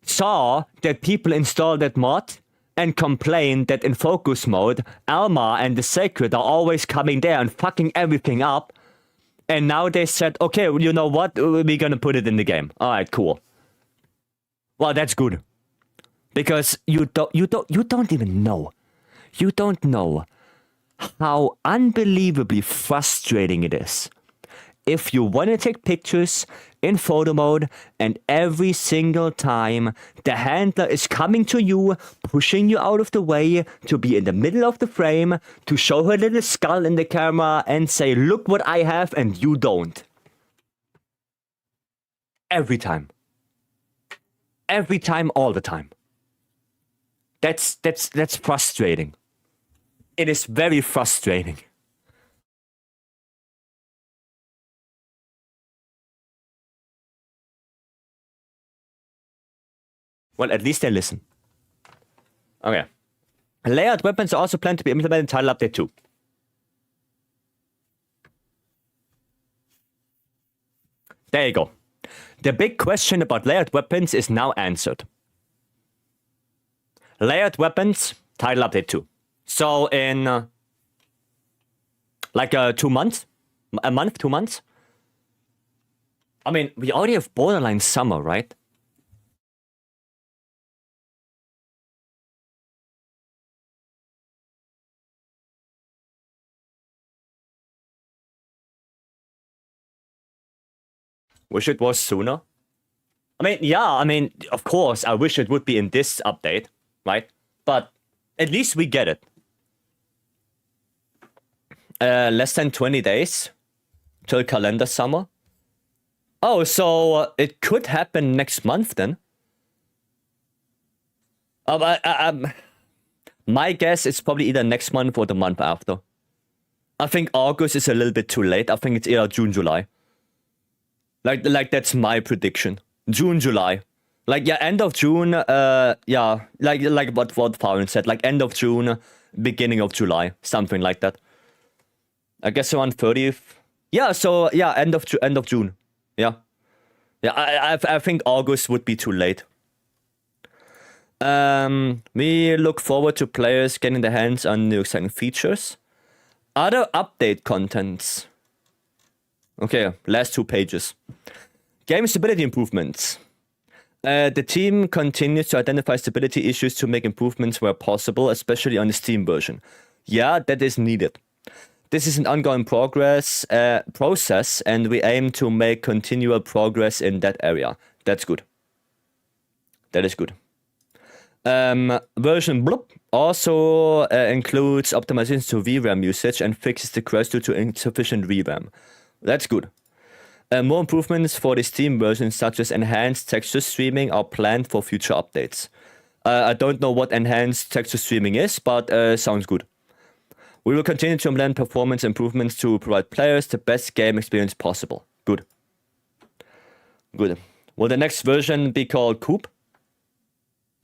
saw that people installed that mod, and complained that in focus mode, Alma and the Sacred are always coming there and fucking everything up. And now they said, okay, you know what? We're gonna put it in the game. Alright, cool. Well, that's good. Because you don't even know. You don't know how unbelievably frustrating it is if you want to take pictures in photo mode and every single time the handler is coming to you, pushing you out of the way to be in the middle of the frame, to show her little skull in the camera and say, look what I have, and you don't. Every time. Every time, all the time. That's frustrating. It is very frustrating. Well, at least they listen. Okay. Layered weapons are also planned to be implemented in Title Update 2. There you go. The big question about layered weapons is now answered. Layered weapons, title update 2. So in like 2 months, a month, 2 months. I mean, we already have Borderlands Summer, right? Wish it was sooner. I mean, yeah, of course, I wish it would be in this update, right? But at least we get it. Less than 20 days till calendar summer. Oh, so it could happen next month then. My guess is probably either next month or the month after. I think August is a little bit too late. I think it's either June, July. Like that's my prediction. June, July. Like, yeah, end of June, yeah, like what Farin said, like end of June, beginning of July, something like that. I guess around 30th. Yeah, so, yeah, end of June. Yeah. Yeah, I think August would be too late. We look forward to players getting their hands on new exciting features. Other update contents. Okay, last 2 pages. Game stability improvements. The team continues to identify stability issues to make improvements where possible, especially on the Steam version. Yeah, that is needed. This is an ongoing process, and we aim to make continual progress in that area. That's good. That is good. Version bloop also includes optimizations to VRAM usage and fixes the crash due to insufficient VRAM. That's good. More improvements for the Steam version, such as enhanced texture streaming, are planned for future updates. I don't know what enhanced texture streaming is, but sounds good. We will continue to implement performance improvements to provide players the best game experience possible. Good. Good. Will the next version be called Coop?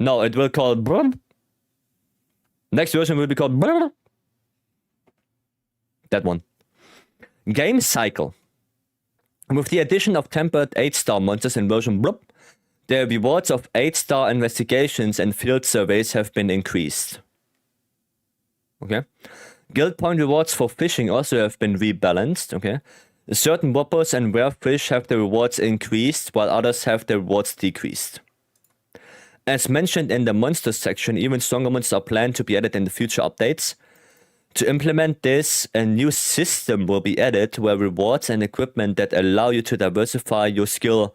No, it will call Brum. Next version will be called Brum. That one. Game cycle. With the addition of tempered 8-star monsters in version bloop, the rewards of 8-star investigations and field surveys have been increased. Okay. Guild point rewards for fishing also have been rebalanced. Okay. Certain whoppers and rare fish have the rewards increased, while others have the rewards decreased. As mentioned in the monsters section, even stronger monsters are planned to be added in the future updates. To implement this, a new system will be added where rewards and equipment that allow you to diversify your skill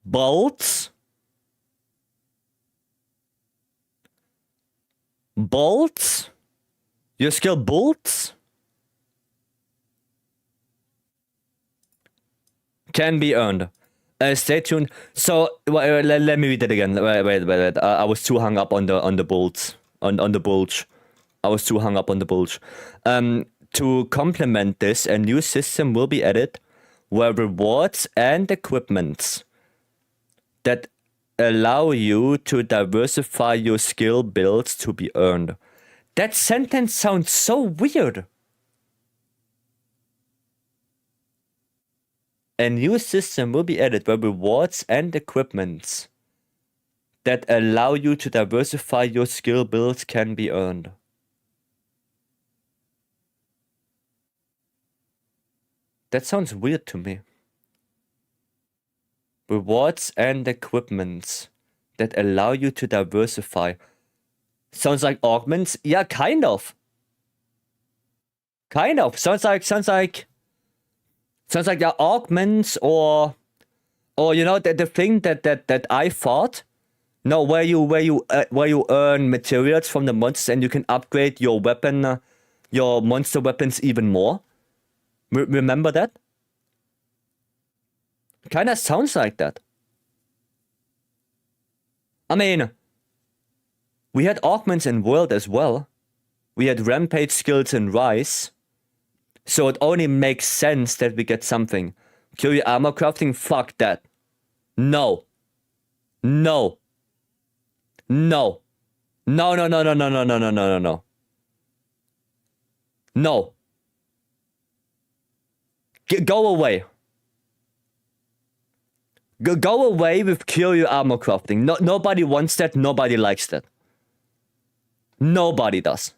bolts your skill bolts can be earned. Stay tuned. So let me read it again. Wait. I was too hung up on the bolts on the bulge. I was too hung up on the bulge. To complement this, a new system will be added where rewards and equipments that allow you to diversify your skill builds to be earned. That sentence sounds so weird. A new system will be added where rewards and equipments that allow you to diversify your skill builds can be earned. That sounds weird to me. Rewards and equipments that allow you to diversify. Sounds like augments? Yeah, kind of. Sounds like the augments or you know the thing that I thought. No, where you earn materials from the monsters and you can upgrade your weapon, your monster weapons even more. Remember that? Kinda sounds like that. I mean, we had augments in World as well. We had rampage skills in Rise. So it only makes sense that we get something. Curie armor crafting? Fuck that. No. No. Go away. Go away with Curio armor crafting. Nobody wants that. Nobody likes that. Nobody does.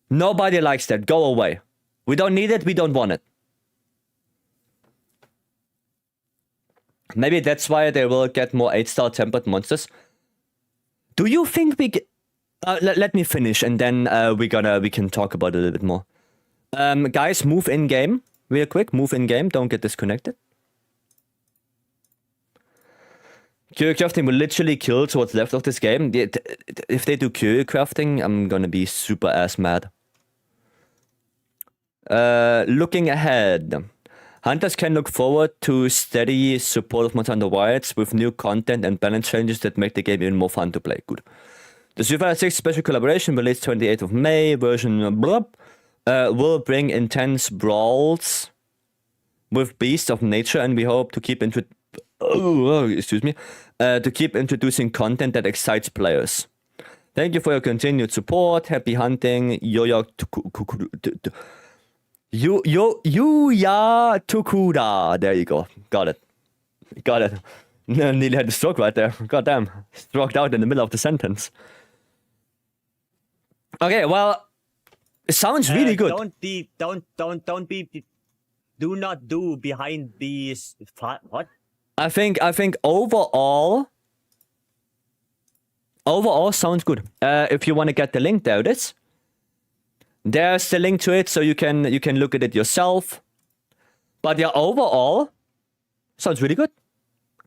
Nobody likes that. Go away. We don't need it. We don't want it. Maybe that's why they will get more 8-star tempered monsters. Do you think we get... let me finish and then we can talk about it a little bit more. Guys, move in game. Real quick, move in game. Don't get disconnected. Curio crafting will literally kill what's left of this game. If they do curio crafting, I'm gonna be super ass mad. Looking ahead. Hunters can look forward to steady support of Monster Hunter Wilds with new content and balance changes that make the game even more fun to play. Good. The Survivor 6 special collaboration released 28th of May version will bring intense brawls with beasts of nature, and we hope to keep to keep introducing content that excites players. Thank you for your continued support. Happy hunting, Yuya Tukuda. There you go. Got it. Nearly had a stroke right there. Goddamn. Stroked out in the middle of the sentence. Okay, well, it sounds really good. Do not do behind these. What? I think overall sounds good. If you want to get the link, there it is. There's the link to it, so you can look at it yourself. But yeah, overall sounds really good.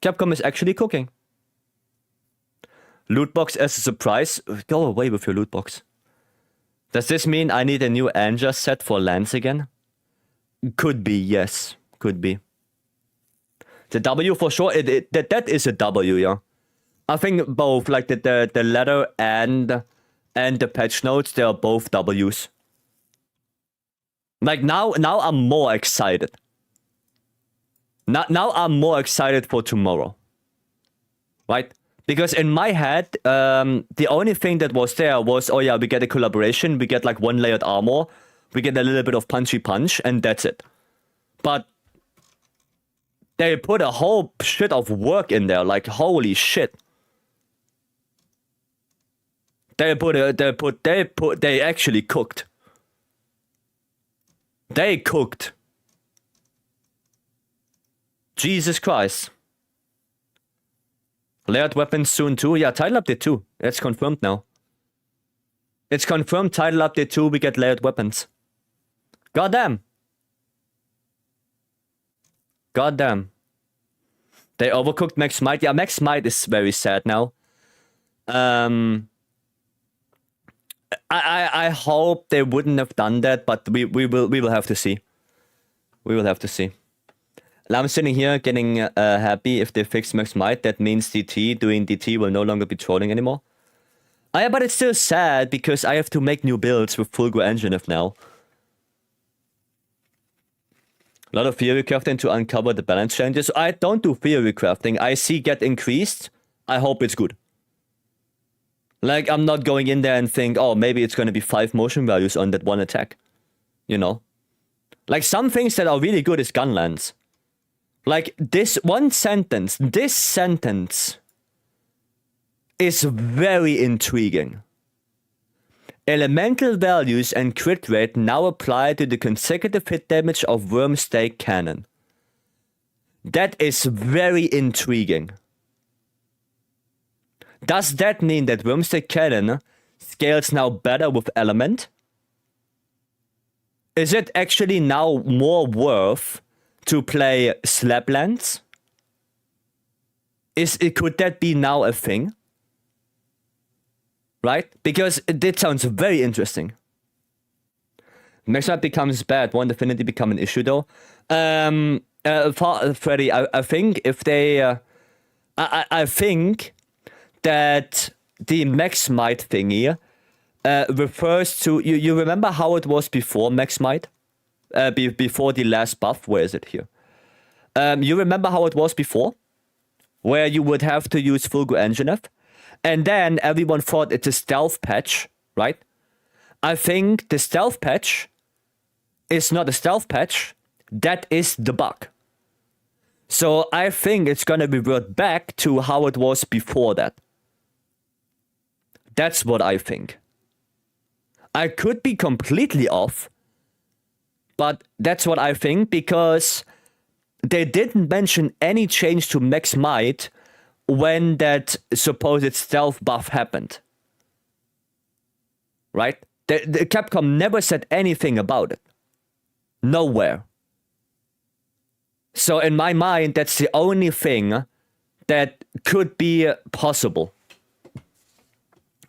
Capcom is actually cooking. Lootbox as a surprise. Go away with your lootbox. Does this mean I need a new Anja set for Lance again? Could be, yes. Could be. The W for sure, that is a W, yeah. I think both, like the letter and the patch notes, they are both W's. Like now I'm more excited. Now I'm more excited for tomorrow. Right? Because in my head, the only thing that was there was, oh yeah, we get a collaboration, we get like 1 layered armor, we get a little bit of punchy punch, and that's it. But they put a whole shit of work in there, like holy shit. They actually cooked. They cooked. Jesus Christ. Layered weapons soon too. Yeah, title update 2. It's confirmed now. It's confirmed, title update 2, we get layered weapons. Goddamn. Goddamn. They overcooked Max Might. Yeah, Max Might is very sad now. I hope they wouldn't have done that, but we will have to see. We will have to see. I'm sitting here getting happy if they fix Max Might. That means DT doing DT will no longer be trolling anymore. Yeah, but it's still sad because I have to make new builds with Fulgur Engine now. A lot of theory crafting to uncover the balance changes. I don't do theory crafting. I see get increased. I hope it's good. Like, I'm not going in there and think, oh, maybe it's going to be 5 motion values on that one attack. You know? Like, some things that are really good is Gunlance. Like, this sentence is very intriguing. Elemental values and crit rate now apply to the consecutive hit damage of Wormstake Cannon. That is very intriguing. Does that mean that Wormstake Cannon scales now better with Element? Is it actually now more worth to play Slaplands? Could that be now a thing? Right? Because it sounds very interesting. Max Might becomes bad, won't Affinity become an issue though? Freddy, I think if they... I think that the Max Might thingy refers to... You remember how it was before Max Might? Before the last buff? Where is it here? You remember how it was before? Where you would have to use Fulgur Engine. And then everyone thought it's a stealth patch, right? I think the stealth patch is not a stealth patch. That is the bug. So I think it's gonna revert back to how it was before that. That's what I think. I could be completely off, but that's what I think because they didn't mention any change to max might when that supposed stealth buff happened. Right? The Capcom never said anything about it. Nowhere. So in my mind, that's the only thing that could be possible.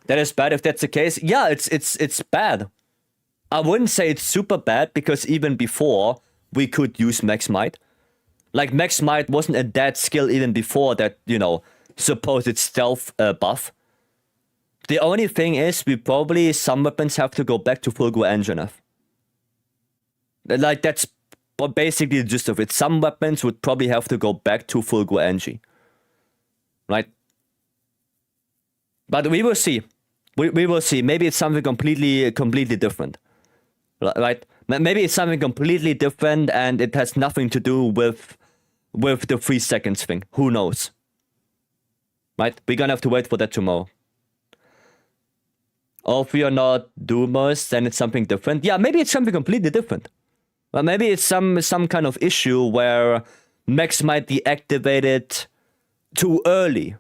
That is bad if that's the case. Yeah, it's bad. I wouldn't say it's super bad because even before we could use max might. Like max might wasn't a dead skill even before that, you know, supposed stealth buff. The only thing is we probably some weapons have to go back to full go engine. Like that's basically the gist of it. Some weapons would probably have to go back to full go NG. Right? But we will see. We will see. Maybe it's something completely different. Right? Maybe it's something completely different and it has nothing to do with the 3 seconds thing. Who knows? Right? We're gonna have to wait for that tomorrow. Or if we are not Doomers, then it's something different. Yeah, maybe it's something completely different. Well, maybe it's some kind of issue where Max might deactivate it too early.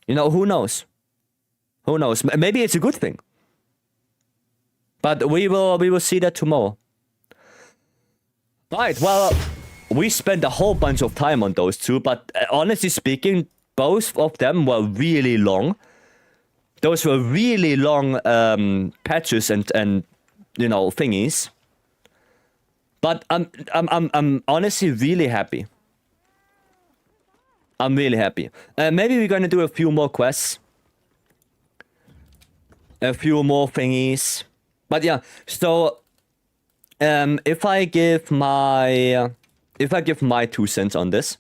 You know, who knows? Who knows? Maybe it's a good thing. But we will see that tomorrow. Right, well, we spent a whole bunch of time on those two, but honestly speaking, both of them were really long. Those were really long patches and you know thingies. But I'm honestly really happy. I'm really happy. Maybe we're gonna do a few more quests. A few more thingies. But yeah, so if I give my 2 cents on this,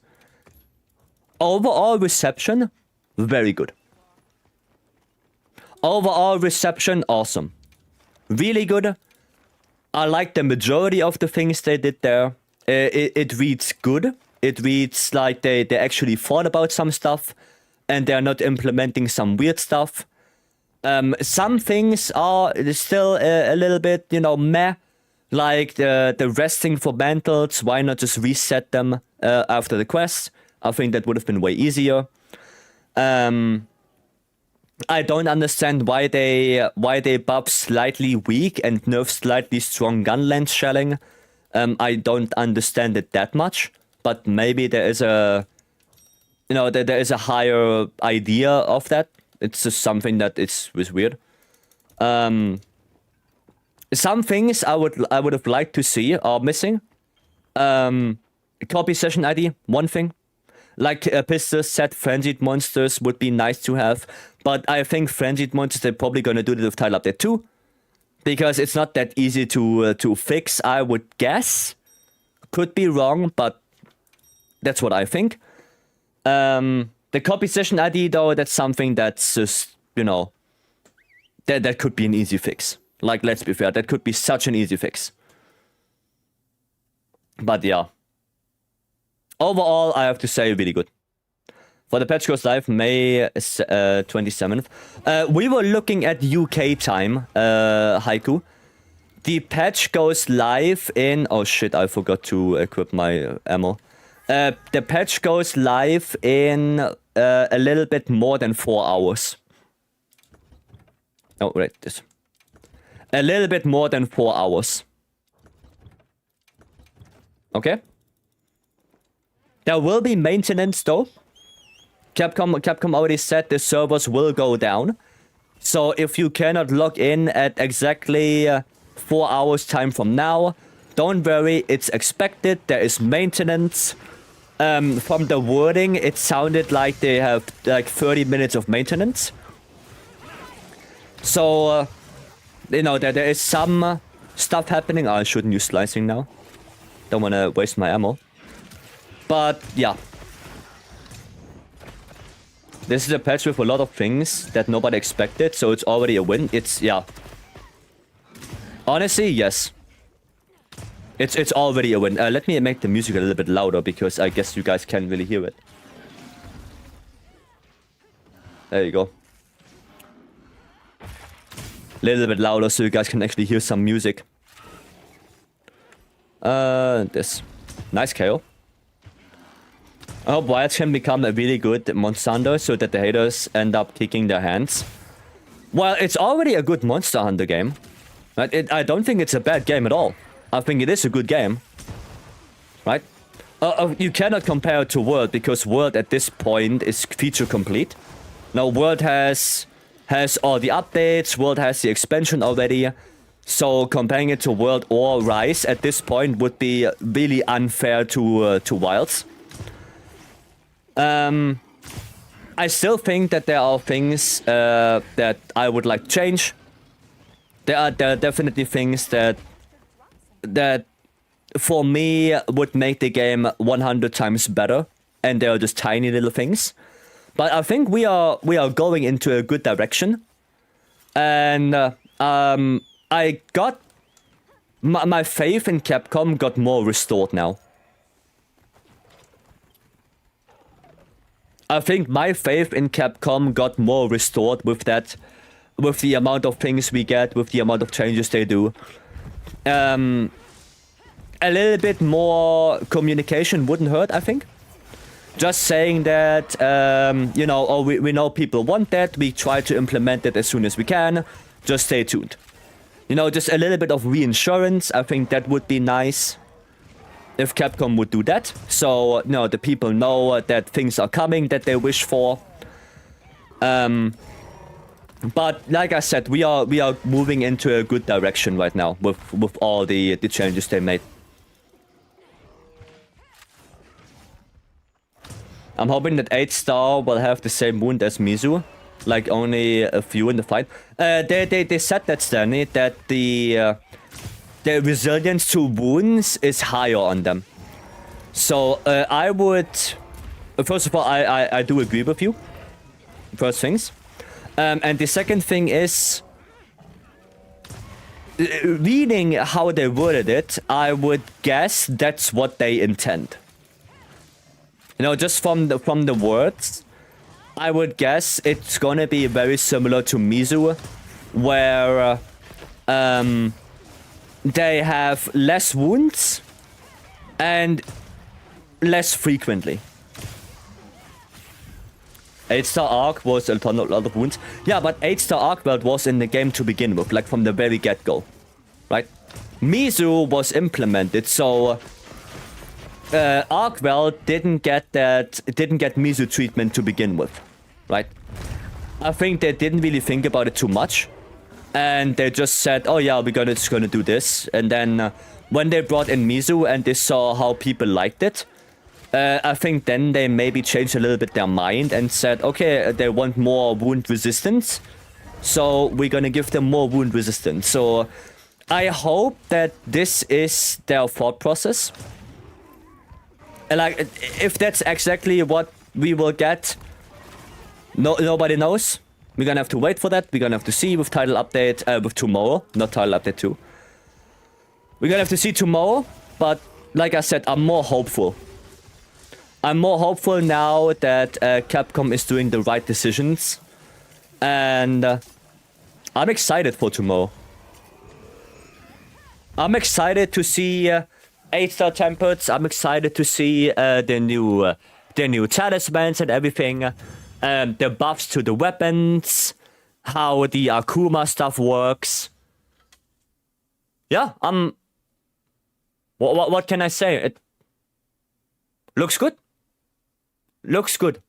overall reception, very good. Overall reception, awesome. Really good. I like the majority of the things they did there. It reads good. It reads like they actually thought about some stuff and they're not implementing some weird stuff. Some things are still a little bit, you know, meh. Like the resting for mantles. Why not just reset them after the quest? I think that would have been way easier. I don't understand why they buff slightly weak and nerf slightly strong gun length shelling. I don't understand it that much, but maybe there is a, you know, there is a higher idea of that. It's just something that was weird. Some things I would have liked to see are missing. Copy session ID, one thing. Like Pistis said, Frenzied Monsters would be nice to have. But I think Frenzied Monsters, they're probably going to do the title update too. Because it's not that easy to fix, I would guess. Could be wrong, but that's what I think. The copy session ID, though, that's something that's just, you know, that could be an easy fix. Like, let's be fair, that could be such an easy fix. But yeah. Overall, I have to say, really good. For the patch goes live May 27th. We were looking at UK time, Haiku. The patch goes live in... Oh shit, I forgot to equip my ammo. The patch goes live in a little bit more than 4 hours. Oh, wait, this. A little bit more than 4 hours. Okay? There will be maintenance though. Capcom already said the servers will go down. So if you cannot log in at exactly 4 hours time from now, don't worry, it's expected. There is maintenance. From the wording, it sounded like they have like 30 minutes of maintenance. So, you know, there is some stuff happening. I shouldn't use slicing now. Don't want to waste my ammo. But, yeah. This is a patch with a lot of things that nobody expected, so it's already a win. It's, yeah. Honestly, yes. It's already a win. Let me make the music a little bit louder because I guess you guys can't really hear it. There you go. A little bit louder so you guys can actually hear some music. This. Nice KO. I hope Wilds can become a really good Monster Hunter so that the haters end up kicking their hands. Well, it's already a good Monster Hunter game. Right? I don't think it's a bad game at all. I think it is a good game. Right? You cannot compare it to World because World at this point is feature complete. Now World has all the updates, World has the expansion already. So comparing it to World or Rise at this point would be really unfair to Wilds. I still think that there are things that I would like to change. There are definitely things that for me would make the game 100 times better, and they are just tiny little things. But I think we are going into a good direction, and I got my faith in Capcom got more restored now. I think my faith in Capcom got more restored with that, with the amount of things we get, with the amount of changes they do. A little bit more communication wouldn't hurt, I think. Just saying that, you know, oh, we know people want that, we try to implement it as soon as we can, just stay tuned. You know, just a little bit of reinsurance, I think that would be nice. If Capcom would do that, so you know, the people know that things are coming that they wish for. But like I said, we are moving into a good direction right now with all the changes they made. I'm hoping that 8-star will have the same wound as Mizu, like only a few in the fight. They said that, Stanley, that the resilience to wounds is higher on them. So I would... First of all, I do agree with you. First things. And the second thing is... Reading how they worded it, I would guess that's what they intend. You know, just from the words, I would guess it's gonna be very similar to Mizu, where... they have less wounds and less frequently. 8-star Arc was a lot of wounds. Yeah, but 8-star Arc Weld was in the game to begin with, like from the very get-go. Right? Mizu was implemented, so Arc Weld didn't get Mizu treatment to begin with. Right? I think they didn't really think about it too much. And they just said, oh yeah, we're just gonna do this. And then when they brought in Mizu and they saw how people liked it, I think then they maybe changed a little bit their mind and said, okay, they want more wound resistance, so we're gonna give them more wound resistance. So I hope that this is their thought process. And like, if that's exactly what we will get, nobody knows. We're gonna have to wait for that. We're gonna have to see with title update, with tomorrow, not title update 2. We're gonna have to see tomorrow, but like I said, I'm more hopeful. I'm more hopeful now that Capcom is doing the right decisions. And I'm excited for tomorrow. I'm excited to see 8-star templates. I'm excited to see the new talismans and everything. The buffs to the weapons, how the Akuma stuff works. Yeah, what can I say? It looks good. Looks good.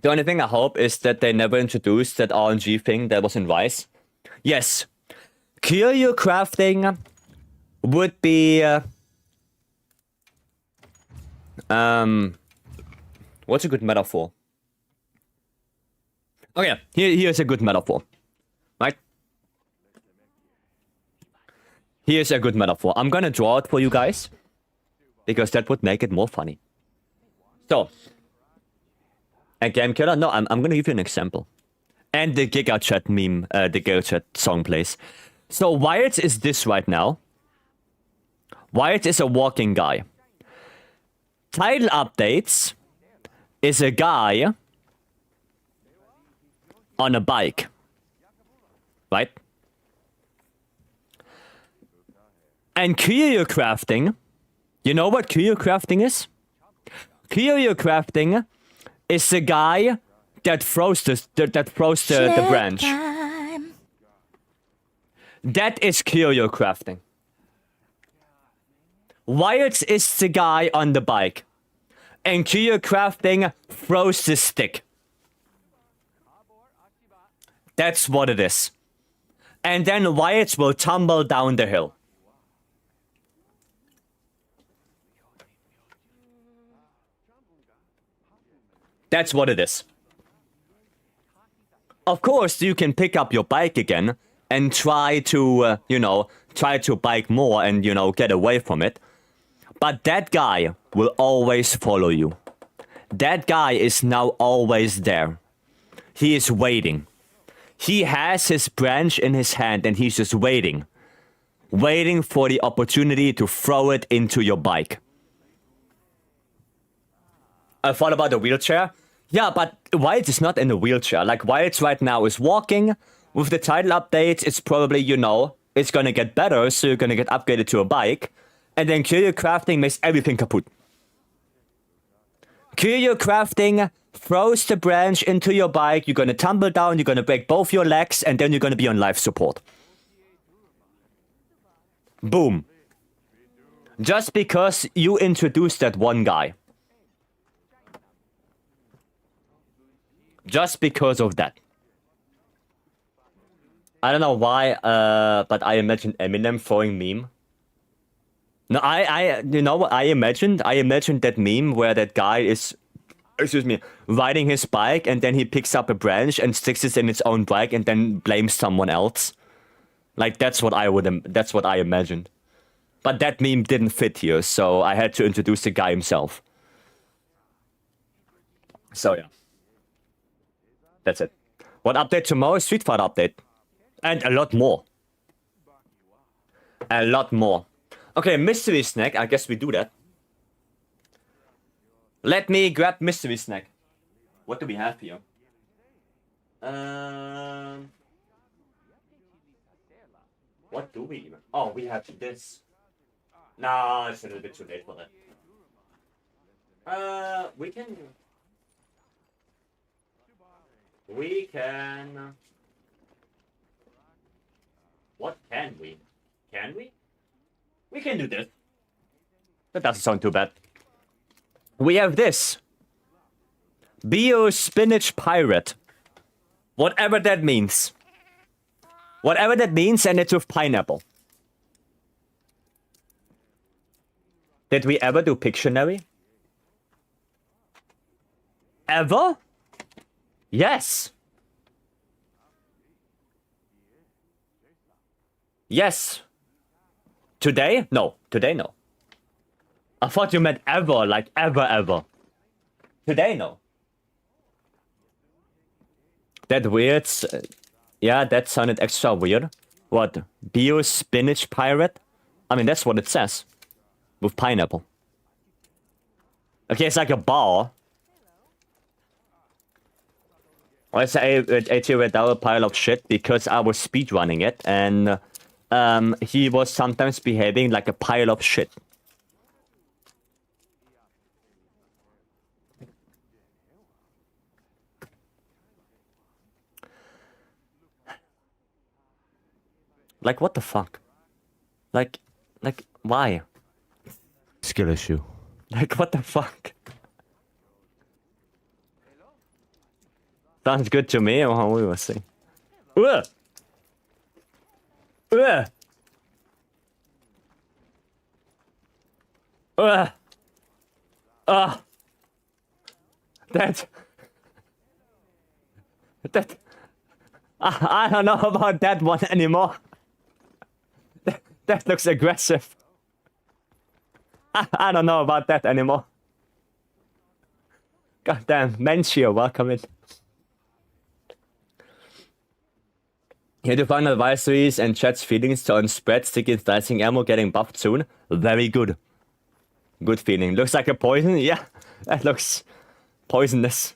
The only thing I hope is that they never introduced that RNG thing that was in Rise. Yes, Curio crafting would be... what's a good metaphor? Okay, here's a good metaphor. Right? Here's a good metaphor. I'm gonna draw it for you guys, because that would make it more funny. So, a game killer? No, I'm gonna give you an example. And the GigaChat meme, the GigaChat song plays. So Wyatt is this right now. Wyatt is a walking guy. Title updates is a guy on a bike. Right? And curio crafting, you know what curio crafting is? Curio crafting is the guy that throws the branch. That is curio crafting. Wyatt is the guy on the bike. And curio crafting throws the stick. That's what it is. And then Wyatt will tumble down the hill. That's what it is. Of course, you can pick up your bike again and try to, try to bike more and, get away from it. But that guy will always follow you. That guy is now always there. He is waiting. He has his branch in his hand and he's just waiting. Waiting for the opportunity to throw it into your bike. I thought about the wheelchair. Yeah, but Wyatt is not in a wheelchair. Like, Wyatt right now is walking. With the title updates, it's probably, it's gonna get better, so you're gonna get upgraded to a bike. And then curio crafting makes everything kaput. Curio crafting throws the branch into your bike, you're gonna tumble down, you're gonna break both your legs, and then you're gonna be on life support. Boom. Just because you introduced that one guy. Just because of that. I don't know why, but I imagined Eminem throwing meme. No, you know what I imagined? I imagined that meme where that guy is, riding his bike and then he picks up a branch and sticks it in its own bike and then blames someone else. Like, that's what I imagined. But that meme didn't fit here, so I had to introduce the guy himself. So, yeah. That's it. What update tomorrow? Street Fighter update. And a lot more. A lot more. Okay, mystery snack. I guess we do that. Let me grab mystery snack. What do we have here? What do we even? Oh, we have this. Nah, it's a little bit too late for that. We can... What can we? Can we? We can do this. That doesn't sound too bad. We have this. Bio Spinach Pirate. Whatever that means. Whatever that means, and it's with pineapple. Did we ever do Pictionary? Ever? Yes. Yes. Today? No. Today, no. I thought you meant ever, like ever. Today, no. That weird. Yeah, that sounded extra weird. What? Bio Spinach Pirate? I mean, that's what it says. With pineapple. Okay, it's like a bar. I say it's a double pile of shit because I was speedrunning it and he was sometimes behaving like a pile of shit. Like, what the fuck? Like, why? Skill issue. Like, what the fuck? Sounds good to me, or we will see. Ugh! Ugh! Ugh! That... I don't know about that one anymore. That looks aggressive. I don't know about that anymore. Goddamn, Menchio, welcome in. Here to find advisories and chat's feelings on spreads to get dicing ammo getting buffed soon. Very good. Good feeling. Looks like a poison. Yeah, that looks poisonous.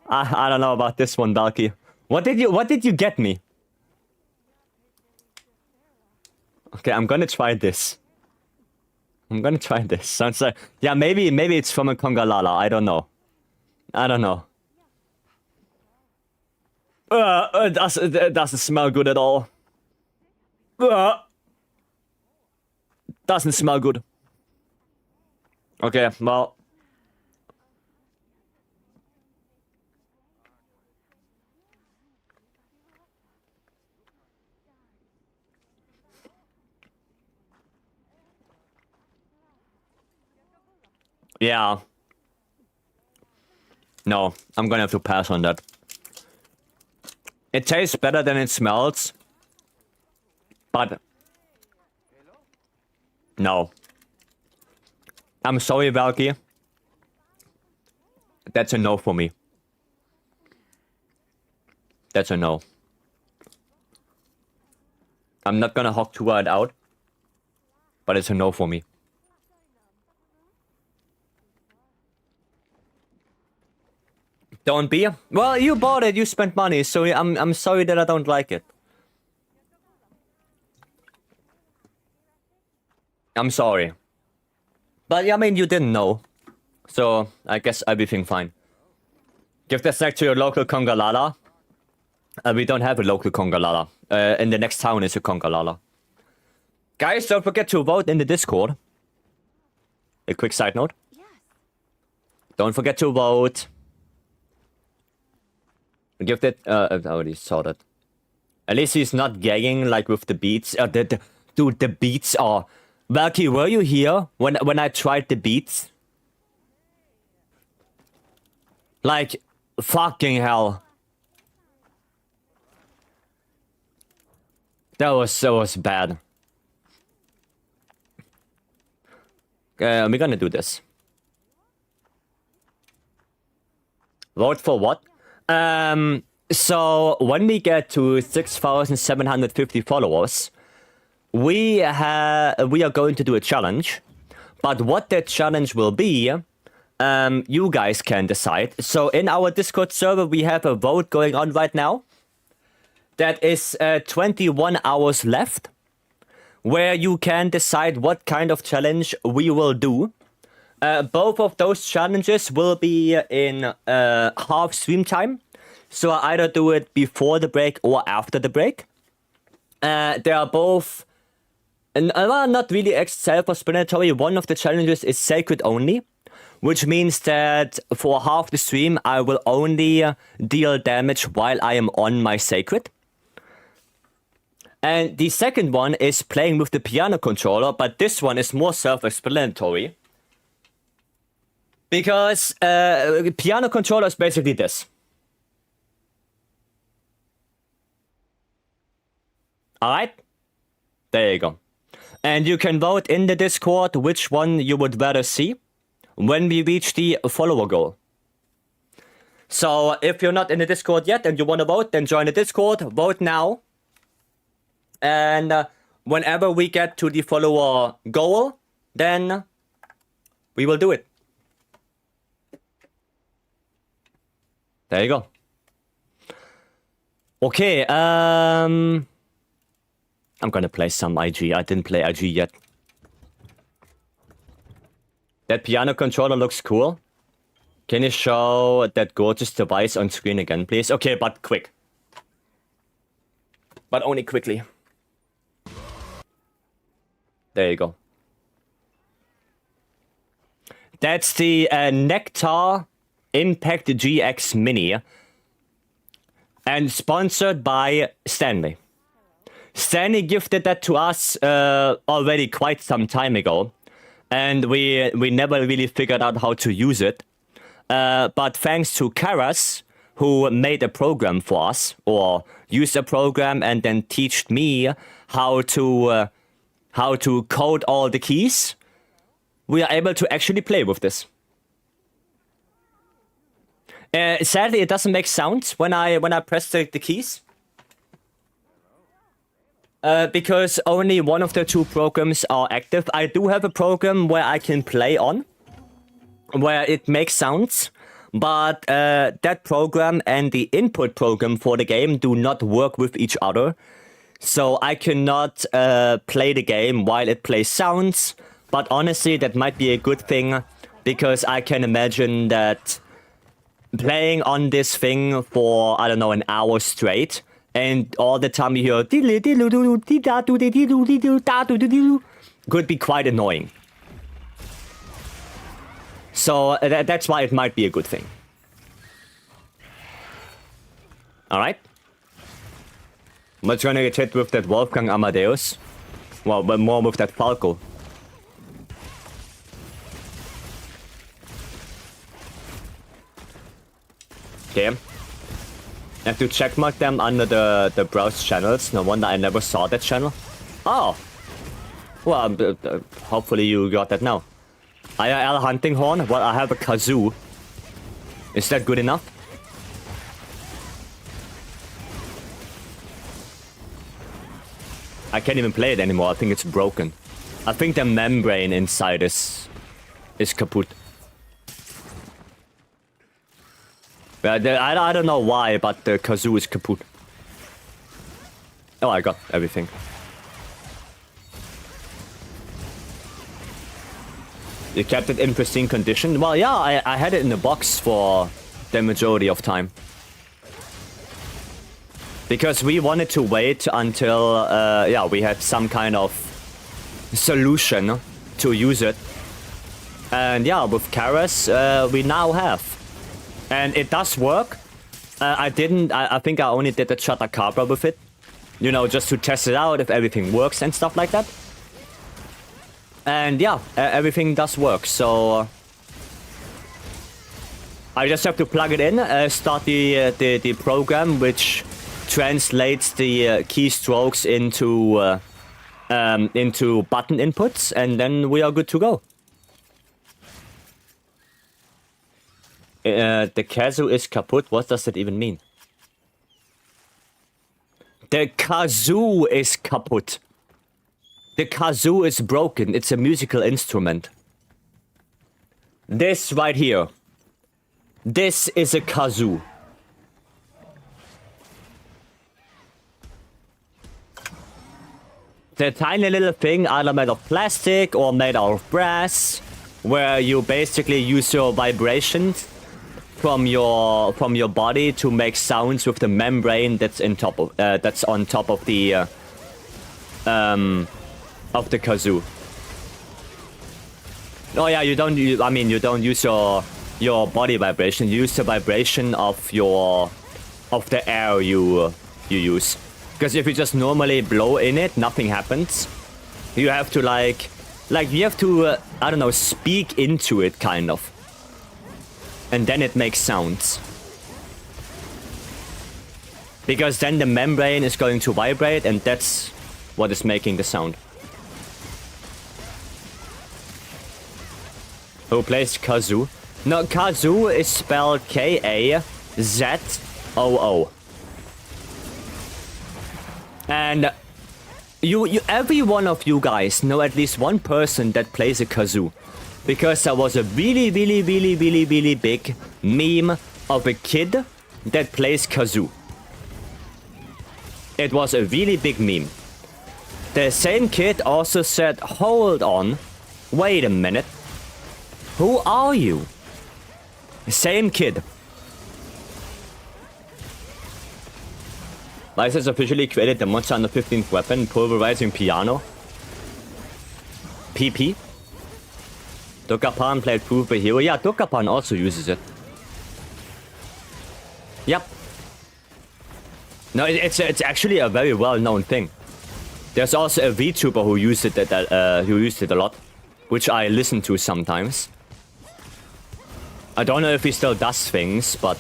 I don't know about this one, Valky. What did you get me? Okay, I'm gonna try this. Sounds like, yeah, maybe it's from a Congalala. I don't know. It doesn't smell good at all. Doesn't smell good. Okay, well. Yeah. No, I'm gonna have to pass on that. It tastes better than it smells. But no. I'm sorry, Valky. That's a no for me. That's a no. I'm not gonna hog too hard out. But it's a no for me. Don't be. Well, you bought it, you spent money, so I'm sorry that I don't like it. I'm sorry. But I mean, you didn't know. So I guess everything fine. Give the sack to your local Congalala. We don't have a local Congalala. In the next town is a Congalala. Guys, don't forget to vote in the Discord. A quick side note. Yes. Don't forget to vote. Give that. I already saw that. At least he's not gagging like with the beats. Dude, the beats are. Valky, were you here when I tried the beats? Like, fucking hell. That was bad. We're gonna do this. Vote for what? So when we get to 6,750 followers, we are going to do a challenge. But what that challenge will be, you guys can decide. So in our Discord server, we have a vote going on right now. That is 21 hours left, where you can decide what kind of challenge we will do. Both of those challenges will be in half stream time. So I either do it before the break or after the break. They are both not really self-explanatory. One of the challenges is sacred only, which means that for half the stream, I will only deal damage while I am on my sacred. And the second one is playing with the piano controller, but this one is more self-explanatory. Because piano controller is basically this. Alright? There you go. And you can vote in the Discord which one you would rather see when we reach the follower goal. So if you're not in the Discord yet and you want to vote, then join the Discord, vote now. And whenever we get to the follower goal, then we will do it. There you go. Okay, I'm gonna play some IG. I didn't play IG yet. That piano controller looks cool. Can you show that gorgeous device on screen again, please? Okay, but quick. But only quickly. There you go. That's the Nectar Impact GX Mini. And sponsored by Stanley. Stanley gifted that to us already quite some time ago. And we never really figured out how to use it. But thanks to Karas, who made a program for us, or used a program and then taught me how to code all the keys, we are able to actually play with this. Sadly, it doesn't make sounds when I press the keys. Because only one of the two programs are active. I do have a program where I can play on, where it makes sounds, but that program and the input program for the game do not work with each other. So I cannot play the game while it plays sounds, but honestly that might be a good thing, because I can imagine that playing on this thing for, I don't know, an hour straight, and all the time you hear could be quite annoying. So that's why it might be a good thing. Alright? But trying to get hit with that Wolfgang Amadeus. Well, but more with that Falco. Okay. I have to checkmark them under the browse channels. No wonder I never saw that channel. Oh! Well, hopefully you got that now. IRL hunting horn? Well, I have a kazoo. Is that good enough? I can't even play it anymore. I think it's broken. I think the membrane inside is kaput. I don't know why, but the kazoo is kaput. Oh, I got everything. You kept it in pristine condition? Well, yeah, I had it in the box for the majority of time. Because we wanted to wait until, yeah, we had some kind of solution to use it. And yeah, with Karas, we now have. And it does work. I think I only did the Chatacabra with it. You know, just to test it out if everything works and stuff like that. And yeah, everything does work, so... I just have to plug it in, start the program, which translates the keystrokes into button inputs, and then we are good to go. The kazoo is kaput. What does that even mean? The kazoo is kaput. The kazoo is broken. It's a musical instrument. This right here. This is a kazoo. The tiny little thing, either made of plastic or made out of brass, where you basically use your vibrations from your body to make sounds with the membrane that's on top of the kazoo. Oh yeah, you don't use your body vibration. You use the vibration of the air you use. Because if you just normally blow in it, nothing happens. You have to you have to I don't know, speak into it kind of. And then it makes sounds. Because then the membrane is going to vibrate, and that's what is making the sound. Who plays kazoo? No, kazoo is spelled K-A-Z-O-O. And every one of you guys know at least one person that plays a kazoo. Because there was a really big meme of a kid that plays kazoo. It was a really big meme. The same kid also said, hold on, wait a minute. Who are you? Same kid. License officially created the Monster Hunter 15th weapon, Pulverizing Piano. PP. Dokkapan played Proof a Hero. Yeah, Dokkapan also uses it. Yep. No, it's actually a very well-known thing. There's also a VTuber who used it a lot, which I listen to sometimes. I don't know if he still does things, but...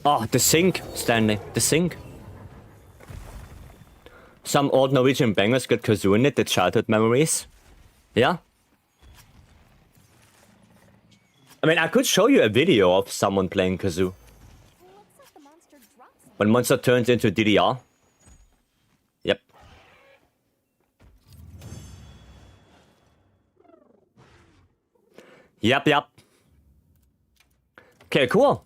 Oh, the sink, Stanley. The sink. Some old Norwegian bangers got kazoo in it, the childhood memories. Yeah? I mean, I could show you a video of someone playing kazoo. Looks like the monster dropped some. When monster turns into DDR. Yep. Okay, cool.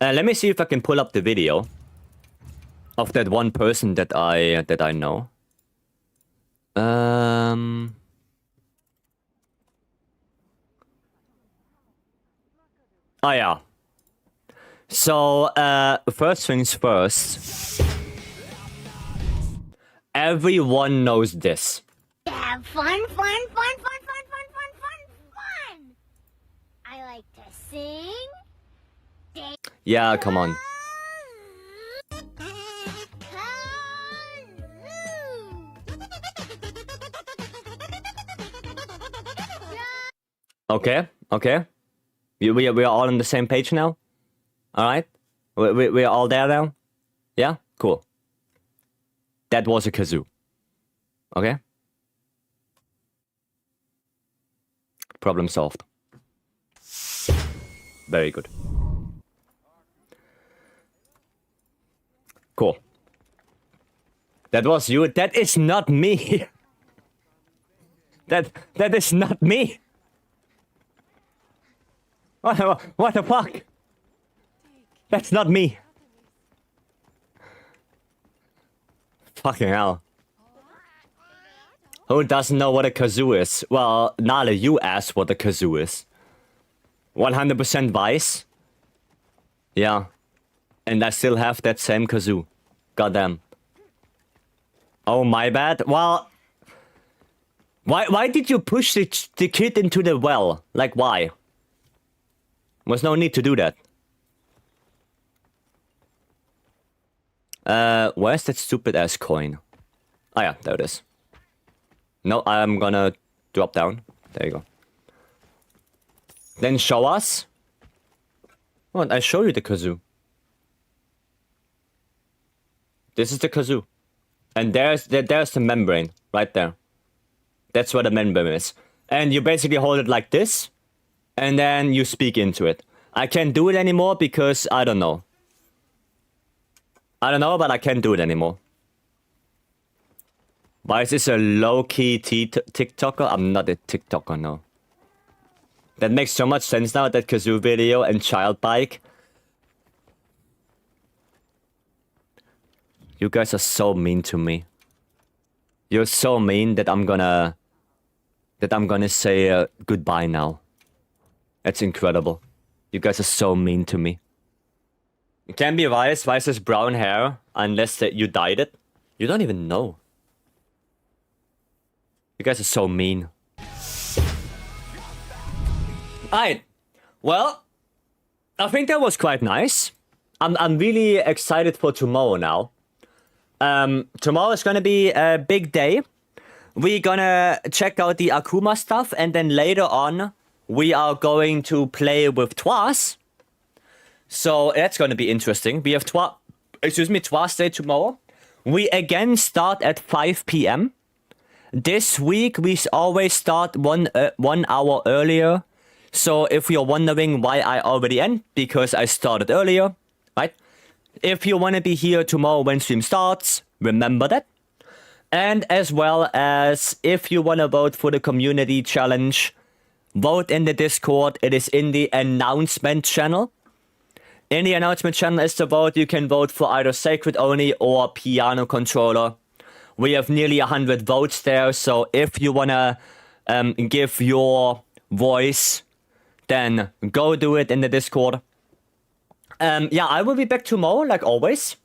Let me see if I can pull up the video of that one person that I know. Oh yeah. So first things first. Everyone knows this. Have fun. I like to sing. Yeah, come on. Okay. We are all on the same page now? Alright? We are all there now? Yeah? Cool. That was a kazoo. Okay? Problem solved. Very good. Cool. That was you. That is not me. That is not me. What the fuck? That's not me. Fucking hell. Who doesn't know what a kazoo is? Well, Nala, you asked what a kazoo is. 100% Vice? Yeah. And I still have that same kazoo. Goddamn. Oh, my bad. Well, why did you push the kid into the well? Like, why? Was no need to do that. Where's that stupid ass coin? Oh yeah, there it is. No, I'm gonna drop down. There you go. Then show us. What? I show you the kazoo. This is the kazoo. And there's the membrane right there. That's what the membrane is. And you basically hold it like this. And then you speak into it. I can't do it anymore because I don't know. I don't know, but I can't do it anymore. Why is this a low-key TikToker? I'm not a TikToker, no. That makes so much sense now, that kazoo video and child bike. You guys are so mean to me. You're so mean that I'm gonna say goodbye now. That's incredible. You guys are so mean to me. It can't be Vice. Vice has brown hair unless you dyed it. You don't even know. You guys are so mean. Alright. Well, I think that was quite nice. I'm really excited for tomorrow now. Tomorrow is gonna be a big day. We're gonna check out the Akuma stuff, and then later on we are going to play with Twas. So that's gonna be interesting. We have Twas Day tomorrow. We again start at 5 p.m. This week we always start 1 hour earlier. So if you're wondering why I already end, because I started earlier, right? If you want to be here tomorrow when stream starts, remember that. And as well as if you want to vote for the community challenge, vote in the Discord. It is in the announcement channel. In the announcement channel is the vote. You can vote for either Sacred Only or Piano Controller. We have nearly 100 votes there. So if you want to give your voice, then go do it in the Discord. Yeah, I will be back tomorrow, like always.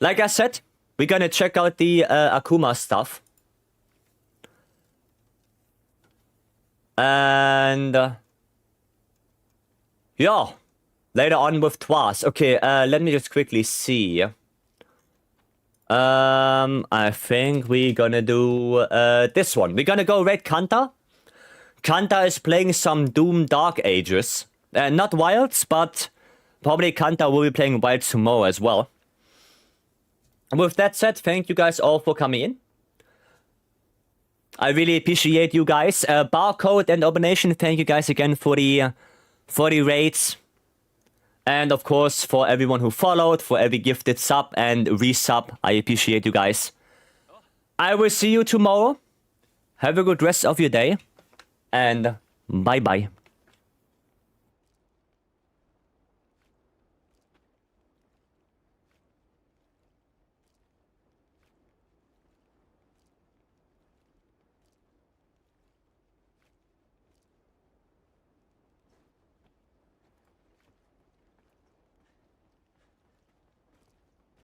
Like I said, we're gonna check out the Akuma stuff. And yeah, later on with Twas. Okay, let me just quickly see. I think we're gonna do this one. We're gonna go raid Kanta. Kanta is playing some Doom Dark Ages. Not Wilds, but probably Kanta will be playing Wilds tomorrow as well. With that said, thank you guys all for coming in. I really appreciate you guys. Barcode and Obanation, thank you guys again for the raids. And of course, for everyone who followed, for every gifted sub and resub, I appreciate you guys. I will see you tomorrow. Have a good rest of your day. and bye bye.